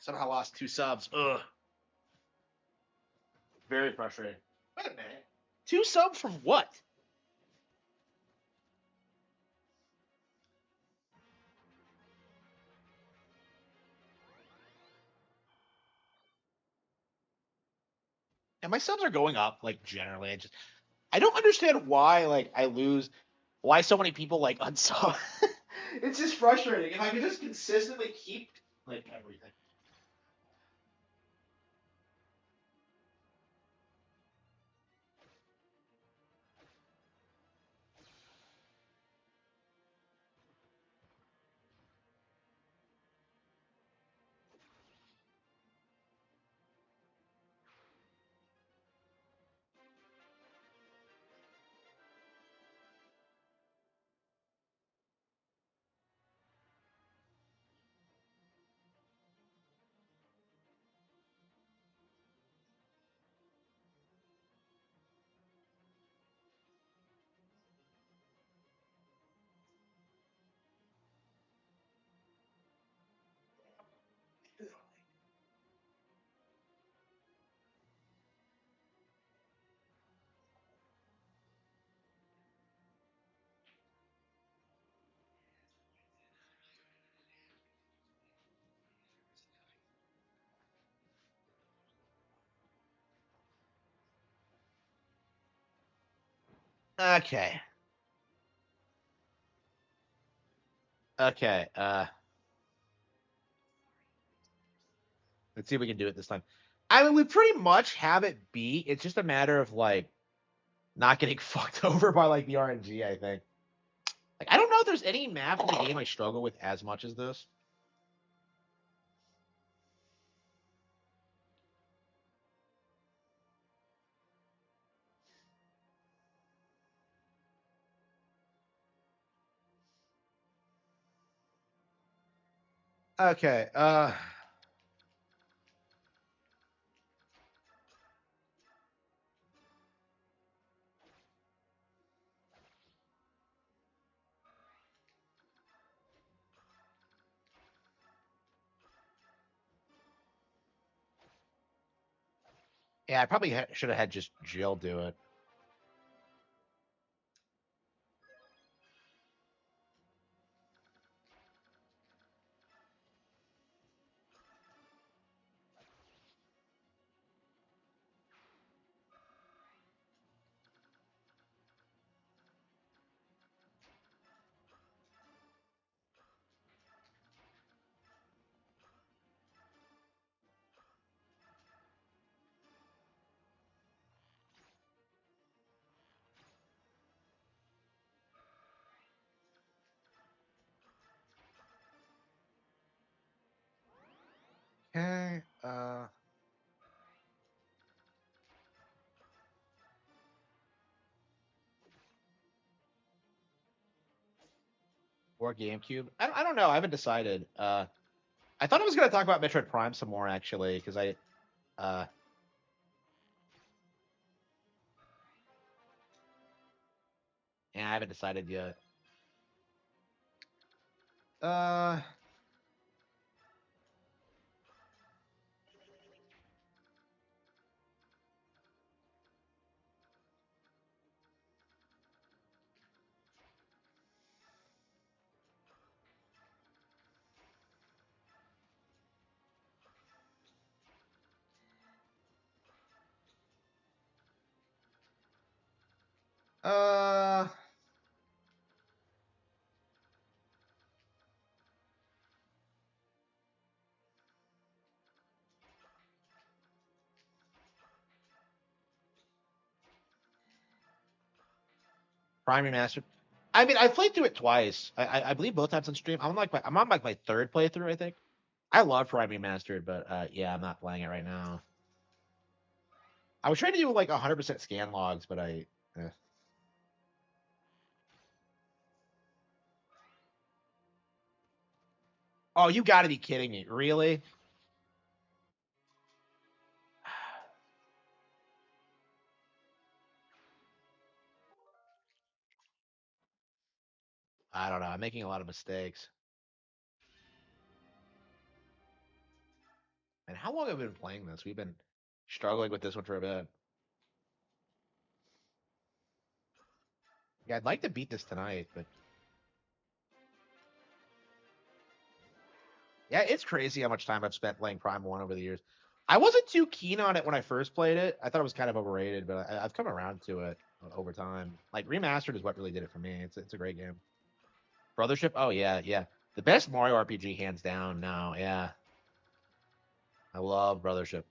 Somehow lost 2 subs. Ugh. Very frustrating. Wait a minute. 2 subs from what? And my subs are going up, like generally. I don't understand why I lose, why so many people unsub. It's just frustrating. If I could just consistently keep everything. Okay. Okay. Let's see if we can do it this time. I mean, we pretty much have it beat. It's just a matter of not getting fucked over by the RNG, I think. I don't know if there's any map in the game I struggle with as much as this. Okay, yeah, I probably should have had just Jill do it. Okay, or GameCube. I don't know. I haven't decided. I thought I was gonna talk about Metroid Prime some more actually, because uh, yeah, I haven't decided yet. Uh, uh, Prime Remastered. I mean, I played through it twice. I believe both times on stream. I'm on my third playthrough, I think. I love Prime Remastered, but yeah, I'm not playing it right now. I was trying to do 100% scan logs, but eh. Oh, you got to be kidding me! Really? I don't know. I'm making a lot of mistakes. And how long have we been playing this? We've been struggling with this one for a bit. Yeah, I'd like to beat this tonight, but yeah, it's crazy how much time I've spent playing Prime 1 over the years. I wasn't too keen on it when I first played it. I thought it was kind of overrated, but I've come around to it over time. Like, remastered is what really did it for me. It's a great game. Brothership? Oh, yeah, yeah. The best Mario RPG, hands down, now, yeah. I love Brothership.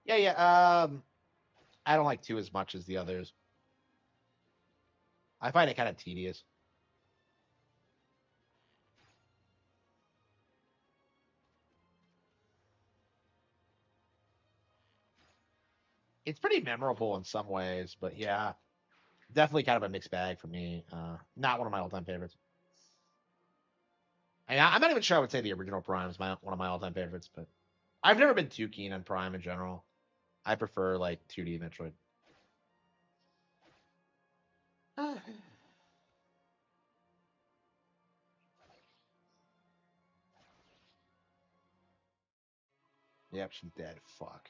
Yeah, yeah. I don't like 2 as much as the others. I find it kind of tedious. It's pretty memorable in some ways, but yeah, definitely kind of a mixed bag for me. Not one of my all-time favorites. I'm not even sure I would say the original Prime is one of my all-time favorites, but I've never been too keen on Prime in general. I prefer like 2D Metroid. Yep, she's dead. Fuck.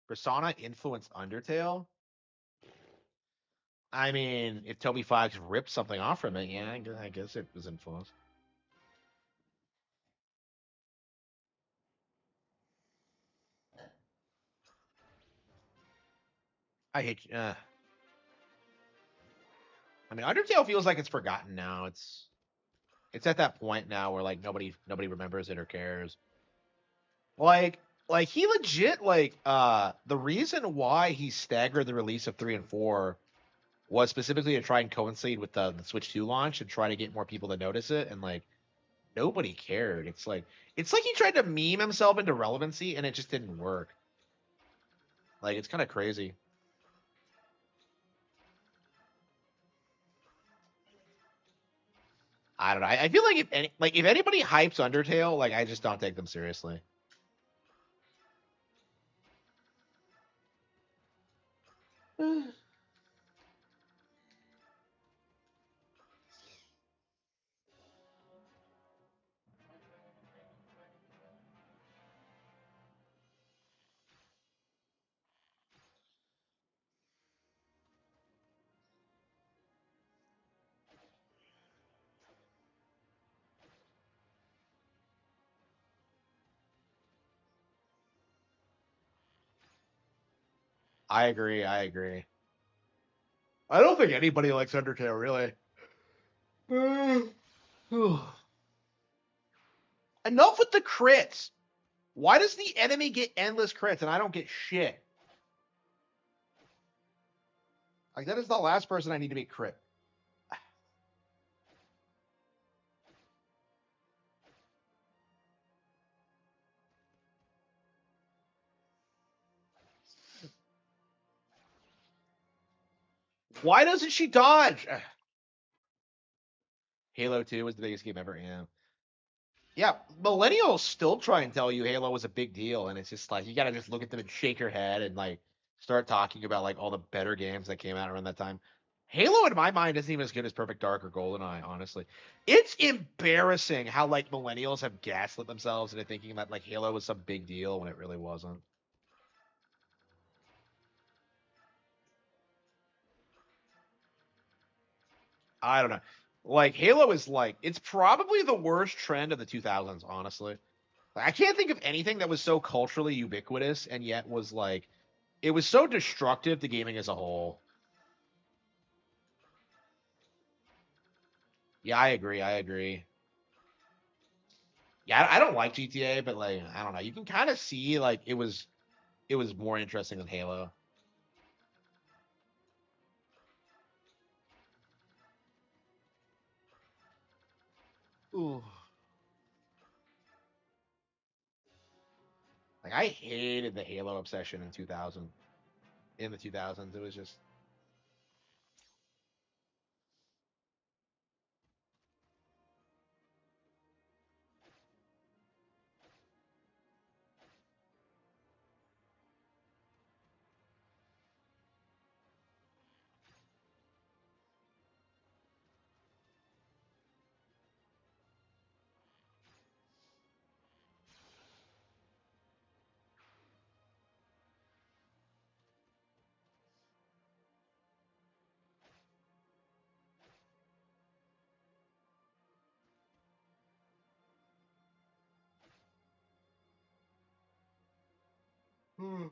Persona influenced Undertale? I mean, if Toby Fox ripped something off from it, yeah, I guess it was influenced. I hate. I mean, Undertale feels like it's forgotten now. It's at that point now where like nobody remembers it or cares. Like he legit the reason why he staggered the release of 3 and 4 was specifically to try and coincide with the Switch 2 launch and try to get more people to notice it, and like nobody cared. It's like he tried to meme himself into relevancy and it just didn't work. Like, it's kind of crazy. I don't know. I feel like if anybody hypes Undertale, like I just don't take them seriously. I agree. I agree. I don't think anybody likes Undertale, really. Enough with the crits. Why does the enemy get endless crits and I don't get shit? Like, that is the last person I need to be crit. Why doesn't she dodge? Halo 2 was the biggest game ever. Yeah. Yeah, millennials still try and tell you Halo was a big deal, and it's just like you gotta just look at them and shake your head and like start talking about like all the better games that came out around that time. Halo, in my mind, isn't even as good as Perfect Dark or GoldenEye. Honestly, it's embarrassing how like millennials have gaslit themselves into thinking that like Halo was some big deal when it really wasn't. I don't know. Like Halo is like it's probably the worst trend of the 2000s. Honestly, like, I can't think of anything that was so culturally ubiquitous and yet was like it was so destructive to gaming as a whole. Yeah, I agree. I agree. Yeah, I don't like GTA, but like I don't know. You can kind of see like it was more interesting than Halo. Ooh. Like I hated the Halo obsession in 2000. In the 2000s, it was just Ooh.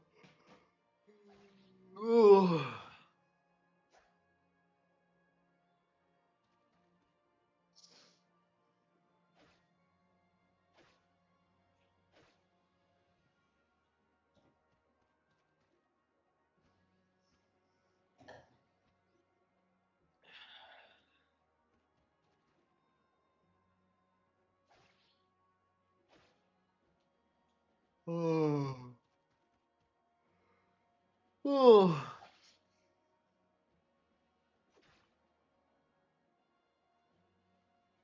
Ooh. Ooh.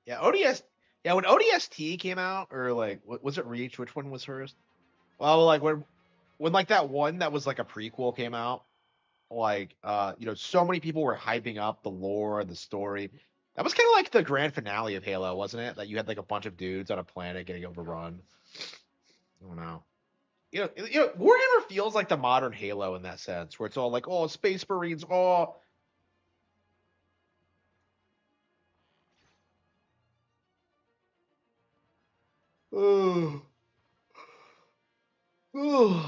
Yeah, ODS. Yeah, when ODST came out, or like, was it Reach? Which one was first? Well, like when like that one that was like a prequel came out, like so many people were hyping up the lore and the story. That was kind of like the grand finale of Halo, wasn't it? That you had like a bunch of dudes on a planet getting overrun. I don't know. Warhammer feels like the modern Halo in that sense, where it's all like, oh, Space Marines, oh, ooh, ooh.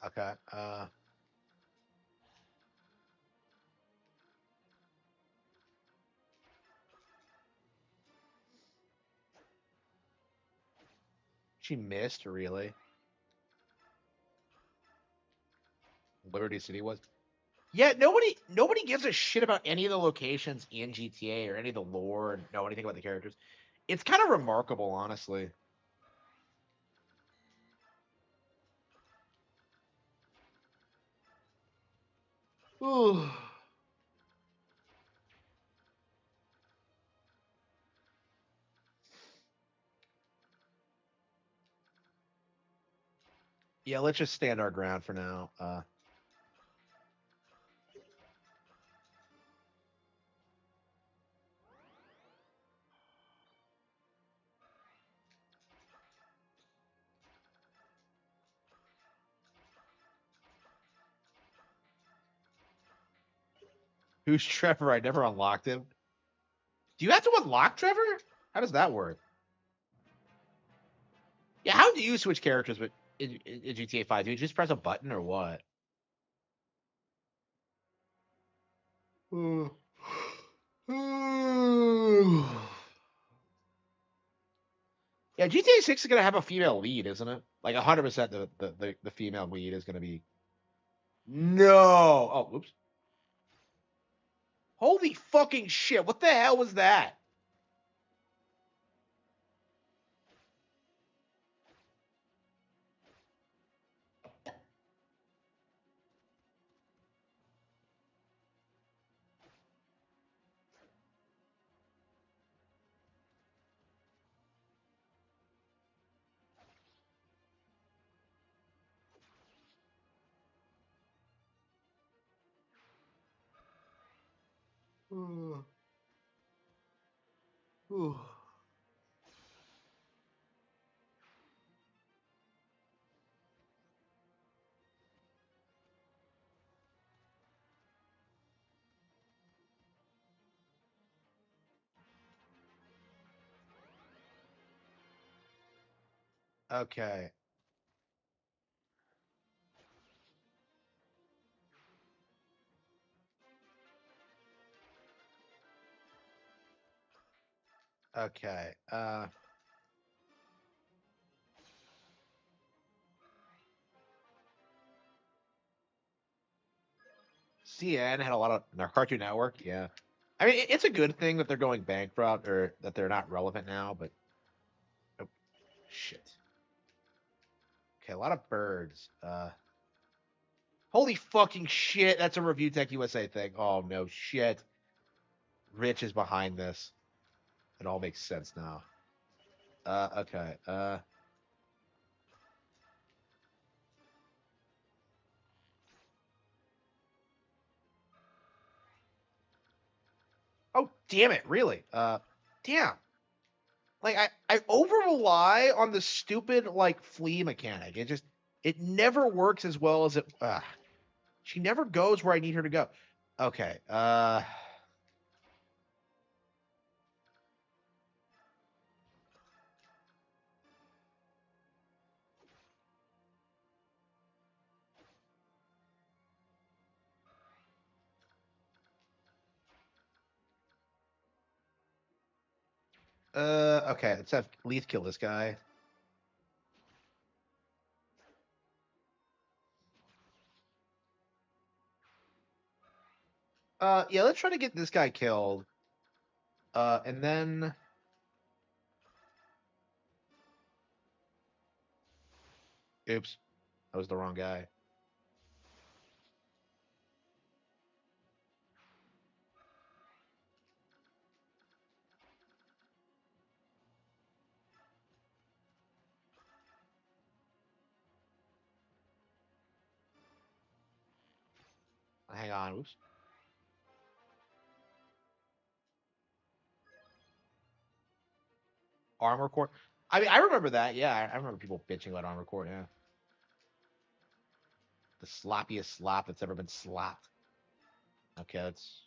Okay. She missed, really. Liberty City was. Yeah, nobody gives a shit about any of the locations in GTA or any of the lore and know anything about the characters. It's kind of remarkable, honestly. Ooh. Yeah, let's just stand our ground for now. Who's Trevor? I never unlocked him. Do you have to unlock Trevor? How does that work? Yeah, how do you switch characters with in GTA 5? Do you just press a button or what? Ooh. Ooh. Yeah, GTA 6 is gonna have a female lead, isn't it? Like 100% the female lead is gonna be. No. Oh, whoops. Holy fucking shit! What the hell was that? Ooh. Ooh. Okay. Okay. CN had a lot of no, Cartoon Network. Yeah. I mean, it's a good thing that they're going bankrupt or that they're not relevant now, but oh, shit. Okay, a lot of birds. Holy fucking shit! That's a Review Tech USA thing. Oh no shit. Rich is behind this. It all makes sense now. Okay. Oh damn it! Really? Damn. Like I over rely on the stupid like flea mechanic. It never works as well as it. She never goes where I need her to go. Okay. Okay. Let's have Leith kill this guy. Yeah. Let's try to get this guy killed. And then. Oops, that was the wrong guy. Hang on. Oops. Armor core. I mean, I remember that. Yeah, I remember people bitching about armor core. Yeah. The sloppiest slop that's ever been slopped. Okay, let's.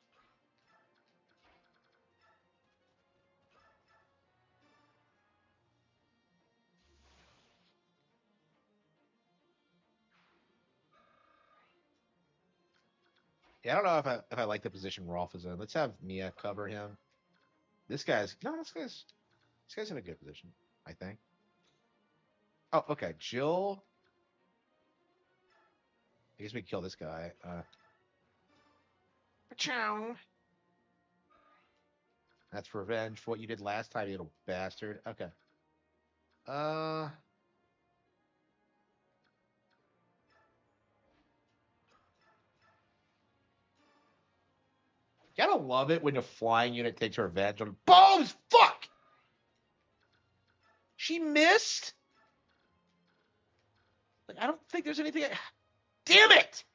Yeah, I don't know if I like the position Rolf is in. Let's have Mia cover him. This guy's no, this guy's in a good position, I think. Oh, okay. Jill. I guess we can kill this guy. Chow. That's revenge for what you did last time, you little bastard. Okay. Uh. Gotta love it when a flying unit takes revenge on bombs. Fuck. She missed. Like I don't think there's anything. Damn it.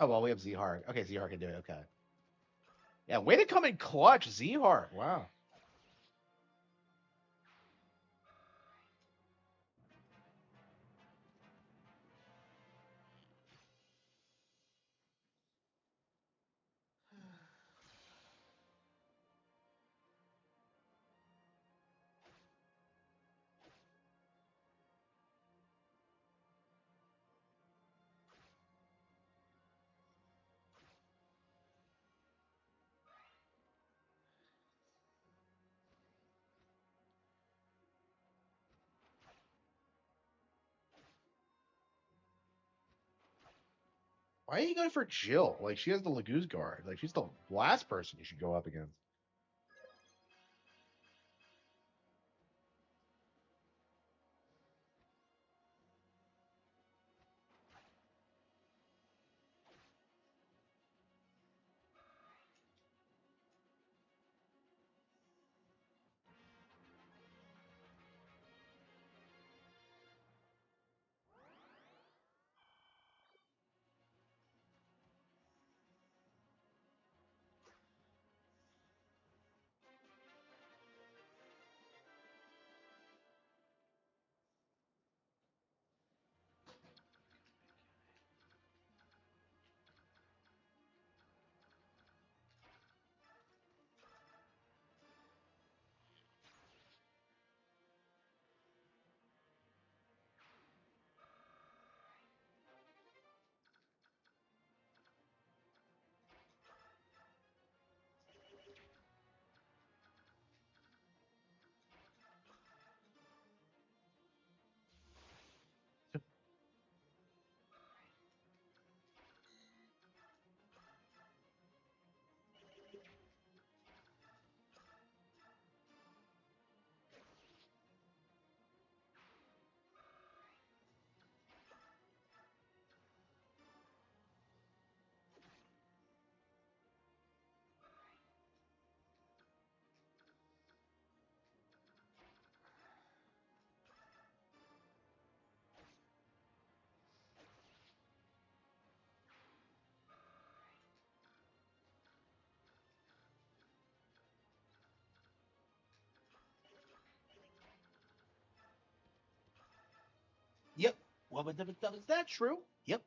Oh well, we have Zhar. Okay, Zhar can do it. Okay. Yeah, way to come in clutch, Zhar. Wow. Why are you going for Jill? Like she has the Laguz guard. Like she's the last person you should go up against. Well, but is that true? Yep.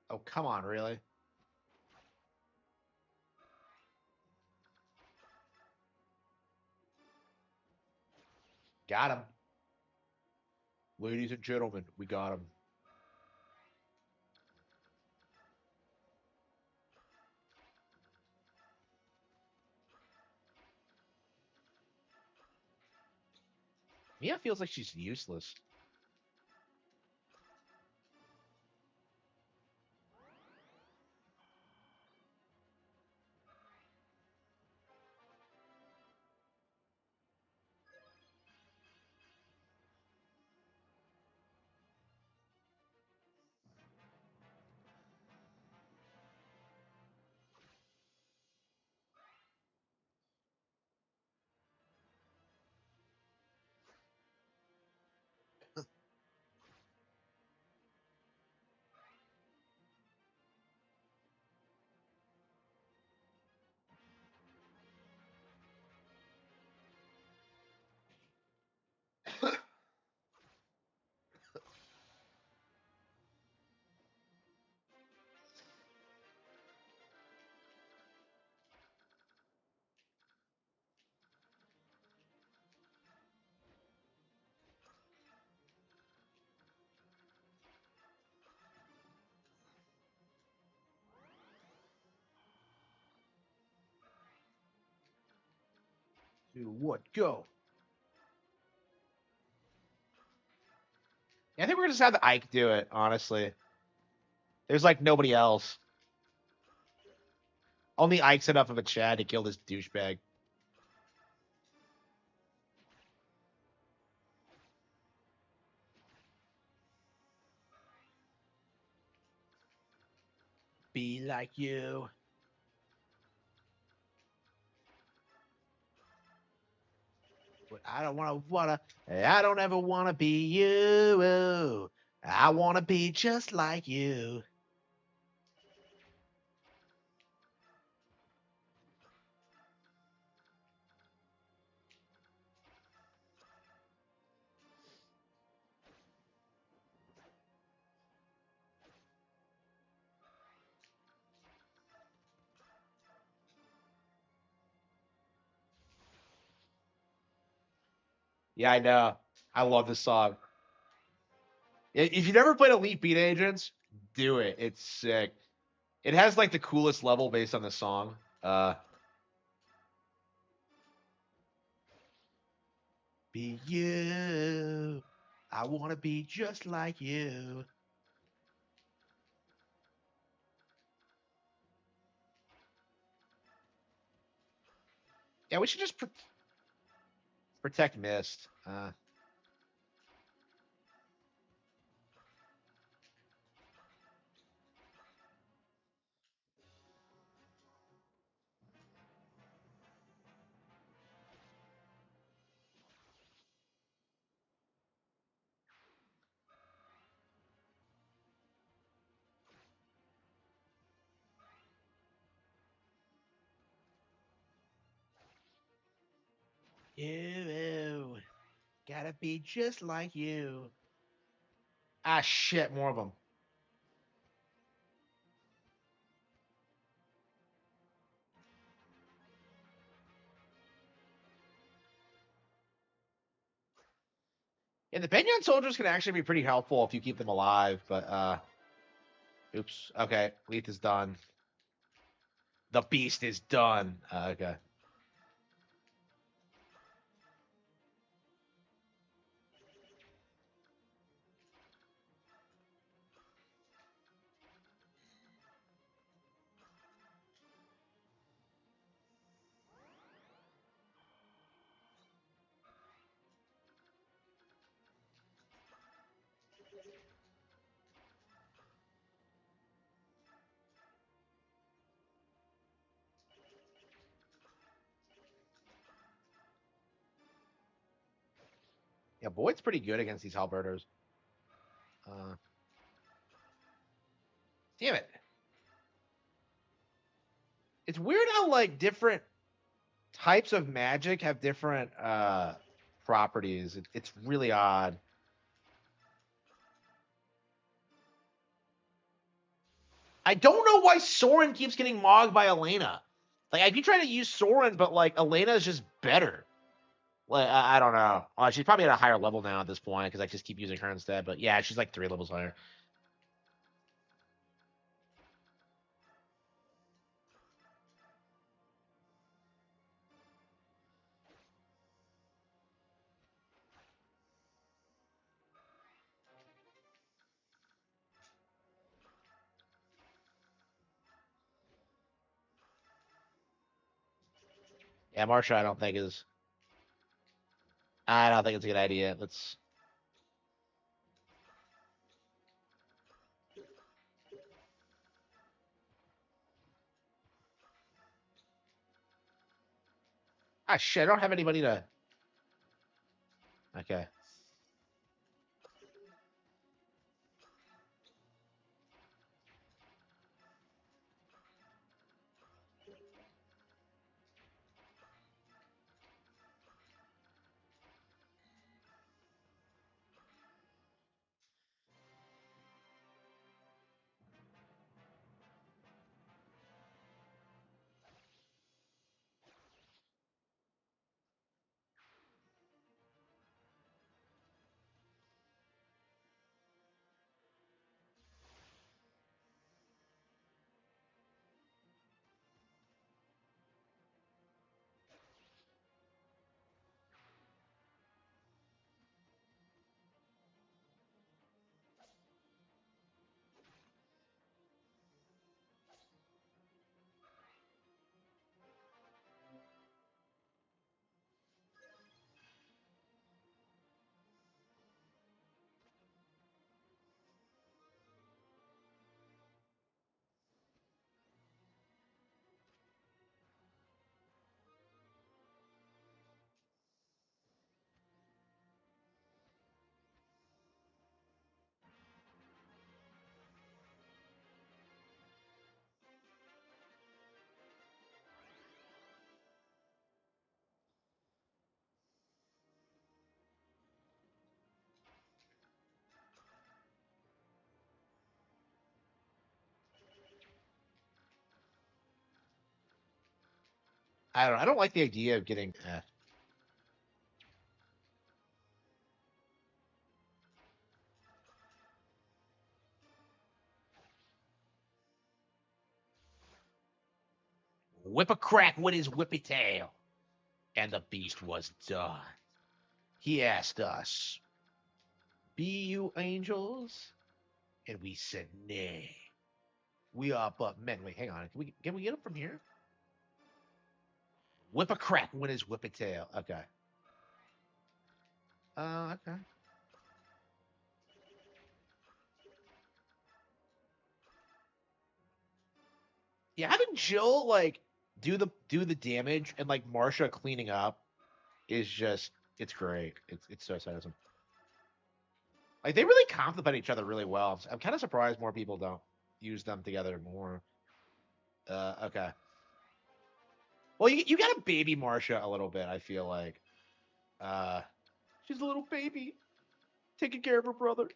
Oh, come on, really? Got him. Ladies and gentlemen, we got him. Mia feels like she's useless. Do what? Go. Yeah, I think we're gonna just have Ike do it, honestly. There's like nobody else. Only Ike's enough of a Chad to kill this douchebag. Be like you. But I don't I don't ever wanna be you. I wanna be just like you. Yeah, I know. I love this song. If you never played Elite Beat Agents, do it. It's sick. It has like the coolest level based on the song. Be you. I want to be just like you. Yeah, we should just protect Mist. You. Gotta be just like you. Ah, shit, more of them. Yeah, the Benyon soldiers can actually be pretty helpful if you keep them alive, but oops. Okay, Leith is done. The beast is done. Okay. Yeah, Boyd's pretty good against these halberders. Damn it. It's weird how like different types of magic have different properties. It's really odd. I don't know why Soren keeps getting mogged by Elena. Like I keep trying to use Soren, but like Elena is just better. Like I don't know. She's probably at a higher level now at this point because I just keep using her instead. But yeah, she's like 3 levels higher. Yeah, Marsha, I don't think is. I don't think it's a good idea. Let's. Ah, shit! I don't have anybody to. Okay. I don't. I don't like the idea of getting. Whip a crack with his whippy tail. And the beast was done. He asked us, "Be you angels?" And we said, "Nay. We are but men." Wait, hang on. Can we get him from here? Whip a crack with his whippy tail. Okay. Okay. Yeah, having Jill like do the damage and like Marsha cleaning up is just it's great. It's so awesome. Like they really complement each other really well. I'm kind of surprised more people don't use them together more. Okay. Well, you got to baby Marsha a little bit. I feel like she's a little baby taking care of her brother.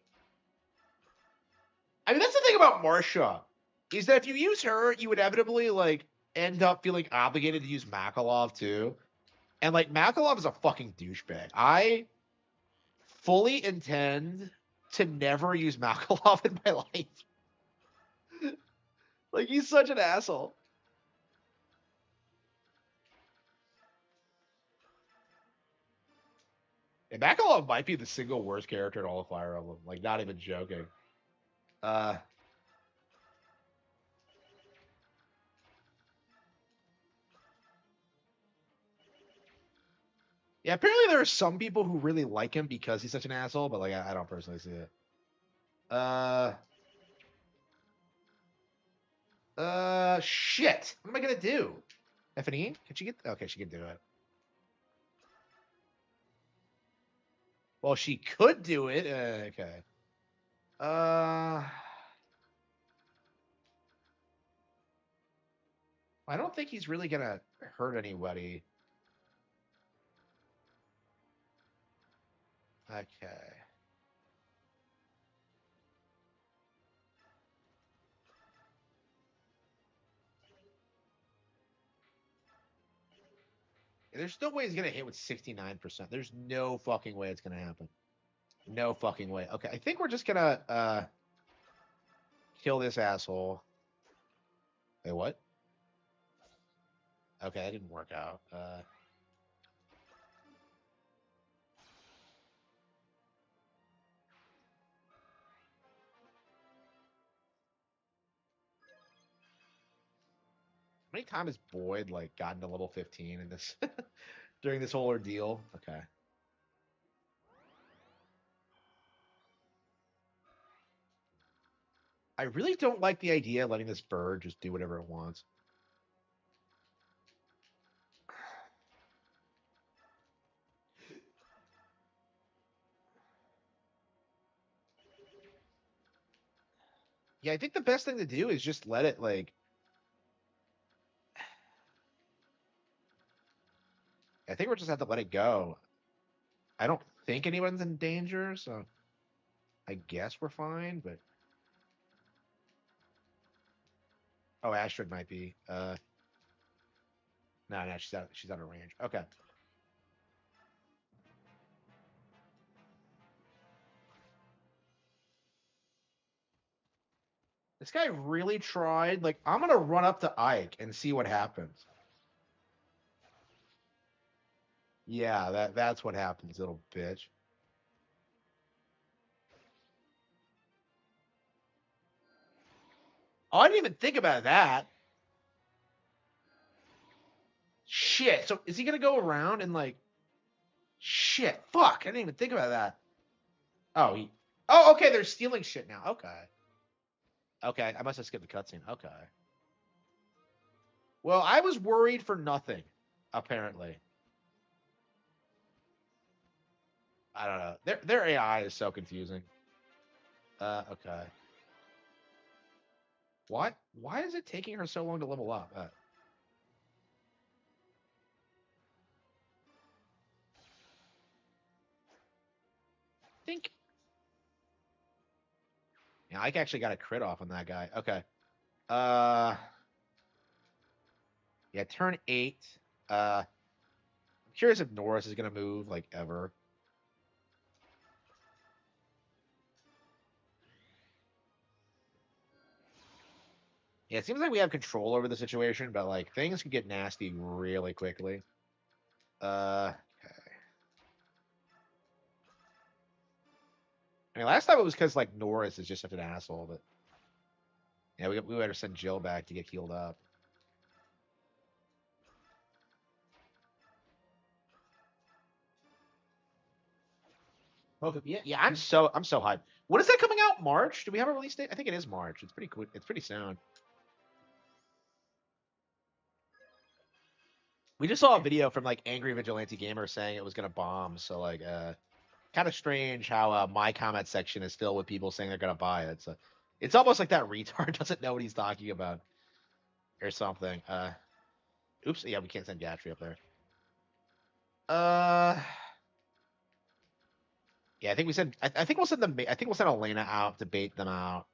I mean, that's the thing about Marsha is that if you use her, you inevitably like end up feeling obligated to use Makalov too. And like Makalov is a fucking douchebag. I fully intend to never use Makalov in my life. Like he's such an asshole. And Makalov might be the single worst character in all of Fire Emblem. Like not even joking. Yeah, apparently there are some people who really like him because he's such an asshole, but like I don't personally see it. Shit. What am I gonna do? F&E? Can she get? Okay, she can do it. Well, she could do it. Okay. I don't think he's really gonna hurt anybody. Okay. There's no way he's gonna hit with 69%. There's no fucking way it's gonna happen. No fucking way. Okay, I think we're just gonna kill this asshole. Wait, what? Okay, that didn't work out. How many times has Boyd like gotten to level 15 in this during this whole ordeal? Okay. I really don't like the idea of letting this bird just do whatever it wants. Yeah, I think the best thing to do is just let it like. I think we're just have to let it go. I don't think anyone's in danger, so I guess we're fine. But oh, Astrid might be. No, she's out of range. Okay. This guy really tried. Like, I'm gonna run up to Ike and see what happens. Yeah, that's what happens, little bitch. Oh, I didn't even think about that. Shit. So is he gonna go around and like? Shit. Fuck. I didn't even think about that. Oh, oh, okay. They're stealing shit now. Okay. Okay. I must have skipped the cutscene. Okay. Well, I was worried for nothing. Apparently. I don't know. Their AI is so confusing. Okay. What? Why is it taking her so long to level up? I think. Yeah, Ike actually got a crit off on that guy. Okay. Yeah, turn 8. I'm curious if Norris is gonna move like ever. Yeah, it seems like we have control over the situation, but like things can get nasty really quickly. Okay. I mean, last time it was because like Norris is just such an asshole, but yeah, we better send Jill back to get healed up. Okay, yeah, I'm so hyped. When is that coming out? March? Do we have a release date? I think it is March. It's pretty cool. It's pretty soon. We just saw a video from like Angry Vigilante Gamer saying it was gonna bomb. So like, kind of strange how my comment section is filled with people saying they're gonna buy it. So it's almost like that retard doesn't know what he's talking about or something. Oops. Yeah, we can't send Gatry up there. Yeah, I think we said. I think we'll send them. I think we'll send Elena out to bait them out.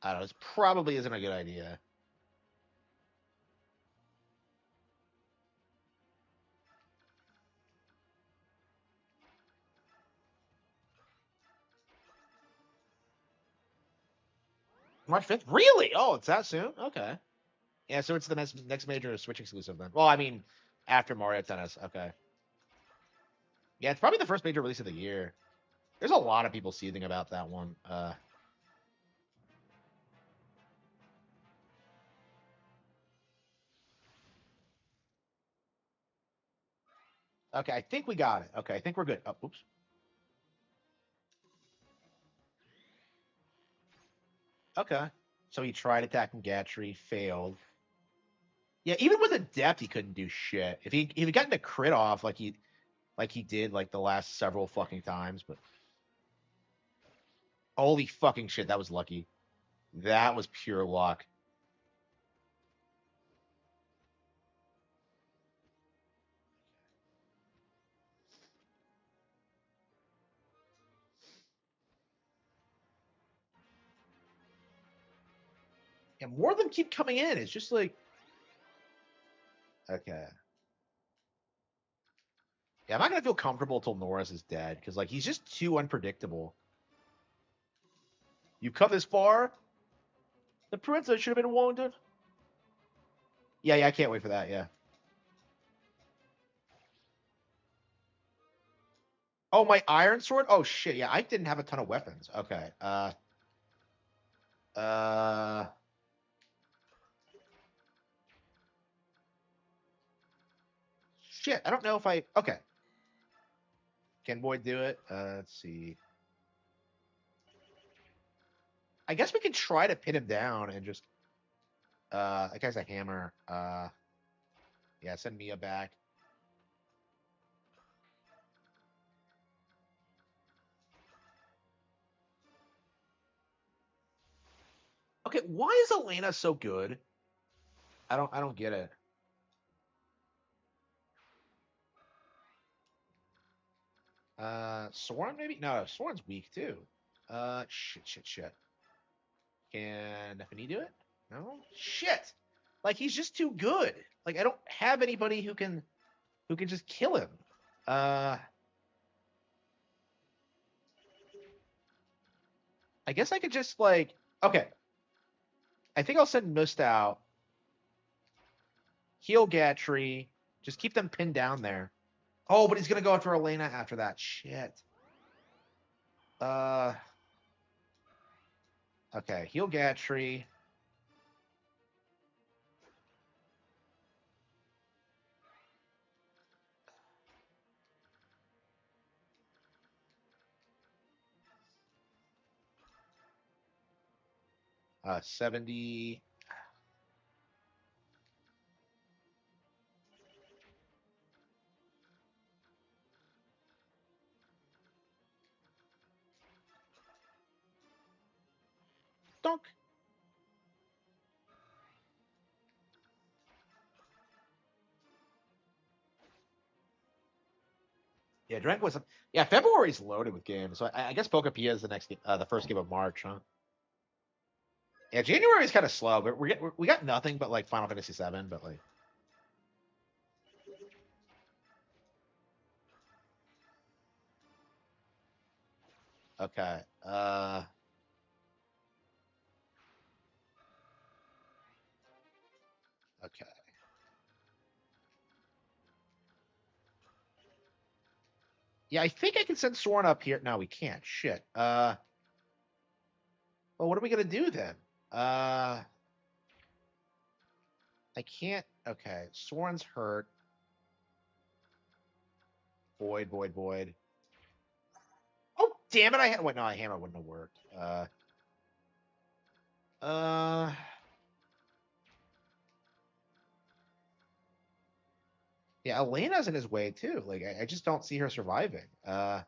I don't know. This probably isn't a good idea. March 5th? Really? Oh, it's that soon? Okay. Yeah, so it's the next major Switch exclusive then. Well, I mean, after Mario Tennis. Okay. Yeah, it's probably the first major release of the year. There's a lot of people seething about that one. Okay, I think we got it. Okay, I think we're good. Oh, oops. Okay. So he tried attacking Gatry, failed. Yeah, even with Adept, he couldn't do shit. If he gotten a crit off like he did like the last several fucking times, but holy fucking shit, that was lucky. That was pure luck. And more of them keep coming in. It's just like, okay. Yeah, I'm not gonna feel comfortable until Norris is dead because like he's just too unpredictable. You've come this far. The princess should have been wounded. Yeah, I can't wait for that. Yeah. Oh, my iron sword. Oh shit. Yeah, I didn't have a ton of weapons. Okay. Uh. Shit. I don't know if I. Okay. Can Boyd do it? Let's see. I guess we can try to pin him down and just. That guy's a hammer. Yeah. Send Mia back. Okay, why is Elena so good? I don't get it. Soren maybe? No, Soren's weak too. Shit. Can Neffany do it? No? Shit. Like he's just too good. Like I don't have anybody who can just kill him. I guess I could just like okay. I think I'll send Mist out. Heal Gatry. Just keep them pinned down there. Oh, but he's gonna go after Elena after that. Shit. Okay, heal Gatry. Uh, 70. Donk. Yeah, Drank was. Yeah, February's loaded with games. So I guess Pokepia is the next, the first game of March, huh? Yeah, January is kind of slow, but we got nothing but like Final Fantasy VII, but like. Okay. Okay. Yeah, I think I can send Soren up here. No, we can't. Shit. Well, what are we gonna do then? I can't. Okay, Soren's hurt. Void. Oh, damn it! I had. Wait, no, a hammer wouldn't have worked. Yeah, Elena's in his way too. Like, I just don't see her surviving. Hmm.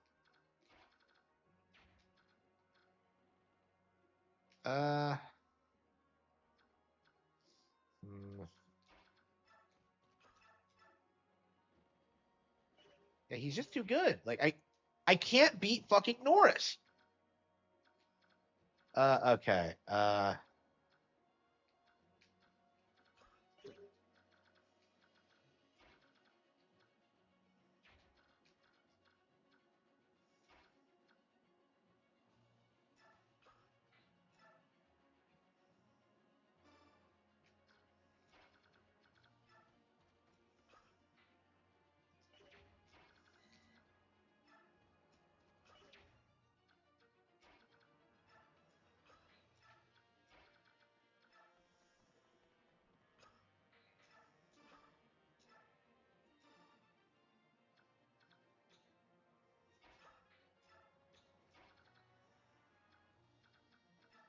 Yeah, he's just too good. Like, I can't beat fucking Norris. Okay.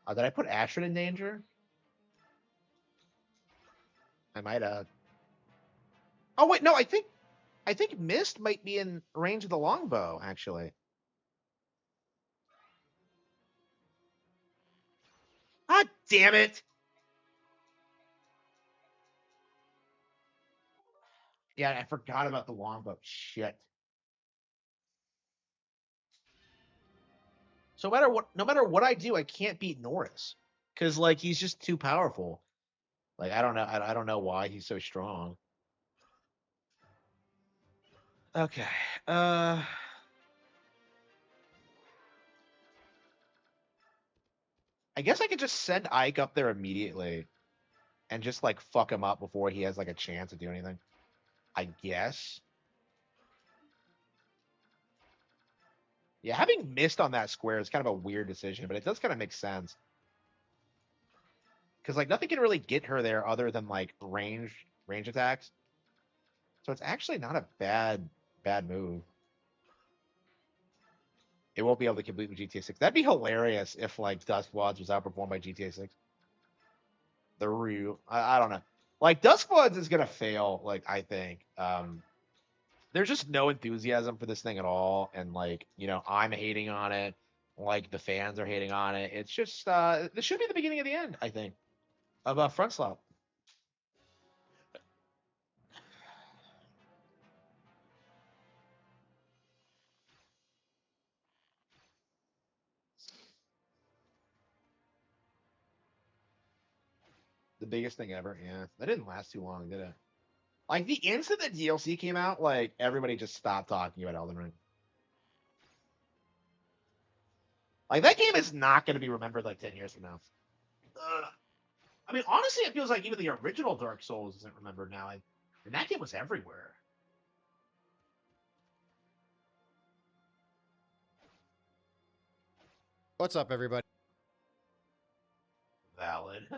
Did I put Ashford in danger? I might have. Oh wait, no, I think Mist might be in range of the longbow, actually. Ah, damn it. Yeah, I forgot about the longbow. Shit. So no matter what I do, I can't beat Norris. Cause like he's just too powerful. Like I don't know. I don't know why he's so strong. Okay. I guess I could just send Ike up there immediately and just like fuck him up before he has like a chance to do anything. I guess. Yeah, having missed on that square is kind of a weird decision, but it does kind of make sense. Because like nothing can really get her there other than like range attacks. So it's actually not a bad move. It won't be able to complete with GTA 6. That'd be hilarious if like Duskwoods was outperformed by GTA 6. The real I don't know. Like Duskwoods is gonna fail, like I think. There's just no enthusiasm for this thing at all, and like, you know, I'm hating on it, like the fans are hating on it. It's just this should be the beginning of the end, I think, of a front slot. The biggest thing ever, yeah. That didn't last too long, did it? Like the instant that DLC came out, like everybody just stopped talking about Elden Ring. Like that game is not going to be remembered like 10 years from now. I mean, honestly, it feels like even the original Dark Souls isn't remembered now. And that game was everywhere.
What's up, everybody?
Valid.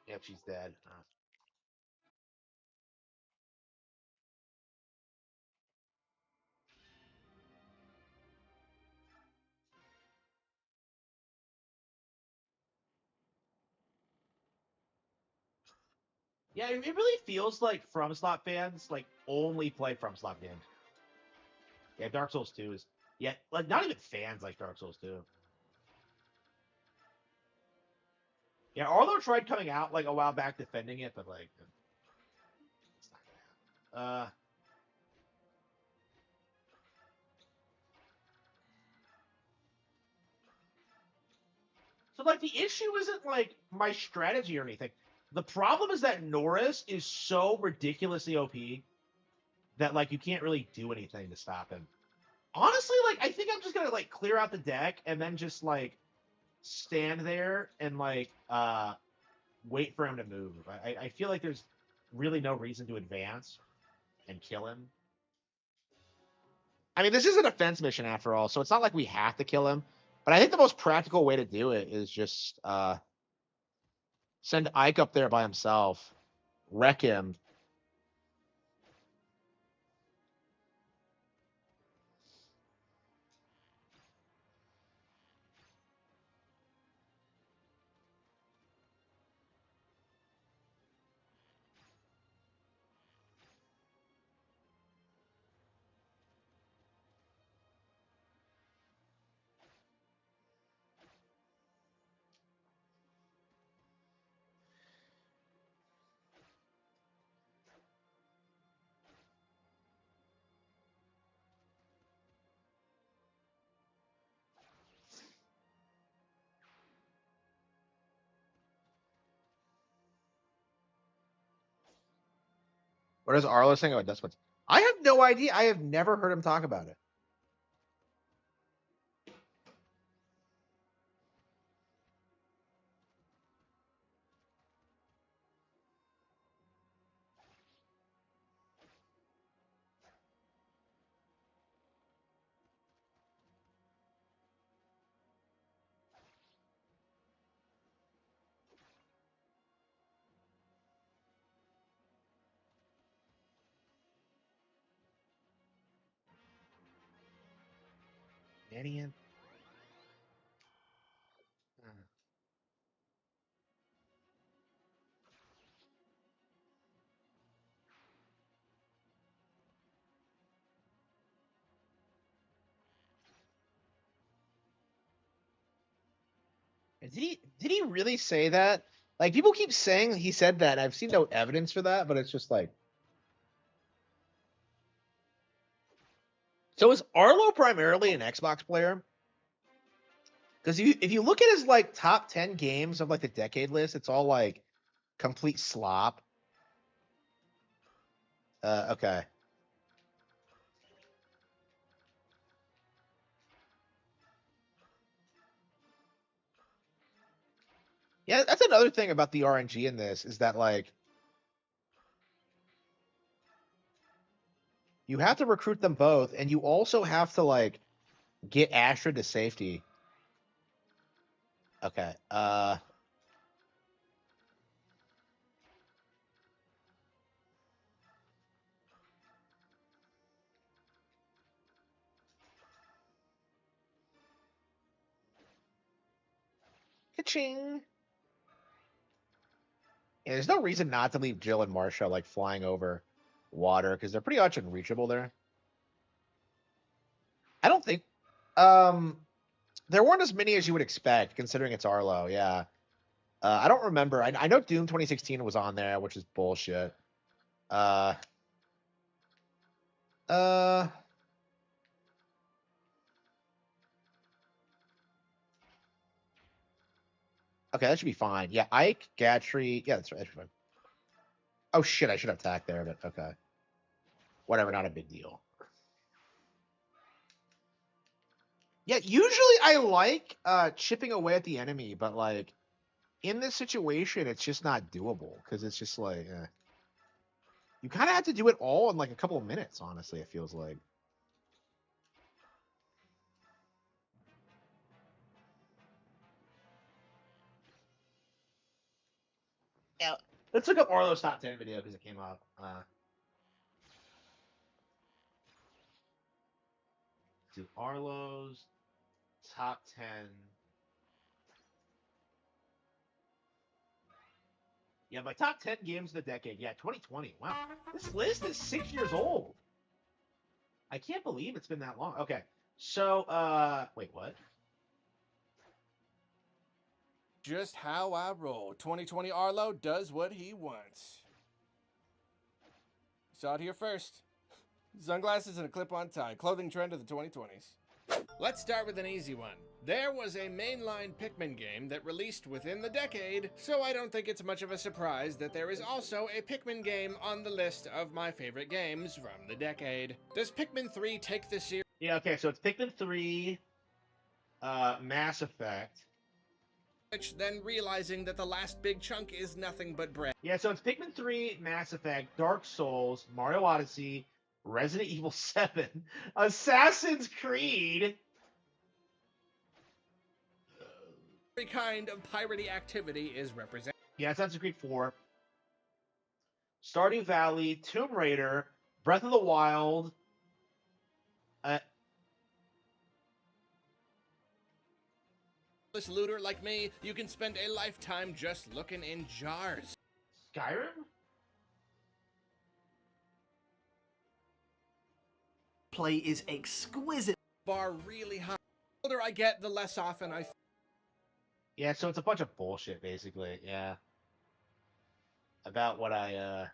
Yep, she's dead. Yeah, it really feels like FromSlot fans like only play FromSlot games. Yeah, Dark Souls 2 is yeah, like not even fans like Dark Souls 2. Yeah, Arlo tried coming out like a while back defending it, but like it's not gonna happen. So like the issue isn't like my strategy or anything. The problem is that Norris is so ridiculously OP that like you can't really do anything to stop him. Honestly, like I think I'm just gonna like clear out the deck and then just like stand there and like wait for him to move. I feel like there's really no reason to advance and kill him. I mean, this is an offense mission after all, so it's not like we have to kill him. But I think the most practical way to do it is just send Ike up there by himself, wreck him. What does Arlo think about Dustbuds? I have no idea. I have never heard him talk about it. idiot. Did he really say that? Like people keep saying he said that. I've seen no evidence for that, but it's just like. So is Arlo primarily an Xbox player? Because if you look at his like top 10 games of like the decade list, it's all like complete slop. Okay. Yeah, that's another thing about the RNG in this is that like you have to recruit them both, and you also have to like get Astrid to safety. Okay. Ka-ching. Yeah, there's no reason not to leave Jill and Marsha like flying over water because they're pretty much unreachable there. I don't think there weren't as many as you would expect considering it's Arlo. Yeah. I don't remember. I know Doom 2016 was on there, which is bullshit. Uh, okay, that should be fine. Yeah, Ike, Gatry. Yeah, that's right. That should be fine. Oh shit, I should have attacked there, but okay. Whatever, not a big deal. Yeah, usually I like chipping away at the enemy, but like in this situation, it's just not doable because it's just like you kind of have to do it all in like a couple of minutes. Honestly, it feels like. Yeah, let's look up Arlo's top 10 video because it came up. Do Arlo's top 10. Yeah, my top 10 games of the decade. Yeah, 2020. Wow. This list is 6 years old. I can't believe it's been that long. Okay. So, wait, what?
Just how I roll. 2020 Arlo does what he wants. Saw it here first. Sunglasses and a clip-on tie. Clothing trend of the 2020s. Let's start with an easy one. There was a mainline Pikmin game that released within the decade, so I don't think it's much of a surprise that there is also a Pikmin game on the list of my favorite games from the decade. Does Pikmin 3 take the series?
Yeah, okay, so it's Pikmin 3, Mass Effect.
Then realizing that the last big chunk is nothing but bread.
Yeah, so it's Pikmin 3, Mass Effect, Dark Souls, Mario Odyssey, Resident Evil 7, Assassin's Creed.
Every kind of piratey activity is represented.
Yeah, Assassin's Creed 4. Stardew Valley, Tomb Raider, Breath of the Wild.
Looter like me, you can spend a lifetime just looking in jars.
Skyrim?
Play is exquisite.
Bar really high. The older I get, the less often I.
Yeah, so it's a bunch of bullshit, basically. Yeah. About what I,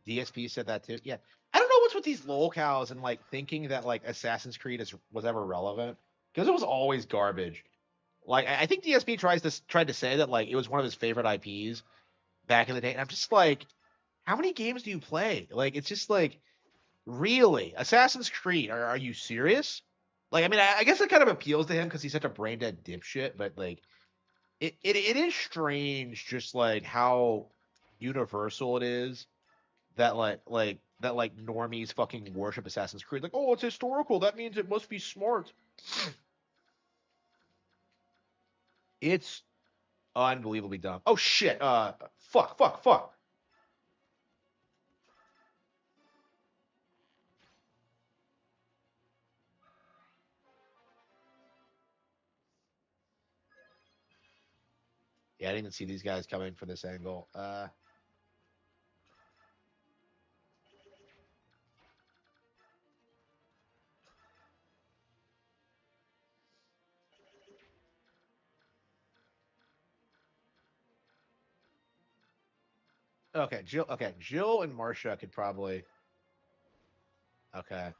DSP said that too. Yeah. I don't know what's with these lolcows and like thinking that like Assassin's Creed was ever relevant because it was always garbage. Like I think DSP tried to say that like it was one of his favorite IPs back in the day, and I'm just like, how many games do you play? Like it's just like, really, Assassin's Creed? Are you serious? Like I mean, I guess it kind of appeals to him because he's such a brain dead dipshit, but like, it is strange just like how universal it is that like normies fucking worship Assassin's Creed. Like, oh, it's historical. That means it must be smart. It's unbelievably dumb. Oh shit. Fuck. Yeah, I didn't even see these guys coming for this angle. Okay, Jill. Okay, Jill and Marcia could probably. Okay.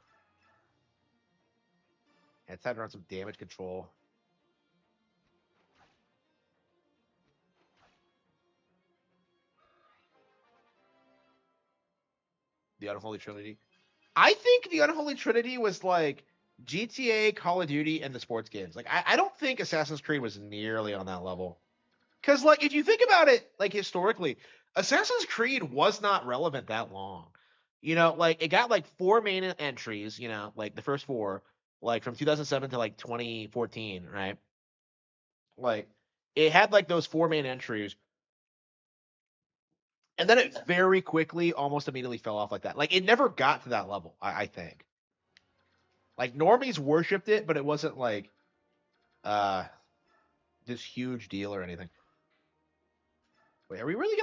Yeah, it's time to run some damage control. The Unholy Trinity. I think the Unholy Trinity was like GTA, Call of Duty, and the sports games. Like, I don't think Assassin's Creed was nearly on that level. Because, like, if you think about it, like, historically, Assassin's Creed was not relevant that long. You know, like, it got, like, 4 main entries, you know, like, the first 4, like, from 2007 to, like, 2014, right? Like, it had, like, those 4 main entries. And then it very quickly, almost immediately fell off like that. Like, it never got to that level, I think. Like, normies worshipped it, but it wasn't, like, uh, this huge deal or anything. Wait, are we really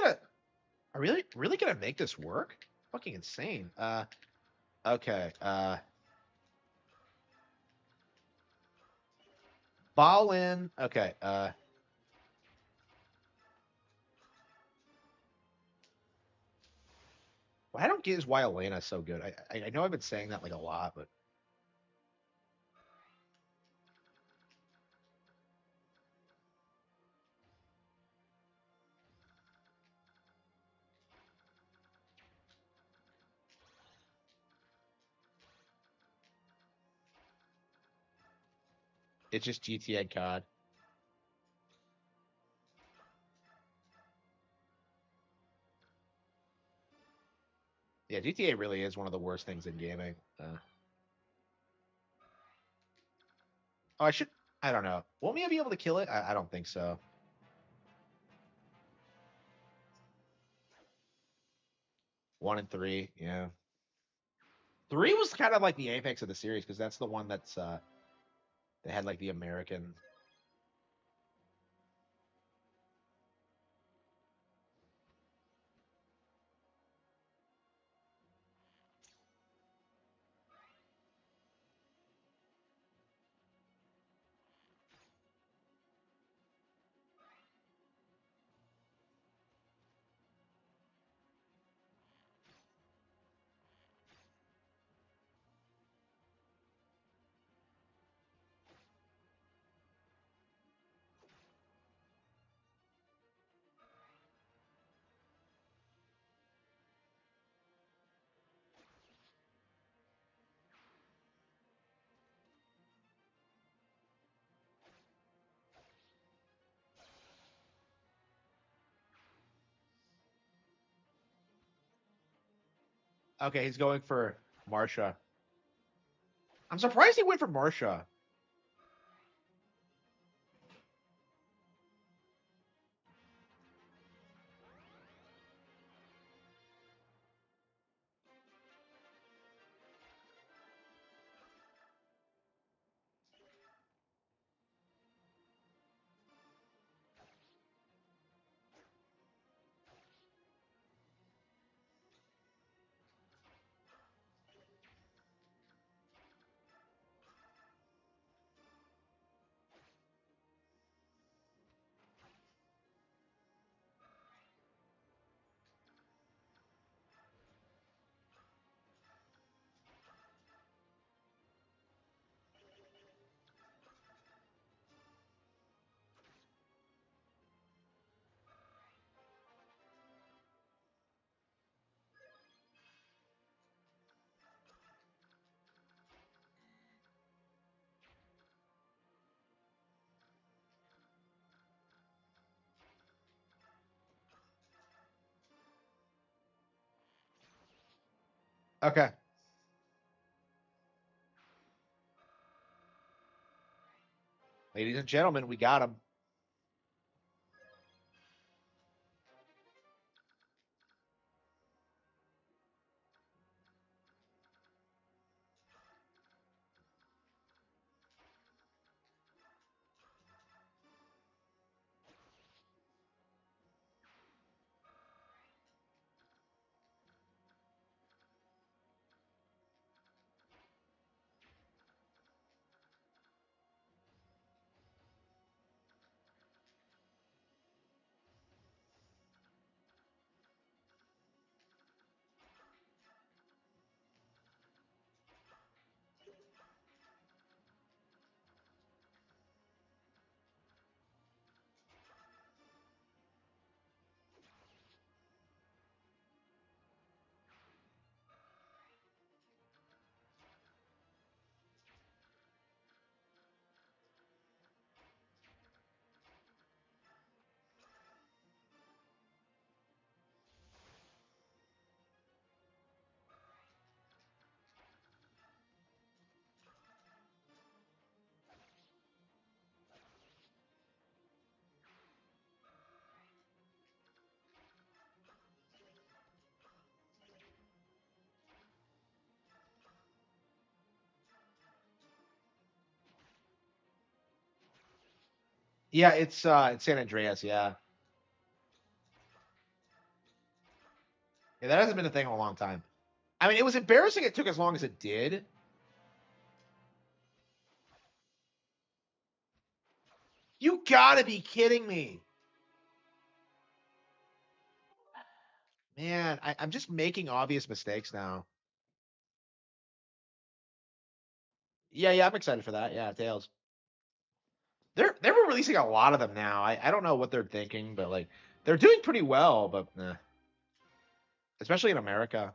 gonna make this work? Fucking insane. Okay. Ball in. Okay. What I don't get is why Elena's so good. I know I've been saying that like a lot, but it's just GTA and COD. Yeah, GTA really is one of the worst things in gaming. Oh, I should. I don't know. Won't Mia be able to kill it? I don't think so. 1 and 3. Yeah. 3 was kind of like the apex of the series because that's the one that's they had like the American. Okay, he's going for Marsha. I'm surprised he went for Marsha. Okay. Ladies and gentlemen, we got him. Yeah, it's San Andreas, yeah. Yeah, that hasn't been a thing in a long time. I mean, it was embarrassing it took as long as it did. You gotta be kidding me. Man, I'm just making obvious mistakes now. Yeah, yeah, I'm excited for that. Yeah, Tails. They're releasing a lot of them now. I don't know what they're thinking, but like they're doing pretty well, but especially in America.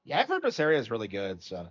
Yeah, I've heard this area is really good, so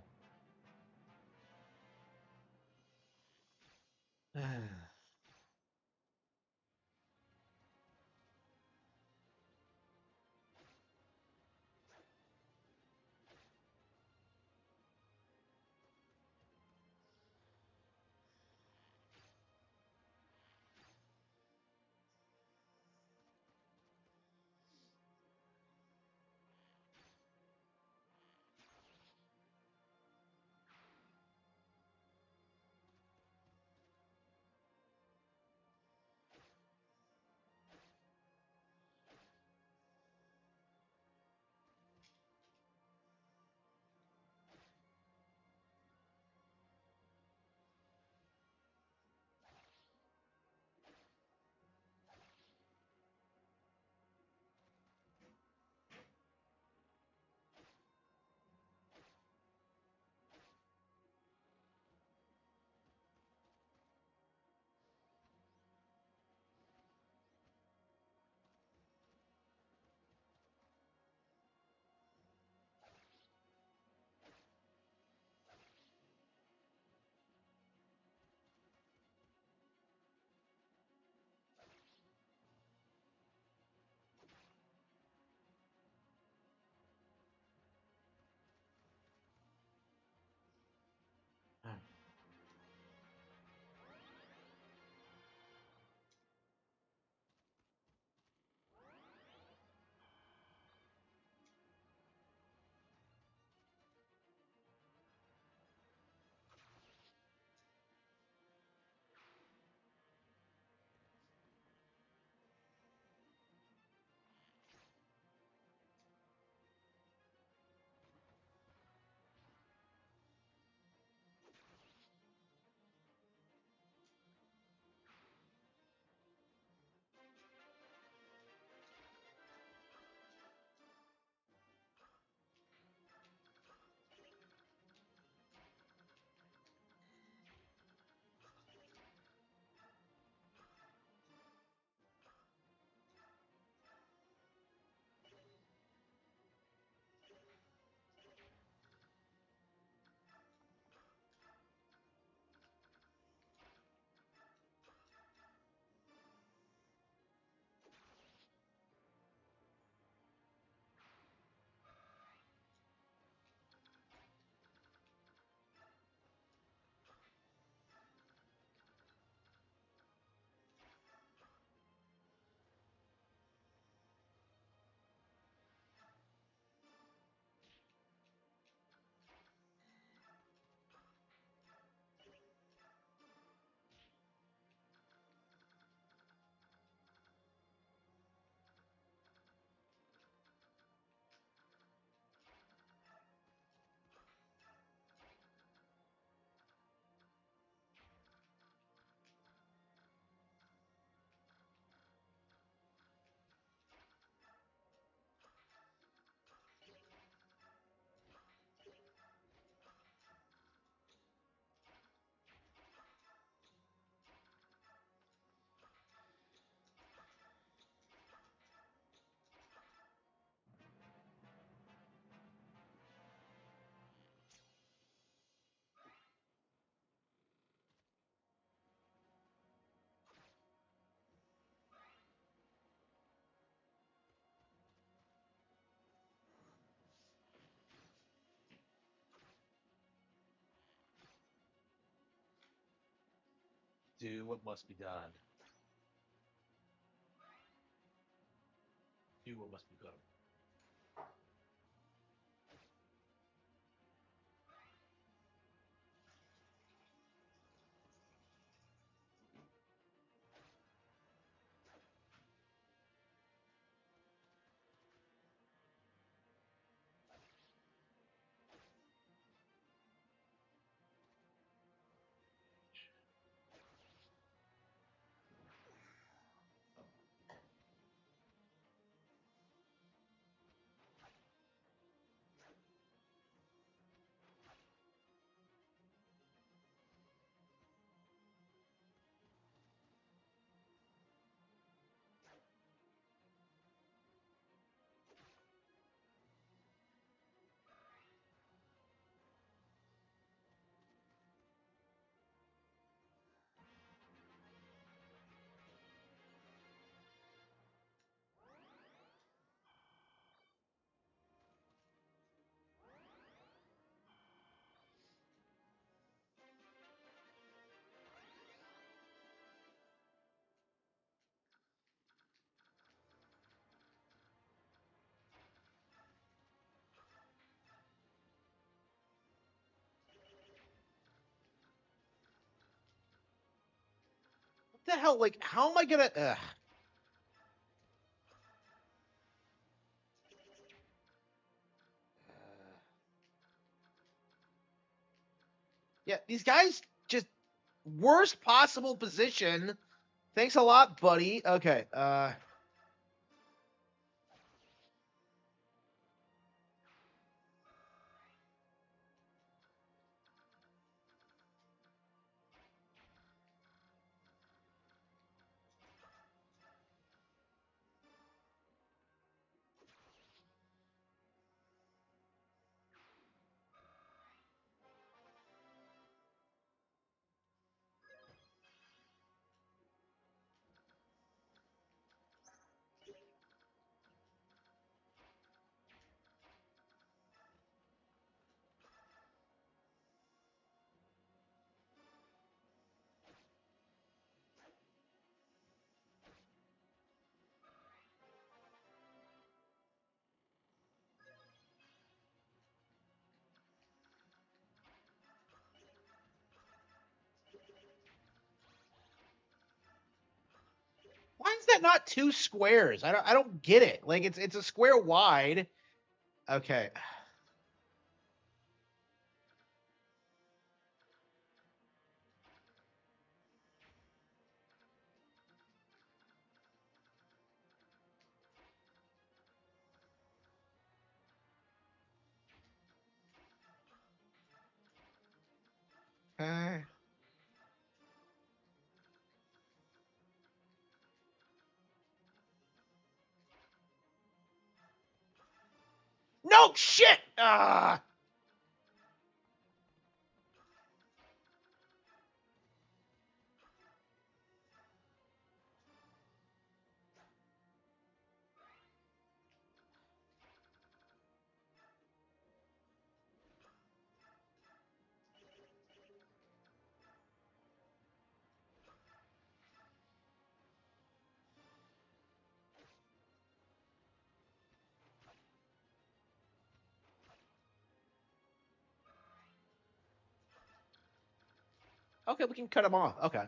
Do what must be done. Do what must be done. What the hell? Like, how am I gonna? Yeah, these guys just worst possible position. Thanks a lot, buddy. Okay. Why is that not two squares? I don't get it. Like it's a square wide. Okay. No shit. Okay, we can cut them off. Okay.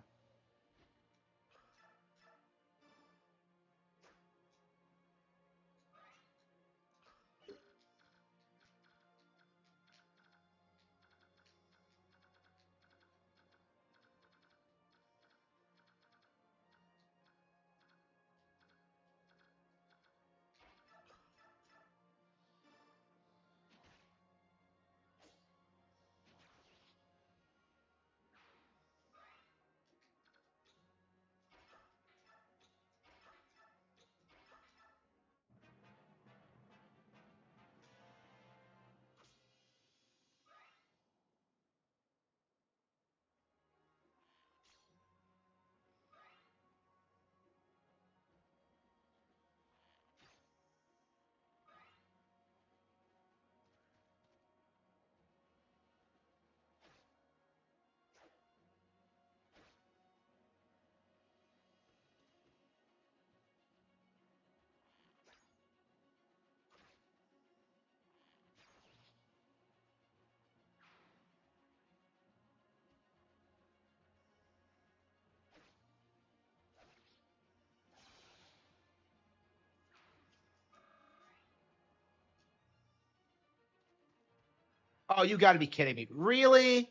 Oh, you got to be kidding me! Really?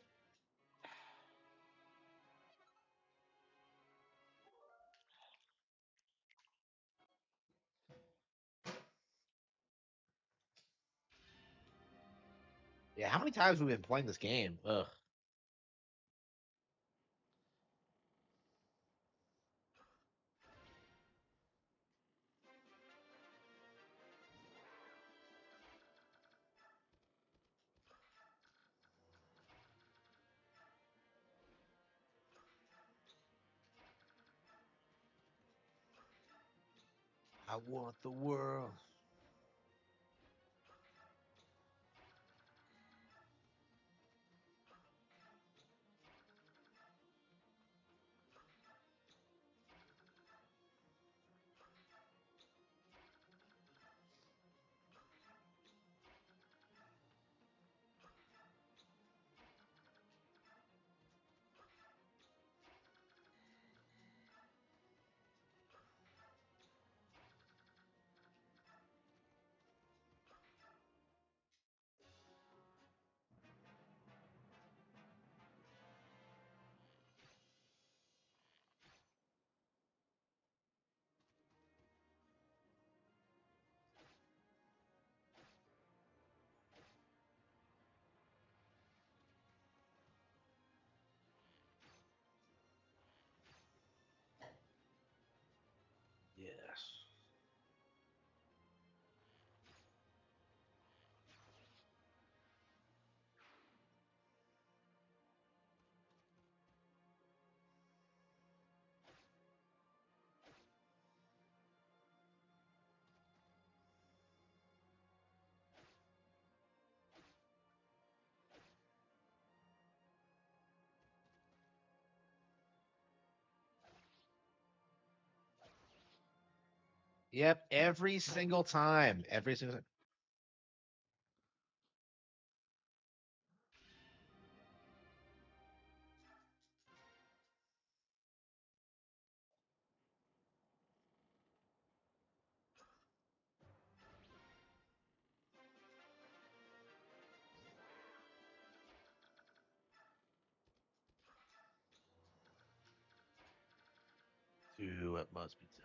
Yeah. How many times have we been playing this game? Ugh. I want the world. Yes. Yep. Every single time. Every single time. Do what must be done.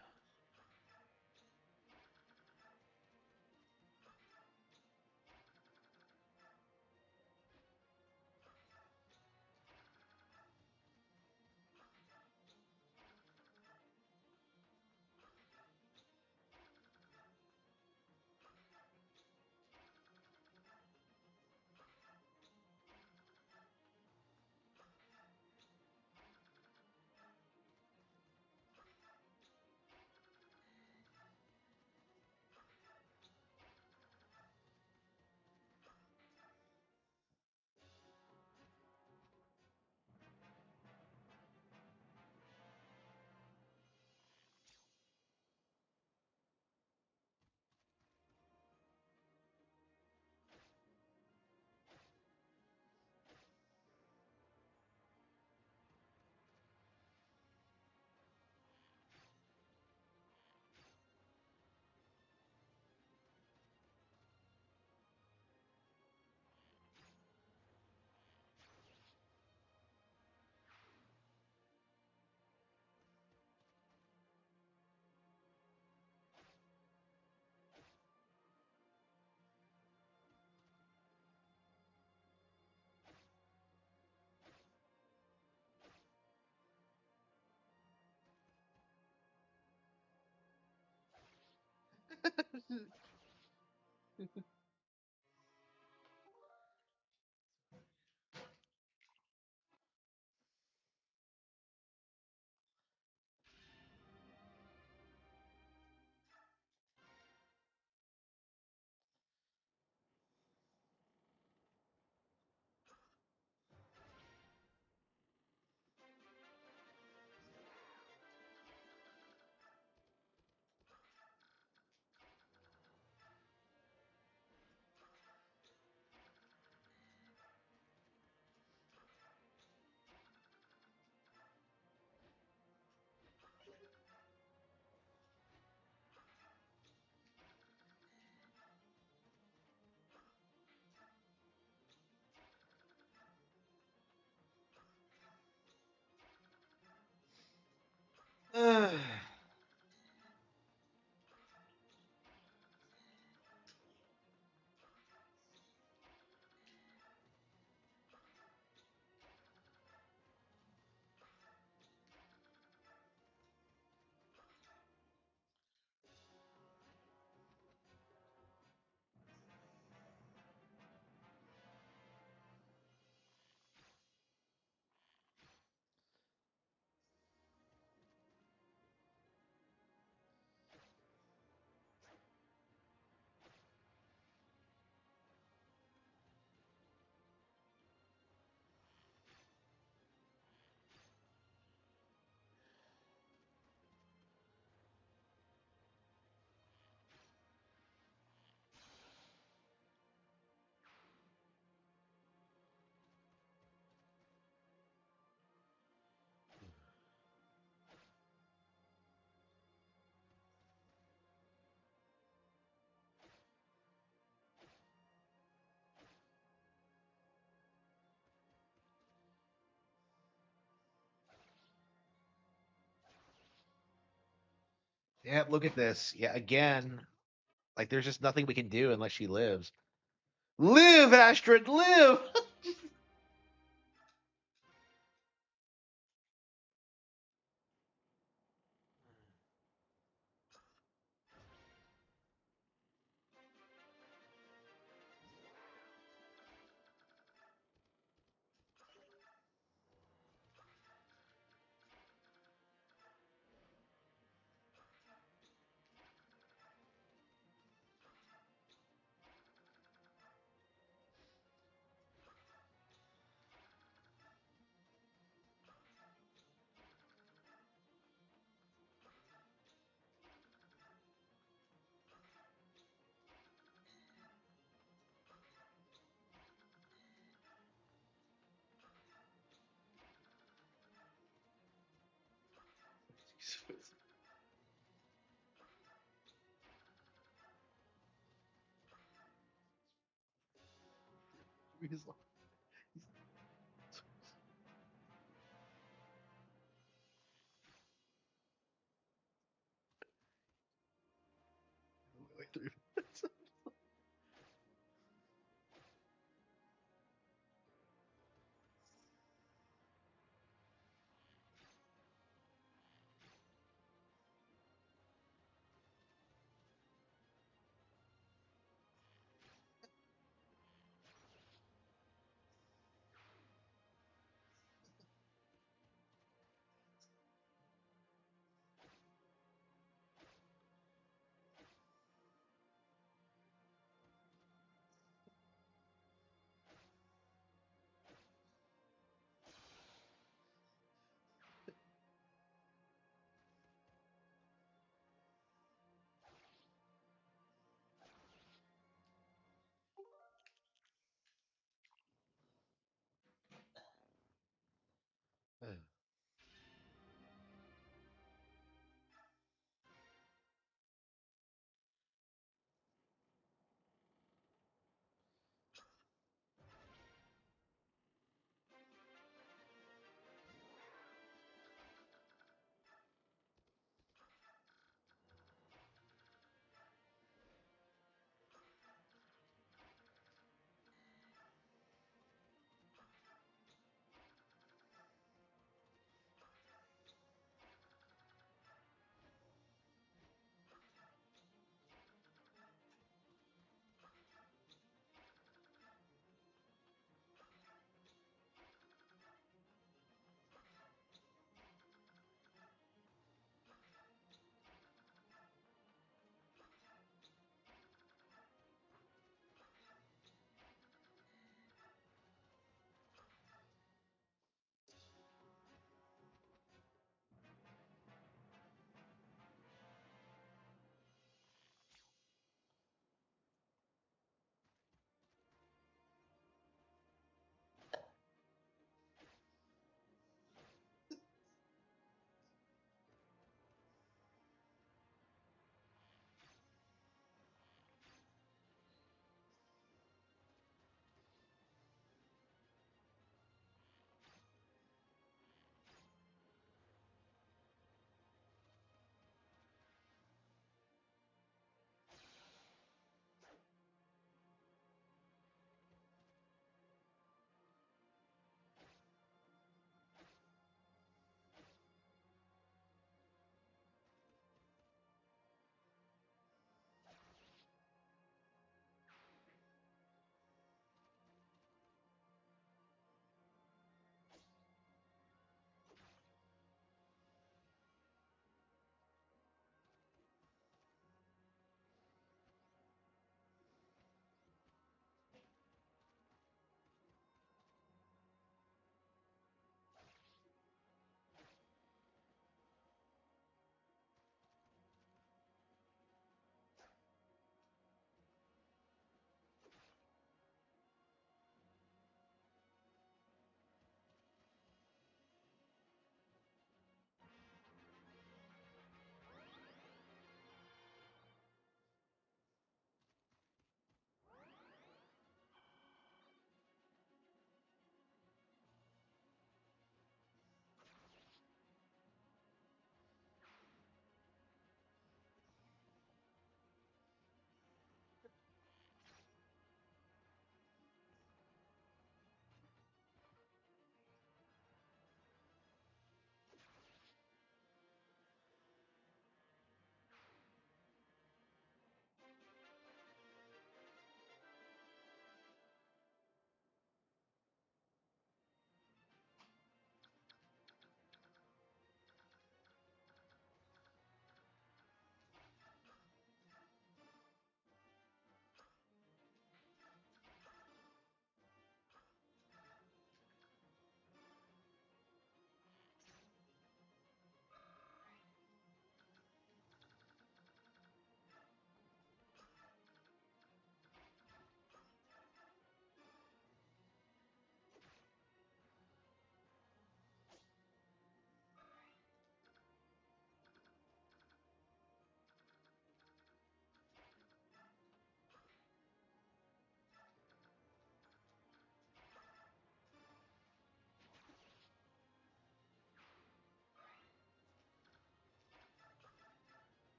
Yeah, look at this. Yeah, again, like there's just nothing we can do unless she lives. Live, Astrid, live. He's like-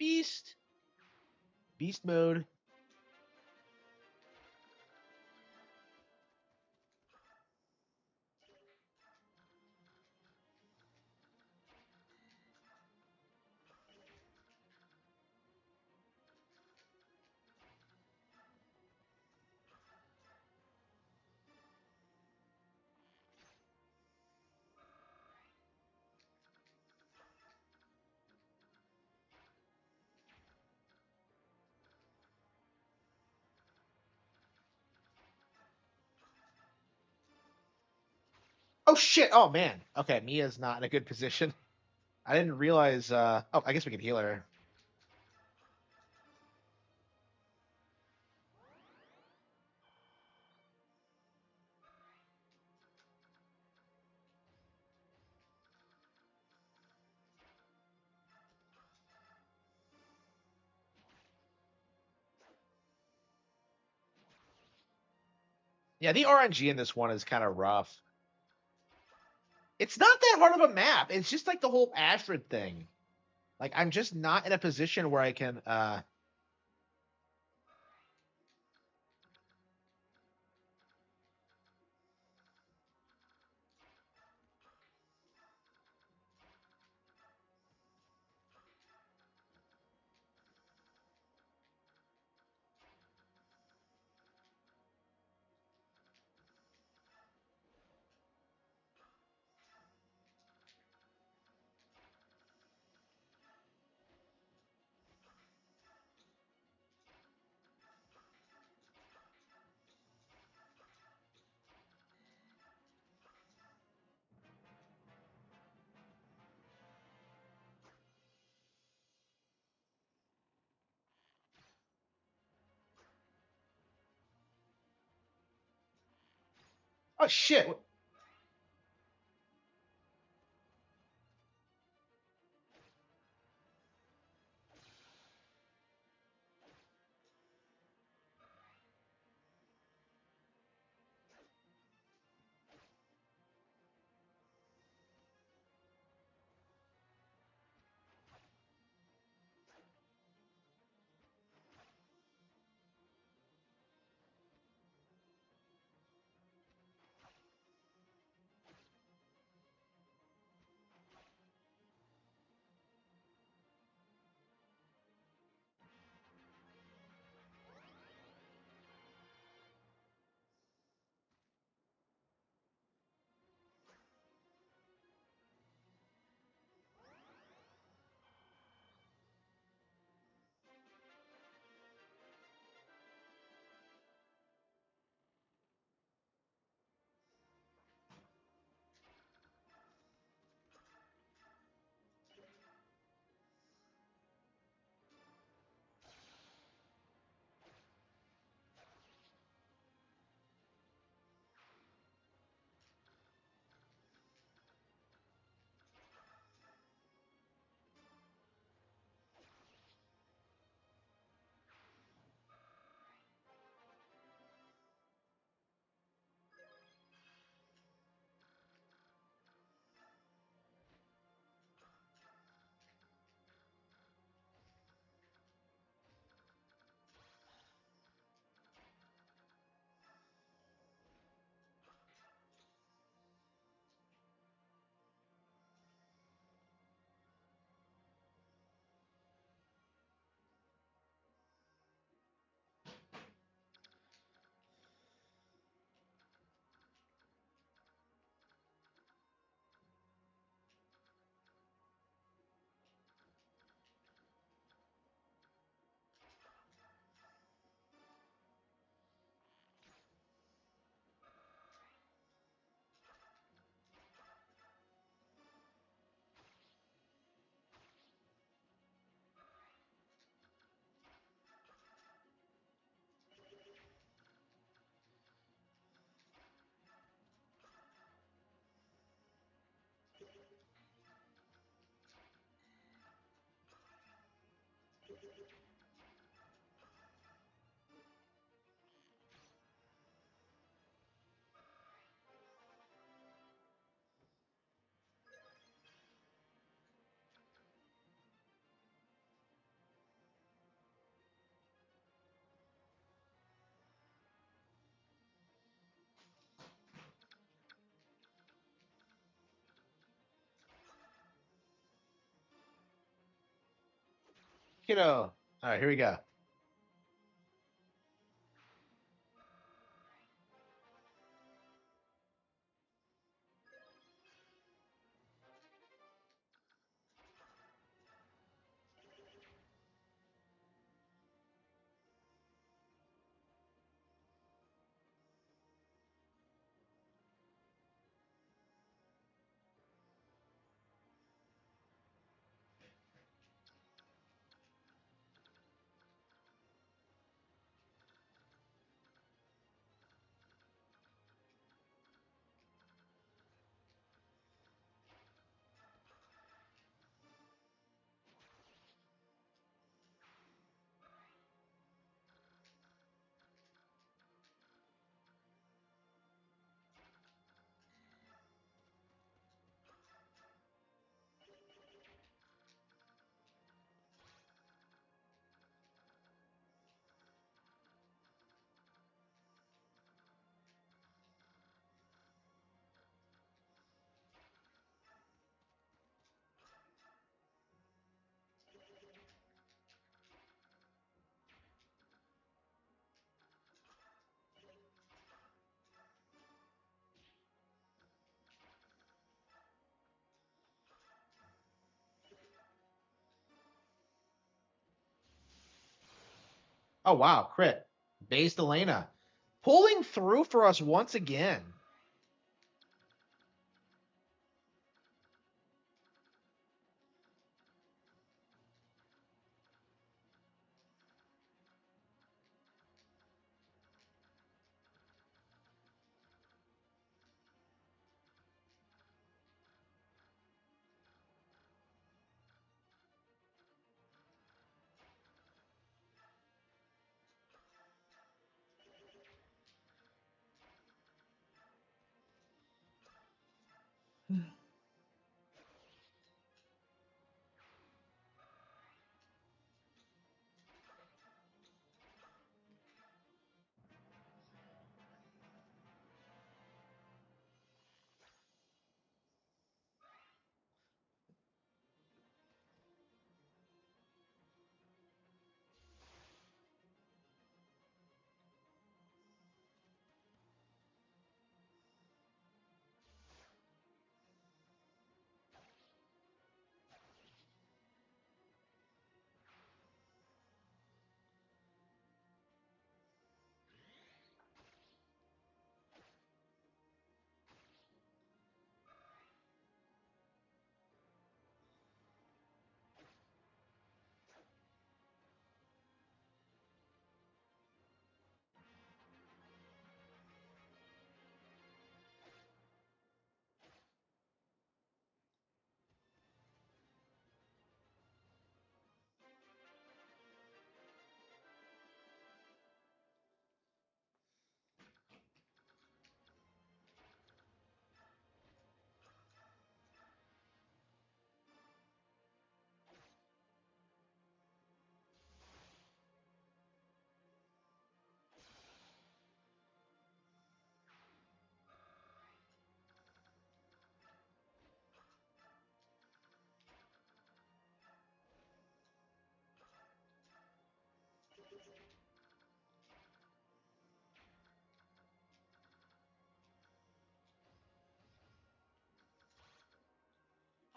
Beast. Beast mode. Oh shit! Oh man. Okay, Mia's not in a good position. I didn't realize. Oh, I guess we can heal her. Yeah, the RNG in this one is kind of rough. It's not that hard of a map. It's just like the whole Astrid thing. Like I'm just not in a position where I can Oh shit. Kiddo. All right, here we go. Oh wow, crit. Based Elena. Pulling through for us once again.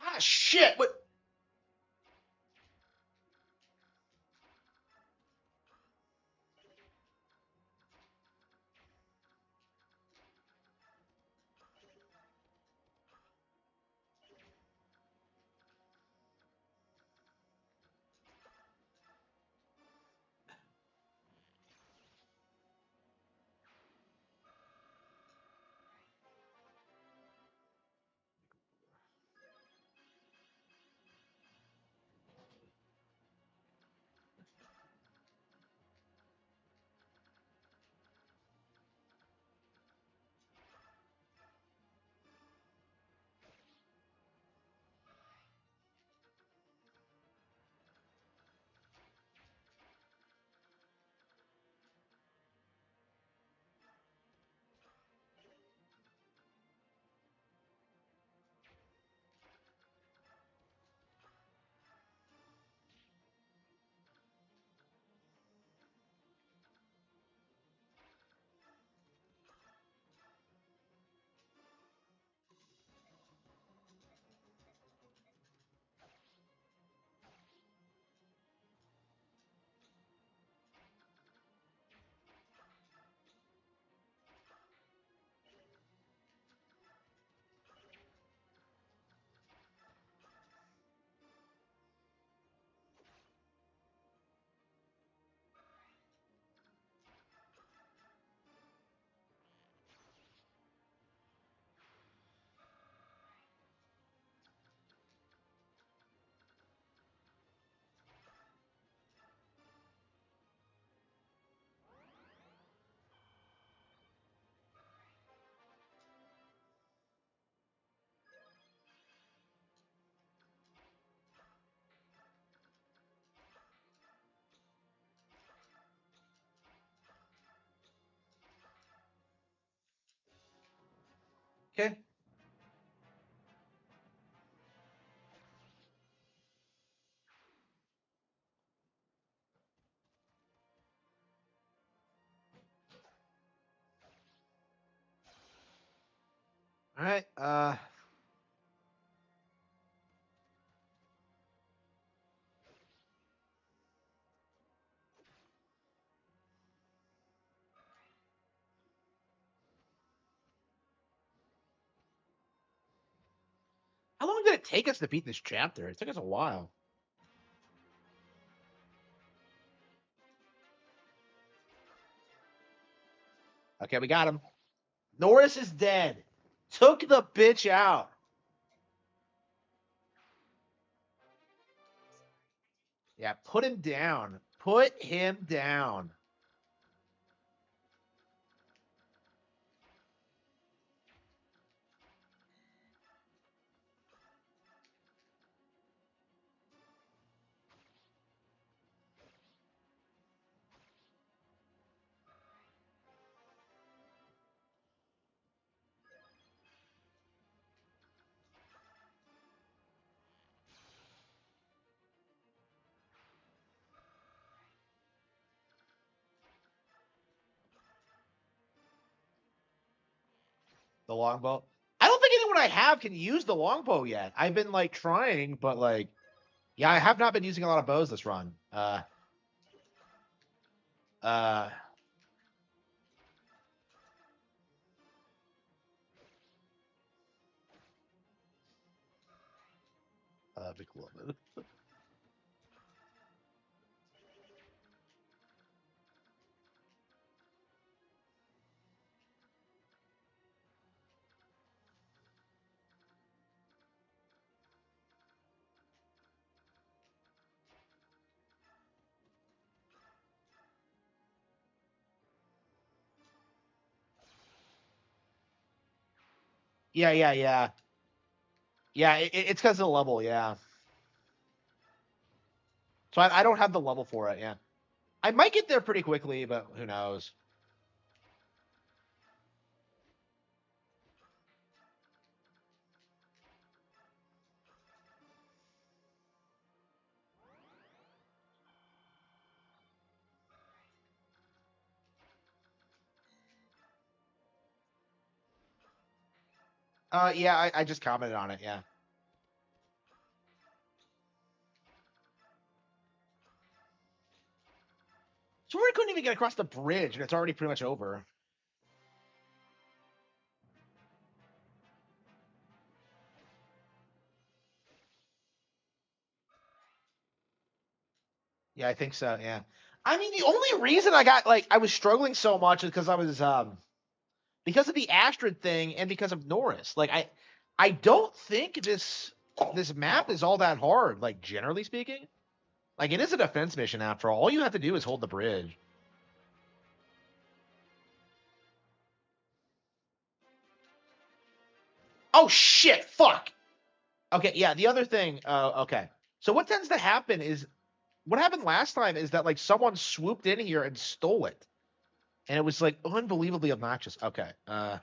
Ah shit! What? Okay. All right. How long did it take us to beat this chapter? It took us a while. Okay, we got him. Norris is dead. Took the bitch out. Yeah, put him down. Put him down. The longbow. I don't think anyone I have can use the longbow yet. I've been like trying, but like, yeah, I have not been using a lot of bows this run. Uh, Big Woman. Yeah, yeah, yeah. Yeah, it's because of the level, yeah. So I don't have the level for it, yeah. I might get there pretty quickly, but who knows? Yeah, I just commented on it, yeah. So we couldn't even get across the bridge, and it's already pretty much over. Yeah, I think so, yeah. I mean, the only reason I got, like, I was struggling so much is because I was, because of the Astrid thing and because of Norris. Like, I don't think this map is all that hard, like, generally speaking. Like, it is a defense mission after all. All you have to do is hold the bridge. Oh, shit, fuck! Okay, yeah, the other thing, okay. So what tends to happen is, what happened last time is that, like, someone swooped in here and stole it. And it was, like, unbelievably obnoxious. Okay, yeah,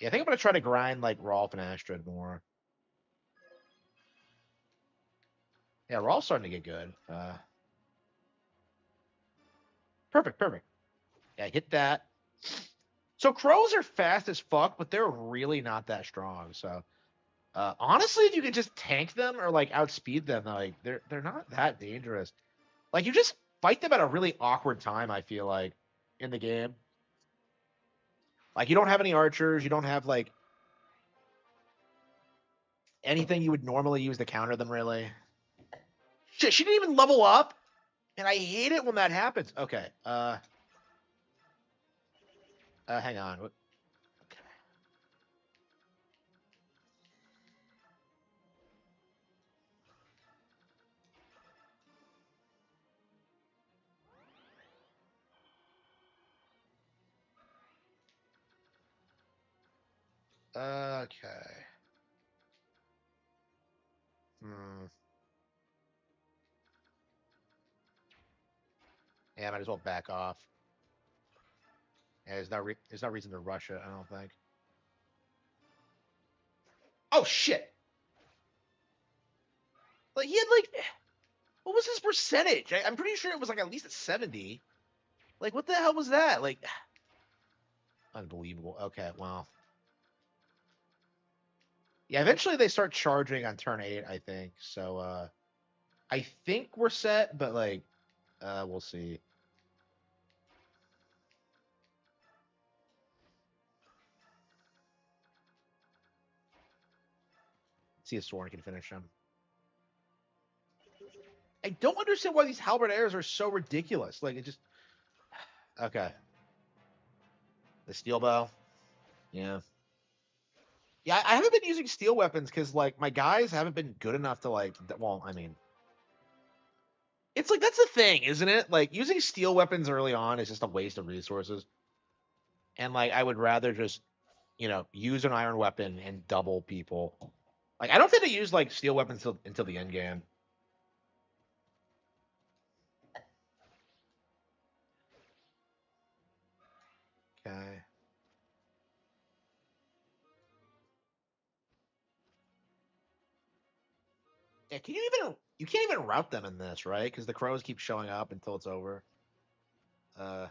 I think I'm gonna try to grind, like, Rolf and Astrid more. Yeah, we're all starting to get good. Perfect, perfect. Yeah, hit that. So crows are fast as fuck, but they're really not that strong. So honestly, if you can just tank them or like outspeed them, like they're not that dangerous. Like you just fight them at a really awkward time, I feel like, in the game. Like you don't have any archers, you don't have like anything you would normally use to counter them really. Shit, she didn't even level up. And I hate it when that happens. Okay. Hang on. Okay. Hmm. Yeah, I might as well back off. Yeah, there's no reason to rush it, I don't think. Oh shit! Like he had like, what was his percentage? I'm pretty sure it was like at least a 70. Like what the hell was that? Like, unbelievable. Okay, well, yeah. Eventually they start charging on turn 8, I think. So I think we're set, but like, we'll see. See if Soren can finish him. I don't understand why these halberdiers are so ridiculous. Like it just okay. The steel bow. Yeah. Yeah, I haven't been using steel weapons because like my guys haven't been good enough to like. Well, I mean, it's like that's the thing, isn't it? Like using steel weapons early on is just a waste of resources. And like I would rather just, use an iron weapon and double people. Like I don't think to use like steel weapons until the end game. Okay. Yeah, you can't even route them in this, right? Because the crows keep showing up until it's over. Yeah,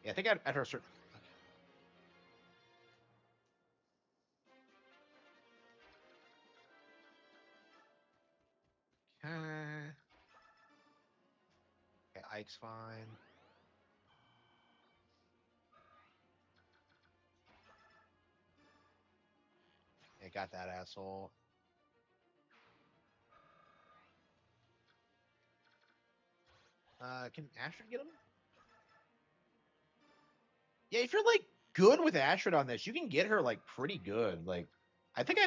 I think at a certain. Okay. Okay, Ike's fine. I got that asshole. Can Astrid get him? Yeah, if you're like good with Astrid on this, you can get her like pretty good. Like, I think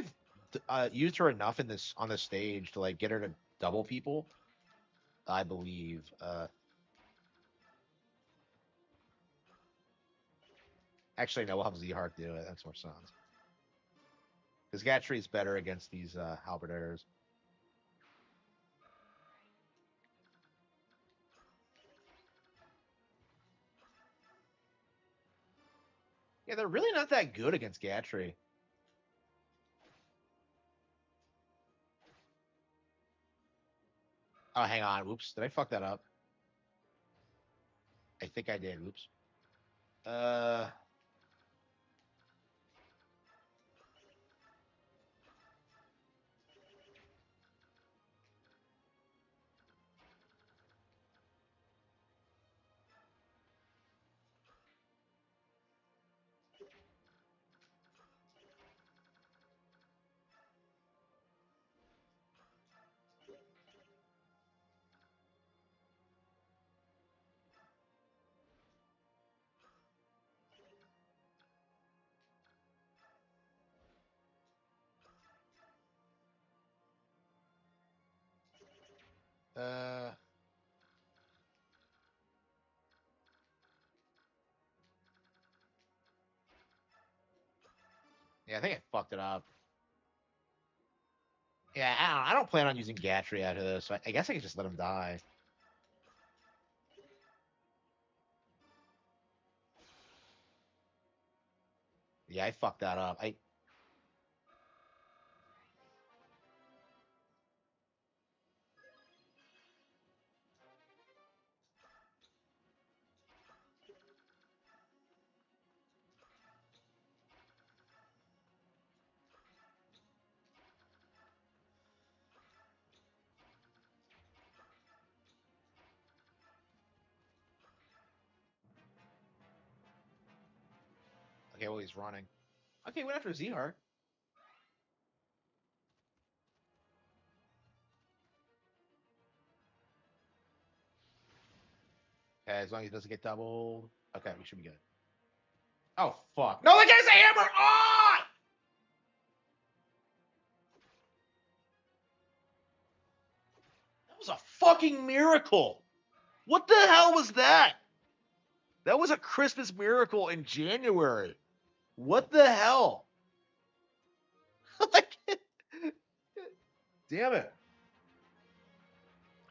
I've used her enough in this on this stage to like get her to double people. I believe. Actually, no, we'll have Zhart do it. That's more sense. Because Gatry's better against these halberdiers. Yeah, they're really not that good against Gatry. Oh, hang on. Oops. Did I fuck that up? I think I did. Oops. Uh. Yeah, I think I fucked it up. Yeah, I don't plan on using Gatry out of this. So I guess I could just let him die. Yeah, I fucked that up. Okay, well he's running. Okay, went after Zhart. Okay, as long as he doesn't get doubled. Okay, we should be good. Oh fuck! No, that guy's a hammer! Ah! That was a fucking miracle. What the hell was that? That was a Christmas miracle in January. What the hell? Damn it.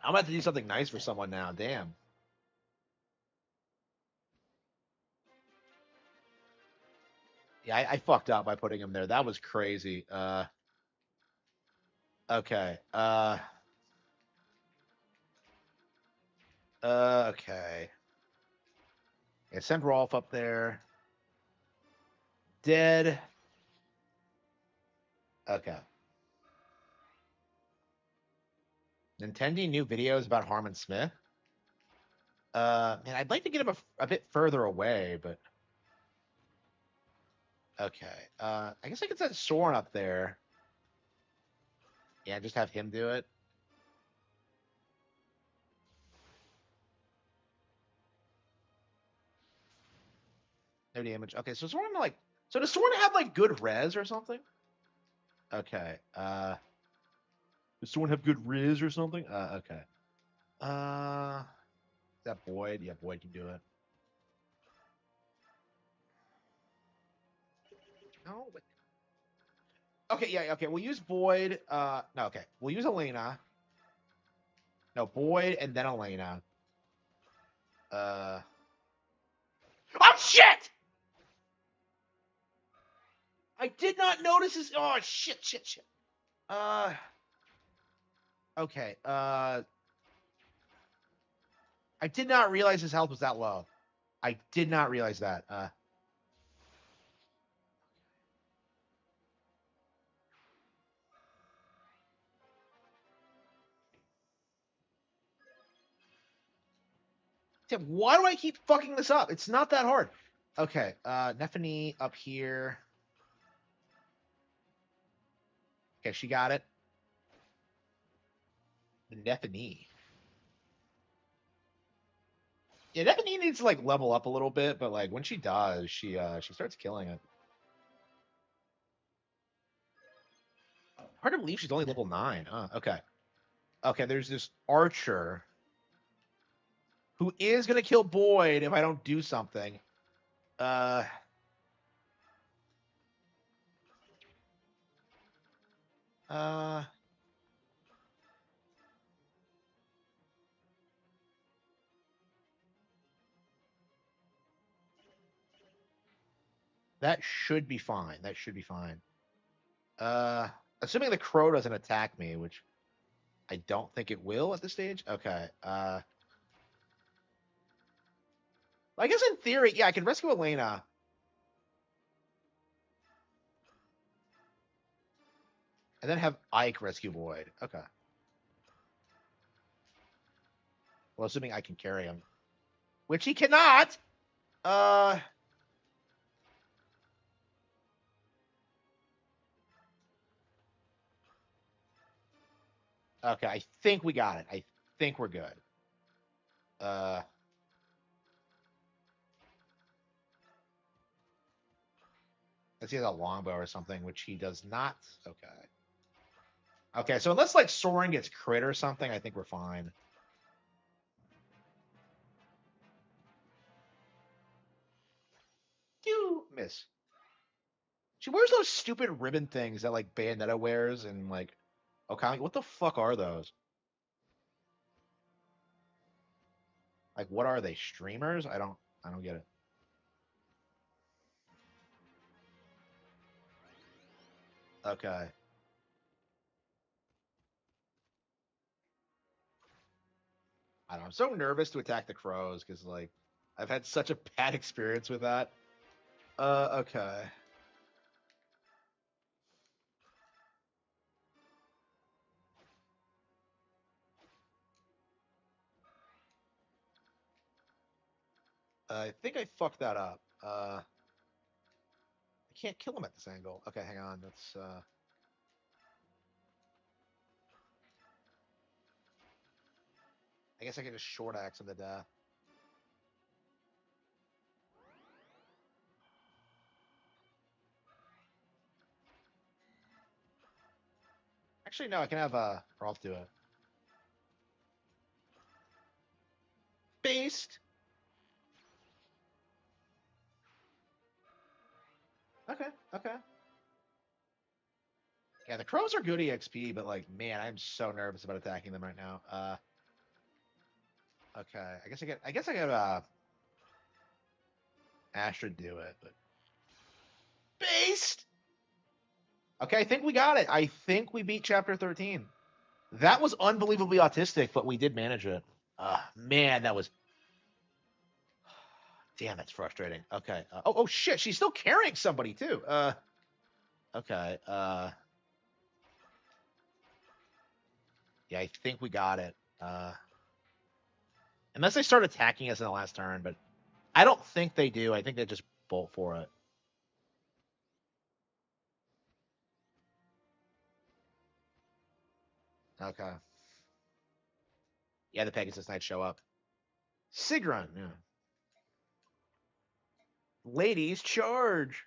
I'm gonna have to do something nice for someone now. Damn. Yeah, I fucked up by putting him there. That was crazy. Okay. Okay. Yeah, send Rolf up there. Dead. Okay. Nintendo new videos about Harman Smith. Man, I'd like to get him a bit further away, but okay. I guess I could set Soren up there. Yeah, just have him do it. No damage. Okay, so Soren so does Soren have like good res or something? Okay. Does Soren have good res or something? Okay. Is that Boyd? Yeah, Boyd can do it. No. Wait. Okay, yeah, okay. We'll use Boyd. No, okay. We'll use Elena. No, Boyd and then Elena. Oh shit! I did not notice his. Oh shit! Okay. I did not realize his health was that low. I did not realize that. Tim, why do I keep fucking this up? It's not that hard. Okay. Neffany up here. Okay, she got it. Neffany. Yeah, Neffany needs to like level up a little bit, but like when she does, she starts killing it. Hard to believe she's only level 9. Okay. Okay, there's this archer who is gonna kill Boyd if I don't do something. That should be fine. That should be fine. Assuming the crow doesn't attack me, which I don't think it will at this stage. Okay. I guess in theory, yeah, I can rescue Elena. And then have Ike rescue Boyd. Okay. Well, assuming I can carry him. Which he cannot! Okay, I think we got it. I think we're good. Let's see, he has a longbow or something, which he does not. Okay. Okay, so unless like Soren gets crit or something, I think we're fine. You miss. She wears those stupid ribbon things that like Bayonetta wears and like okay, what the fuck are those? Like what are they? Streamers? I don't get it. Okay. I don't know. I'm so nervous to attack the crows because like I've had such a bad experience with that. Okay. I think I fucked that up. I can't kill him at this angle. Okay, hang on. That's I guess I can just short axe him to death. Actually, no, I can have Rolf do it. Beast. Okay, okay. Yeah, the crows are good EXP, but like, man, I'm so nervous about attacking them right now. Okay, I guess I get Astrid do it, but based. Okay, I think we got it. I think we beat chapter 13. That was unbelievably autistic, but we did manage it. Man, that was. Damn, that's frustrating. Okay. Oh shit, she's still carrying somebody too. Okay. Yeah, I think we got it. Unless they start attacking us in the last turn, but I don't think they do. I think they just bolt for it. Okay. Yeah, the Pegasus Knights show up. Sigrun, yeah. Ladies, charge.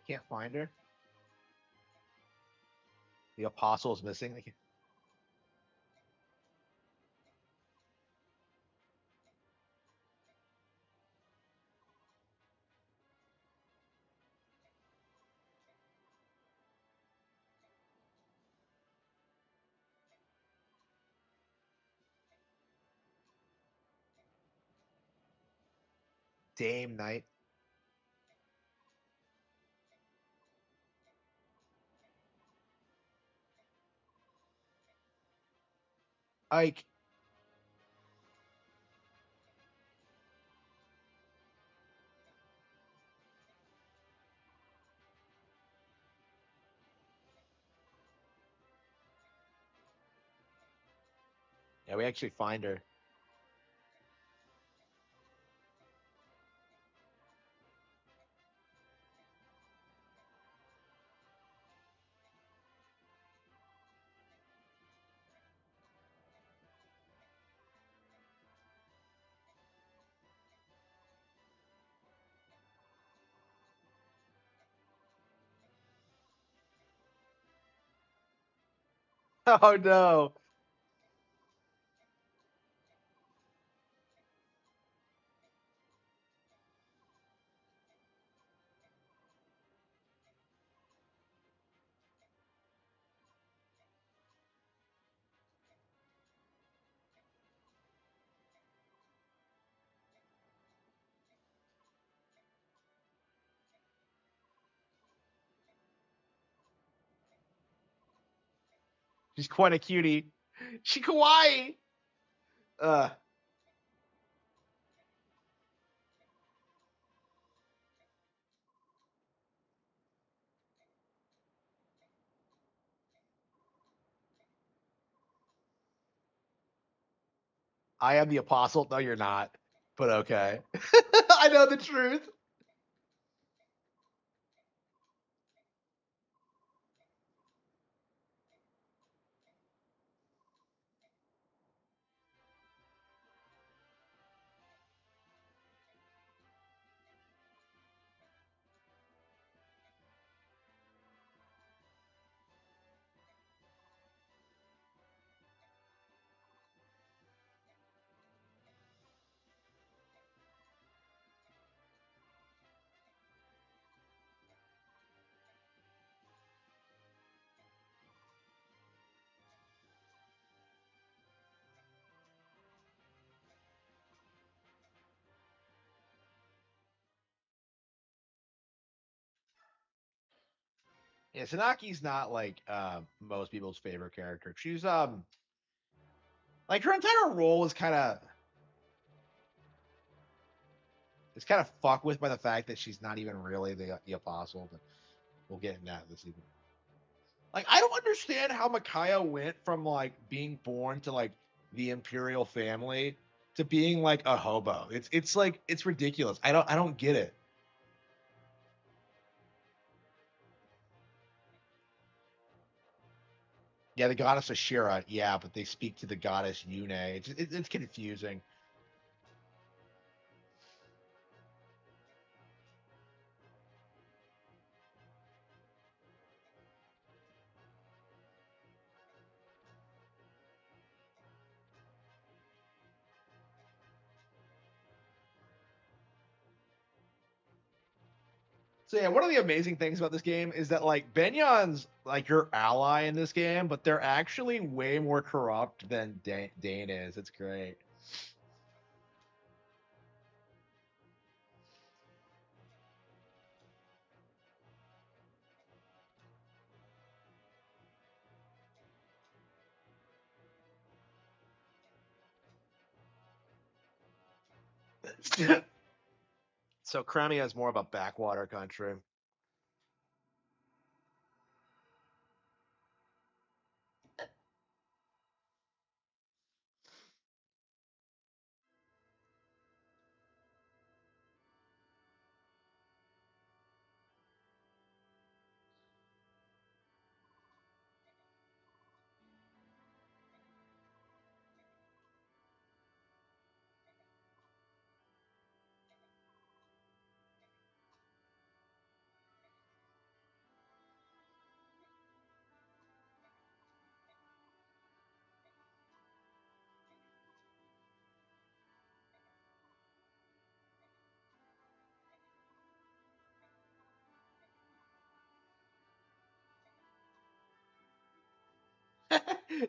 Can't find her. The apostle is missing. Dame Knight. Ike. Yeah, we actually find her. Oh no. She's quite a cutie. She kawaii. Uh I am the apostle. No, you're not. But okay. I know the truth. Yeah, Sanaki's not like most people's favorite character. She's like her entire role is kind of fucked with by the fact that she's not even really the apostle, but we'll get into that this evening. Like I don't understand how Micaiah went from like being born to like the imperial family to being like a hobo. It's like it's ridiculous. I don't get it. Yeah, the goddess Ashira, yeah, but they speak to the goddess Yune. It's confusing. So yeah, one of the amazing things about this game is that like Benion's like your ally in this game, but they're actually way more corrupt than Dane is. It's great. So Crimea is more of a backwater country.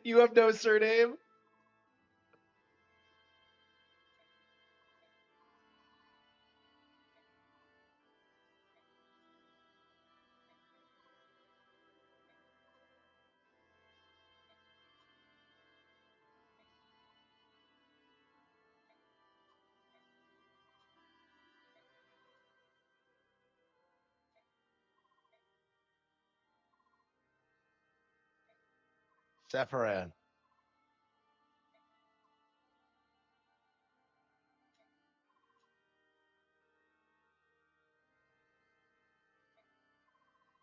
You have no surname? Sephiran.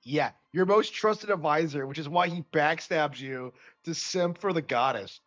Yeah, your most trusted advisor, which is why he backstabs you to simp for the goddess.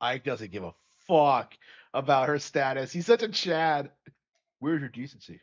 Ike doesn't give a fuck about her status. He's such a Chad. Where's your decency?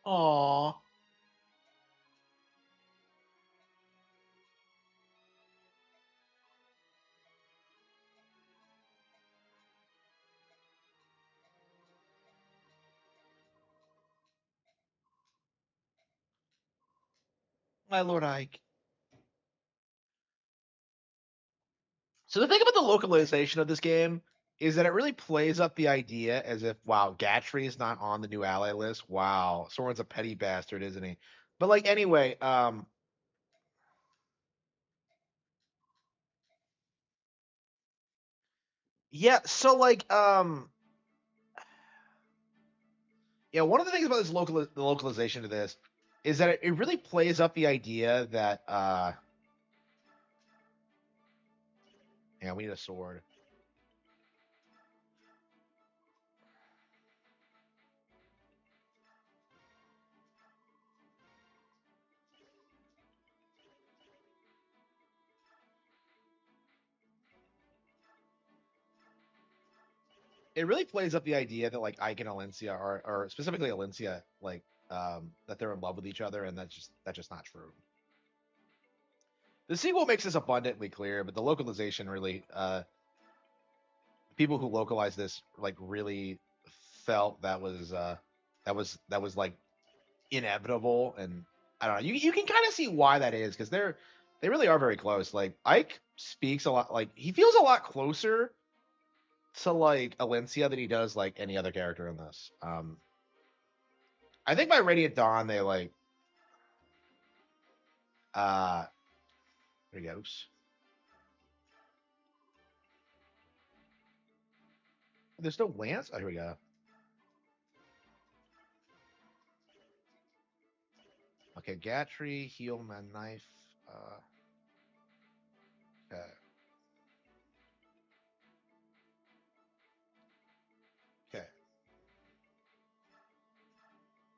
Aww. My lord Ike. So the thing about the localization of this game is that it really plays up the idea as if, wow, Gatry is not on the new ally list. Wow, Soren's a petty bastard, isn't he? But like anyway, Yeah, so like yeah, one of the things about the localization of this is that it really plays up the idea that yeah, we need a sword. It really plays up the idea that like Ike and Alencia are, or specifically Alencia, like that they're in love with each other, and that's just not true. The sequel makes this abundantly clear, but the localization really people who localized this like really felt that was like inevitable, and I don't know. You can kind of see why that is because they really are very close. Like Ike speaks a lot, like he feels a lot closer to like Alencia than he does like any other character in this. I think by Radiant Dawn they like uh there he goes. There's no Lance. Oh, here we go. Okay, Gatry, heal man knife. Okay. Okay.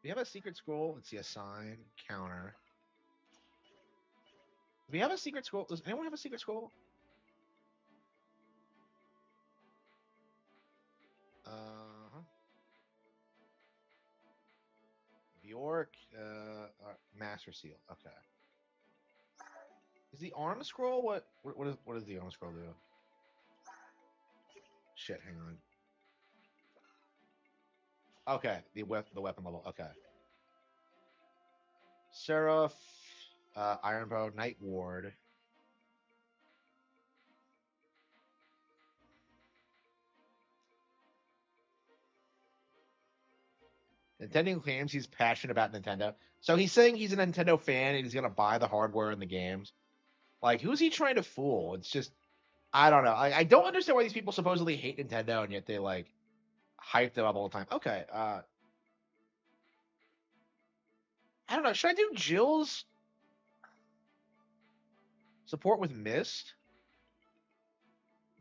We have a secret scroll. Let's see, a sign, counter. Do we have a secret scroll? Does anyone have a secret scroll? Uh-huh. Bjork, Master Seal. Okay. Is the arm scroll what does the arm scroll do? Shit, hang on. Okay, the weapon level. Okay. Seraph, Ironbow, Night Ward. Nintendo claims he's passionate about Nintendo. So he's saying he's a Nintendo fan and he's gonna buy the hardware and the games. Like, who's he trying to fool? It's just I don't know. I don't understand why these people supposedly hate Nintendo and yet they like hype them up all the time. Okay, I don't know. Should I do Jill's support with Mist?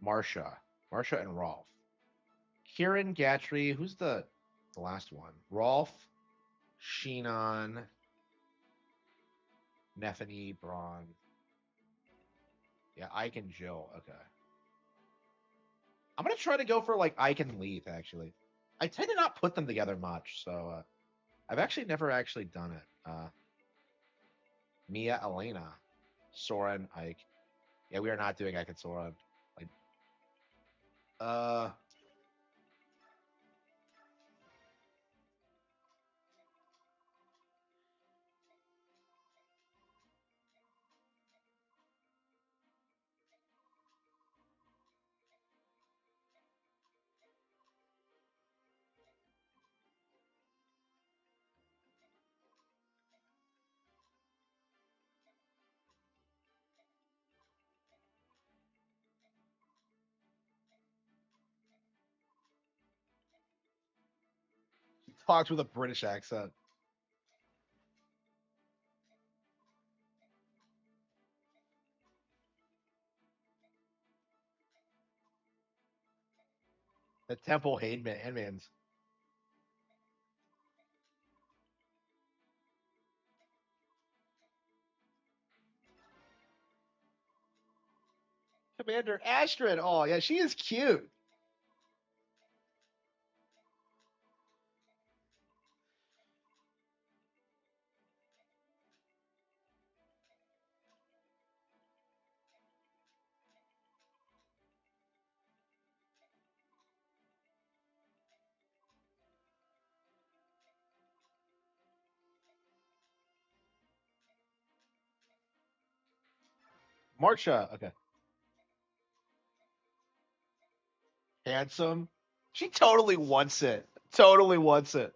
Marsha and Rolf. Kieran Gatry. Who's the last one? Rolf, Sheenon, Neffany, Braun. Yeah, Ike and Jill. Okay. I'm gonna try to go for like Ike and Leith. Actually, I tend to not put them together much, so I've actually never actually done it. Mia, Elena, Soren, Ike. Yeah, we are not doing Ike and Soren. Like, uh, he talks with a British accent. The Temple Handmans. Commander Astrid. Oh yeah, she is cute. Marcia. Okay. Handsome. She totally wants it. Totally wants it.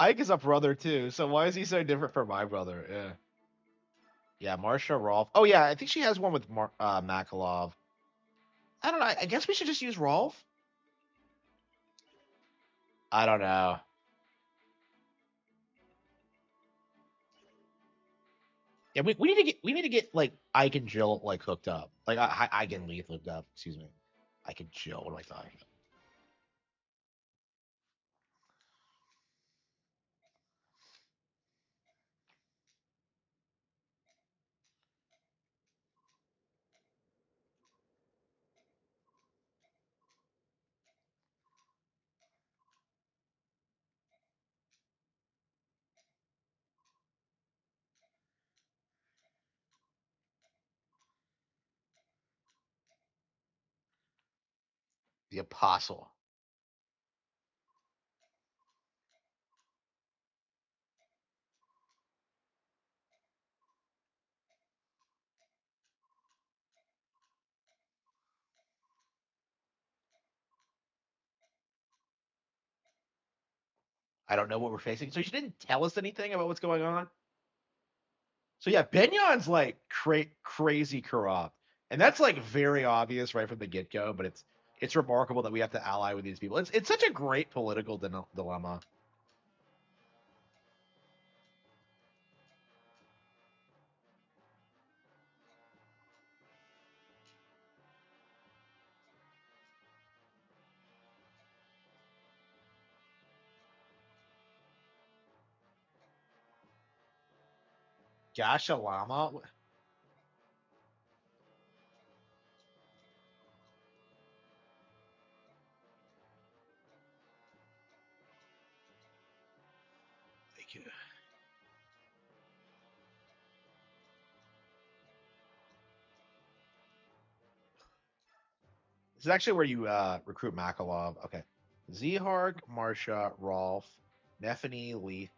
Ike is a brother too, so why is he so different from my brother? Yeah. Yeah, Marsha Rolf. Oh yeah, I think she has one with Makalov. I don't know. I guess we should just use Rolf. I don't know. Yeah, we need to get like Ike and Jill like hooked up. Like Ike and Leith hooked up. Excuse me. Ike and Jill. What am I talking about? The Apostle. I don't know what we're facing. So she didn't tell us anything about what's going on. So yeah, Benyon's like crazy corrupt, and that's like very obvious right from the get go. But it's remarkable that we have to ally with these people. It's such a great political dilemma. Gasha Lama. This is actually where you recruit Makalov. Okay. Zharg, Marsha, Rolf, Nefany, Leith.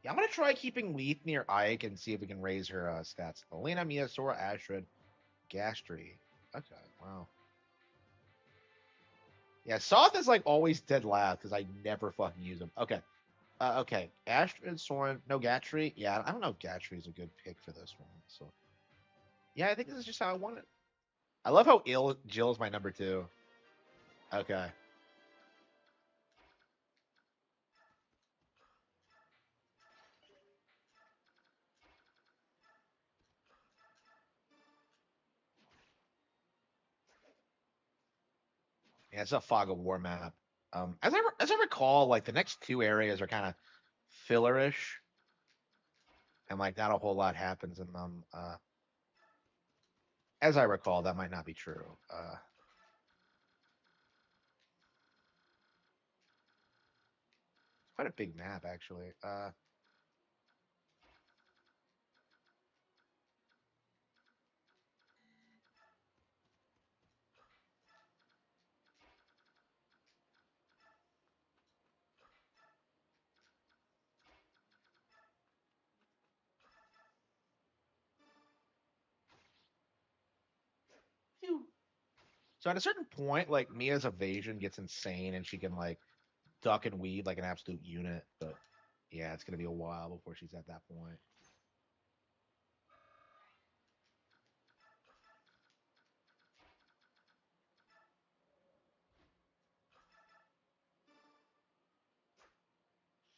Yeah, I'm gonna try keeping Leith near Ike and see if we can raise her stats. Elena, Mia, Sora, Astrid, Gastry. Okay, wow. Yeah, Soth is like always dead last because I never fucking use him. Okay. Okay. Astrid, Soren, no Gatry. Yeah, I don't know if Gatry is a good pick for this one. So yeah, I think this is just how I want it. I love how ill Jill is my number 2. Okay. Yeah, it's a fog of war map. As I recall, like the next 2 areas are kind of fillerish, and like not a whole lot happens in them. As I recall, that might not be true. It's quite a big map, actually. So at a certain point, like Mia's evasion gets insane, and she can like duck and weave like an absolute unit. But yeah, it's gonna be a while before she's at that point.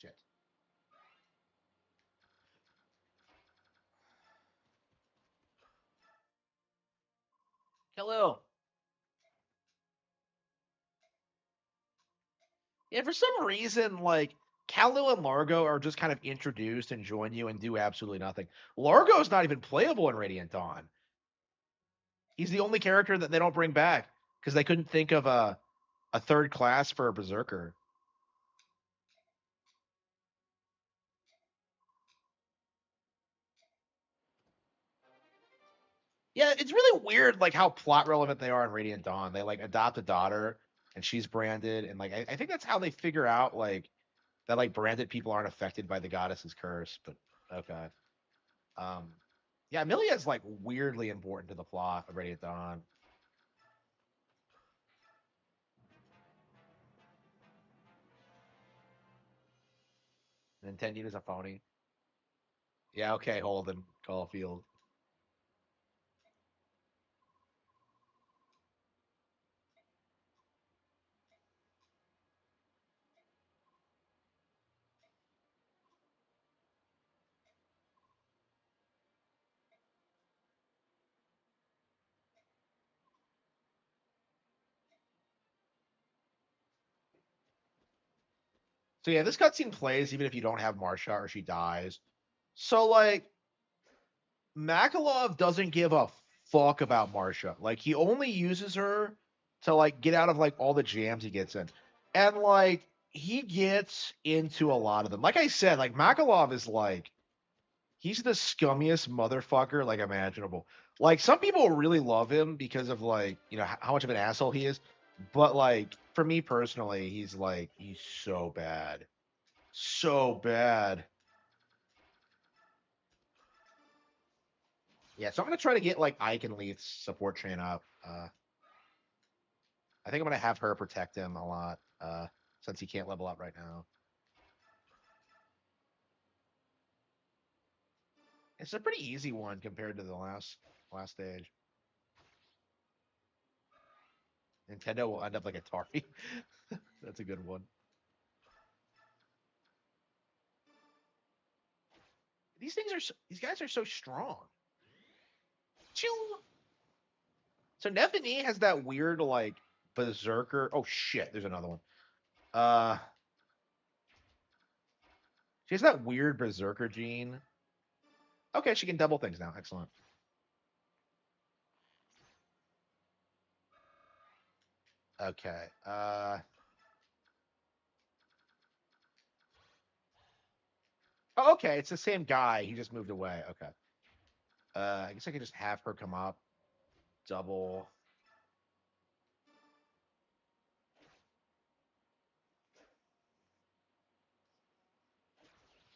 Shit. Hello. Yeah, for some reason, like Kalu and Largo are just kind of introduced and join you and do absolutely nothing. Largo's not even playable in Radiant Dawn. He's the only character that they don't bring back because they couldn't think of a third class for a berserker. Yeah, it's really weird, like how plot relevant they are in Radiant Dawn. They like adopt a daughter, and she's branded, and like I think that's how they figure out like that like branded people aren't affected by the goddess's curse. But okay, um, yeah, Amelia is like weirdly important to the plot of Radiant Dawn. Nintendo is a phony. Yeah, okay, Holden, Caulfield. So yeah, this cutscene plays even if you don't have Marsha or she dies. So like Makalov doesn't give a fuck about Marsha. Like he only uses her to like get out of like all the jams he gets in. And like he gets into a lot of them. Like I said, like Makalov is like he's the scummiest motherfucker like imaginable. Like some people really love him because of like, you know, how much of an asshole he is. But like for me personally, he's so bad. So bad. Yeah, so I'm gonna try to get like Ike and Leith's support train up. I think I'm gonna have her protect him a lot, since he can't level up right now. It's a pretty easy one compared to the last stage. Nintendo will end up like Atari. That's a good one. These guys are so strong. Choo! So Nephany has that weird like berserker. Oh shit, there's another one. She has that weird berserker gene. Okay, she can double things now. Excellent. Okay. Oh, okay, it's the same guy. He just moved away. Okay. I guess I could just have her come up. Double.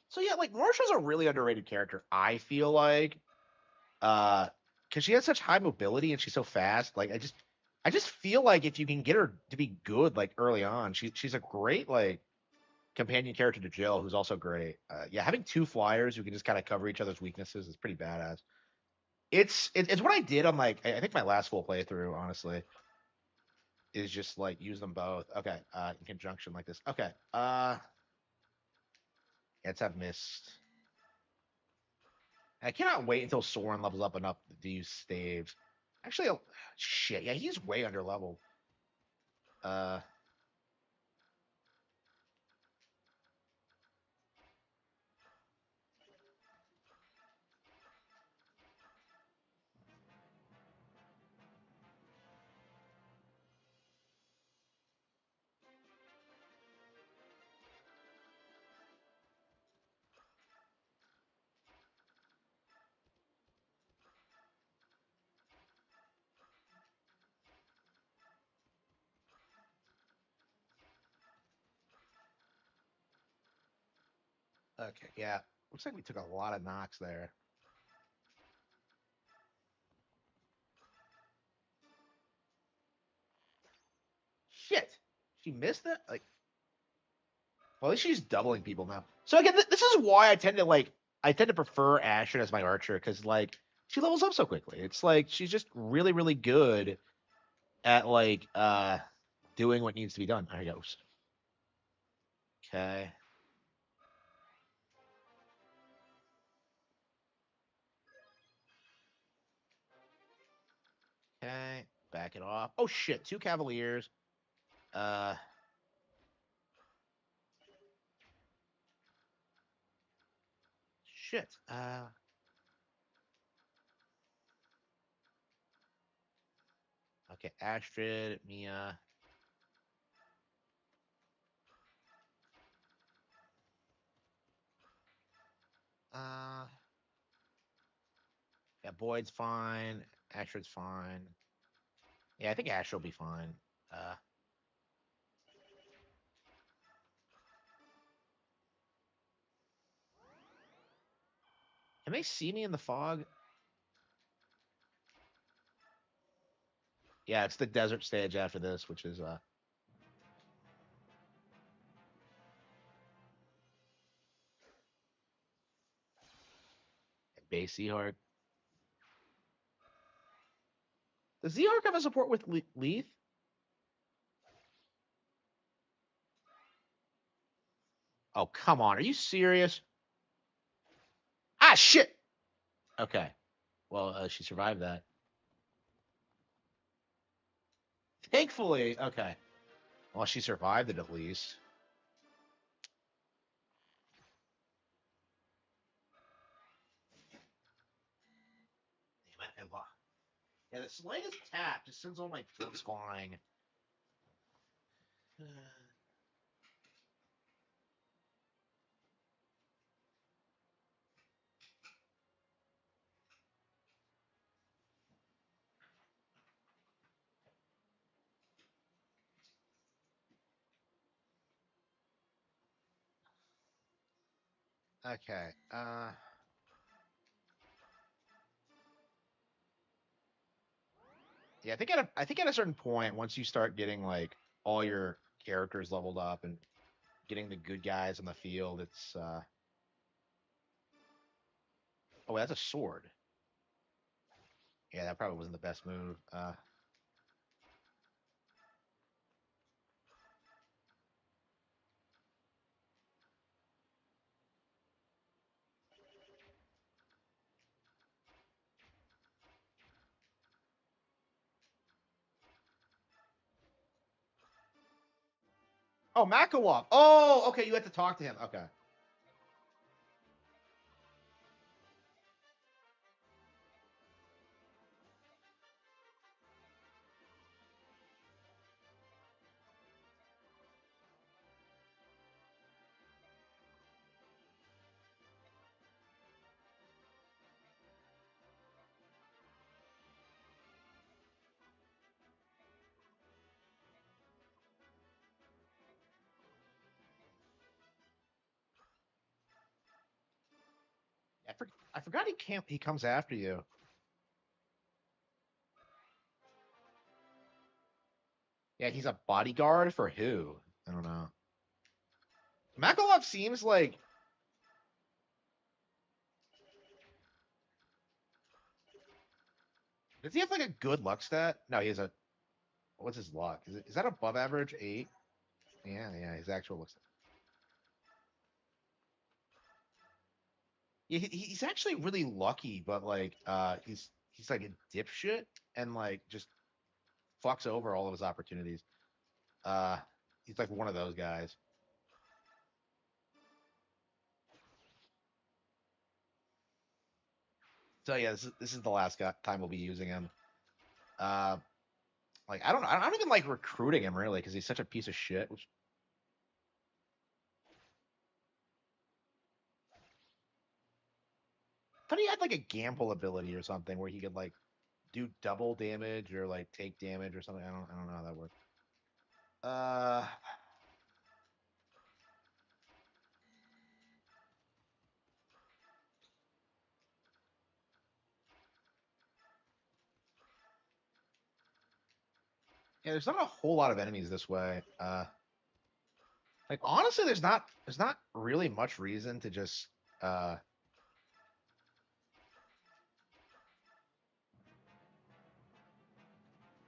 So yeah, like Marsha's a really underrated character, I feel like. Because she has such high mobility and she's so fast. Like I just feel like if you can get her to be good like early on, she's a great like companion character to Jill, who's also great. Yeah, having two flyers who can just kind of cover each other's weaknesses is pretty badass. It's what I did on like I think my last full playthrough, honestly, is just like use them both. Okay, in conjunction like this. Okay, let's have Mist. I cannot wait until Soren levels up enough to use staves. Actually, shit, yeah, he's way under leveled. Uh, okay, yeah. Looks like we took a lot of knocks there. Shit, she missed that. Like, well, at least she's doubling people now. So again, this is why I tend to prefer Ashen as my archer because like she levels up so quickly. It's like she's just really really good at like doing what needs to be done. There he goes. Okay. Okay. Back it off. Oh shit, two Cavaliers. Uh shit. Okay, Astrid, Mia. Uh yeah, Boyd's fine. Astrid's fine. Yeah, I think Astrid will be fine. Can they see me in the fog? Yeah, it's the desert stage after this, which is – Okay, Seahawk. Does Seahawk have a support with Leith? Oh, come on. Are you serious? Ah, shit. Okay. Well, she survived that. Thankfully. Okay. Well, she survived it at least. Damn it. Yeah, the slightest tap just sends all my books flying. Okay. Yeah, I think at a certain point, once you start getting like all your characters leveled up and getting the good guys on the field, it's oh, that's a sword. Yeah, that probably wasn't the best move. Oh, Makawov. Oh, okay, you had to talk to him. Okay. I forgot he can't. He comes after you. Yeah, he's a bodyguard for who? I don't know. Makalov seems like does he have like a good luck stat? No, he has a what's his luck? Is that above average? 8? Yeah, his actual luck stat. Yeah, he's actually really lucky, but like he's like a dipshit and like just fucks over all of his opportunities. Uh he's like one of those guys. So yeah, this is the last time we'll be using him. Uh, like I don't even like recruiting him really because he's such a piece of shit. Which I thought he had like a gamble ability or something where he could like do double damage or like take damage or something. I don't know how that works. Uh, yeah, there's not a whole lot of enemies this way. Like honestly, there's not really much reason to just uh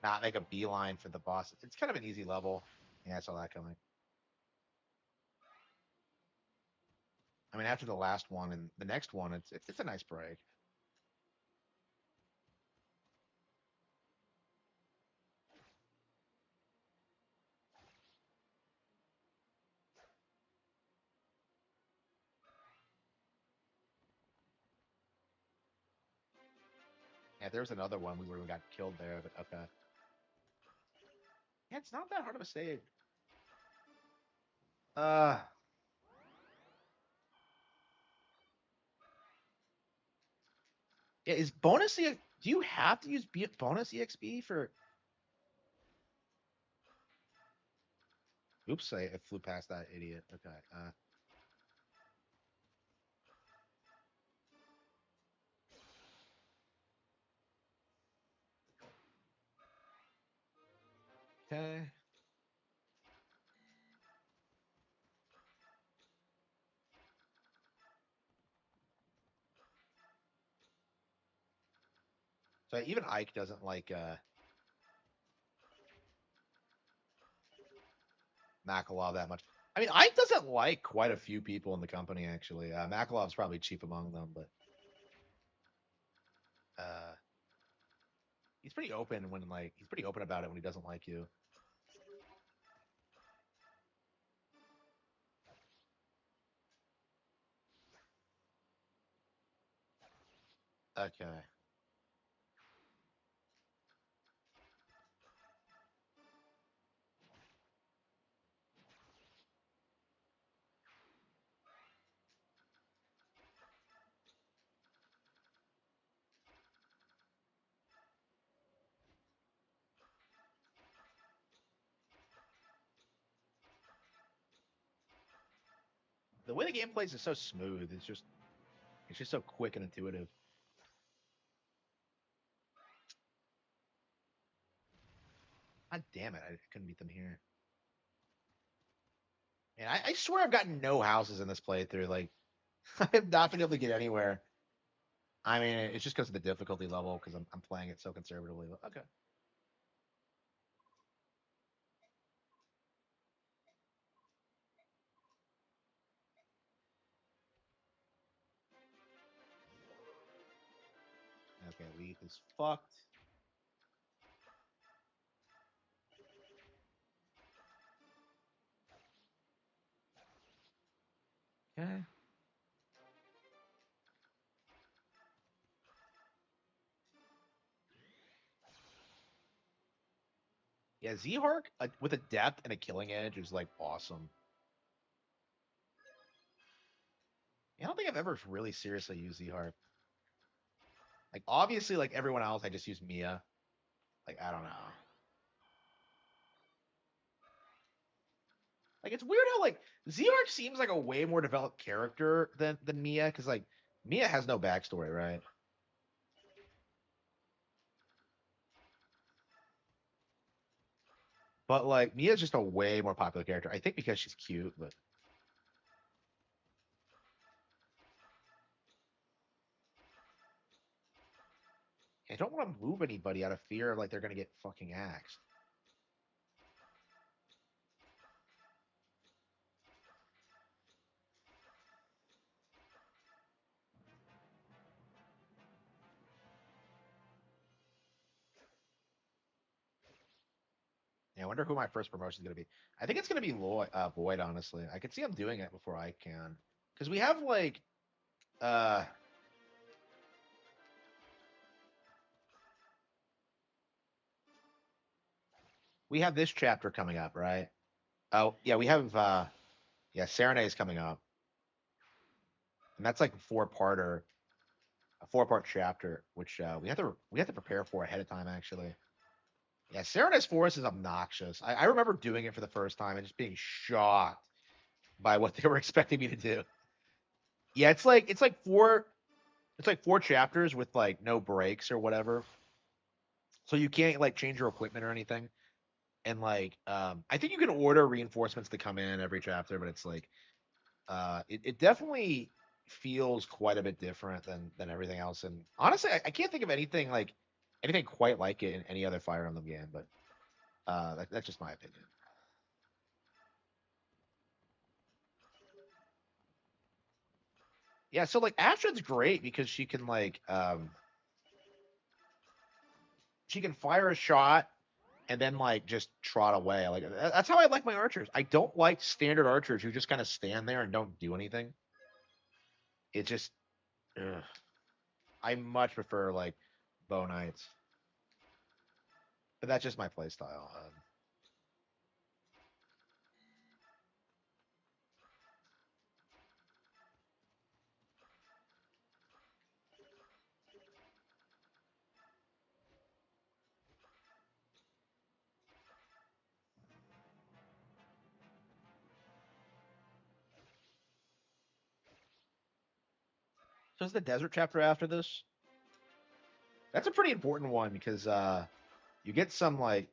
not make a beeline for the boss. It's kind of an easy level. Yeah, I saw that coming. I mean, after the last one and the next one, it's a nice break. Yeah, there's another one we got killed there, but okay. Yeah, it's not that hard of a save. Uh, yeah, is bonus do you have to use bonus EXP for? Oops, I flew past that idiot. Okay. Okay. So even Ike doesn't like Makalov that much. I mean, Ike doesn't like quite a few people in the company actually. Makalov's probably chief among them, but he's pretty open when he's pretty open about it when he doesn't like you. Okay. The way the game plays is so smooth. It's just so quick and intuitive. God damn it! I couldn't beat them here. And I swear I've gotten no houses in this playthrough. Like I have not been able to get anywhere. I mean, it's just because of the difficulty level because I'm playing it so conservatively. Okay. Okay, Leaf is fucked. Okay. Yeah, Z-Hark with a depth and a killing edge is like awesome. I don't think I've ever really seriously used Z-Hark. Like obviously, like everyone else, I just use Mia. Like I don't know. Like it's weird how like Z-Hark seems like a way more developed character than Mia because like Mia has no backstory, right? But like Mia's just a way more popular character. I think because she's cute, but I don't want to move anybody out of fear of like they're gonna get fucking axed. Yeah, I wonder who my first promotion is gonna be. I think it's gonna be Void. Honestly, I could see him doing it before I can, because we have like uh we have this chapter coming up, right? Oh yeah, we have yeah, Serenade is coming up, and that's like a 4-part chapter, which we have to prepare for ahead of time actually. Yeah, Serenade's Forest is obnoxious. I remember doing it for the first time and just being shocked by what they were expecting me to do. Yeah, it's like four chapters with like no breaks or whatever. So you can't like change your equipment or anything. And like I think you can order reinforcements to come in every chapter, but it's like it definitely feels quite a bit different than everything else. And honestly, I can't think of anything quite like it in any other Fire Emblem game, but that's just my opinion. Yeah, so like Astrid's great because she can fire a shot and then like just trot away. Like that's how I like my archers. I don't like standard archers who just kind of stand there and don't do anything. It just ugh. I much prefer like bow knights. But that's just my play style. So is the desert chapter after this? That's a pretty important one because you get some like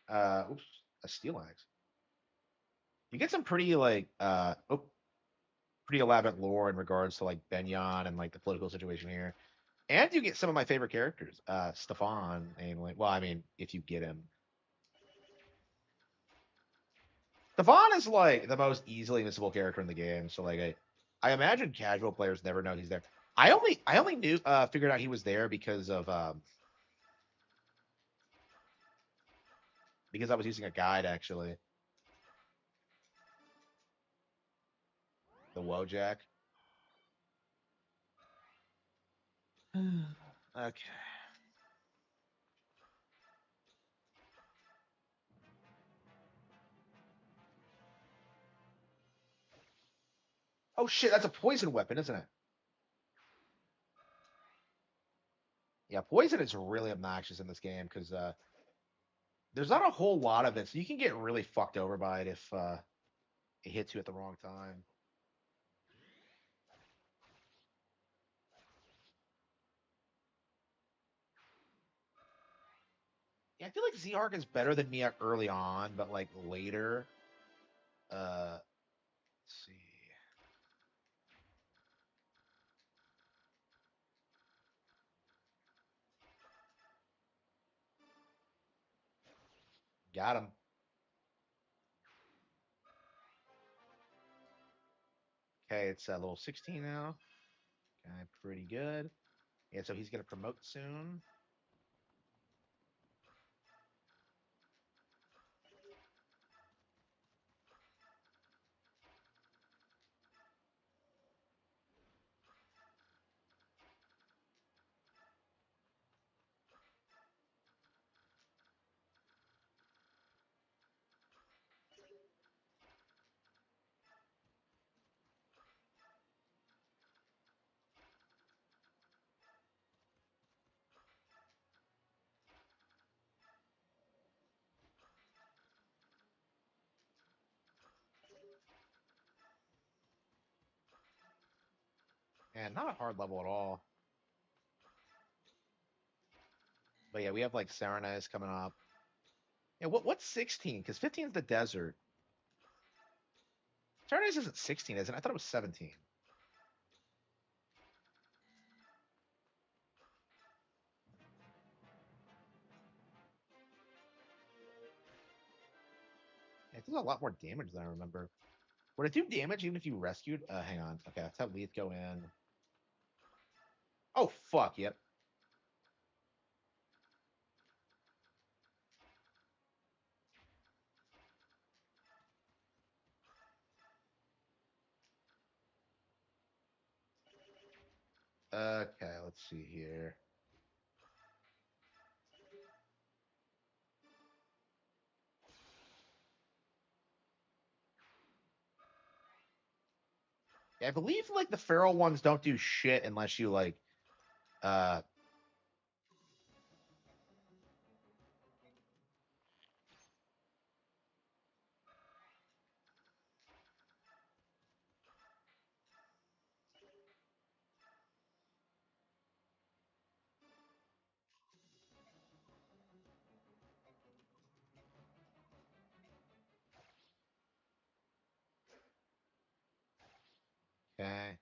oops, a steel axe. You get some pretty like pretty elaborate lore in regards to like Benyon and like the political situation here. And you get some of my favorite characters. Stefan, namely. Well, I mean, if you get him. Stefan is like the most easily missable character in the game. So like I imagine casual players never know he's there. I only knew figured out he was there because I was using a guide actually. The Wojak. Okay. Oh shit, that's a poison weapon, isn't it? Yeah, poison is really obnoxious in this game because there's not a whole lot of it, so you can get really fucked over by it if it hits you at the wrong time. Yeah, I feel like Z-Arc is better than me early on, but like later, let's see. Got him. Okay, it's level 16 now. Okay, pretty good. Yeah, so he's gonna promote soon. And not a hard level at all. But yeah, we have like Serenise coming up. Yeah, what's 16? Because 15 is the desert. Serenise isn't 16, isn't it? I thought it was 17. It does a lot more damage than I remember. Would it do damage even if you rescued? Hang on. Okay, let's have Leith go in. Oh, fuck, yep. Okay, let's see here. Yeah, I believe like the feral ones don't do shit unless you like uh okay.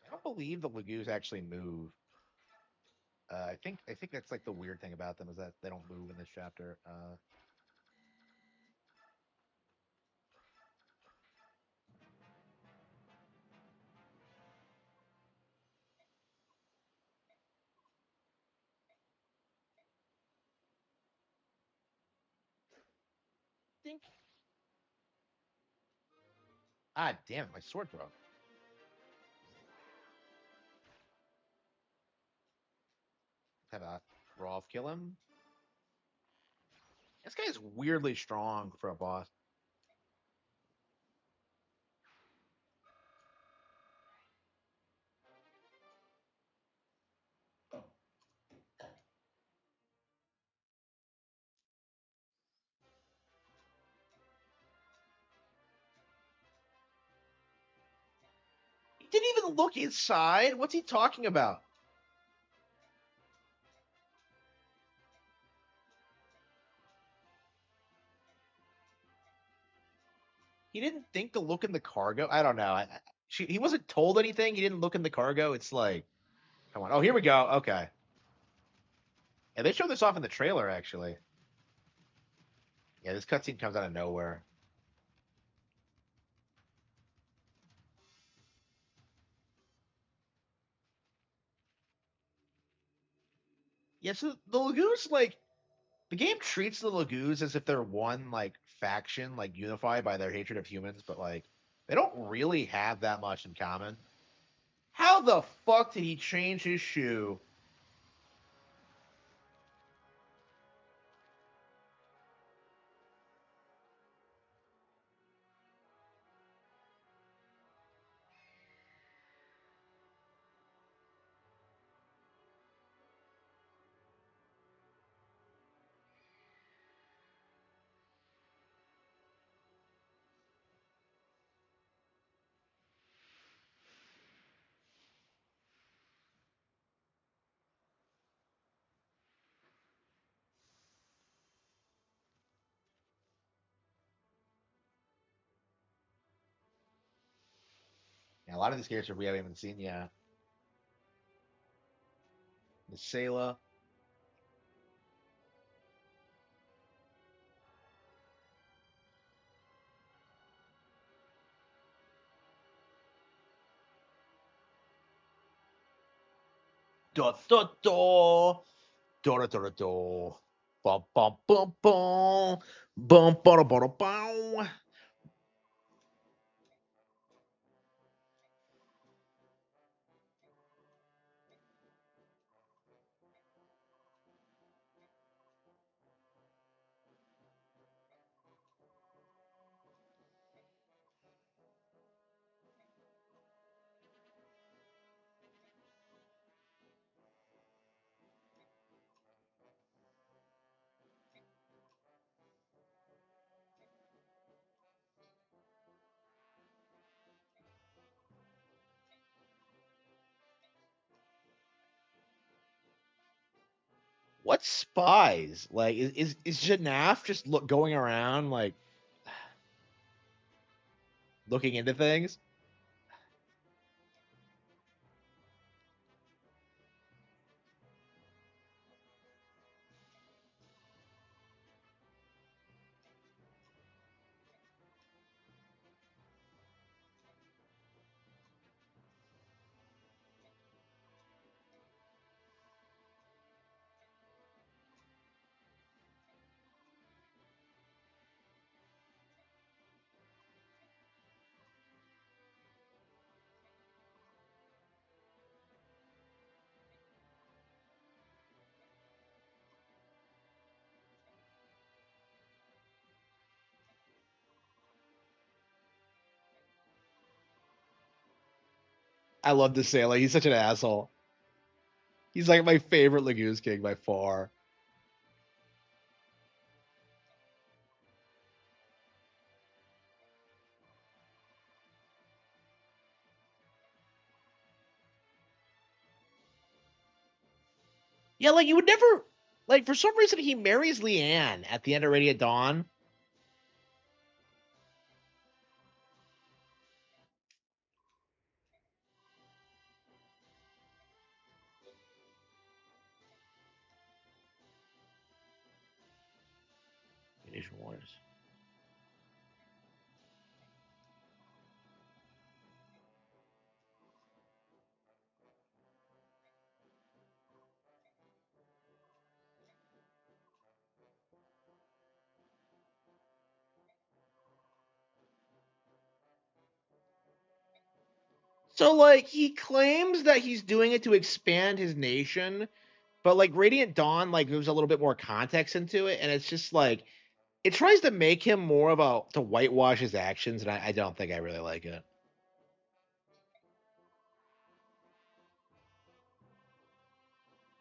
I don't believe the Lagoos actually move. I think that's like the weird thing about them is that they don't move in this chapter. Think. Ah, damn it, my sword broke. Have a Rolf kill him. This guy is weirdly strong for a boss. He didn't even look inside. What's he talking about? he didn't think to look in the cargo. I don't know. He wasn't told anything. He didn't look in the cargo. It's like, come on. Oh, here we go. Okay. Yeah, they showed this off in the trailer, actually. Yeah, this cutscene comes out of nowhere. Yeah, so the Lagoons, like, the game treats the Lagoons as if they're one, like, faction, like, unified by their hatred of humans, but, like, they don't really have that much in common. How the fuck did he change his shoe? Yeah, a lot of these characters we haven't even seen yet. The Sayla. Da da da. Da da da da da. Bum bum bum bum. Bum ba da ba da bow. What spies? Like, is Janaf just going around like looking into things? I love the sailor. He's such an asshole. He's like my favorite Lagoons King by far. Yeah, like you would never like for some reason he marries Leanne at the end of Radiant Dawn. Nation Wars. So like he claims that he's doing it to expand his nation, but like Radiant Dawn like gives a little bit more context into it, and it's just like it tries to make him more of a to whitewash his actions, and I don't think I really like it.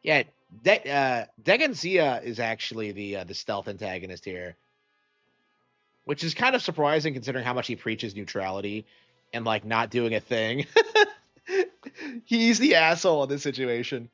Yeah, Deganzia is actually the stealth antagonist here, which is kind of surprising considering how much he preaches neutrality and like not doing a thing. He's the asshole in this situation.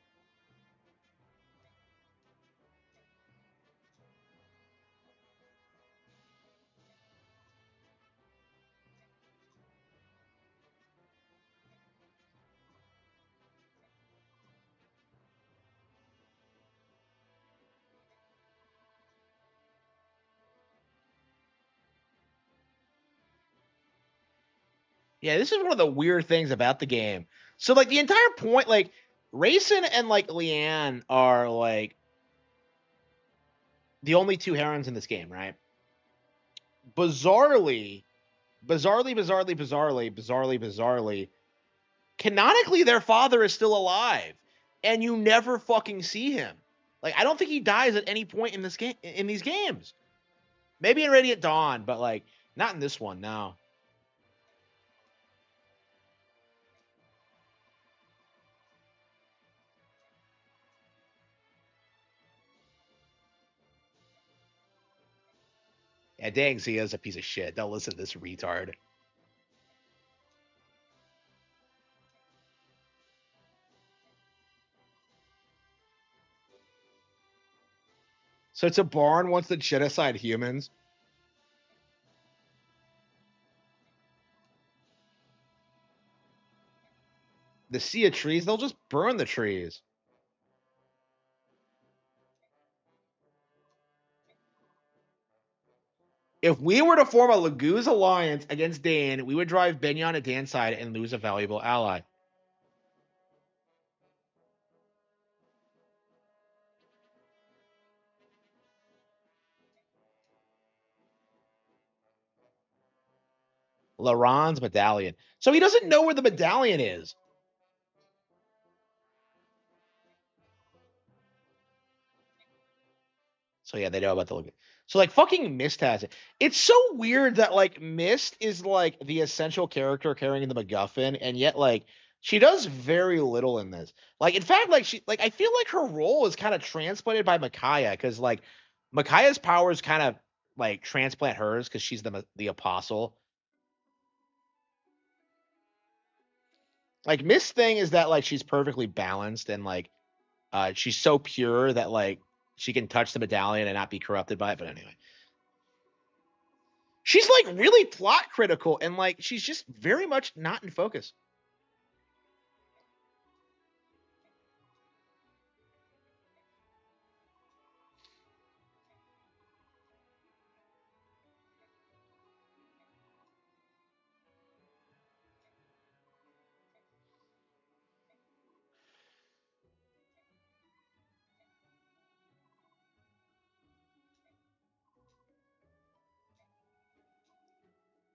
Yeah, this is one of the weird things about the game. So like the entire point, like Rayson and like Leanne are like the only two herons in this game, right? Bizarrely, canonically, their father is still alive, and you never fucking see him. Like, I don't think he dies at any point in this game, in these games. Maybe in Radiant Dawn, but like, not in this one. No. Yeah, dang, Zia's a piece of shit. Don't listen to this retard. So it's a barn wants to genocide humans. The sea of trees, they'll just burn the trees. If we were to form a Laguz alliance against Dan, we would drive Benyon to Dan's side and lose a valuable ally. Laron's medallion. So he doesn't know where the medallion is. So yeah, they know about the Laguz. So like fucking Mist has it. It's so weird that like Mist is like the essential character carrying the MacGuffin, and yet like she does very little in this. Like in fact, like she like I feel like her role is kind of transplanted by Micaiah, because like Micaiah's powers kind of like transplant hers because she's the apostle. Like Mist thing is that like she's perfectly balanced, and like she's so pure that like she can touch the medallion and not be corrupted by it. But anyway. She's like really plot critical, and like she's just very much not in focus.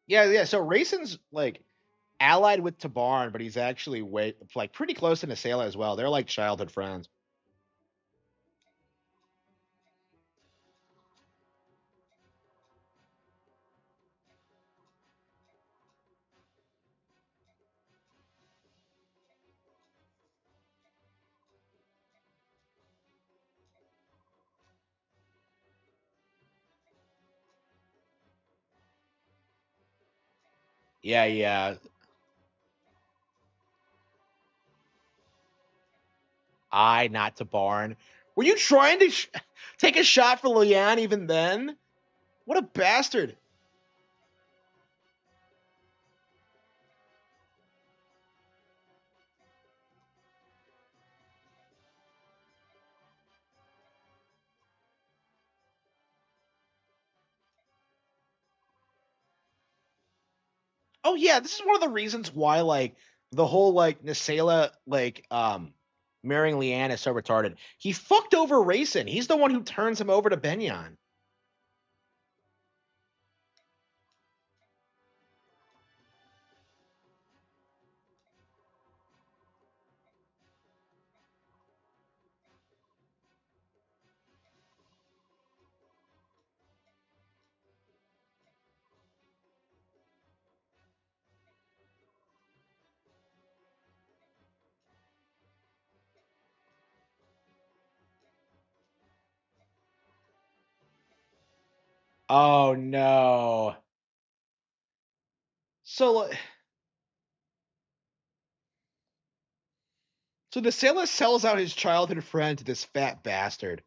Yeah. So Rayson's like allied with Tabarn, but he's actually way like pretty close to Nasela as well. They're like childhood friends. Yeah. Not Tabarn. Were you trying to take a shot for Leanne even then? What a bastard. Oh yeah, this is one of the reasons why like the whole like Nasela like marrying Leanne is so retarded. He fucked over Rayson. He's the one who turns him over to Benyon. Oh no. So so Nasela sells out his childhood friend to this fat bastard.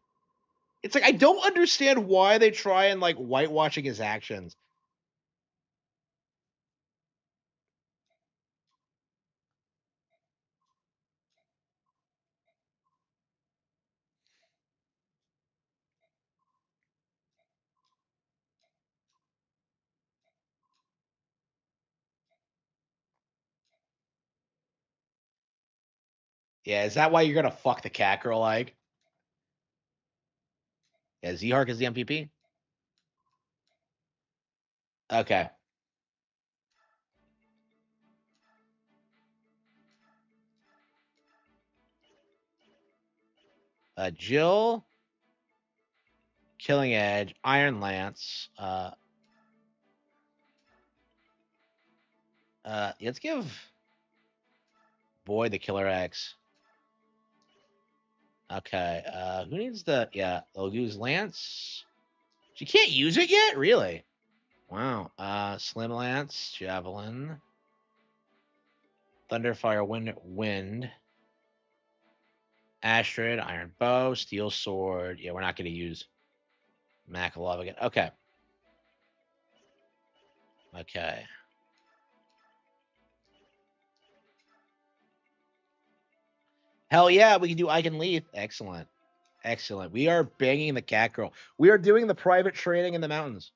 It's like I don't understand why they try and like whitewashing his actions. Yeah, is that why you're gonna fuck the cat girl like? Yeah, Z-Hark is the MPP? Okay. Jill, Killing Edge, Iron Lance. Let's give Boy the Killer X. Okay. Who needs they'll use Lance. She can't use it yet? Really? Wow. Slim Lance, Javelin. Thunderfire, Wind. Astrid, Iron Bow, Steel Sword. Yeah, we're not going to use Makalov again. Okay. Okay. Hell yeah, we can do Ike and Leaf. Excellent. Excellent. We are banging the cat girl. We are doing the private training in the mountains.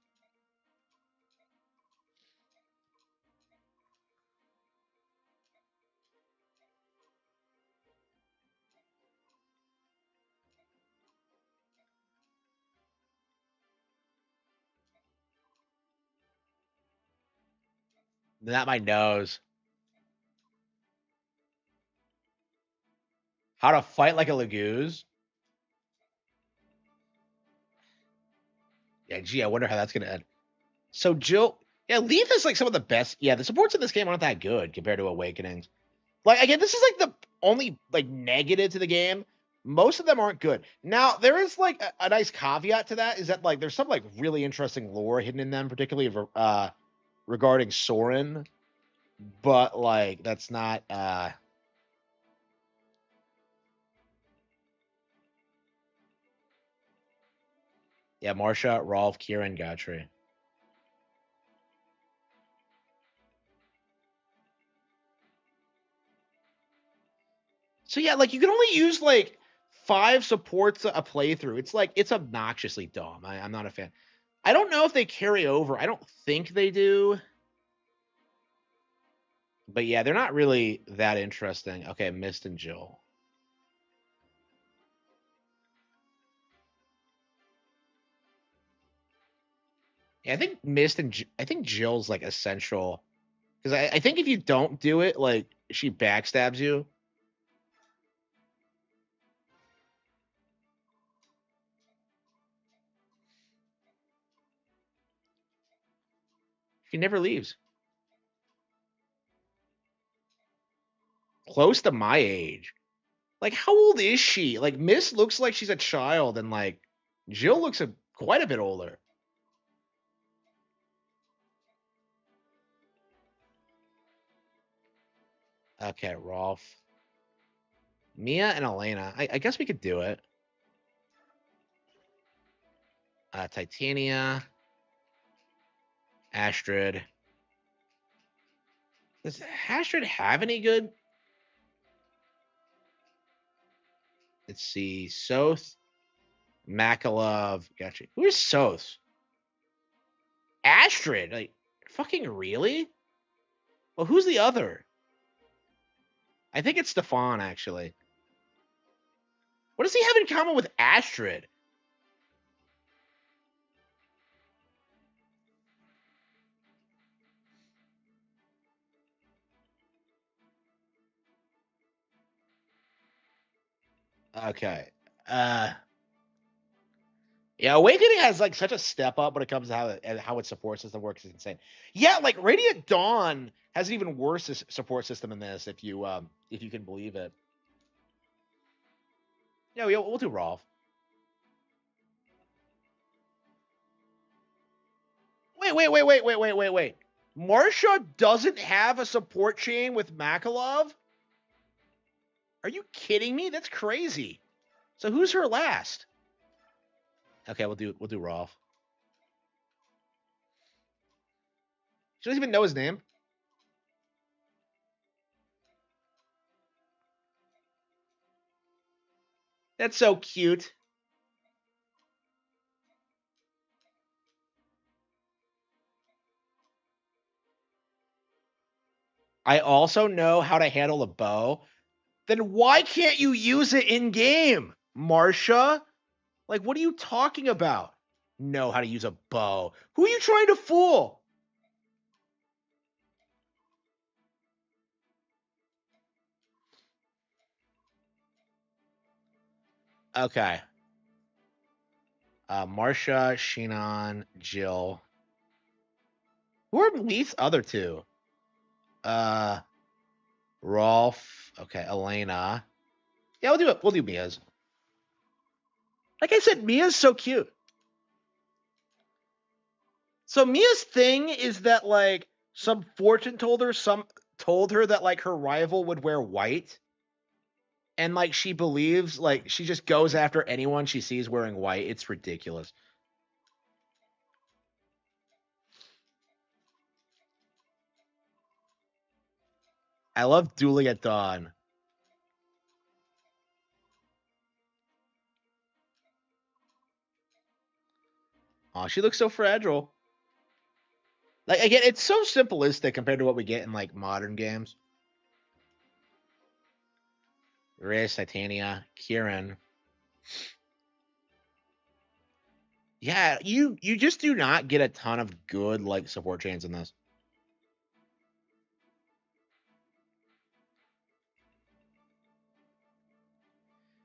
Not my nose. How to fight like a Lagoose? Yeah, gee, I wonder how that's going to end. So Jill, yeah, Leaf is like some of the best. Yeah, the supports in this game aren't that good compared to Awakenings. Like, again, this is like the only like negative to the game. Most of them aren't good. Now, there is like a nice caveat to that is that like there's some like really interesting lore hidden in them, particularly regarding Soren. But like that's not yeah, Marsha, Rolf, Kieran, Gotry. So yeah, like you can only use like 5 supports a playthrough. It's like it's obnoxiously dumb. I'm not a fan. I don't know if they carry over. I don't think they do. But yeah, they're not really that interesting. Okay, Mist and Jill. Yeah, I think Mist and I think Jill's like essential because I think if you don't do it, like she backstabs you. She never leaves. Close to my age. Like, how old is she? Like, Miss looks like she's a child, and like Jill looks quite a bit older. Okay, Rolf. Mia and Elena. I guess we could do it. Titania. Astrid. Does Astrid have any good? Let's see. Soth. Makalov. Gotcha. Who's Soth? Astrid. Like, fucking really? Well, who's the other? I think it's Stefan, actually. What does he have in common with Astrid? Okay. Yeah, Awakening has like such a step up when it comes to how its support system works. It's insane. Yeah, like Radiant Dawn has an even worse support system in this, if you can believe it. Yeah, we'll do Rolf. Wait. Marsha doesn't have a support chain with Makalov? Are you kidding me? That's crazy. So who's her last? Okay, we'll do Rolf. She doesn't even know his name. That's so cute. I also know how to handle a bow. Then why can't you use it in game, Marsha? Like, what are you talking about? Know how to use a bow. Who are you trying to fool? Okay. Marsha, Shinon, Jill. Who are Leith's other two? Rolf. Okay, Elena. Yeah, we'll do it. We'll do Mia's. Like I said, Mia's so cute. So Mia's thing is that like some fortune told her that like her rival would wear white. And like she believes, like she just goes after anyone she sees wearing white. It's ridiculous. I love Dueling at Dawn. Oh, she looks so fragile. Like again, it's so simplistic compared to what we get in like modern games. Riz, Titania, Kieran. Yeah, you just do not get a ton of good like support chains in this.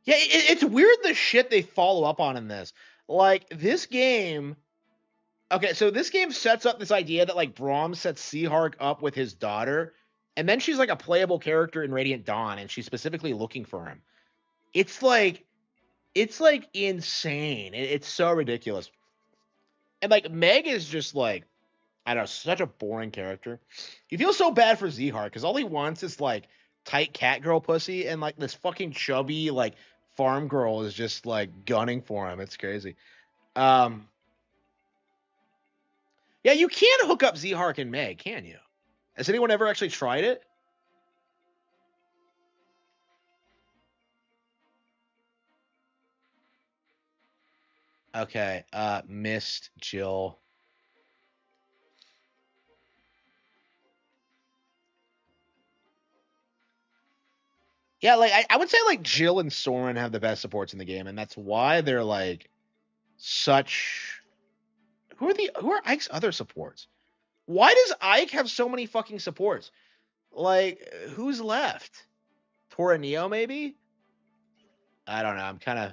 Yeah, it's weird the shit they follow up on in this. Like this game. Okay, so this game sets up this idea that like Braum sets Seahark up with his daughter, and then she's like a playable character in Radiant Dawn, and she's specifically looking for him. It's like insane. It's so ridiculous. And like Meg is just like, I don't know, such a boring character. You feel so bad for Zehar because all he wants is like tight cat girl pussy, and like this fucking chubby like farm girl is just like gunning for him. It's crazy. Yeah, you can't hook up Zhark and Meg, can you? Has anyone ever actually tried it? Okay, Mist, Jill. Yeah, like I would say like Jill and Soren have the best supports in the game, and that's why they're like such. Who are Ike's other supports? Why does Ike have so many fucking supports? Like, who's left? Tora Neo, maybe? I don't know. I'm kind of.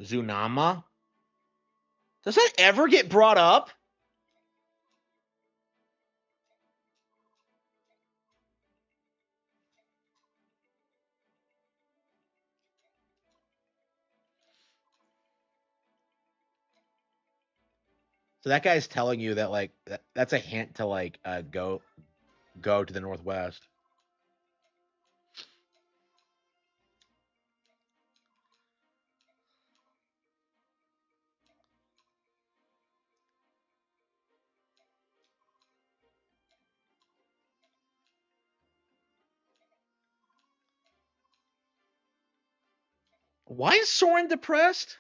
Zunama? Does that ever get brought up? So that guy's telling you that like that's a hint to like go to the northwest. Why is Soren depressed?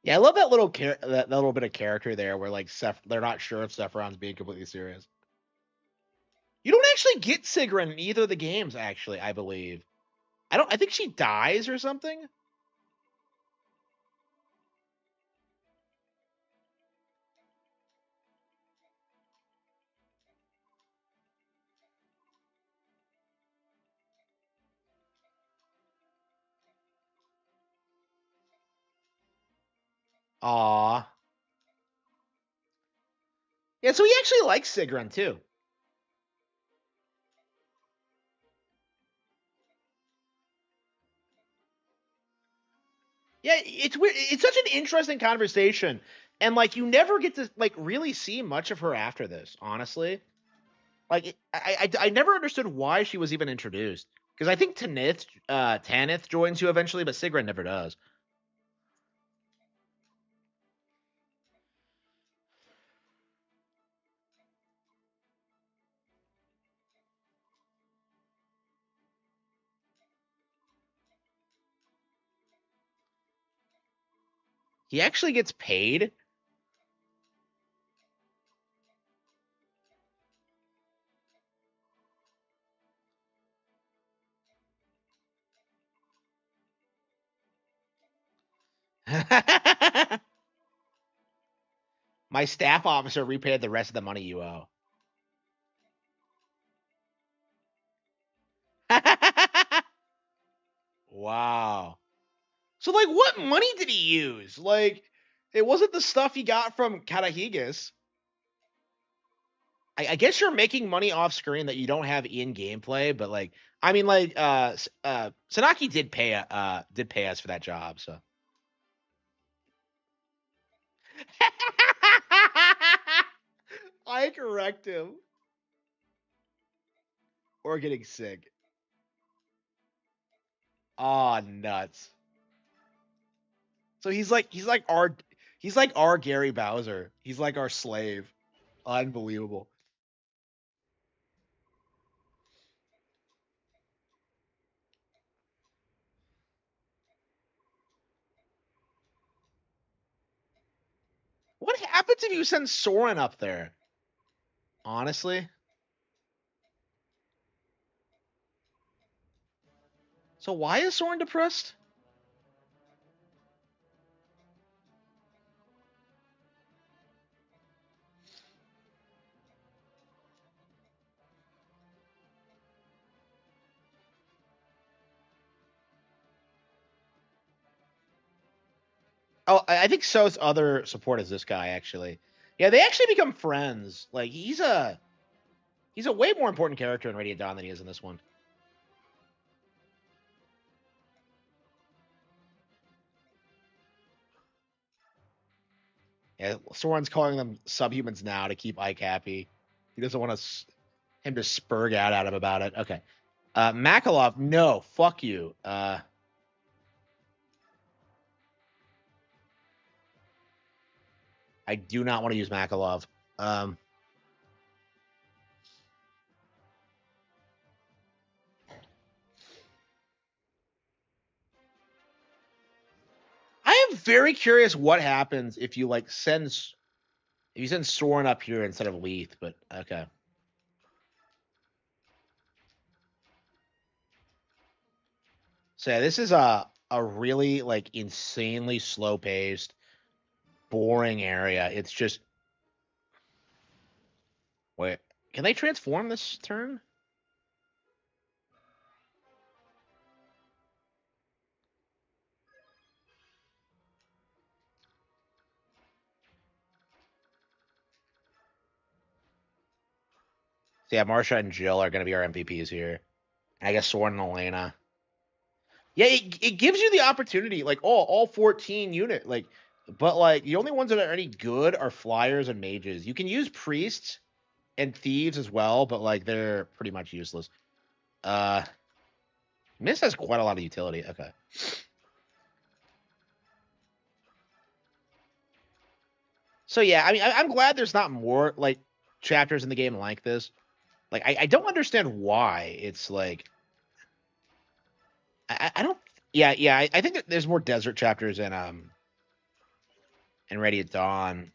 Yeah, I love that little that little bit of character there, where like they're not sure if Sephiron's being completely serious. You don't actually get Sigrun in either of the games, actually. I believe. I think she dies or something. Aw. Yeah, so he actually likes Sigrun too. Yeah, it's weird. It's such an interesting conversation And like you never get to like really see much of her after this, honestly. Like I never understood why she was even introduced. Because I think Tanith joins you eventually, but Sigrun never does. He actually gets paid. My staff officer repaid the rest of the money you owe. Wow. So, like, what money did he use? Like, it wasn't the stuff he got from Katahigas. I guess you're making money off screen that you don't have in gameplay, but like, I mean, like, Sanaki did pay us for that job, so. I correct him. Or getting sick. Aw, nuts. So he's like our Gary Bowser. He's like our slave. Unbelievable. What happens if you send Soren up there? Honestly. So why is Soren depressed? Oh, I think So's other support is this guy, actually. Yeah, they actually become friends. Like, he's a way more important character in Radiant Dawn than he is in this one. Yeah, Soren's calling them subhumans now to keep Ike happy. He doesn't want him to spurg out at him about it. Okay. Makalov, no, fuck you. I do not want to use Makalov. I am very curious what happens if you like send Soren up here instead of Leith, but okay. So yeah, this is a really like insanely slow paced, boring area. It's just wait, can they transform this turn? So yeah, Marsha and Jill are going to be our MVPs here. I guess Soren and Elena. Yeah, it gives you the opportunity, like all 14 unit, like, but like the only ones that are any good are flyers and mages. You can use priests and thieves as well, but like they're pretty much useless. Mist has quite a lot of utility. Okay. So yeah, I mean, I'm glad there's not more like chapters in the game like this. Like, I don't understand why it's like. I don't. Yeah, I think that there's more desert chapters in Radiant Dawn.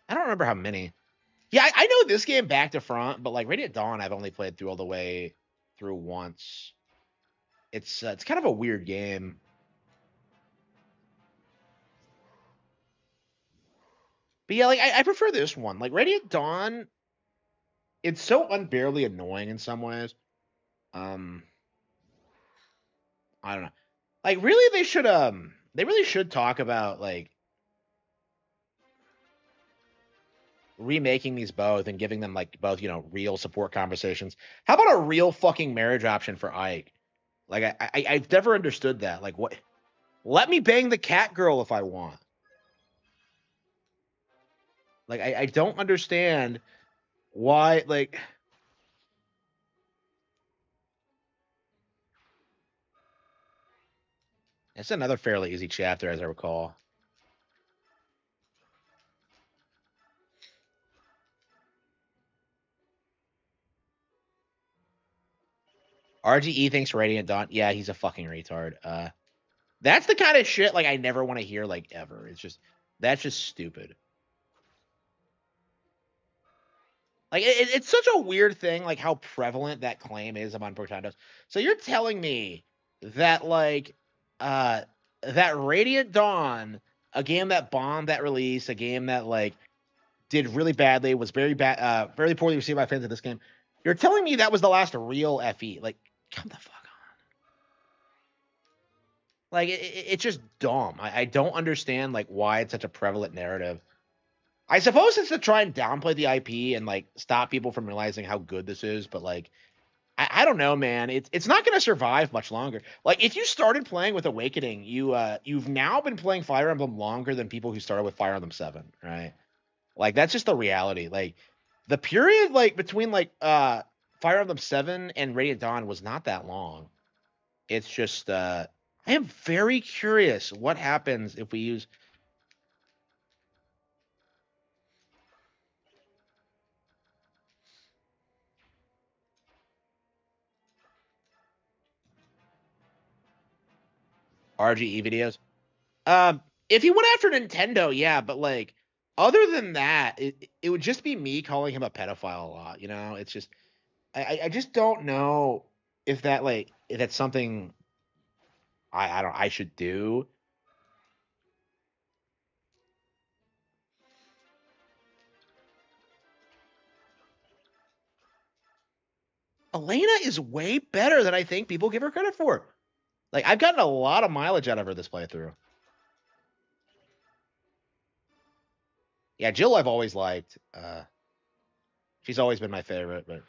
I don't remember how many. Yeah, I know this game back to front, but like Radiant Dawn, I've only played through all the way through once. It's kind of a weird game. But yeah, like I prefer this one. Like Radiant Dawn, it's so unbearably annoying in some ways. I don't know. Like really they really should talk about like remaking these both and giving them like both, real support conversations. How about a real fucking marriage option for Ike? Like I've never understood that. Like what? Let me bang the cat girl if I want. Like I don't understand why. Like it's another fairly easy chapter, as I recall. RGE thinks Radiant Dawn. Yeah, he's a fucking retard. That's the kind of shit like I never want to hear like ever. It's just that's just stupid. Like it's such a weird thing, like how prevalent that claim is among Portandos. So you're telling me that like that Radiant Dawn, a game that bombed that release, a game that like did really badly, was very bad, very poorly received by fans of this game. You're telling me that was the last real FE? Like, come the fuck on. Like it's just dumb. I don't understand like why it's such a prevalent narrative. I suppose it's to try and downplay the IP and like stop people from realizing how good this is, but like I don't know, man. It's not going to survive much longer. Like if you started playing with Awakening, you've now been playing Fire Emblem longer than people who started with Fire Emblem 7, right? Like that's just the reality. Like the period like between like Fire Emblem 7 and Radiant Dawn was not that long. It's just I am very curious what happens if we use RGE videos. If he went after Nintendo, yeah, but like other than that, it would just be me calling him a pedophile a lot. You know, it's just I just don't know if that like if that's something I don't I should do. Elena is way better than I think people give her credit for. Like I've gotten a lot of mileage out of her this playthrough. Yeah, Jill I've always liked. She's always been my favorite, but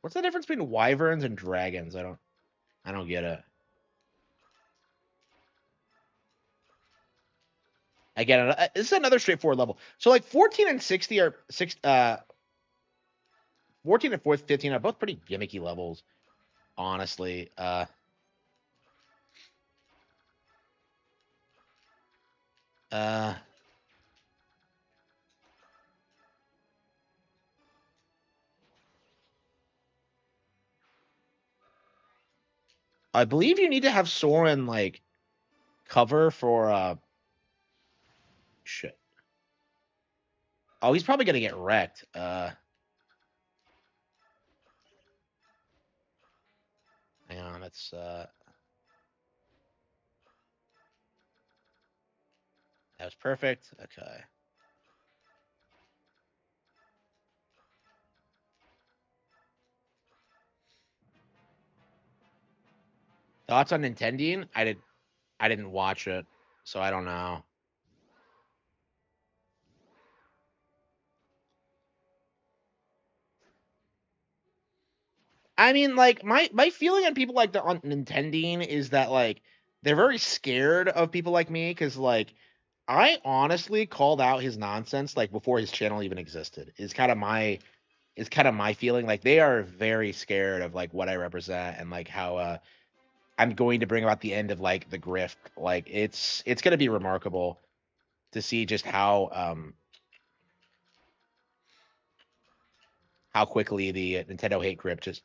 what's the difference between wyverns and dragons? I don't get it. Again, this is another straightforward level. So like 14 and 60 are 14 and 15 are both pretty gimmicky levels, honestly. I believe you need to have Soren like cover for shit. Oh, he's probably gonna get wrecked. Hang on, that's that was perfect. Okay. Thoughts on Nintending? I didn't watch it, so I don't know. I mean, like my feeling on people like the on Nintending is that like they're very scared of people like me because like I honestly called out his nonsense like before his channel even existed. Is kind of my feeling. Like they are very scared of like what I represent and like how I'm going to bring about the end of like the grift. Like it's gonna be remarkable to see just how quickly the Nintendo hate grip just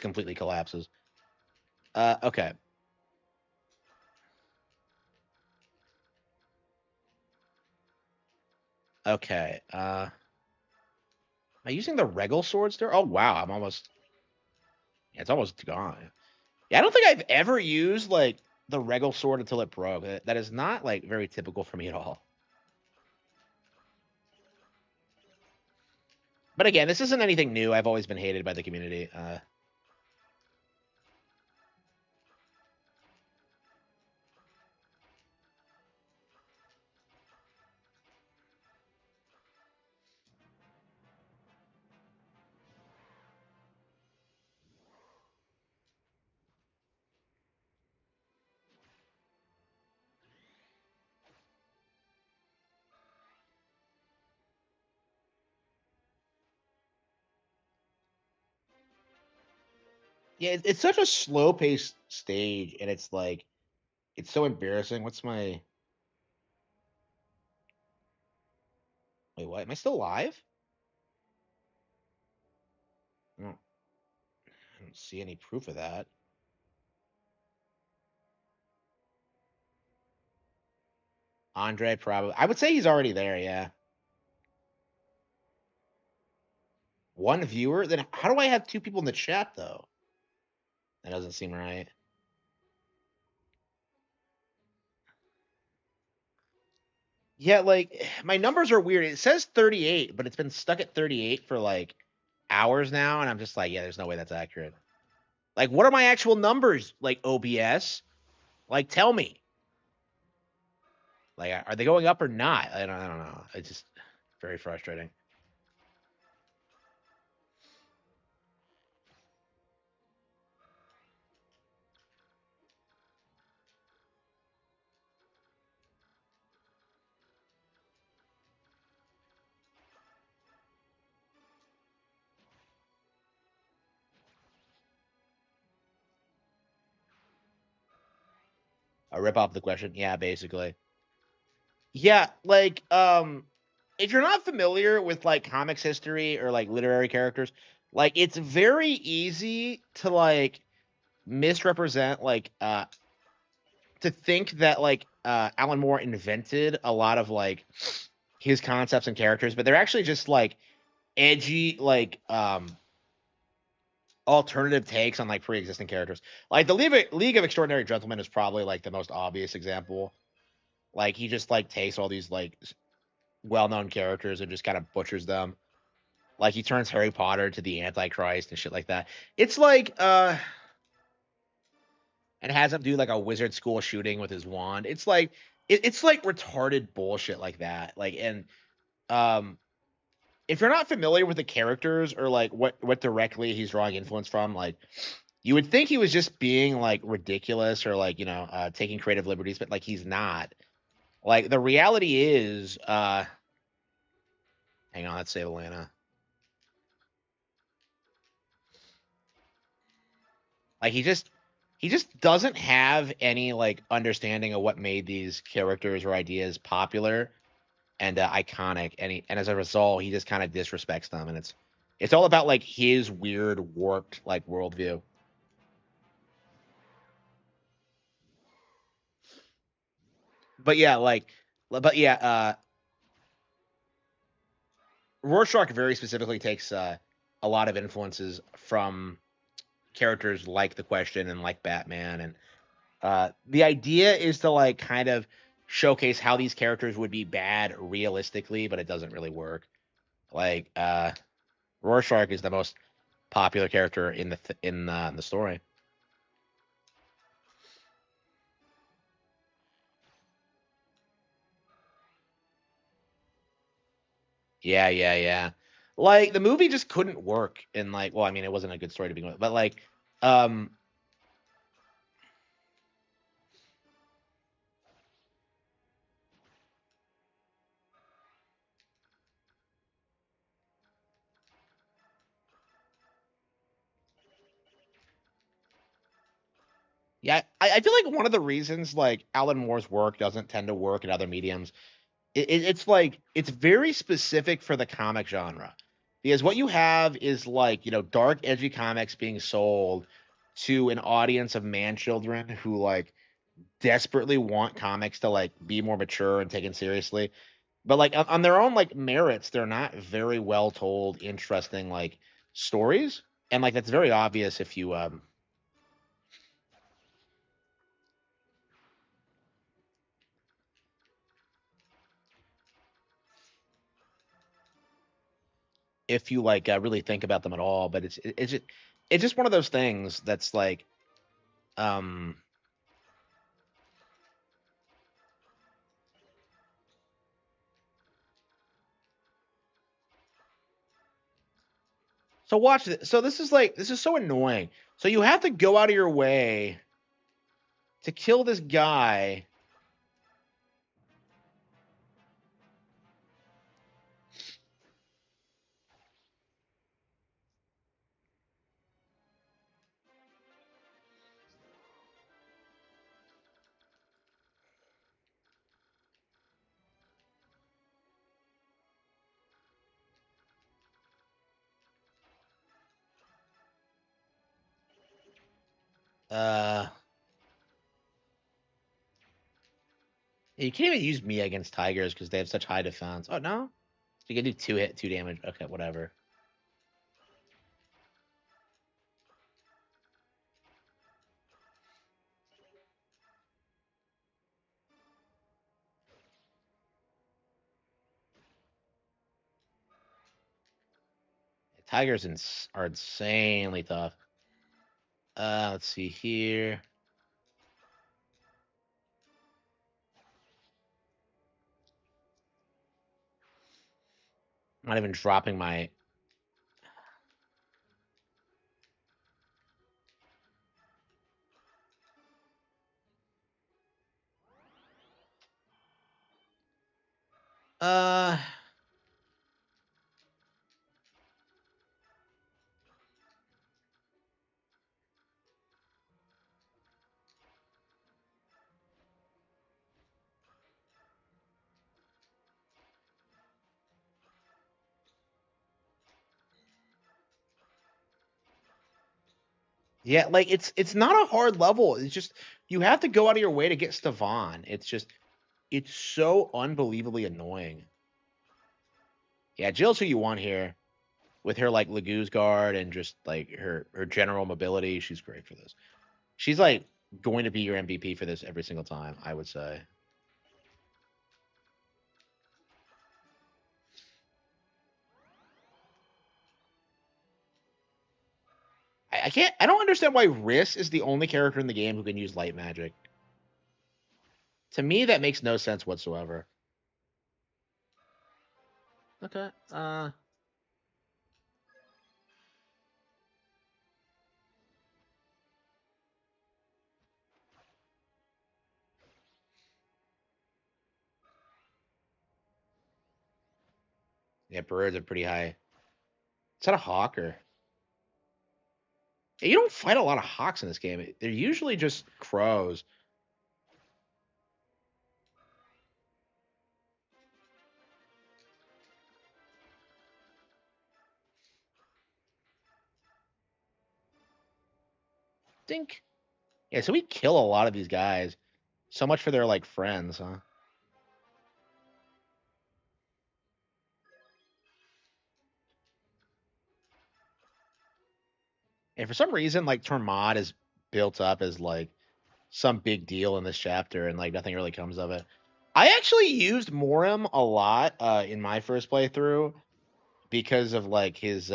completely collapses. Okay. Okay. Am I using the Regal sword still? Oh wow, I'm almost yeah, it's almost gone. Yeah, I don't think I've ever used like the Regal sword until it broke. That is not like very typical for me at all. But again, this isn't anything new. I've always been hated by the community. Yeah, it's such a slow paced stage, and it's like it's so embarrassing. What's my wait? What? Am I still live? I don't see any proof of that. Andre probably. I would say he's already there. Yeah. One viewer. Then how do I have two people in the chat though? That doesn't seem right. Yeah, like my numbers are weird. It says 38, but it's been stuck at 38 for like hours now, and I'm just like, yeah, there's no way that's accurate. Like, what are my actual numbers? Like OBS? Like, tell me. Like, are they going up or not? I don't know. It's just very frustrating. A rip off the question. Yeah, basically. Yeah, like if you're not familiar with like comics history or like literary characters, like it's very easy to like misrepresent like to think that like Alan Moore invented a lot of like his concepts and characters, but they're actually just like edgy like alternative takes on like pre-existing characters. Like the League of Extraordinary Gentlemen is probably like the most obvious example. Like he just like takes all these like well-known characters and just kind of butchers them. Like he turns Harry Potter to the Antichrist and shit like that. It's like and has him do like a wizard school shooting with his wand. It's like it's like retarded bullshit like that. Like and um if you're not familiar with the characters or like what directly he's drawing influence from, like you would think he was just being like ridiculous or like, taking creative liberties, but like he's not. Like the reality is, hang on, let's save Atlanta. Like he just doesn't have any like understanding of what made these characters or ideas popular and iconic, and as a result, he just kind of disrespects them, and it's all about like his weird warped like worldview. But yeah, Rorschach very specifically takes a lot of influences from characters like the Question and like Batman, and the idea is to like kind of showcase how these characters would be bad realistically, but it doesn't really work. Like Rorschach is the most popular character in the story. Yeah, yeah, yeah. Like the movie just couldn't work in like, well, I mean, it wasn't a good story to begin with, but like, um, yeah, I feel like one of the reasons like Alan Moore's work doesn't tend to work in other mediums, it's like it's very specific for the comic genre, because what you have is like dark, edgy comics being sold to an audience of man children who like desperately want comics to like be more mature and taken seriously. But like on their own like merits, they're not very well told, interesting like stories. And like that's very obvious if you like really think about them at all. But it's just one of those things that's like um so watch this. So this is so annoying. So you have to go out of your way to kill this guy. Uh, you can't even use me against tigers because they have such high defense. Oh no, so you can do 2 damage. Okay, whatever. Tigers are insanely tough. Let's see here. Not even dropping my. Uh, yeah, like it's not a hard level. It's just you have to go out of your way to get Stevan. It's so unbelievably annoying. Yeah, Jill's who you want here with her like Laguz guard and just like her general mobility. She's great for this. She's like going to be your MVP for this every single time, I would say. I can't. I don't understand why Riss is the only character in the game who can use light magic. To me, that makes no sense whatsoever. Okay. Yeah, birds are pretty high. Is that a hawk or? Yeah, you don't fight a lot of hawks in this game. They're usually just crows. Think. Yeah, so we kill a lot of these guys. So much for their like friends, huh? And for some reason, like Tormod is built up as like some big deal in this chapter, and like nothing really comes of it. I actually used Morim a lot in my first playthrough because of like his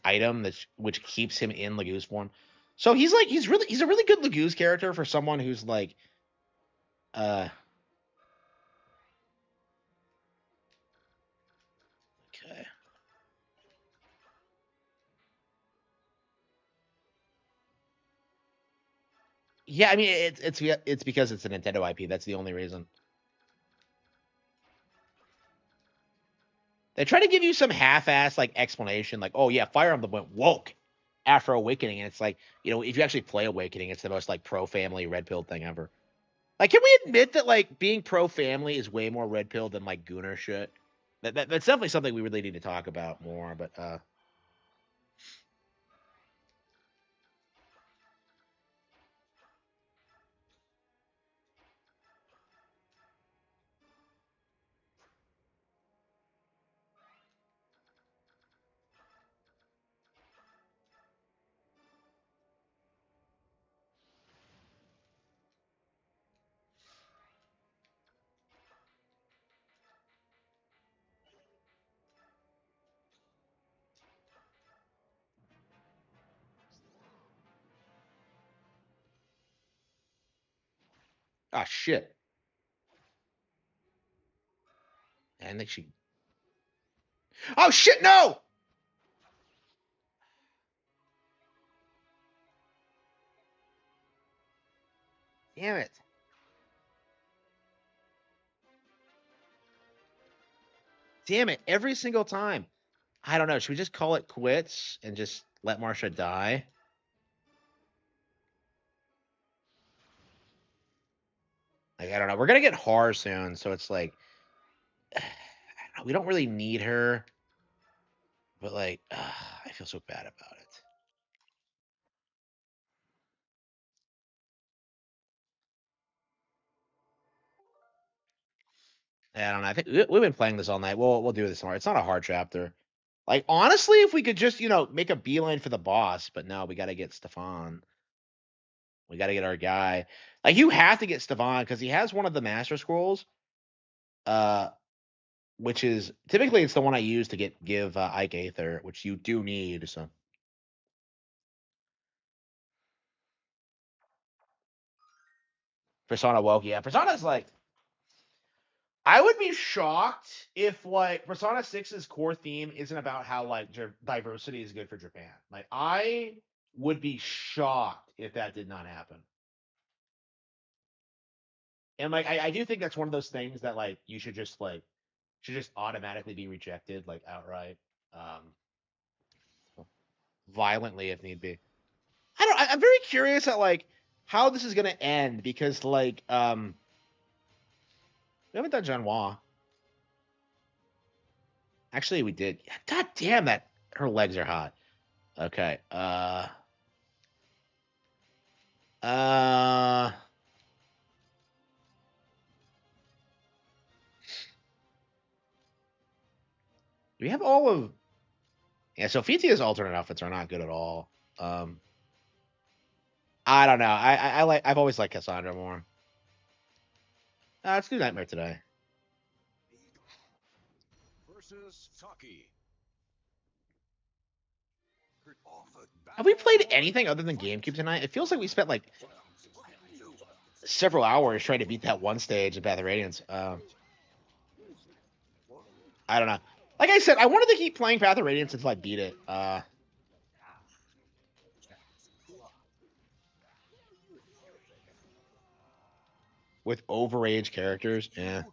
item that which keeps him in Laguz form. So he's a really good Laguz character for someone who's like uh okay. Yeah, I mean it's because it's a Nintendo IP. That's the only reason. They try to give you some half-ass like explanation, like, oh yeah, Fire Emblem went woke after Awakening, and it's like, if you actually play Awakening, it's the most like pro-family red pill thing ever. Like, can we admit that like being pro-family is way more red pill than like Gooner shit? That's definitely something we really need to talk about more. But ah shit, I think she. Oh shit, no! Damn it! Damn it! Every single time. I don't know. Should we just call it quits and just let Marsha die? Like, I don't know. We're gonna get Har soon, so it's like we don't really need her, but like I feel so bad about it. I don't know. I think we've been playing this all night. We'll do this tomorrow. It's not a hard chapter. Like honestly, if we could just make a beeline for the boss, but no, we got to get Stefan. We got to get our guy. Like you have to get Stefan because he has one of the Master Scrolls. Which is typically it's the one I use to give Ike Aether, which you do need. So Persona woke, yeah. Persona's like I would be shocked if like Persona 6's core theme isn't about how like diversity is good for Japan. Like I would be shocked if that did not happen. And like I do think that's one of those things that like you should just automatically be rejected like outright, violently if need be. I'm very curious at like how this is gonna end because like we haven't done Genoa. Actually, we did. God damn that her legs are hot. Okay. Do we have all of? Yeah. So Fitia's alternate outfits are not good at all. I don't know. I've always liked Cassandra more. Let's do Nightmare today.
Versus Taki.
Have we played anything other than GameCube tonight? It feels like we spent like several hours trying to beat that one stage of Path of Radiance. I don't know. Like I said, I wanted to keep playing Path of Radiance until I beat it. With overage characters, yeah.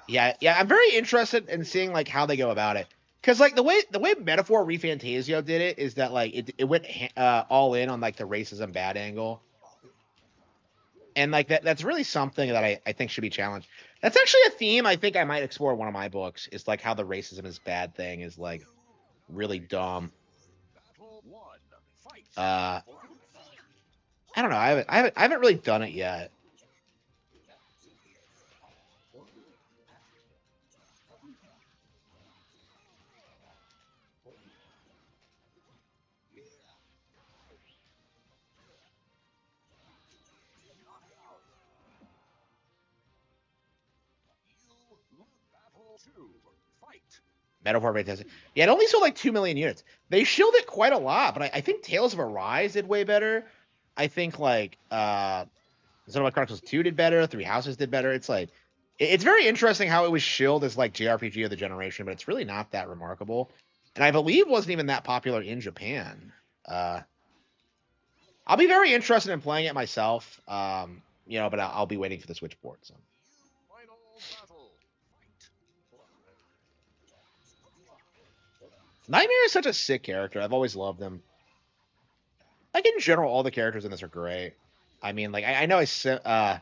Yeah, I'm very interested in seeing like how they go about it. Cause like the way Metaphor ReFantasio did it is that like it went all in on like the racism bad angle. And like that's really something that I think should be challenged. That's actually a theme I think I might explore in one of my books, is like how the racism is bad thing is like really dumb. I don't know. I haven't really done it yet. Metaphor Fantastic. Yeah, it only sold like 2 million units. They shilled it quite a lot, but I think Tales of Arise did way better. I think like Xenoblade Chronicles 2 did better, Three Houses did better. It's like it's very interesting how it was shilled as like JRPG of the generation, but it's really not that remarkable. And I believe wasn't even that popular in Japan. I'll be very interested in playing it myself. But I'll be waiting for the Switch port. So. Nightmare is such a sick character. I've always loved him. Like in general, all the characters in this are great. I mean, like I know I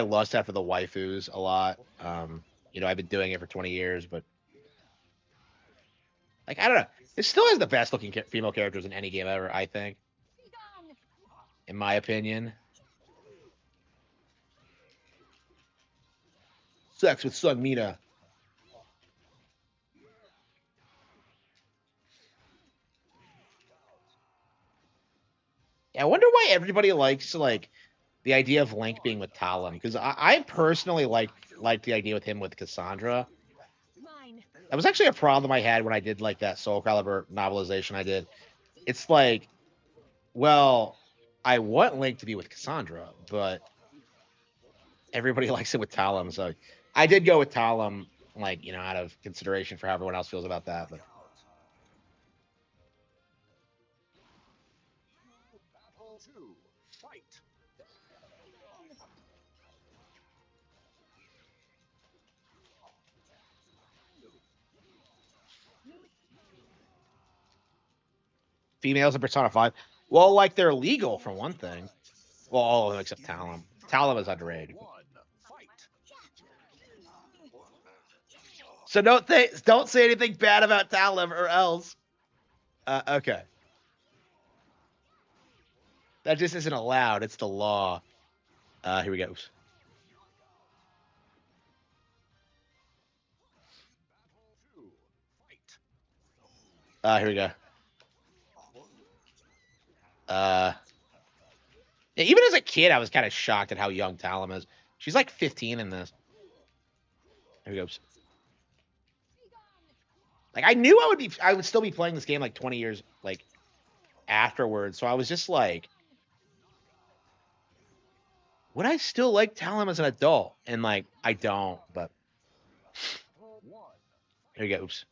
lust after the waifus a lot. I've been doing it for 20 years, but like I don't know, it still has the best looking female characters in any game ever. I think, in my opinion. Sex with Sun Mina. I wonder why everybody likes like the idea of Link being with Talon, because I personally like the idea with him with Cassandra. That was actually a problem I had when I did like that Soul Calibur novelization I did. It's like, well, I want Link to be with Cassandra, but everybody likes it with Talon, so I did go with Talon, like, out of consideration for how everyone else feels about that. But females in Persona 5, well, like they're legal for one thing. Well, all of them except Talon. Talon is underage. So don't say anything bad about Talon or else. Okay. That just isn't allowed. It's the law. Here we go. Here we go. Yeah, even as a kid, I was kind of shocked at how young Talim is. She's like 15 in this. Here we go. Like I knew I would still be playing this game like 20 years like afterwards. So I was just like, would I still like Talim as an adult? And like, I don't. But here we go. Oops.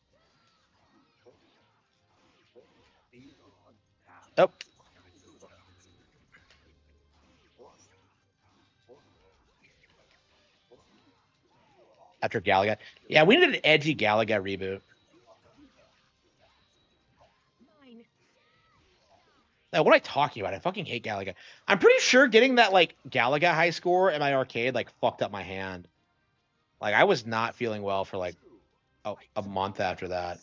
Oh. After Galaga. Yeah, we needed an edgy Galaga reboot. Now, what am I talking about? I fucking hate Galaga. I'm pretty sure getting that like Galaga high score in my arcade like fucked up my hand. Like I was not feeling well for like a month after that.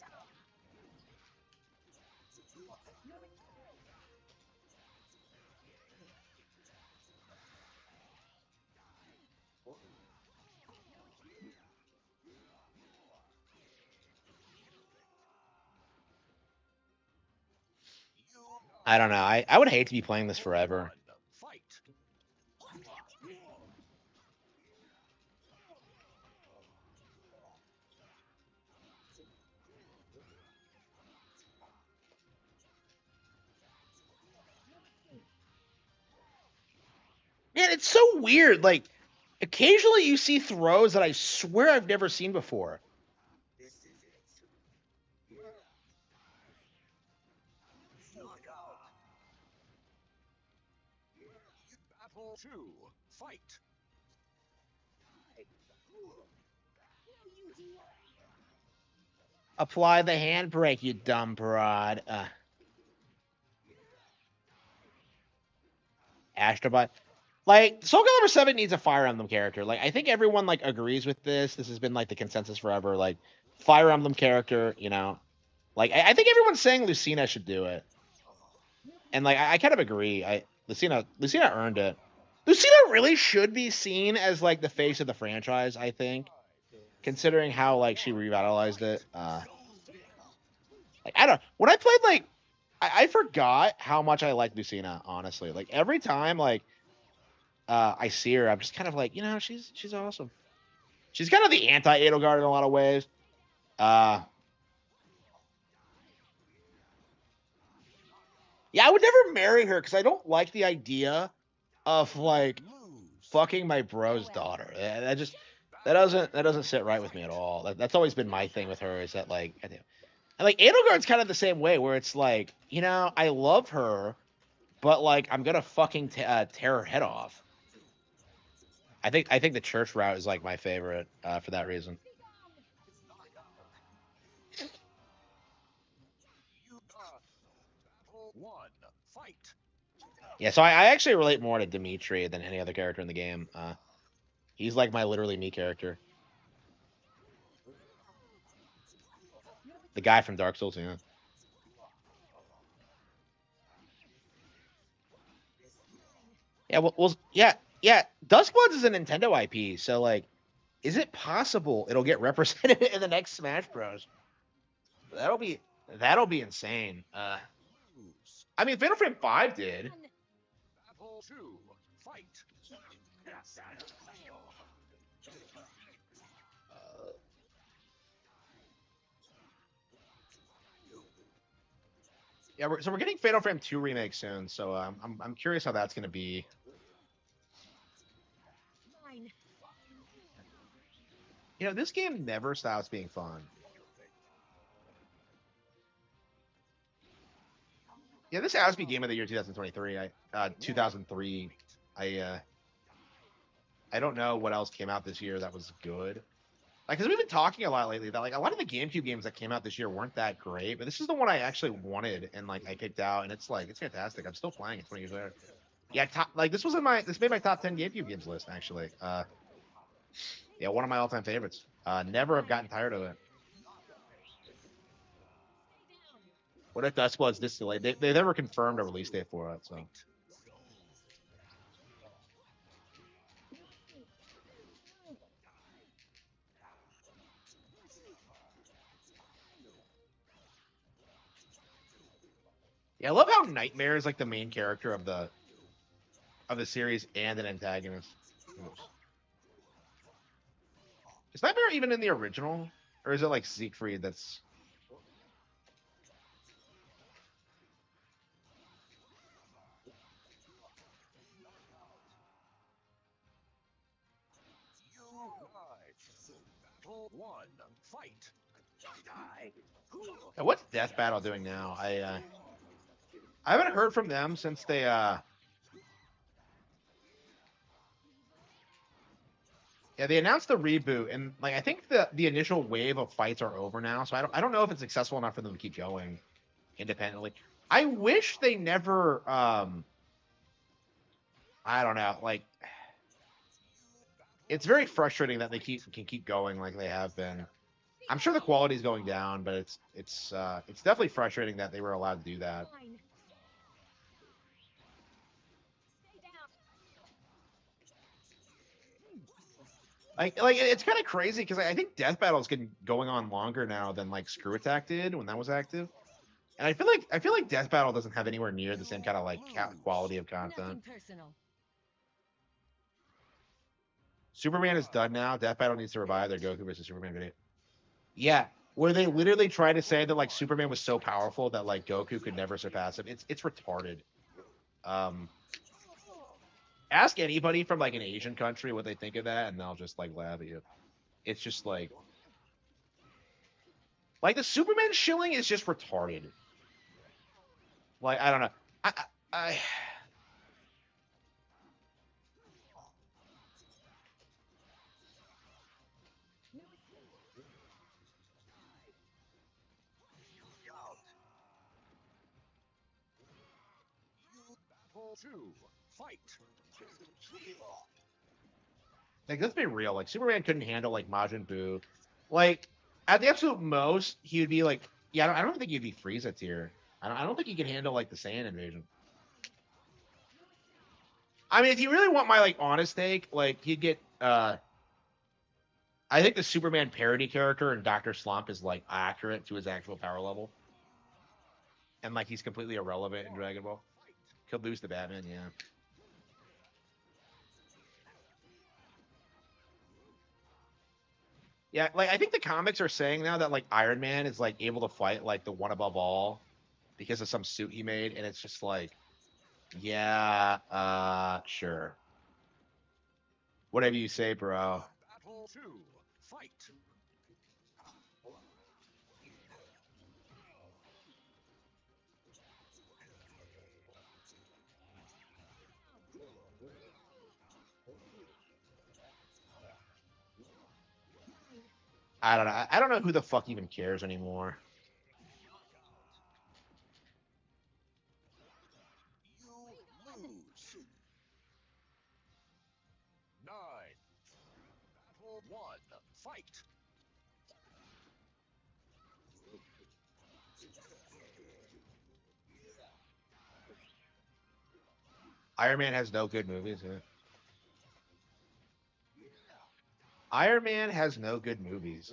I don't know. I would hate to be playing this forever. Man, it's so weird. Like, occasionally you see throws that I swear I've never seen before.
Battle 2, fight.
Apply the handbrake, you dumb broad. Astrobot. Like, Soul Calibur 7 needs a Fire Emblem character. Like, I think everyone, like, agrees with this. This has been, like, the consensus forever. Like, Fire Emblem character, you know? Like, I think everyone's saying Lucina should do it. And, like, I kind of agree. Lucina earned it. Lucina really should be seen as, like, the face of the franchise, I think. Considering how, like, she revitalized it. Like, I don't... When I played, like... I forgot how much I like Lucina, honestly. Like, every time, like... I see her, I'm just kind of like, you know, she's awesome. She's kind of the anti-Edelgard in a lot of ways. Yeah, I would never marry her because I don't like the idea of like fucking my bro's daughter. That doesn't sit right with me at all. That's always been my thing with her is that like and like Edelgard's kind of the same way where it's like, you know, I love her, but like I'm gonna fucking tear her head off. I think the church route is like my favorite for that reason.
Battle 1, fight.
Yeah, so I actually relate more to Dimitri than any other character in the game. He's like my literally me character. The guy from Dark Souls, yeah. Yeah, well, yeah. Duskbloods is a Nintendo IP, so like, is it possible it'll get represented in the next Smash Bros? That'll be insane. I mean, Fatal Frame 5 did.
Battle 2, fight.
Yeah, so we're getting Fatal Frame 2 remake soon, so I'm curious how that's gonna be. You know, this game never stops being fun. Yeah, this has to be Game of the Year 2023. 2003. I don't know what else came out this year that was good. Like, because we've been talking a lot lately that like a lot of the GameCube games that came out this year weren't that great, but this is the one I actually wanted and like I picked out, and it's like it's fantastic. I'm still playing it 20 years later. Yeah, this made my top 10 GameCube games list actually. Yeah, one of my all-time favorites. Never have gotten tired of it. What if Duskblood's this delayed? They never confirmed a release date for it, so. Yeah, I love how Nightmare is like the main character of the series and an antagonist. Oops. Is Nightmare even in the original, or is it like Siegfried that's? Yeah, what's Death Battle doing now? I haven't heard from them since they yeah, they announced the reboot, and like I think the initial wave of fights are over now, so I don't know if it's successful enough for them to keep going independently. I wish they never I don't know, like it's very frustrating that they can keep going like they have been. I'm sure the quality's going down, but it's definitely frustrating that they were allowed to do that. Like it's kind of crazy because I think Death Battle's getting going on longer now than like Screw Attack did when that was active, and I feel like Death Battle doesn't have anywhere near the same kind of like quality of content. Superman is done now. Death Battle needs to revive their Goku versus Superman video. Yeah, where they literally try to say that like Superman was so powerful that like Goku could never surpass him. It's retarded. Ask anybody from like an Asian country what they think of that, and they'll just like laugh at you. It's just like the Superman shilling is just retarded. Like I don't know. I like let's be real. Like Superman couldn't handle like Majin Buu. Like at the absolute most, he would be like, yeah. I don't think he'd be Frieza tier. I don't think he could handle like the Saiyan invasion. I mean, if you really want my like honest take, like he'd get. I think the Superman parody character in Doctor Slump is like accurate to his actual power level, and like he's completely irrelevant in Dragon Ball. He'll lose to Batman, yeah. Yeah, like I think the comics are saying now that like Iron Man is like able to fight like the one above all because of some suit he made, and it's just like, yeah, sure. Whatever you say, bro. I don't know. I don't know who the fuck even cares anymore. Iron Man has no good movies. Yeah. Iron Man has no good movies.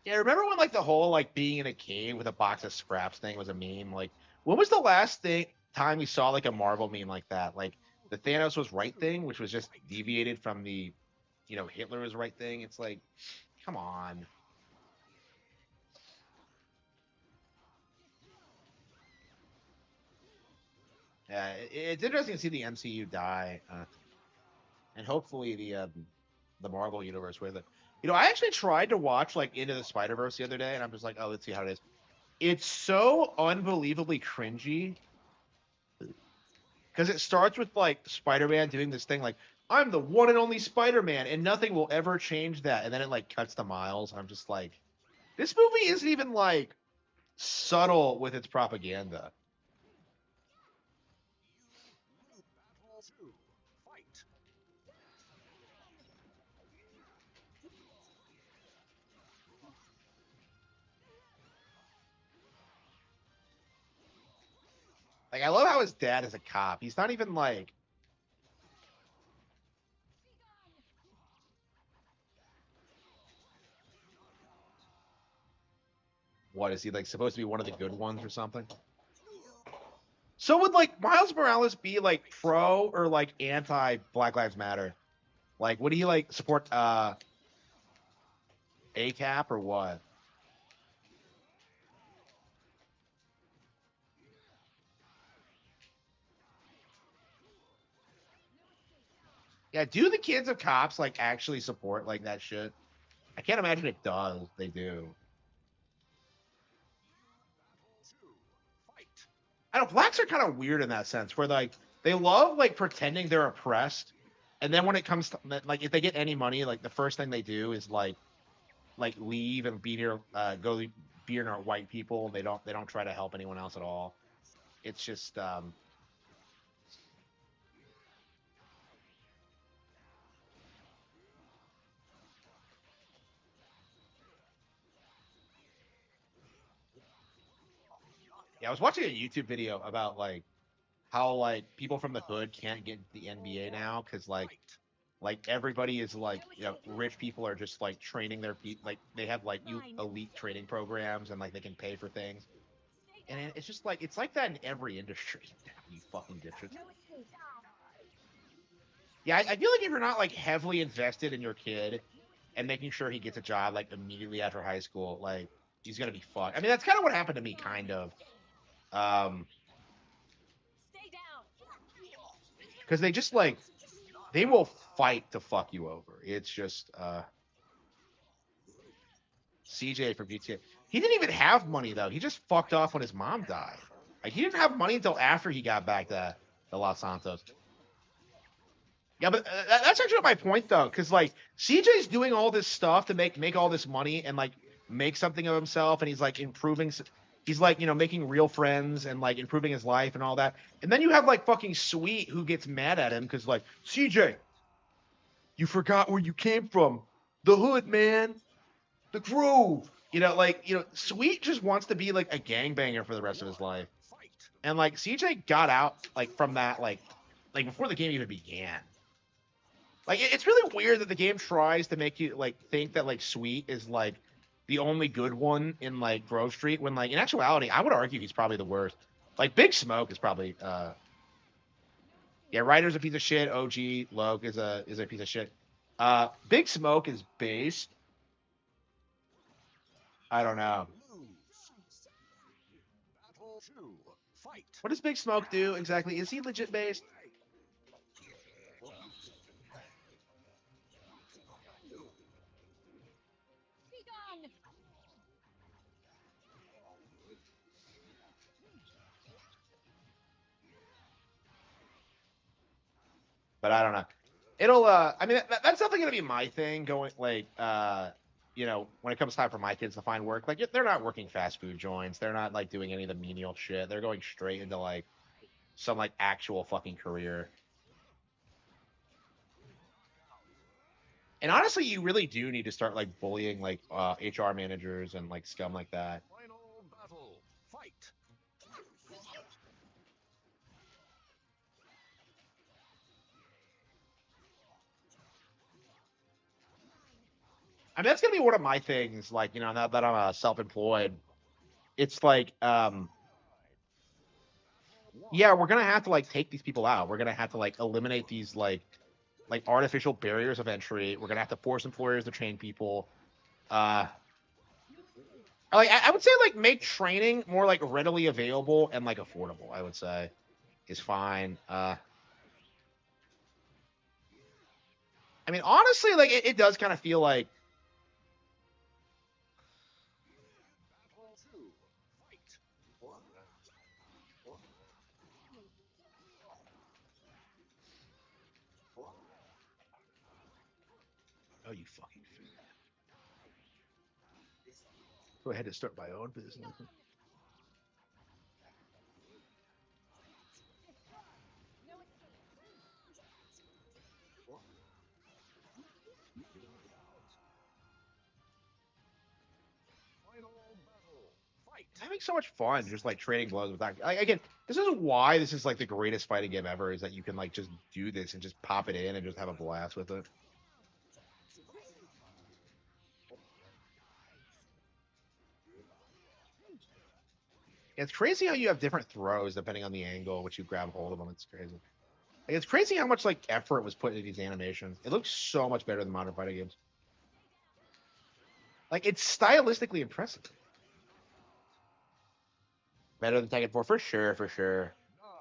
Yeah, remember when like the whole like being in a cave with a box of scraps thing was a meme? Like, when was the last time we saw like a Marvel meme like that? Like the Thanos was right thing, which was just deviated from the, Hitler was right thing. It's like, come on. Yeah, it's interesting to see the MCU die, and hopefully the Marvel universe with it. I actually tried to watch like Into the Spider Verse the other day, and I'm just like, oh, let's see how it is. It's so unbelievably cringy because it starts with like Spider-Man doing this thing like, I'm the one and only Spider-Man, and nothing will ever change that. And then it like cuts to Miles, and I'm just like, this movie isn't even like subtle with its propaganda. Like, I love how his dad is a cop. He's not even like. What is he like supposed to be one of the good ones or something? So would like Miles Morales be like pro or like anti Black Lives Matter? Like would he like support ACAP or what? Yeah, do the kids of cops like actually support like that shit? I can't imagine it does. They do. I know blacks are kind of weird in that sense, where like they love like pretending they're oppressed, and then when it comes to like if they get any money, like the first thing they do is like leave and be near be near white people, and they don't try to help anyone else at all. It's just yeah. I was watching a YouTube video about like how like people from the hood can't get into the NBA now because like everybody is like rich people are just like training their people like they have like elite training programs and like they can pay for things and it's just like it's like that in every industry now, you fucking dipshits. Yeah, I feel like if you're not like heavily invested in your kid and making sure he gets a job like immediately after high school, like he's gonna be fucked. I mean, that's kind of what happened to me, kind of. Um, because they just like they will fight to fuck you over. It's just CJ from GTA. He didn't even have money though. He just fucked off when his mom died. Like he didn't have money until after he got back to Los Santos. Yeah, but that's actually my point though, because like CJ's doing all this stuff to make all this money and like make something of himself, and he's like improving. He's like making real friends and like improving his life and all that. And then you have like fucking Sweet who gets mad at him because like CJ, you forgot where you came from, the hood, man, the Grove. Sweet just wants to be like a gangbanger for the rest of his life. And like CJ got out like from that like before the game even began. Like it's really weird that the game tries to make you like think that like Sweet is like the only good one in like Grove Street when like in actuality I would argue he's probably the worst. Like Big Smoke is probably yeah, Ryder's a piece of shit, OG Loke is a piece of shit. Big Smoke is based. I don't know. What does Big Smoke do exactly? Is he legit based? But I don't know. It'll I mean that's definitely gonna be my thing going like when it comes time for my kids to find work, like they're not working fast food joints, they're not like doing any of the menial shit, they're going straight into like some like actual fucking career. And honestly, you really do need to start like bullying like HR managers and like scum like that. I mean, that's gonna be one of my things. Like, now that I'm self-employed, it's like, yeah, we're gonna have to like take these people out. We're gonna have to like eliminate these like artificial barriers of entry. We're gonna have to force employers to train people. Like I would say, like make training more like readily available and like affordable. I would say is fine. I mean, honestly, like it does kind of feel like. Oh, you fucking. Go ahead and start my own business. Having so much fun just like trading blows with that. Like, again, this is why this is like the greatest fighting game ever. Is that you can like just do this and just pop it in and just have a blast with it. It's crazy how you have different throws depending on the angle in which you grab hold of them. It's crazy. Like, it's crazy how much like effort was put into these animations. It looks so much better than modern fighting games. Like, it's stylistically impressive. Better than Tekken 4 for sure, for sure.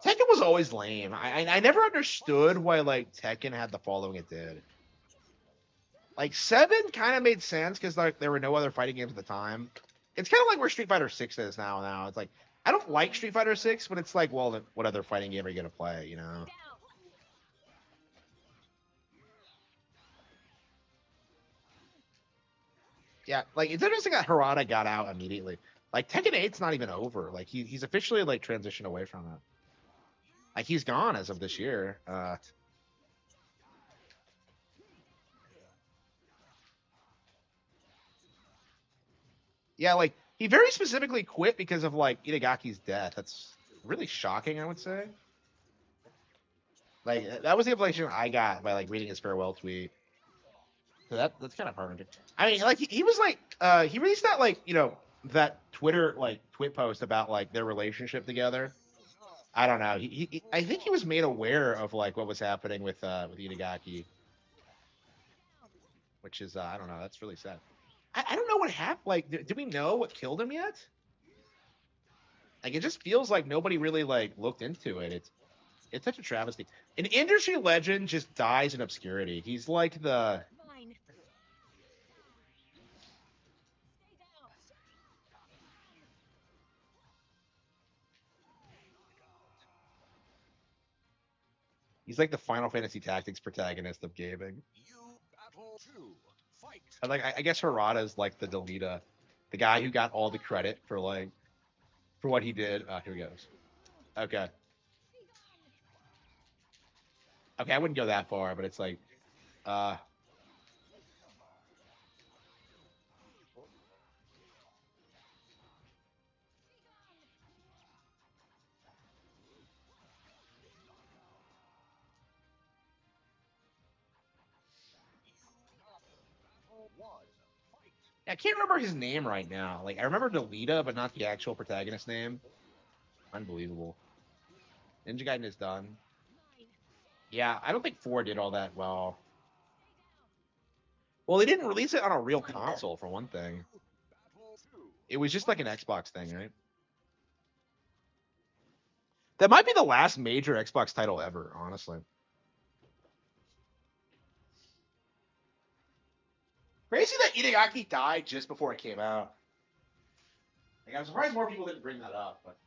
Tekken was always lame. I never understood why like Tekken had the following it did. Like 7 kind of made sense because like there were no other fighting games at the time. It's kind of like where Street Fighter 6 is now. Now it's like I don't like Street Fighter 6, but it's like, well, what other fighting game are you gonna play? You know. Yeah, like it's interesting that Harada got out immediately. Like Tekken 8's not even over. Like he's officially like transitioned away from it. Like he's gone as of this year. Yeah, like he very specifically quit because of like Itagaki's death. That's really shocking, I would say. Like that was the impression I got by like reading his farewell tweet. So that's kind of hard. I mean, like he was like he released that like that Twitter like tweet post about like their relationship together. I don't know. I think he was made aware of like what was happening with Itagaki, which is I don't know. That's really sad. I don't know what happened. Like, do we know what killed him yet? Like, it just feels like nobody really like looked into it. It's such a travesty. An industry legend just dies in obscurity. He's like the he's like the Final Fantasy Tactics protagonist of gaming. And like I guess Harada is like the Delita, the guy who got all the credit for like for what he did. Here he goes. Okay. Okay, I wouldn't go that far, but it's like I can't remember his name right now. Like I remember Delita, but not the actual protagonist name. Unbelievable. Ninja Gaiden is done. Yeah, I don't think 4 did all that well. Well, they didn't release it on a real console for one thing. It was just like an Xbox thing, right? That might be the last major Xbox title ever, honestly. Crazy that Itagaki died just before it came out. Like, I'm surprised more people didn't bring that up, but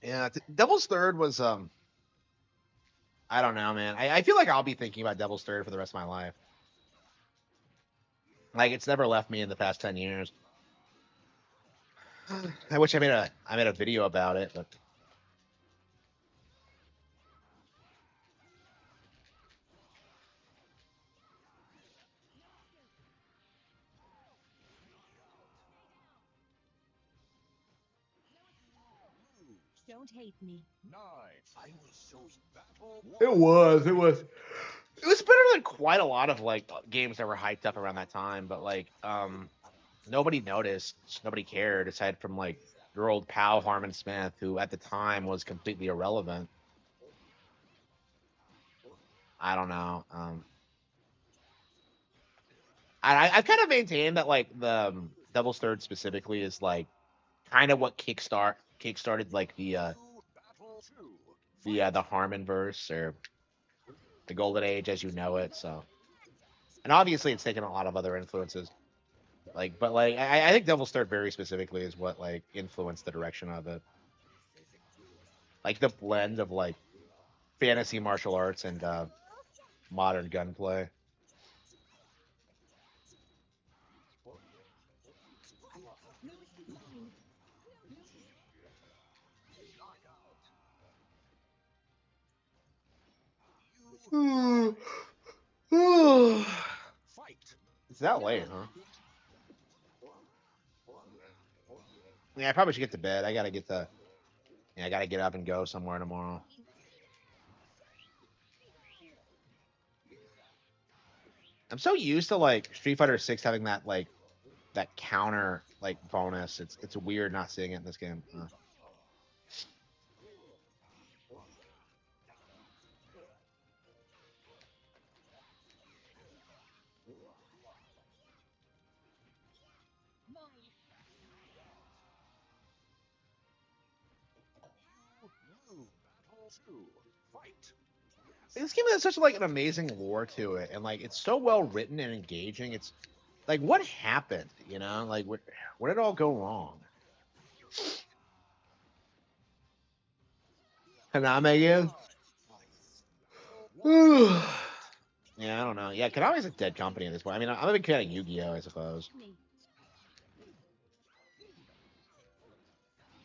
yeah, Devil's Third was I don't know, man. I feel like I'll be thinking about Devil's Third for the rest of my life. Like it's never left me in the past 10 years. I wish I made a video about it, but
Don't hate me.
it was. It was better than quite a lot of like games that were hyped up around that time, but like nobody noticed, nobody cared aside from like your old pal Harman Smith, who at the time was completely irrelevant. I don't know. I've kind of maintained that like the Devil's Third specifically is like kind of what kickstarted like the Harman verse or the Golden Age as you know it. So, and obviously it's taken a lot of other influences. Like, but like I think Devil's Third very specifically is what like influenced the direction of it. Like the blend of like fantasy martial arts and modern gunplay. It's that late, huh? Yeah, I probably should get to bed. I gotta get the. Yeah, I gotta get up and go somewhere tomorrow. I'm so used to like Street Fighter 6 having that counter bonus. It's weird not seeing it in this game. This game has such an amazing lore to it, and it's so well written and engaging. It's like what happened, Like where did it all go wrong? Konami again? Yeah, I don't know. Yeah, Konami's a dead company at this point. I mean, I'm a big fan of Yu-Gi-Oh, I suppose.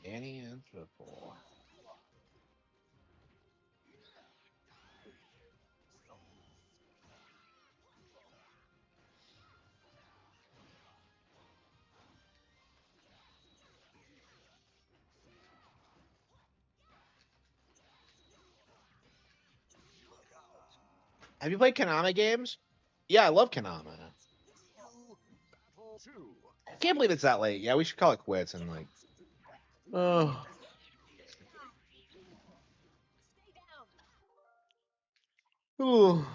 Danny and Triple. Have you played Konami games? Yeah, I love Konami. I can't believe it's that late. Yeah, we should call it quits and oh. Ooh.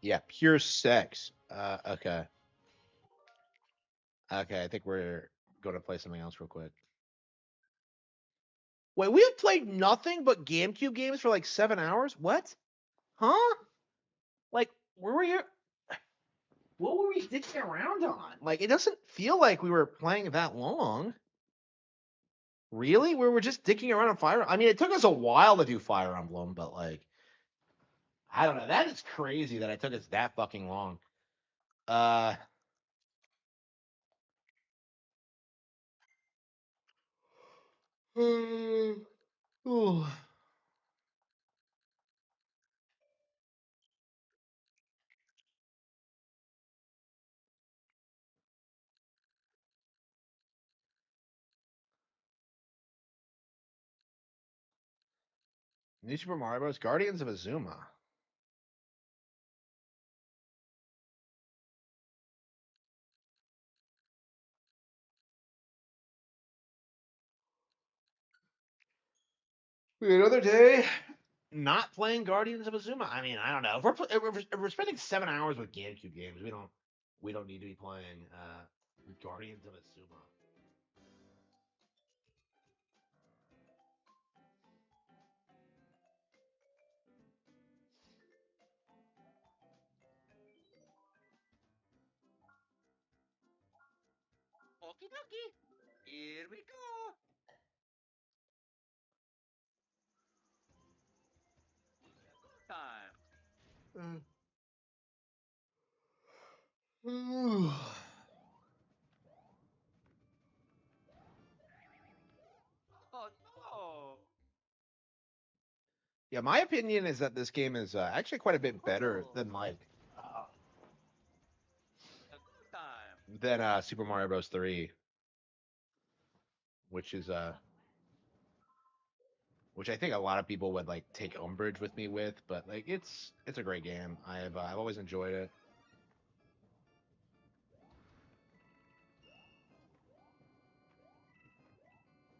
Yeah, pure sex. Okay. Okay, I think we're going to play something else real quick. Wait, we have played nothing but GameCube games for 7 hours? What? Huh? Where were you? What were we dicking around on? It doesn't feel like we were playing that long. Really? We were just dicking around on Fire. I mean, it took us a while to do Fire Emblem, but I don't know. That is crazy that it took us that fucking long. Uh. Ooh. New Super Mario Bros. Guardians of Azuma. Another day not playing Guardians of Azuma. I mean, I don't know. If we're spending 7 hours with GameCube games, we don't need to be playing Guardians of Azuma. Okie dokie. Here we go.
Time.
Ooh.
Oh no!
Yeah, my opinion is that this game is actually quite a bit better than Super Mario Bros. 3, which is which I think a lot of people would take umbrage with me with, but it's a great game. I've always enjoyed it.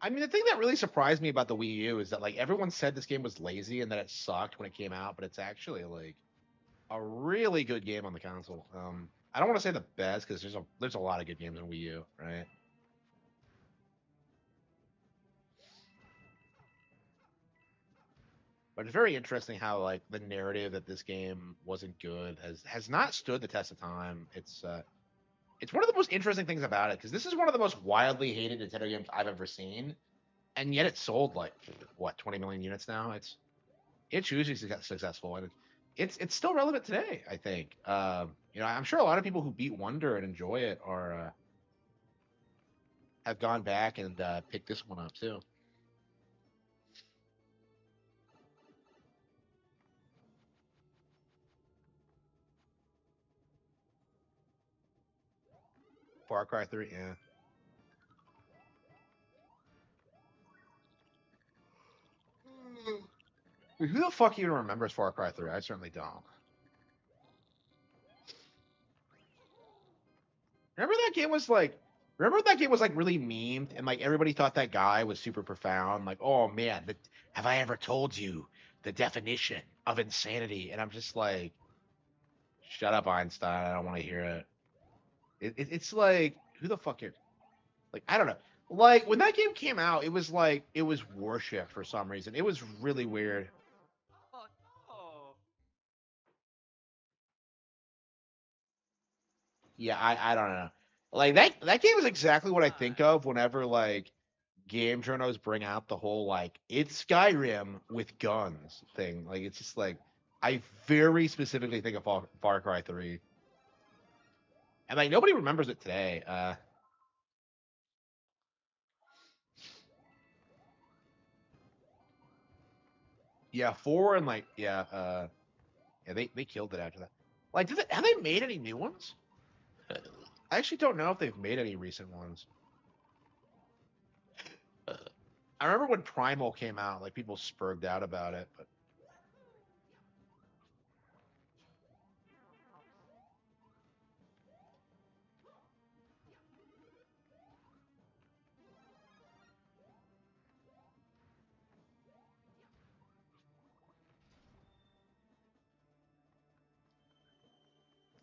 I mean, the thing that really surprised me about the Wii U is that everyone said this game was lazy and that it sucked when it came out, but it's actually a really good game on the console. I don't want to say the best because there's a lot of good games on Wii U, right? But it's very interesting how the narrative that this game wasn't good has not stood the test of time. It's one of the most interesting things about it because this is one of the most wildly hated Nintendo games I've ever seen, and yet it sold 20 million units now. It's hugely successful, and it's still relevant today. I think. I'm sure a lot of people who beat Wonder and enjoy it are have gone back and picked this one up too. Far Cry 3, yeah. Who the fuck even remembers Far Cry 3? I certainly don't. Remember that game was like really memed and like everybody thought that guy was super profound. Like, oh man, have I ever told you the definition of insanity? And I'm just like, shut up, Einstein. I don't want to hear it. It's like, who the fuck is like, I don't know. Like when that game came out, it was like it was worship for some reason. It was really weird. Yeah, I don't know. Like that game is exactly what I think of whenever like game journals bring out the whole like it's Skyrim with guns thing. Like it's just like I very specifically think of Far Cry 3. And like nobody remembers it today. Yeah, 4 and like yeah, they killed it after that. Like have they made any new ones? I actually don't know if they've made any recent ones. I remember when Primal came out, like people spurged out about it, but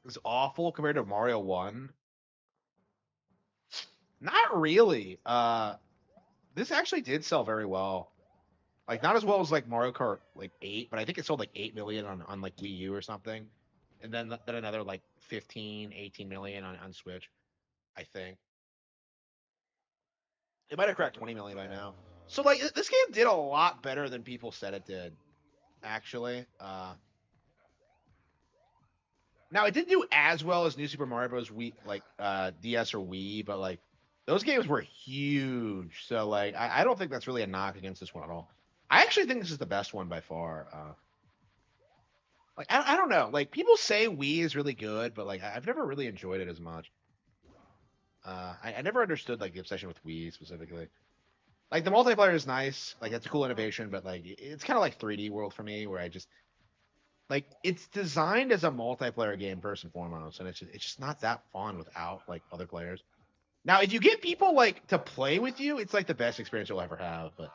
it was awful compared to Mario 1. Not really. This actually did sell very well. Like not as well as like Mario Kart like 8, but I think it sold like 8 million on like Wii U or something. And then another like 15, 18 million on Switch, I think. It might have cracked 20 million by now. So like this game did a lot better than people said it did, actually. Now it didn't do as well as New Super Mario Bros. Wii, like DS or Wii, but like those games were huge. So like I don't think that's really a knock against this one at all. I actually think this is the best one by far. Like I don't know. Like people say Wii is really good, but like I've never really enjoyed it as much. I never understood like the obsession with Wii specifically. Like the multiplayer is nice, like that's a cool innovation, but like it's kind of like 3D World for me, where I just like it's designed as a multiplayer game first and foremost, and it's just not that fun without like other players. Now, if you get people like to play with you, it's like the best experience you'll ever have. But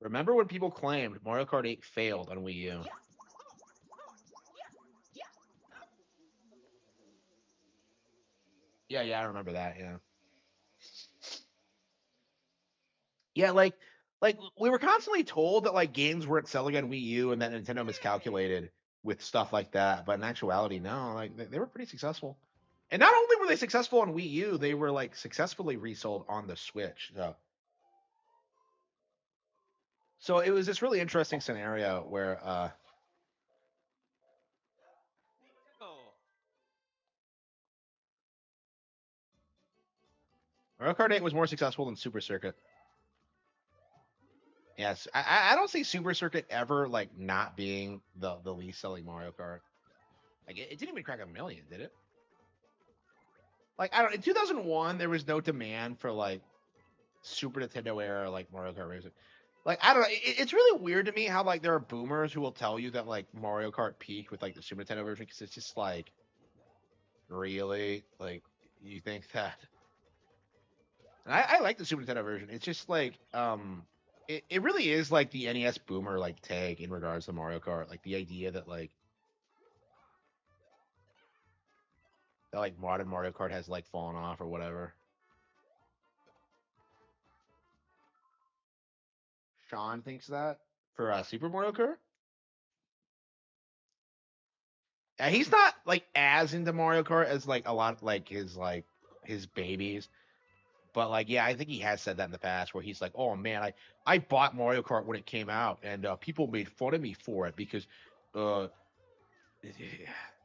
remember when people claimed Mario Kart 8 failed on Wii U? Yeah, I remember that. Yeah. Yeah, like we were constantly told that like games weren't selling on Wii U and that Nintendo miscalculated with stuff like that, but in actuality, no, like they were pretty successful. And not only were they successful on Wii U, they were like successfully resold on the Switch. So it was this really interesting scenario where Mario Kart 8 was more successful than Super Circuit. Yes, I don't see Super Circuit ever like not being the least selling Mario Kart. Like it didn't even crack a million, did it? Like I don't. In 2001, there was no demand for like Super Nintendo era like Mario Kart Racing. Like I don't know. It's really weird to me how like there are boomers who will tell you that like Mario Kart peaked with like the Super Nintendo version because it's just like really like you think that. And I like the Super Nintendo version. It's just like it really is like the NES boomer like tag in regards to Mario Kart. Like the idea that like modern Mario Kart has like fallen off or whatever. Sean thinks that for Super Mario Kart. He's not like as into Mario Kart as like a lot like his babies. But like, yeah, I think he has said that in the past, where he's like, "Oh man, I bought Mario Kart when it came out, and people made fun of me for it because, uh,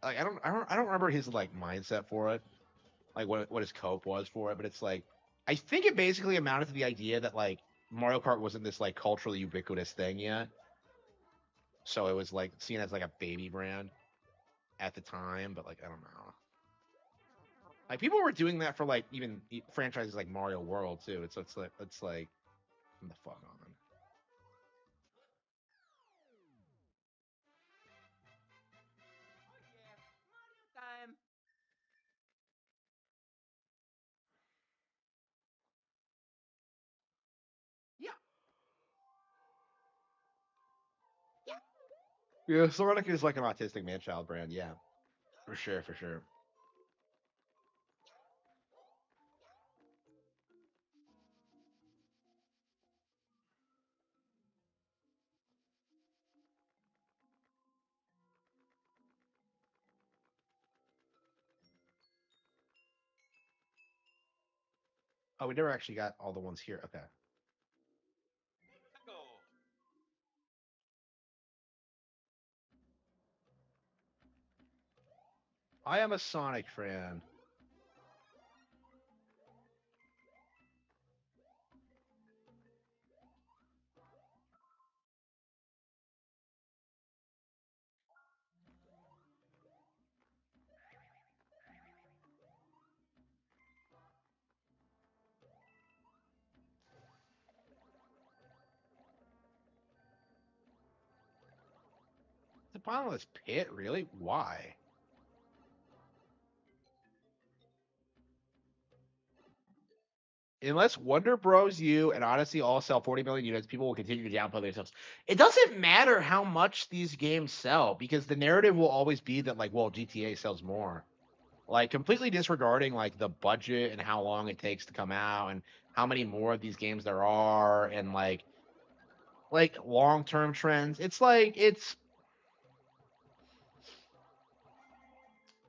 like I don't remember his like mindset for it, like what his cope was for it, but it's like, I think it basically amounted to the idea that like Mario Kart wasn't this like culturally ubiquitous thing yet, so it was like seen as like a baby brand at the time. But like I don't know, like people were doing that for like even franchises like Mario World too. It's like come the fuck on.
Time. Yeah.
Yeah, Sonic is like an autistic man-child brand. Yeah, for sure, for sure. Oh, we never actually got all the ones here. Okay. I am a Sonic fan. The bottomless pit, really? Why? Unless Wonder Bros. U and Odyssey all sell 40 million units, people will continue to downplay themselves. It doesn't matter how much these games sell because the narrative will always be that, like, well, GTA sells more. Like, completely disregarding, like, the budget and how long it takes to come out and how many more of these games there are and, like long-term trends. It's like,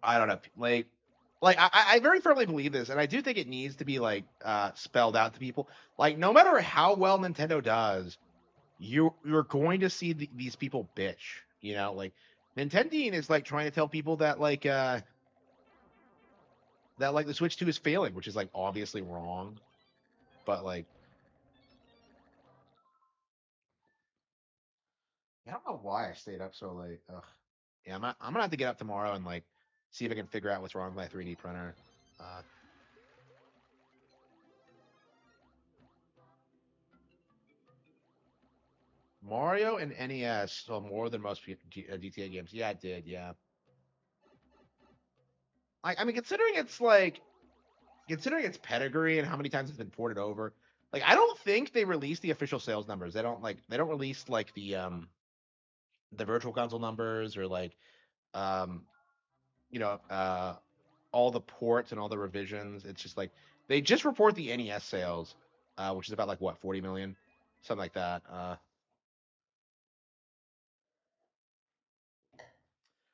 I don't know, like I very firmly believe this, and I do think it needs to be like spelled out to people. Like no matter how well Nintendo does, you're going to see these people bitch. You know, like Nintendo is like trying to tell people that like the Switch 2 is failing, which is like obviously wrong. But like I don't know why I stayed up so late. Ugh. Yeah, I'm gonna have to get up tomorrow and like see if I can figure out what's wrong with my 3D printer. Uh, Mario and NES sold more than most GTA games. Yeah, it did. Yeah. I mean, considering its pedigree and how many times it's been ported over, like I don't think they release the official sales numbers. They don't release like the virtual console numbers or like um you know all the ports and all the revisions. It's just like they just report the NES sales, which is about like what 40 million, something like that.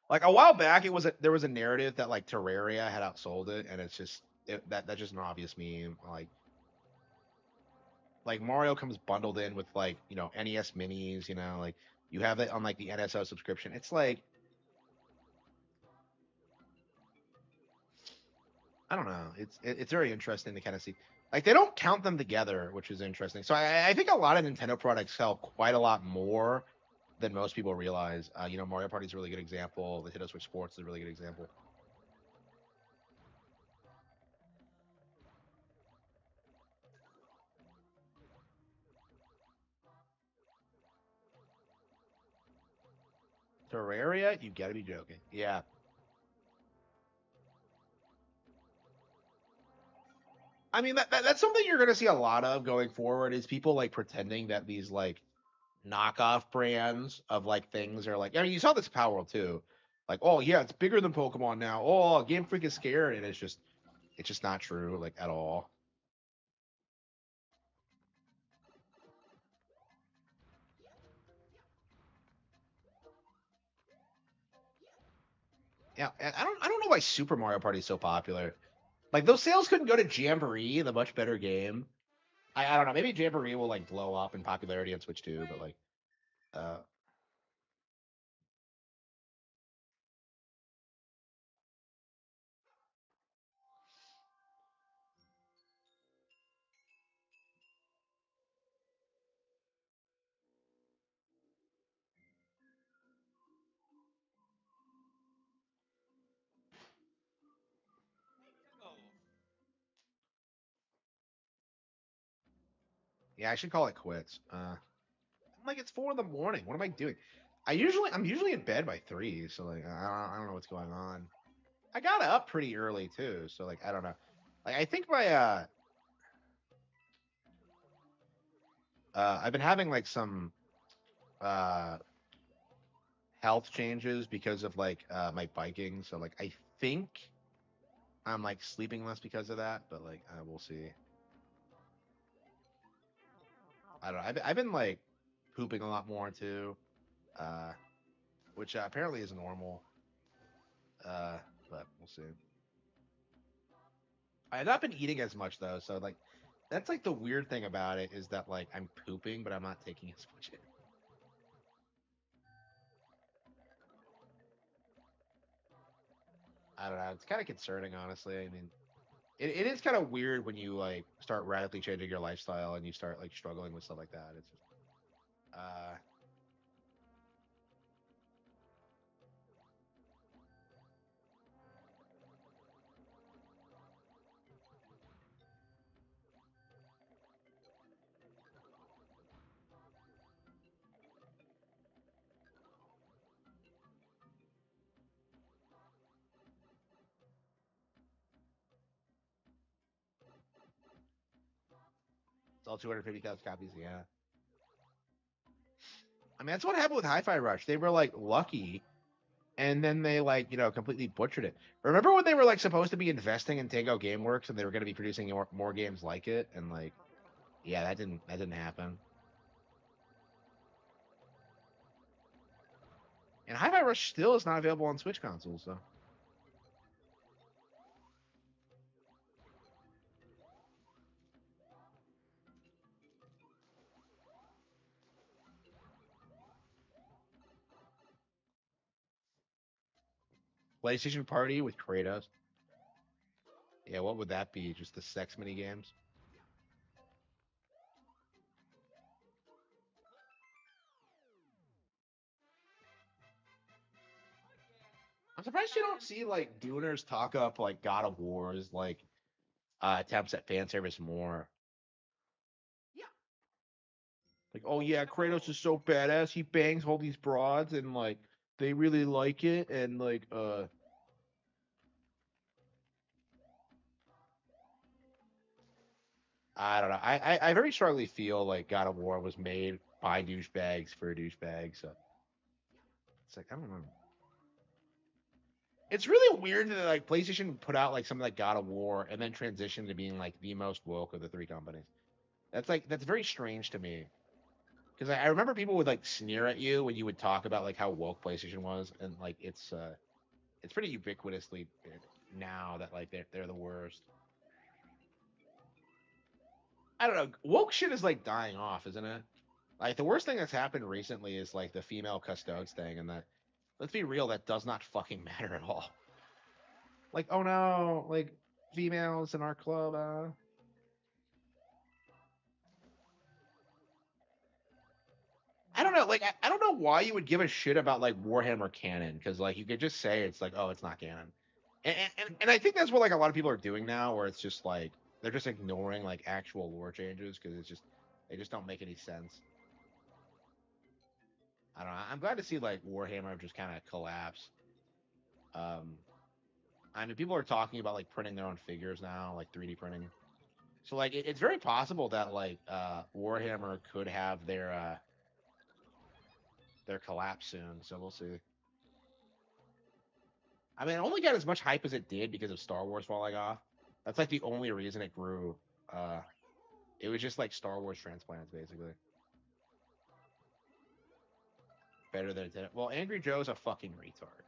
Like a while back, there was a narrative that like Terraria had outsold it, and it's just that's just an obvious meme. Like Mario comes bundled in with like NES minis, like you have it on like the NSO subscription. It's like I don't know. It's very interesting to kind of see. Like they don't count them together, which is interesting. So I think a lot of Nintendo products sell quite a lot more than most people realize. Mario Party is a really good example. The Nintendo Switch Sports is a really good example. Terraria, you gotta be joking. Yeah. I mean that's something you're gonna see a lot of going forward is people like pretending that these like knockoff brands of like things are like I mean you saw this in Power World too. Like, oh yeah, it's bigger than Pokemon now. Oh, Game Freak is scared, and it's just not true, like at all. Yeah, and I don't know why Super Mario Party is so popular. Like those sales couldn't go to Jamboree, the much better game. I don't know, maybe Jamboree will like blow up in popularity on Switch too, but like uh Yeah, I should call it quits. I'm like, it's 4 in the morning. What am I doing? I'm usually in bed by 3, so like I don't know what's going on. I got up pretty early too, so like I don't know. Like I think my I've been having like some uh health changes because of like my biking, so like I think I'm like sleeping less because of that, but like we'll see. I don't know. I've been like pooping a lot more too, uh, which apparently is normal. But we'll see. I've not been eating as much though, so like that's like the weird thing about it is that like I'm pooping, but I'm not taking as much in. I don't know. It's kind of concerning, honestly. I mean, it is kind of weird when you like start radically changing your lifestyle and you start like struggling with stuff like that. It's just, uh, it's all 250,000 copies. Yeah. I mean, that's what happened with Hi-Fi Rush. They were like lucky, and then they like completely butchered it. Remember when they were like supposed to be investing in Tango GameWorks and they were going to be producing more games like it, and like, yeah, that didn't happen. And Hi-Fi Rush still is not available on Switch consoles, so. PlayStation Party with Kratos. Yeah, what would that be? Just the sex mini games? I'm surprised you don't see like Dooners talk up like God of War's like attempts at fan service more. Like, oh yeah, Kratos is so badass. He bangs all these broads and like they really like it and like I don't know. I very strongly feel like God of War was made by douchebags for douchebags. So it's like I don't know. It's really weird that like PlayStation put out like something like God of War and then transitioned to being like the most woke of the three companies. That's very strange to me. Because I remember people would like sneer at you when you would talk about like how woke PlayStation was, and like it's pretty ubiquitously now that like they're the worst. I don't know. Woke shit is like dying off, isn't it? Like the worst thing that's happened recently is like the female custodes thing, and that let's be real, that does not fucking matter at all. Like, oh no, like females in our club. I don't know. Like, I don't know why you would give a shit about like Warhammer canon because like you could just say it's like, oh, it's not canon, and I think that's what like a lot of people are doing now, where it's just like they're just ignoring like actual lore changes because it's just they just don't make any sense. I don't know. I'm glad to see like Warhammer just kind of collapse. Um, I mean, people are talking about like printing their own figures now, like 3D printing. So like it's very possible that like Warhammer could have their collapse soon. So we'll see. I mean, it only got as much hype as it did because of Star Wars falling off. That's like the only reason it grew. Uh, it was just like Star Wars transplants, basically. Better than it did. Well, Angry Joe's a fucking retard.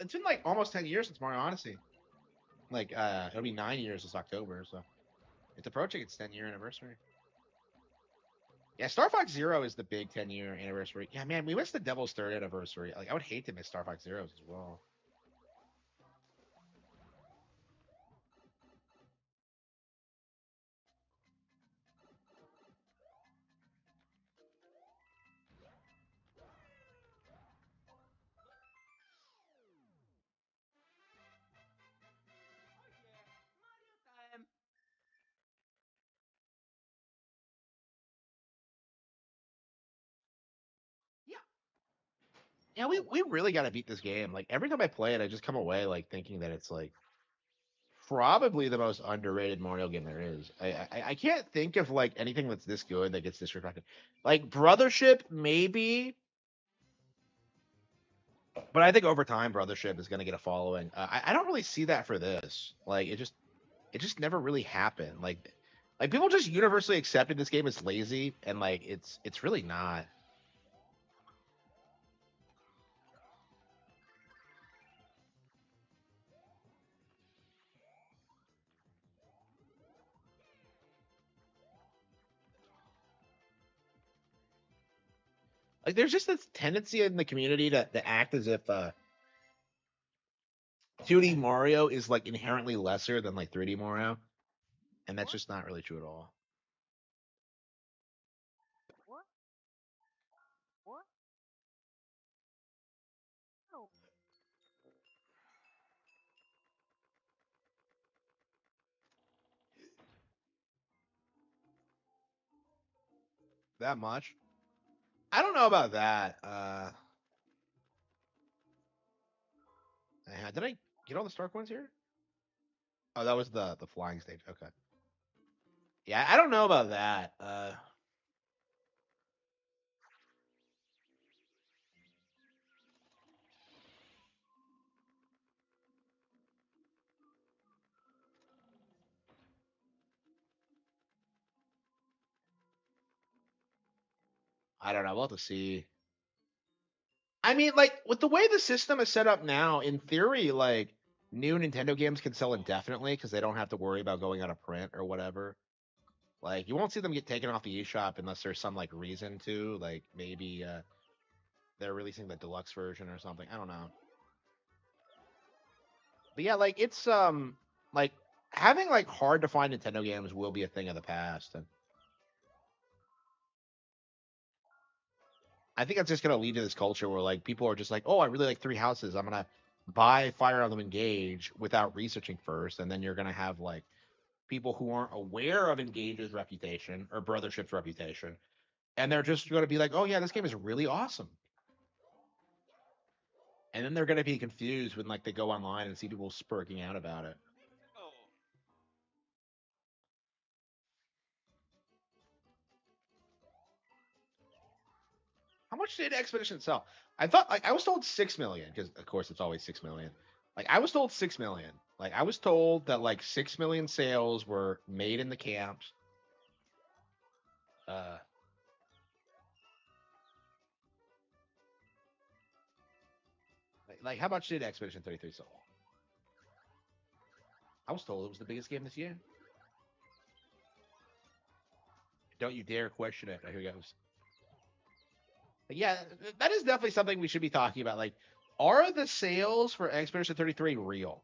It's been like almost 10 years since Mario Odyssey. Like it'll be 9 years this October, so it's approaching its 10-year anniversary. Yeah, Star Fox Zero is the big 10-year anniversary. Yeah, man, we missed the Devil's third anniversary. Like I would hate to miss Star Fox Zeros as well. Yeah, we really got to beat this game. Like every time I play it, I just come away like thinking that it's like probably the most underrated Mario game there is. I can't think of like anything that's this good that gets disrespected. Like Brothership, maybe, but I think over time Brothership is going to get a following. I don't really see that for this. Like it just never really happened. Like people just universally accepted this game as lazy, and like it's really not. Like there's just this tendency in the community to act as if 2D Mario is like inherently lesser than like 3D Mario, and that's just not really true at all. That much? I don't know about that. Did I get all the star coins here? Oh, that was the flying stage. Okay. Yeah, I don't know about that. I don't know. We'll have to see. I mean, like with the way the system is set up now, in theory, like new Nintendo games can sell indefinitely because they don't have to worry about going out of print or whatever. Like you won't see them get taken off the eShop unless there's some like reason to, like maybe they're releasing the deluxe version or something. I don't know. But yeah, like it's like having like hard to find Nintendo games will be a thing of the past, and I think that's just gonna lead to this culture where like people are just like, oh, I really like Three Houses. I'm gonna buy Fire Emblem Engage without researching first, and then you're gonna have like people who aren't aware of Engage's reputation or Brothership's reputation, and they're just gonna be like, oh yeah, this game is really awesome. And then they're gonna be confused when like they go online and see people spurking out about it. How much did Expedition sell? I thought like I was told 6 million because of course it's always 6 million. Like I was told 6 million. Like I was told that like 6 million sales were made in the camps. Uh, like how much did Expedition 33 sell? I was told it was the biggest game this year. Don't you dare question it. Here goes. But yeah, that is definitely something we should be talking about. Like, are the sales for Expedition 33 real?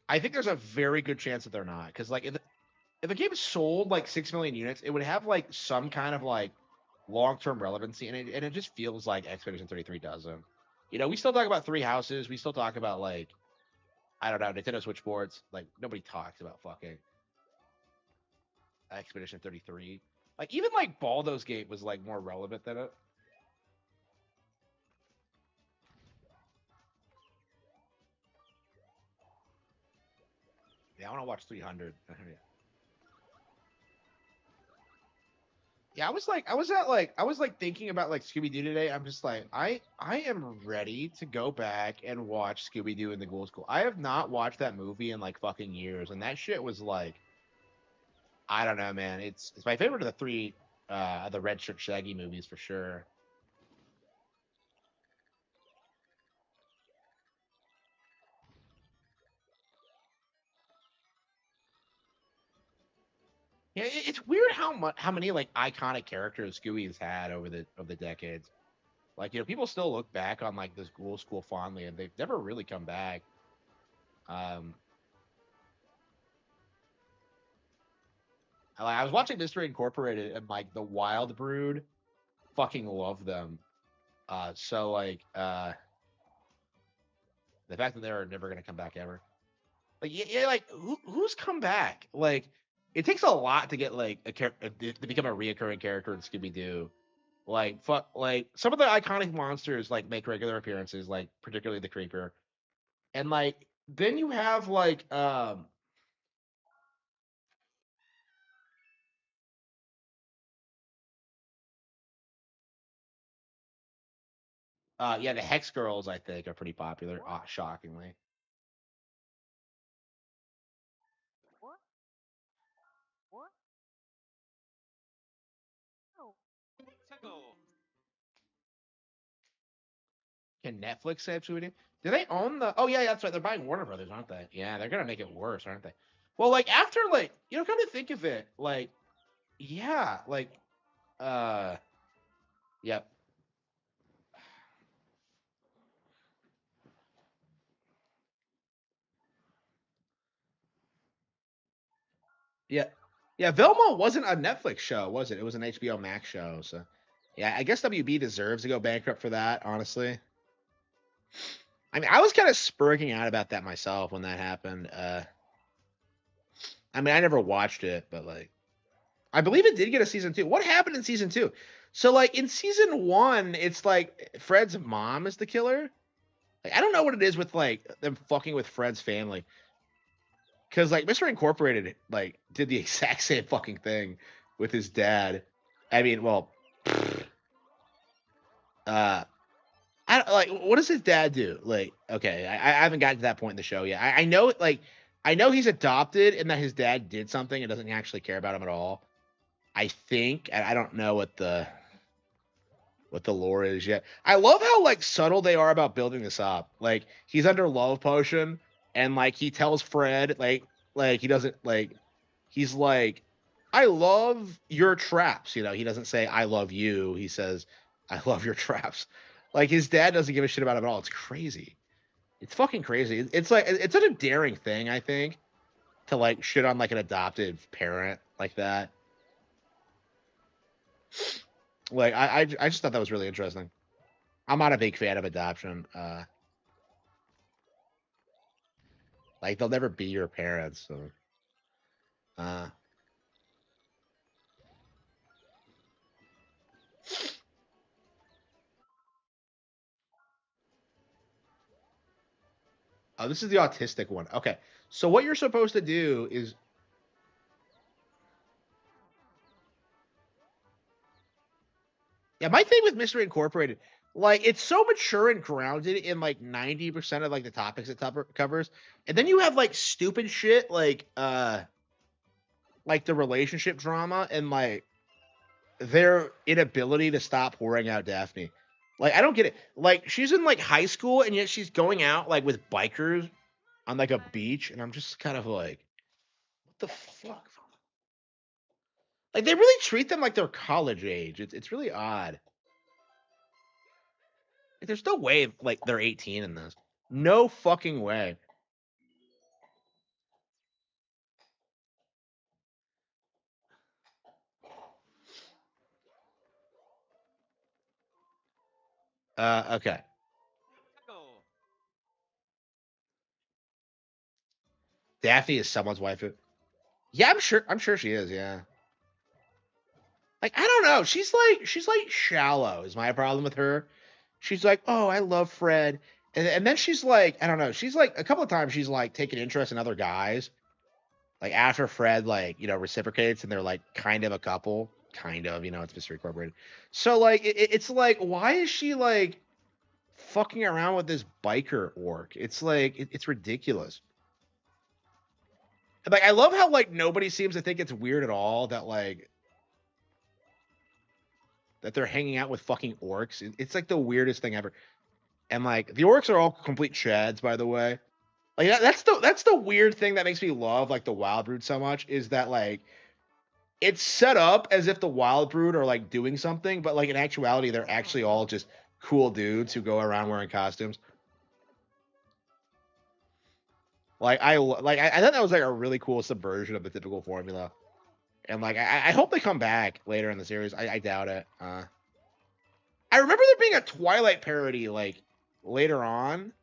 I think there's a very good chance that they're not. Because like if the game sold like 6 million units, it would have like some kind of like long-term relevancy, and it just feels like Expedition 33 doesn't. You know, we still talk about Three Houses. We still talk about like I don't know Nintendo Switch boards. Like nobody talks about fucking Expedition 33. Like even like Baldur's Gate was like more relevant than it. Yeah, I want to watch 300. Yeah, I was like thinking about like Scooby Doo today. I'm just like I am ready to go back and watch Scooby Doo and the Ghoul School. I have not watched that movie in like fucking years, and that shit was like I don't know, man. It's my favorite of the three the Red Shirt Shaggy movies for sure. Yeah, it's weird how many like iconic characters Scooby has had over the decades. Like you know, people still look back on like this Ghoul School fondly, and they've never really come back. Um, I was watching Mystery Incorporated, and like the Wild Brood, fucking love them. So like the fact that they're never gonna come back ever. Like yeah, like who's come back? Like it takes a lot to get like to become a reoccurring character in Scooby Doo. Like fuck, like some of the iconic monsters like make regular appearances, like particularly the creeper, and like then you have like yeah, the Hex Girls I think are pretty popular. Shockingly. Can Netflix say Tweety? Do they own the? Oh yeah, that's right. They're buying Warner Brothers, aren't they? Yeah, they're gonna make it worse, aren't they? Well, like after like come to think of it, like yeah, like uh, yep, yeah, yeah. Velma wasn't a Netflix show, was it? It was an HBO Max show. So yeah, I guess WB deserves to go bankrupt for that. Honestly, I mean, I was kind of spurging out about that myself when that happened. I mean, I never watched it, but like. I believe it did get a season 2. What happened in season 2? So like in season 1, it's like Fred's mom is the killer. Like I don't know what it is with like them fucking with Fred's family. Cuz like Mr. Incorporated like did the exact same fucking thing with his dad. I mean, well, uh I don't, like what does his dad do? Like okay, I haven't gotten to that point in the show yet. I know like I know he's adopted and that his dad did something and doesn't actually care about him at all. I think I don't know what the lore is yet. I love how like subtle they are about building this up. Like he's under love potion and like he tells Fred like he doesn't like he's like I love your traps, you know. He doesn't say I love you. He says I love your traps. Like his dad doesn't give a shit about him at all. It's crazy. It's fucking crazy. It's like it's such a daring thing, I think, to like shit on like an adopted parent like that. Like I just thought that was really interesting. I'm not a big fan of adoption. Like they'll never be your parents. So, uh, oh, this is the autistic one. Okay, so what you're supposed to do is, yeah, my thing with Mystery Incorporated, like it's so mature and grounded in like 90% of like the topics it covers, and then you have like stupid shit like the relationship drama and like their inability to stop pouring out Daphne. Like I don't get it. Like she's in like high school and yet she's going out like with bikers on like a beach, and I'm just kind of like, what the fuck? Like they really treat them like they're college age. It's really odd. Like, there's no way like they're 18 in this. No fucking way. Okay. Daphne is someone's wife. Yeah, I'm sure she is. Yeah. Like I don't know. She's like shallow. Is my problem with her? She's like, oh, I love Fred, and then she's like, I don't know. She's like a couple of times she's like taking interest in other guys. Like after Fred like reciprocates and they're like kind of a couple, kind of it's Mystery Incorporated. So like it's like why is she like fucking around with this biker orc? It's like it's ridiculous. Like I love how like nobody seems to think it's weird at all that like that they're hanging out with fucking orcs. It's like the weirdest thing ever. And like the orcs are all complete chads, by the way. Like that's the weird thing that makes me love like the Wild Brood so much is that like it's set up as if the Wild Brood are like doing something, but like in actuality they're actually all just cool dudes who go around wearing costumes. Like I thought that was like a really cool subversion of the typical formula. And like I hope they come back later in the series. I doubt it. I remember there being a Twilight parody like later on,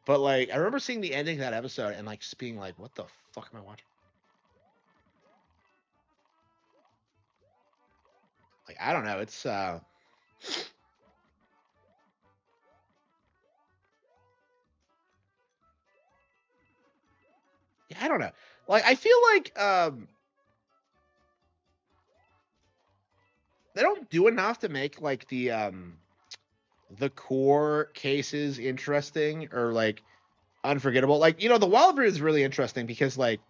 but like I remember seeing the ending of that episode and like just being like, "What the fuck am I watching?" Like, I don't know. It's yeah, I don't know. Like, I feel like they don't do enough to make like the core cases interesting or like unforgettable. Like, you know, the Wild Breed is really interesting because like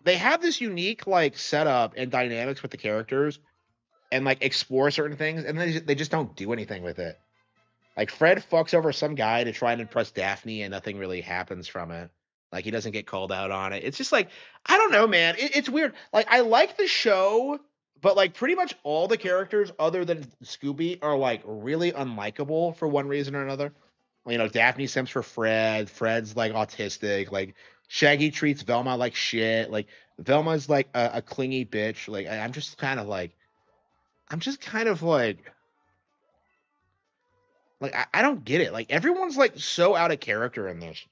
they have this unique like setup and dynamics with the characters and like explore certain things, and they just don't do anything with it. Like Fred fucks over some guy to try and impress Daphne, and nothing really happens from it. Like he doesn't get called out on it. It's just like I don't know, man. It's weird. Like I like the show, but like pretty much all the characters other than Scooby are like really unlikable for one reason or another. You know, Daphne simps for Fred. Fred's like autistic. Like Shaggy treats Velma like shit. Like Velma's like a clingy bitch. Like I'm just kind of like I'm just kind of like I don't get it. Like everyone's like so out of character in this.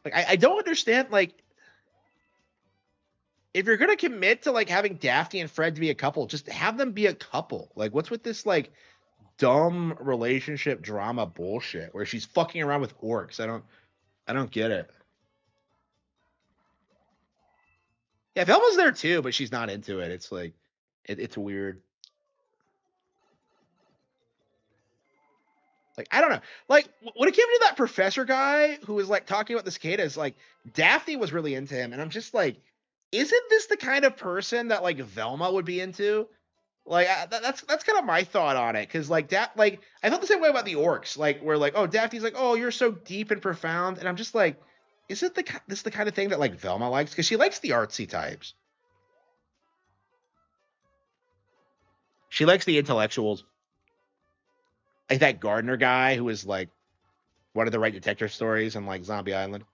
Like I don't understand. Like if you're gonna commit to like having Daphne and Fred to be a couple, just have them be a couple. Like what's with this like dumb relationship drama bullshit where she's fucking around with orcs? I don't get it. Yeah, Velma's there too, but she's not into it. It's like it's weird. Like I don't know. Like when it came to that professor guy who was like talking about the cicadas, like Daphne was really into him, and I'm just like, isn't this the kind of person that like Velma would be into? Like that's kind of my thought on it, because like like I felt the same way about the orcs, like where like oh Daphne's like oh you're so deep and profound, and I'm just like, isn't this the kind of thing that like Velma likes? Because she likes the artsy types. She likes the intellectuals, like that gardener guy who is like one of the right detective stories on like Zombie Island.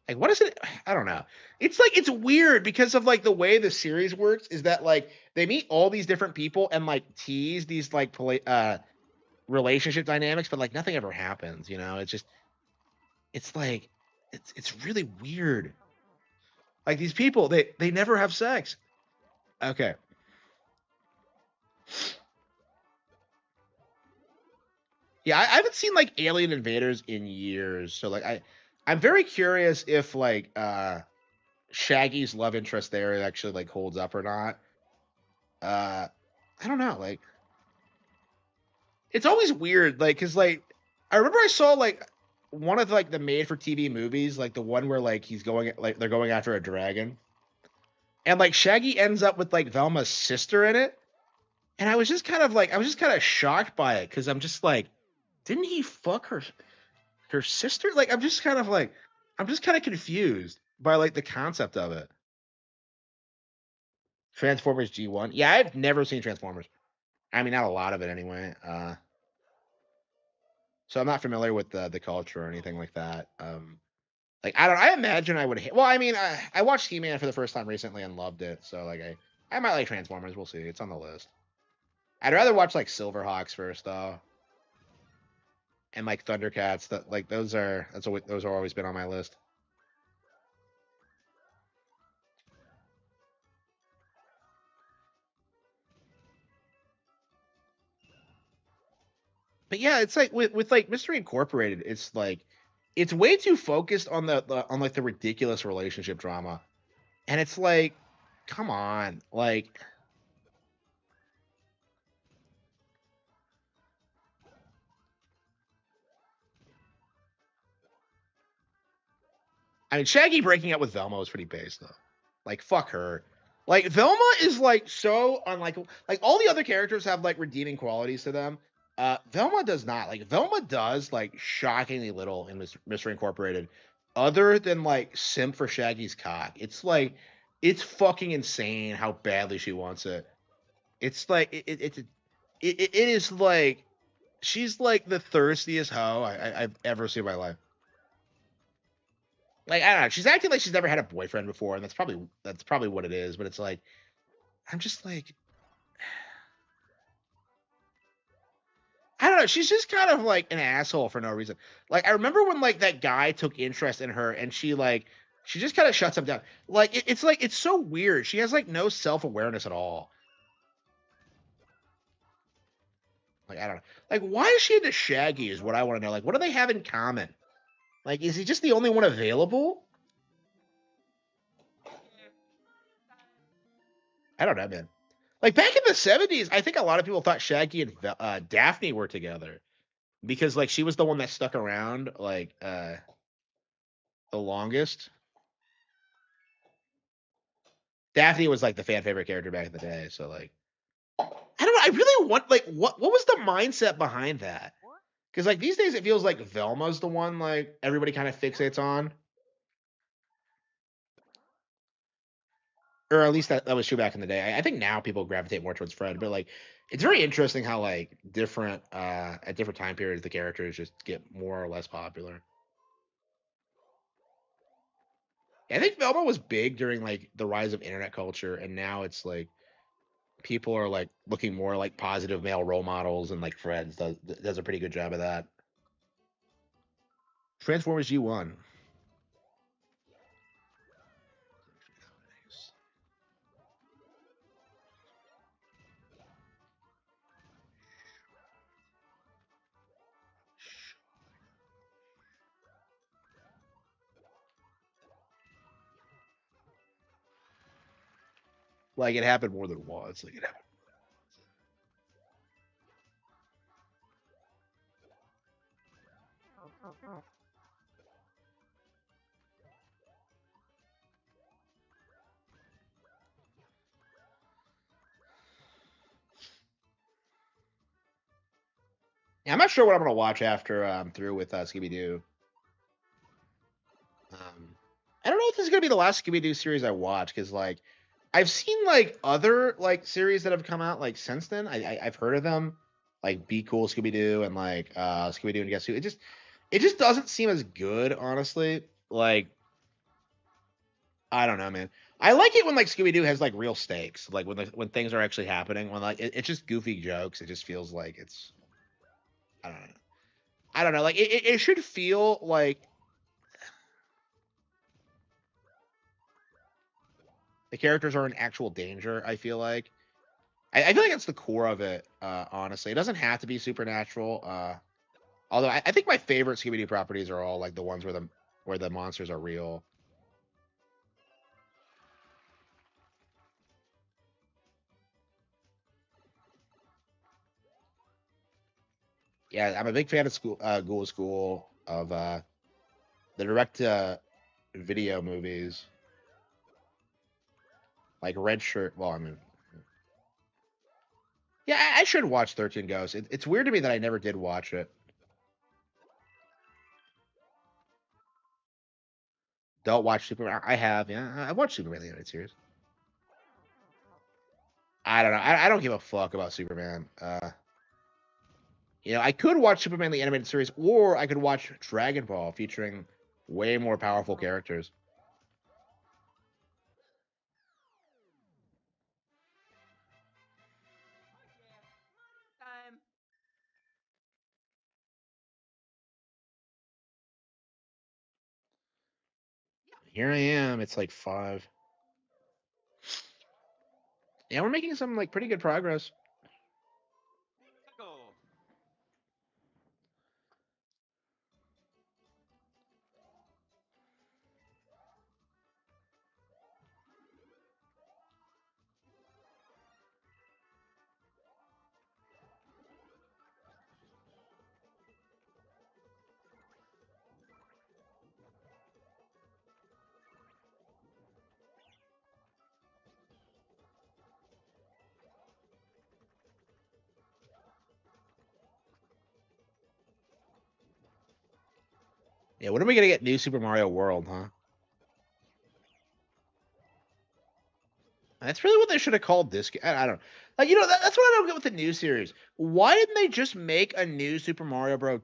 Like what is it? I don't know. It's like it's weird because of like the way the series works is that like they meet all these different people and like tease these like relationship dynamics, but like nothing ever happens, you know? It's just it's like it's really weird. Like these people, they never have sex. Okay. Yeah, I haven't seen like Alien Invaders in years. So like I'm very curious if like Shaggy's love interest there actually like holds up or not. I don't know, like it's always weird, like cuz like I remember I saw like one of like the made for TV movies, like the one where like he's going like they're going after a dragon. And like Shaggy ends up with like Velma's sister in it. And I was just kind of like I was just kind of shocked by it cuz I'm just like didn't he fuck her sister? Like I'm just kind of like I'm just kind of confused by like the concept of it. Transformers G1. Yeah, I've never seen Transformers. I mean, not a lot of it anyway. So I'm not familiar with the culture or anything like that. Like I don't. I imagine I would. Well, I mean, I watched He-Man for the first time recently and loved it. So like I might like Transformers. We'll see. It's on the list. I'd rather watch like Silverhawks first though, and like Thundercats. That like those are those are always been on my list. But yeah, it's like with like Mystery Incorporated, it's like it's way too focused on the on like the ridiculous relationship drama. And it's like, come on, like I mean Shaggy breaking up with Velma was pretty base though. Like fuck her. Like Velma is like so unlikable. Like all the other characters have like redeeming qualities to them. Velma does not. Like Velma does like shockingly little in Mystery Incorporated, other than like simp for Shaggy's cock. It's like it's fucking insane how badly she wants it. It's like it is like she's like the thirstiest hoe I've ever seen in my life. Like I don't know, she's acting like she's never had a boyfriend before, and that's probably what it is. But it's like I'm just like I don't know. She's just kind of like an asshole for no reason. Like I remember when like that guy took interest in her, and she just kind of shuts him down. Like it's like it's so weird. She has like no self awareness at all. Like I don't know. Like why is she into Shaggy? Is what I want to know. Like what do they have in common? Like is he just the only one available? I don't know, man. Like back in the 70s, I think a lot of people thought Shaggy and Daphne were together because like she was the one that stuck around like the longest. Daphne was like the fan favorite character back in the day, so like I don't know. I really want like what was the mindset behind that? Because like these days it feels like Velma's the one like everybody kind of fixates on, or at least that was true back in the day. I think now people gravitate more towards Fred, but like it's very interesting how like different at different time periods the characters just get more or less popular. I think Velma was big during like the rise of internet culture, and now it's like people are like looking more like positive male role models, and like Fred does a pretty good job of that. Transformers G1. Like it happened more than once. Like it happened. Yeah, I'm not sure what I'm gonna watch after I'm through with Scooby Doo. I don't know if this is gonna be the last Scooby Doo series I watch because like I've seen like other like series that have come out like since then. I've heard of them, like Be Cool Scooby Doo and like Scooby Doo and Guess Who. It just doesn't seem as good, honestly. Like I don't know, man. I like it when like Scooby Doo has like real stakes, like when things are actually happening. When like it's just goofy jokes. It just feels like it's I don't know. I don't know. Like it should feel like the characters are in actual danger. I feel like I feel like that's the core of it. Honestly, it doesn't have to be supernatural. Although I think my favorite Scooby Doo properties are all like the ones where the monsters are real. Yeah, I'm a big fan of Ghoul School, of the direct video movies like Red Shirt. Well, I mean, yeah, I should watch 13 Ghosts. It's weird to me that I never did watch it. Don't watch Superman. I have, yeah, I watched Superman the animated series. I don't know. I don't give a fuck about Superman. I could watch Superman the animated series, or I could watch Dragon Ball, featuring way more powerful characters.
Time.
Here I am. It's like 5. Yeah, we're making some like pretty good progress.
Go.
Yeah, when are we gonna get new Super Mario World, huh? That's really what they should have called this. I don't know. Like, that's what I don't get with the new series. Why didn't they just make a new Super Mario Bros.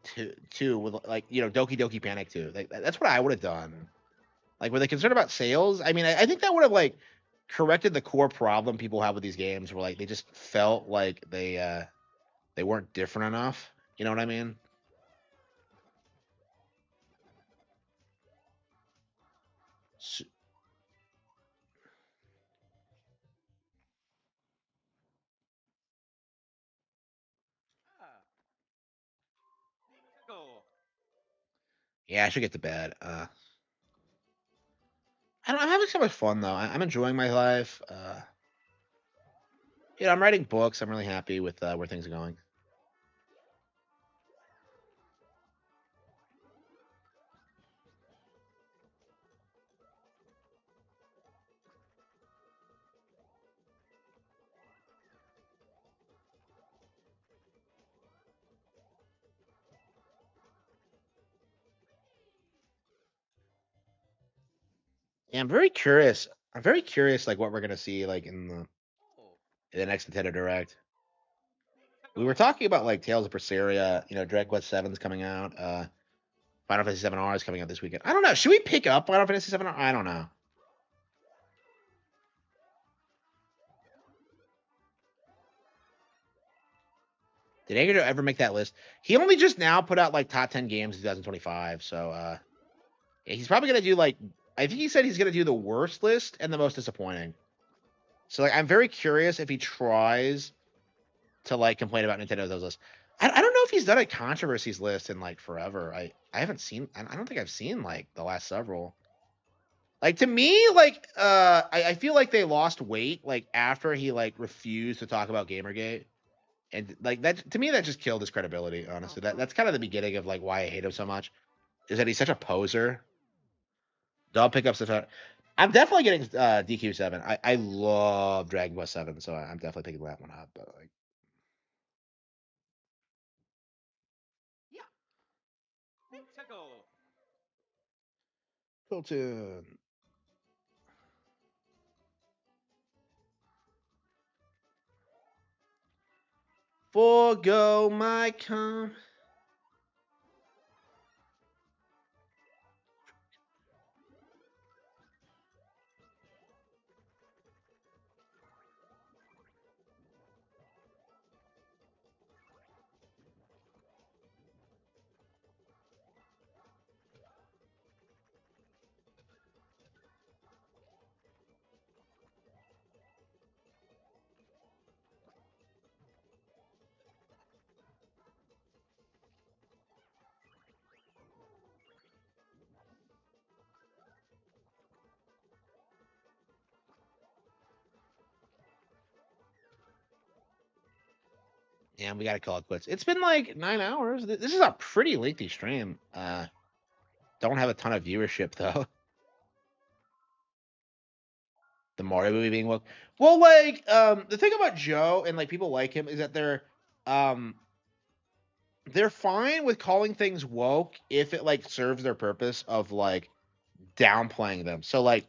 2 with, like, Doki Doki Panic 2? Like, that's what I would have done. Like, were they concerned about sales? I mean, I think that would have, like, corrected the core problem people have with these games where, like, they just felt like they weren't different enough. You know what I mean? S- Yeah, I should get to bed. I'm having so much fun though. I'm enjoying my life. I'm writing books. I'm really happy with where things are going. Yeah, I'm very curious. I'm very curious, like what we're gonna see, like in the next Nintendo Direct. We were talking about like Tales of Berseria. Dragon Quest Seven's coming out. Final Fantasy 7R is coming out this weekend. I don't know. Should we pick up Final Fantasy 7R? I don't know. Did Agro ever make that list? He only just now put out like top 10 games in 2025. So yeah, he's probably gonna do like I think he said he's gonna do the worst list and the most disappointing. So like I'm very curious if he tries to like complain about Nintendo's those lists. I don't know if he's done a controversies list in like forever. I haven't seen. I don't think I've seen like the last several. Like to me, like I feel like they lost weight like after he like refused to talk about Gamergate, and like that to me that just killed his credibility. Honestly, that's kind of the beginning of like why I hate him so much, is that he's such a poser. Don't pick up stuff. I'm definitely getting DQ7. I love Dragon Quest 7, so I'm definitely picking that one up. But like, cool tune. Forgo my com. Yeah, we gotta call it quits. It's been like 9 hours. This is a pretty lengthy stream. Don't have a ton of viewership though. The Mario movie being woke. Well, like, the thing about Joe and like people like him is that um, they're fine with calling things woke if it like serves their purpose of like downplaying them. So like,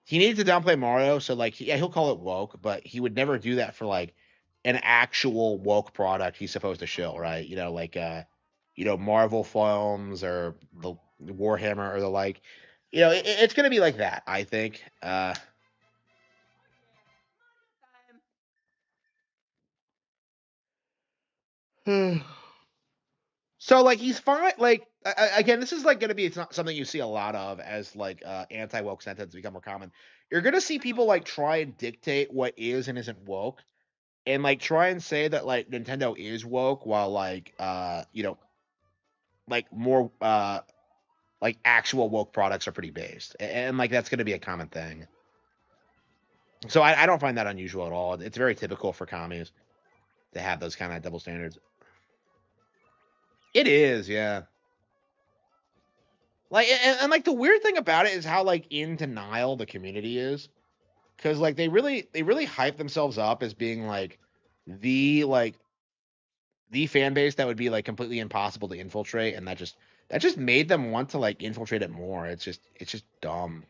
he needs to downplay Mario. So like, yeah, he'll call it woke, but he would never do that for like an actual woke product he's supposed to shill, right? Like Marvel films or the Warhammer or the like. It's gonna be like that, I think. So like he's fine. Like again, this is like going to be something you see a lot of as like anti woke sentiments become more common. You're going to see people like try and dictate what is and isn't woke, and like try and say that like Nintendo is woke while like like more like actual woke products are pretty based, and like that's going to be a common thing. So I don't find that unusual at all. It's very typical for commies to have those kind of double standards. It is, yeah. Like and like the weird thing about it is how like in denial the community is, because like they really hype themselves up as being the like the fan base that would be like completely impossible to infiltrate, and that just made them want to like infiltrate it more. It's just dumb.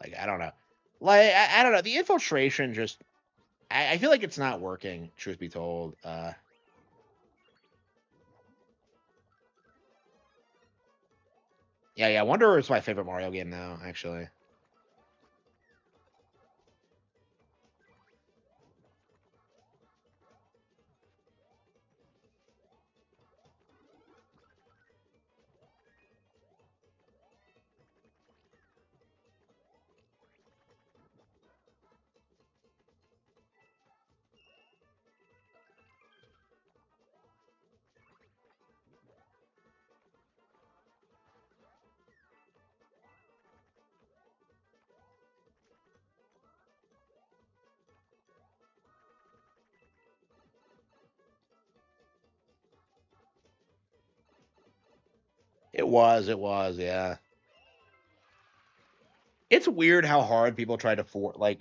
Like I don't know, like I don't know, the infiltration just I feel like it's not working. Truth be told, yeah, Wonder is my favorite Mario game now, actually. It was, yeah. It's weird how hard people tried to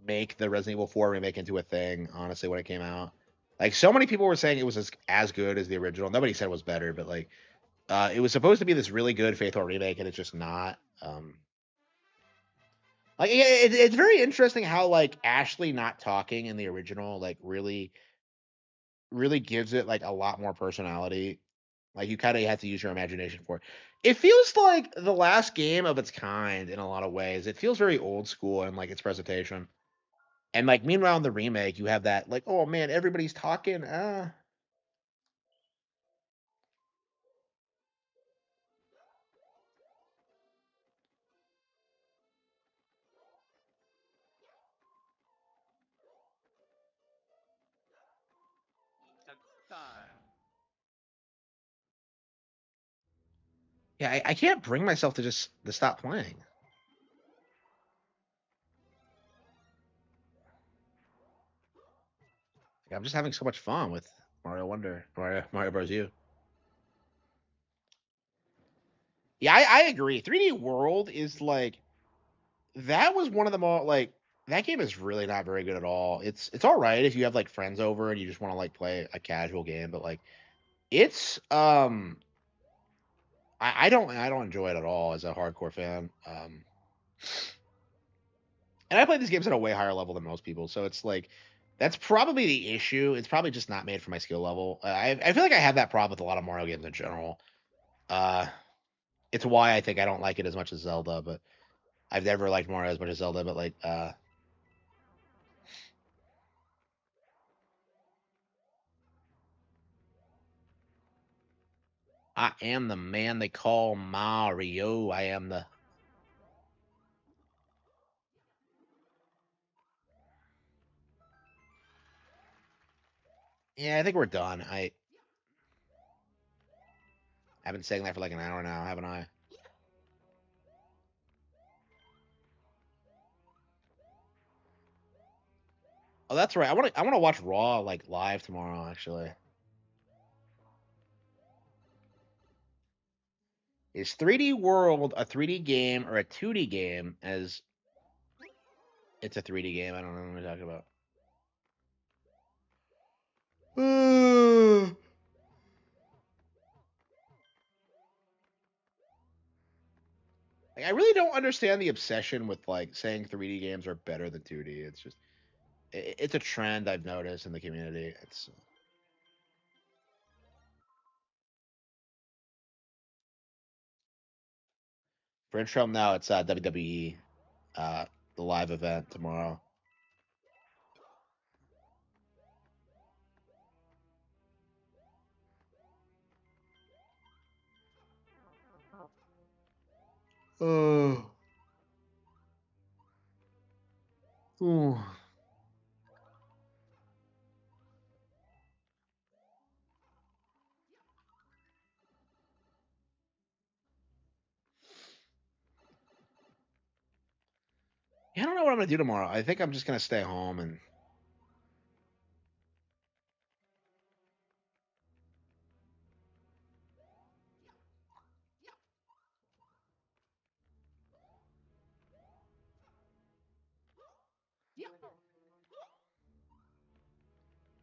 make the Resident Evil 4 remake into a thing, honestly, when it came out. Like so many people were saying it was as good as the original. Nobody said it was better, but like it was supposed to be this really good faithful remake, and it's just not. It's very interesting how like Ashley not talking in the original like really gives it like a lot more personality. Like you kind of have to use your imagination for it. It feels like the last game of its kind in a lot of ways. It feels very old school in like its presentation. And like meanwhile in the remake, you have that like, oh man, everybody's talking. Yeah, I can't bring myself to just to stop playing. Like, I'm just having so much fun with Mario Bros. U. Yeah, I agree. 3D World is like that was one of the more like that game is really not very good at all. It's all right if you have like friends over and you just want to like play a casual game, but like it's I don't enjoy it at all as a hardcore fan. And I play these games at a way higher level than most people, so it's like that's probably the issue. It's probably just not made for my skill level. I feel like I have that problem with a lot of Mario games in general. Uh, it's why I think I don't like it as much as Zelda, but I've never liked Mario as much as Zelda. But like, I am the man they call Mario. I am the yeah. I think we're done. I've been saying that for like an hour now, haven't I? Oh, that's right. I want to watch Raw like live tomorrow. Actually, is 3D World a 3D game or a 2D game? As it's a 3D game. I don't know what I'm talking about. Like, I really don't understand the obsession with like saying 3D games are better than 2D. It's just it's a trend I've noticed in the community. It's for intro now. It's WWE, the live event tomorrow. Oh. Ooh. Yeah, I don't know what I'm gonna do tomorrow. I think I'm just gonna stay home and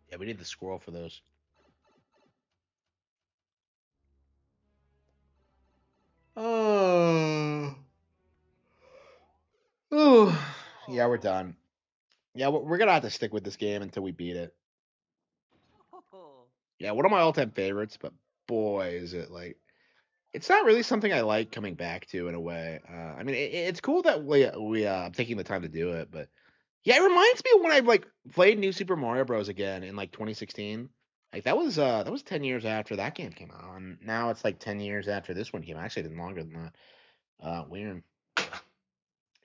yeah, we need the squirrel for those. Oh. Ooh. Yeah, we're done. Yeah, we're gonna have to stick with this game until we beat it. Yeah, one of my all-time favorites, but boy, is it like it's not really something I like coming back to in a way. I mean, it's cool that we taking the time to do it, but yeah, it reminds me of when I like played New Super Mario Bros. Again in like 2016. Like that was 10 years after that game came out, and now it's like 10 years after this one came out. Actually, even longer than that. Weird.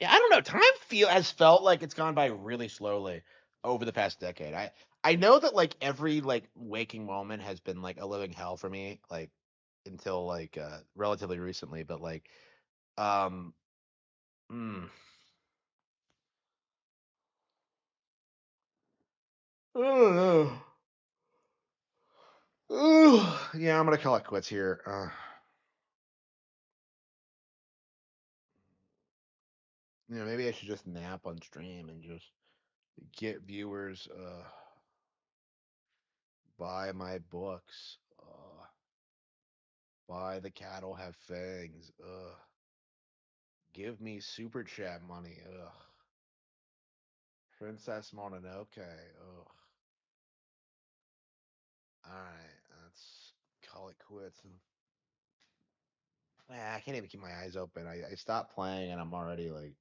Yeah, I don't know. Has felt like it's gone by really slowly over the past decade. I know that like every like waking moment has been like a living hell for me, like until like relatively recently, but like um mm, I don't know. Ooh, yeah, I'm gonna call it quits here. maybe I should just nap on stream and just get viewers buy my books. Buy The Cattle Have Fangs. Give me super chat money. Princess Mononoke. Alright, let's call it quits. I can't even keep my eyes open. I stopped playing and I'm already like.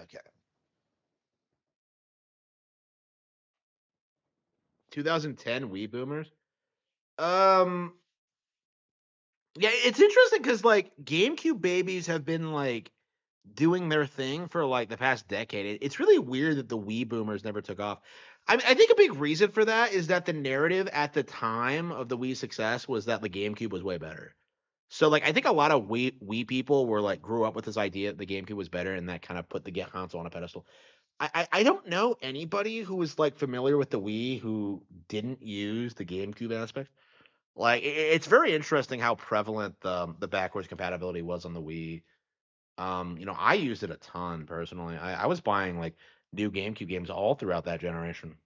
Okay. 2010 Wii Boomers. Um, yeah, it's interesting because like GameCube babies have been like doing their thing for like the past decade. It's really weird that the Wii Boomers never took off. I think a big reason for that is that the narrative at the time of the Wii success was that the GameCube was way better. So like I think a lot of Wii people were like grew up with this idea that the GameCube was better, and that kind of put the get console on a pedestal. I don't know anybody who was like familiar with the Wii who didn't use the GameCube aspect. Like it's very interesting how prevalent the backwards compatibility was on the Wii. I used it a ton personally. I was buying like new GameCube games all throughout that generation.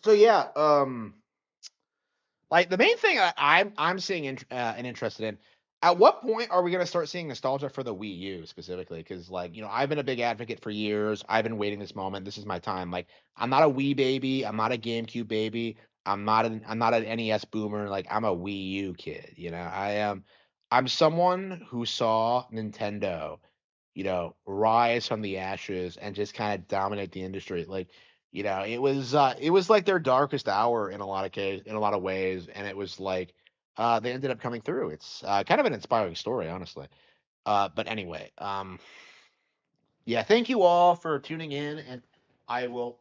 So yeah, like the main thing I'm seeing and interested in. At what point are we going to start seeing nostalgia for the Wii U specifically? Because like I've been a big advocate for years. I've been waiting this moment. This is my time. Like I'm not a Wii baby. I'm not a GameCube baby. I'm not an NES boomer. Like I'm a Wii U kid. I am. I'm someone who saw Nintendo rise from the ashes and just kind of dominate the industry. Like, it was like their darkest hour in a lot of in a lot of ways, and it was like they ended up coming through. It's kind of an inspiring story, honestly. But anyway, yeah, thank you all for tuning in, and I will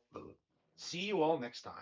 see you all next time.